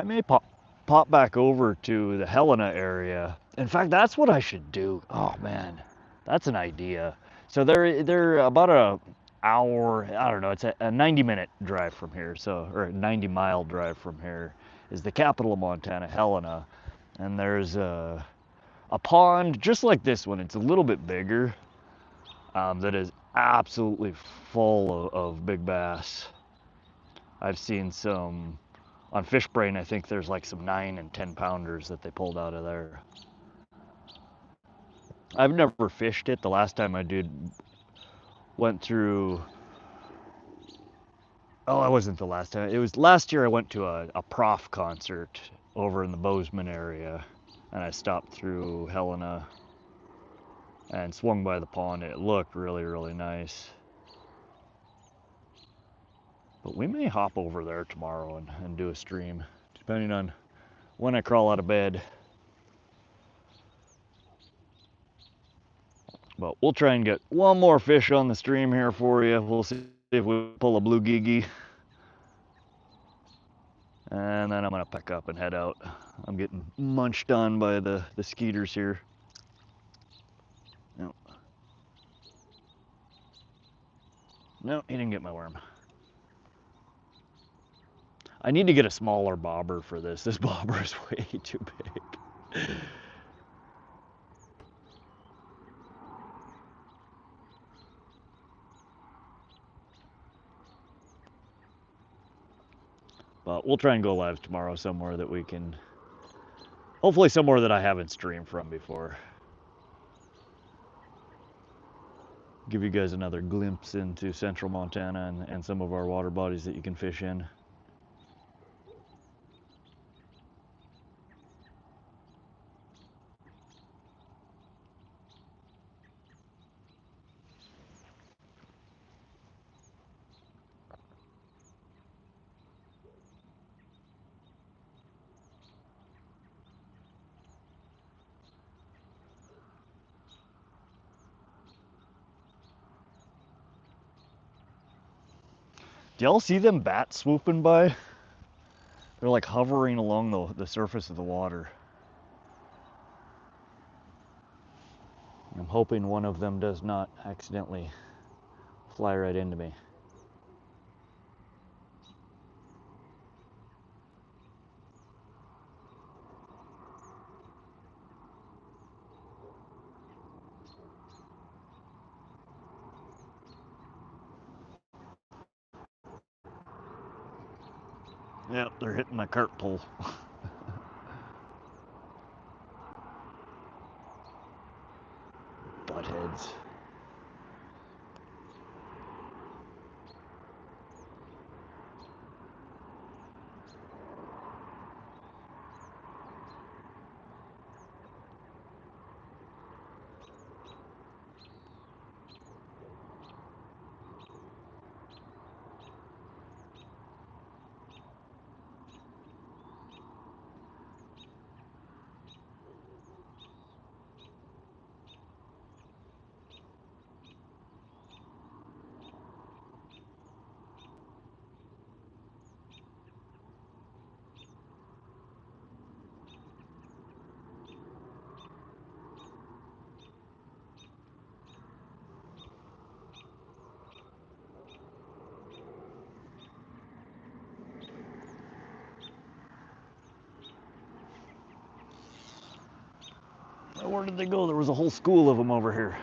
may pop back over to the Helena area. In fact, that's what I should do. Oh man, that's an idea. So they're about a hour. I don't know. It's a 90-minute drive from here. So or a 90-mile drive from here is the capital of Montana, Helena, and there's a pond just like this one. It's a little bit bigger. That is absolutely full of big bass. I've seen some on FishBrain. I think there's like some 9 and 10 pounders that they pulled out of there. I've never fished it. The last time I did went through. Oh, it wasn't the last time. It was last year. I went to a prof concert over in the Bozeman area, and I stopped through Helena and swung by the pond. It looked really, really nice. But we may hop over there tomorrow and do a stream, depending on when I crawl out of bed. But we'll try and get one more fish on the stream here for you. We'll see if we pull a bluegill. And then I'm gonna pack up and head out. I'm getting munched on by the skeeters here. No. No, he didn't get my worm. I need to get a smaller bobber for this. This bobber is way too big. But we'll try and go live tomorrow somewhere that we can, hopefully somewhere that I haven't streamed from before. Give you guys another glimpse into central Montana and some of our water bodies that you can fish in. Do y'all see them bats swooping by? They're like hovering along the surface of the water. I'm hoping one of them does not accidentally fly right into me. Yep, they're hitting my carp pole. Buttheads. Where did they go? There was a whole school of them over here.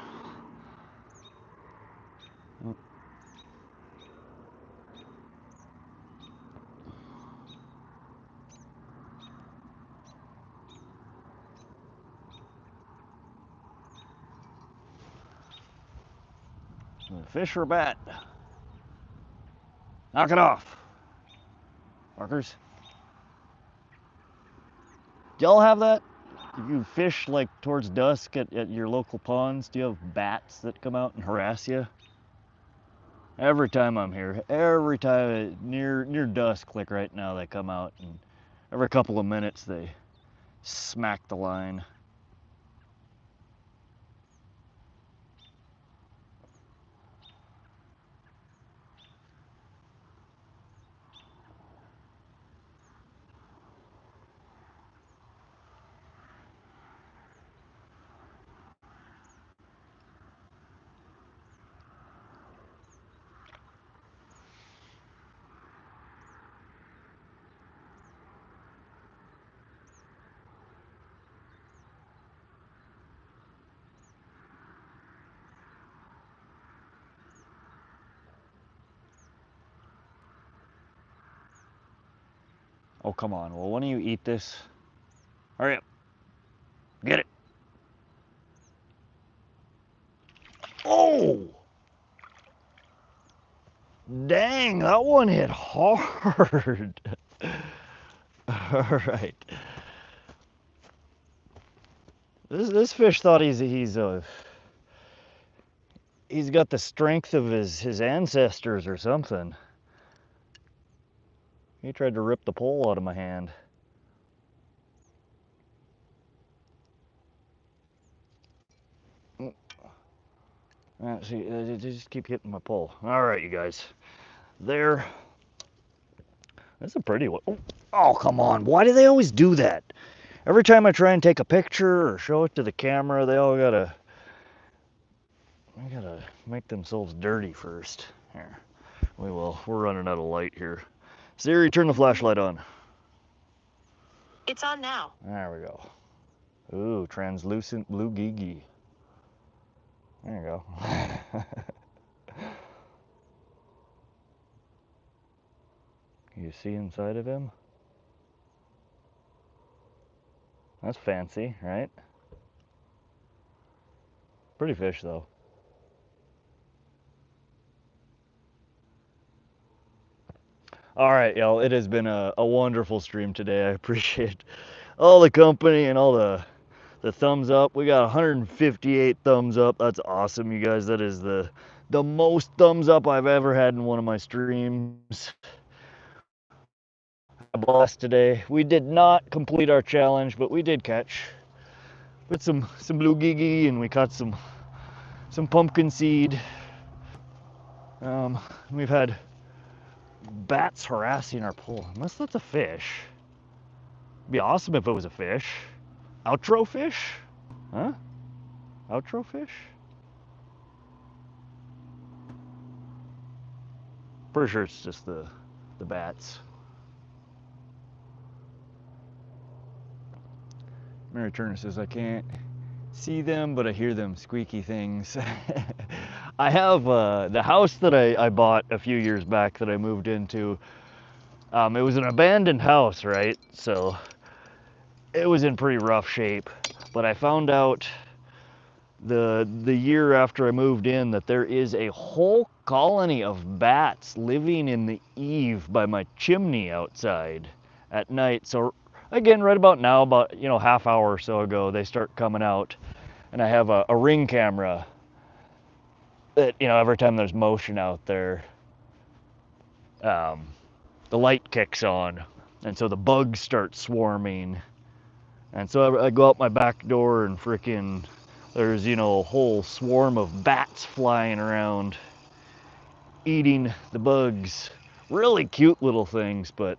Fish or bat? Knock it off. Markers. Do y'all have that? If you fish like towards dusk at your local ponds, do you have bats that come out and harass you? Every time I'm here, every time near dusk, like right now, they come out, and every couple of minutes they smack the line. Oh, come on. Well, why don't you eat this? Hurry up. Get it. Oh! Dang, that one hit hard. All right. This fish thought he's got the strength of his ancestors or something. He tried to rip the pole out of my hand. See, they just keep hitting my pole. All right, you guys. There. That's a pretty one. Oh, come on. Why do they always do that? Every time I try and take a picture or show it to the camera, they all gotta make themselves dirty first. Here, we will. We're running out of light here. Siri, turn the flashlight on. It's on now. There we go. Ooh, translucent bluegill. There you go. You see inside of him? That's fancy, right? Pretty fish, though. All right, y'all. It has been a wonderful stream today. I appreciate all the company and all the thumbs up. We got 158 thumbs up. That's awesome, you guys. That is the most thumbs up I've ever had in one of my streams. A blast today. We did not complete our challenge, but we did catch with some bluegill, and we caught some pumpkinseed. We've had bats harassing our pole. Unless that's a fish. It'd be awesome if it was a fish. Outro fish? Huh? Outro fish? Pretty sure it's just the bats. Mary Turner says, I can't see them, but I hear them squeaky things. I have the house that I bought a few years back that I moved into. It was an abandoned house, right? So it was in pretty rough shape. But I found out the year after I moved in that there is a whole colony of bats living in the eave by my chimney outside at night. So again, right about now, about half hour or so ago, they start coming out, and I have a ring camera that every time there's motion out there, the light kicks on, and so the bugs start swarming, and so I go out my back door and frickin' there's a whole swarm of bats flying around, eating the bugs. Really cute little things, but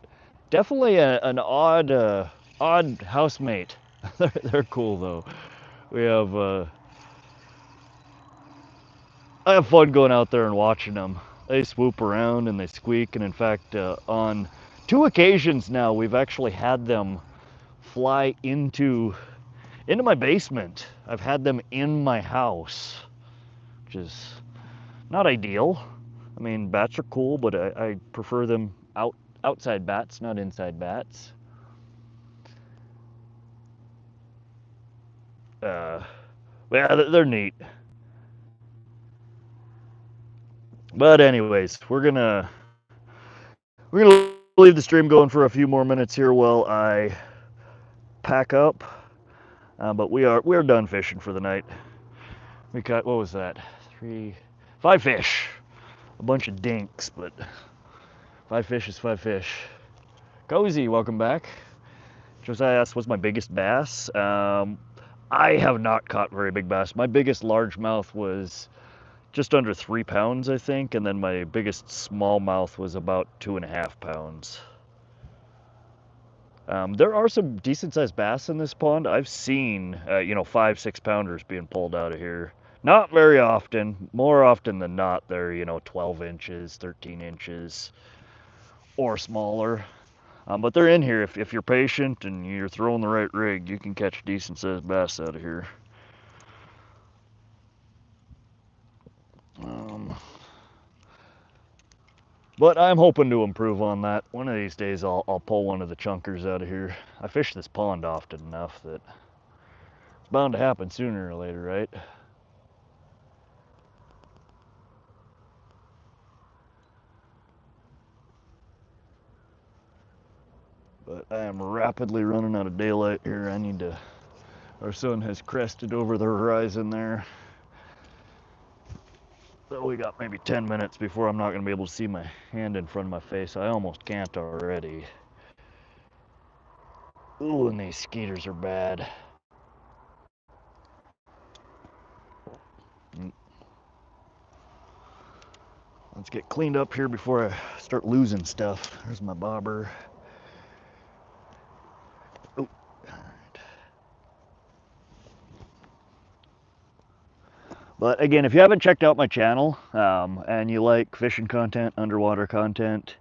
definitely an odd housemate. They're cool though. We have I have fun going out there and watching them. They swoop around and they squeak, and in fact, on 2 occasions now, we've actually had them fly into into my basement. I've had them in my house, which is not ideal. I mean, bats are cool, but I prefer them outside bats, not inside bats. Yeah, they're neat. But anyways, we're gonna leave the stream going for a few more minutes here while I pack up. But we're done fishing for the night. We caught, what was that? 5 fish. A bunch of dinks, but 5 fish is 5 fish. Cozy, welcome back. Josiah asked, what's my biggest bass? I have not caught very big bass. My biggest largemouth was just under 3 pounds, I think, and then my biggest smallmouth was about 2.5 pounds. There are some decent sized bass in this pond. I've seen, 5-6 pounders being pulled out of here. Not very often. More often than not, they're 12 inches, 13 inches, or smaller. But they're in here. If you're patient and you're throwing the right rig, you can catch decent sized bass out of here. But I'm hoping to improve on that. One of these days I'll pull one of the chunkers out of here. I fish this pond often enough that it's bound to happen sooner or later, right? But I am rapidly running out of daylight here. Our sun has crested over the horizon there. So we got maybe 10 minutes before I'm not going to be able to see my hand in front of my face. I almost can't already. Ooh, and these skeeters are bad. Let's get cleaned up here before I start losing stuff. There's my bobber. Oh, all right. But again, if you haven't checked out my channel and you like fishing content, underwater content,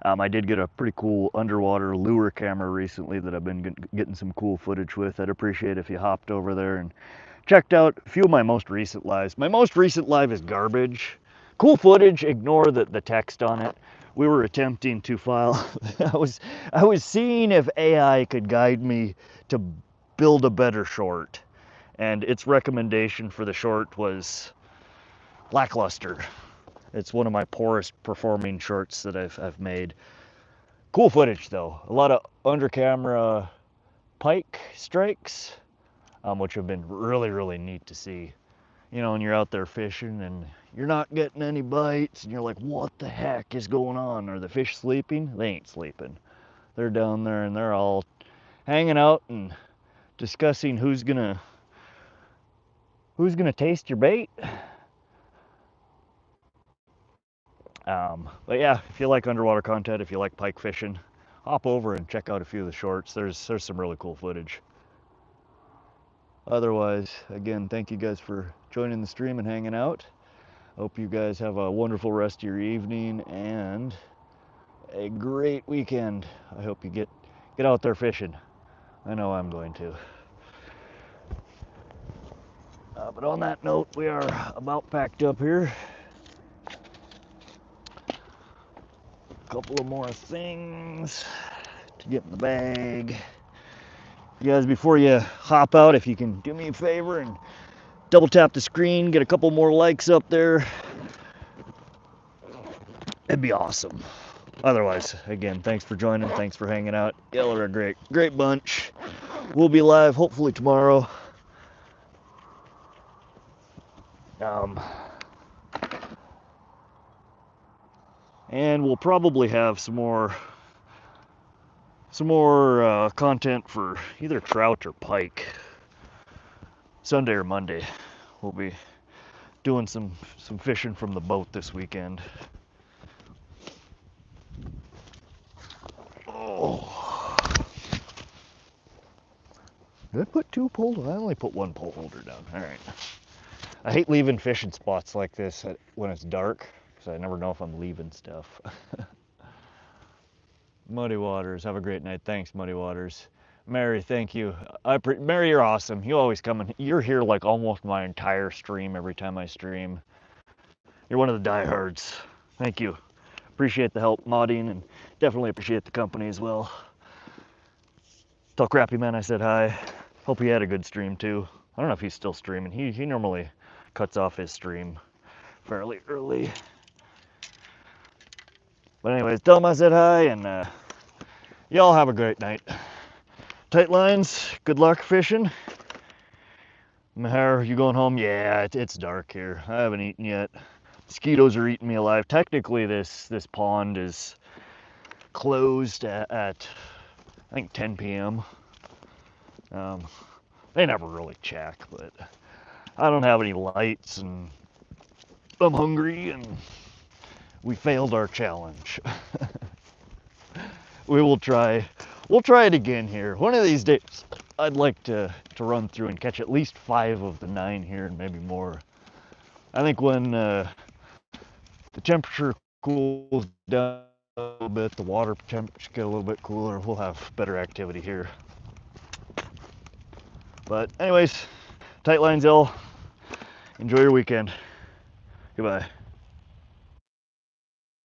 I did get a pretty cool underwater lure camera recently that I've been getting some cool footage with. I'd appreciate if you hopped over there and checked out a few of my most recent lives. My most recent live is garbage. Cool footage, ignore the text on it. We were attempting to file, I was seeing if AI could guide me to build a better short. And its recommendation for the short was lackluster. It's one of my poorest performing shorts that I've made. Cool footage though. A lot of under camera pike strikes, which have been really, really neat to see. And you're out there fishing and you're not getting any bites and you're like, what the heck is going on? Are the fish sleeping? They ain't sleeping. They're down there and they're all hanging out and discussing who's gonna taste your bait. But yeah, if you like underwater content, if you like pike fishing, hop over and check out a few of the shorts. There's some really cool footage. Otherwise, again, thank you guys for joining the stream and hanging out. Hope you guys have a wonderful rest of your evening and a great weekend. I hope you get out there fishing. I know I'm going to. But on that note, we are about packed up here. A couple of more things to get in the bag. You guys, before you hop out, if you can do me a favor and double tap the screen, get a couple more likes up there, it'd be awesome. Otherwise, again, thanks for joining, thanks for hanging out. Y'all are a great bunch. We'll be live hopefully tomorrow. And we'll probably have some more content for either trout or pike Sunday or Monday. We'll be doing some fishing from the boat this weekend. Oh, did I put 2 pole holders? I only put 1 pole holder down. All right. I hate leaving fishing spots like this when it's dark because I never know if I'm leaving stuff. Muddy Waters, have a great night. Thanks, Muddy Waters. Mary, thank you. Mary, you're awesome. You always come in. You're here like almost my entire stream every time I stream. You're one of the diehards. Thank you. Appreciate the help modding and definitely appreciate the company as well. Tell Crappy Man I said hi. Hope he had a good stream too. I don't know if he's still streaming. He normally cuts off his stream fairly early. But anyways, tell him I said hi, and y'all have a great night. Tight lines, good luck fishing. Maher, you going home? Yeah, it's dark here. I haven't eaten yet. Mosquitoes are eating me alive. Technically, this pond is closed at I think 10 p.m. They never really check, but I don't have any lights, and I'm hungry, and we failed our challenge. We'll try it again here. One of these days, I'd like to run through and catch at least 5 of the 9 here, and maybe more. I think when the temperature cools down a little bit, the water temperature get a little bit cooler, we'll have better activity here. But anyways, tight lines, y'all. Enjoy your weekend. Goodbye.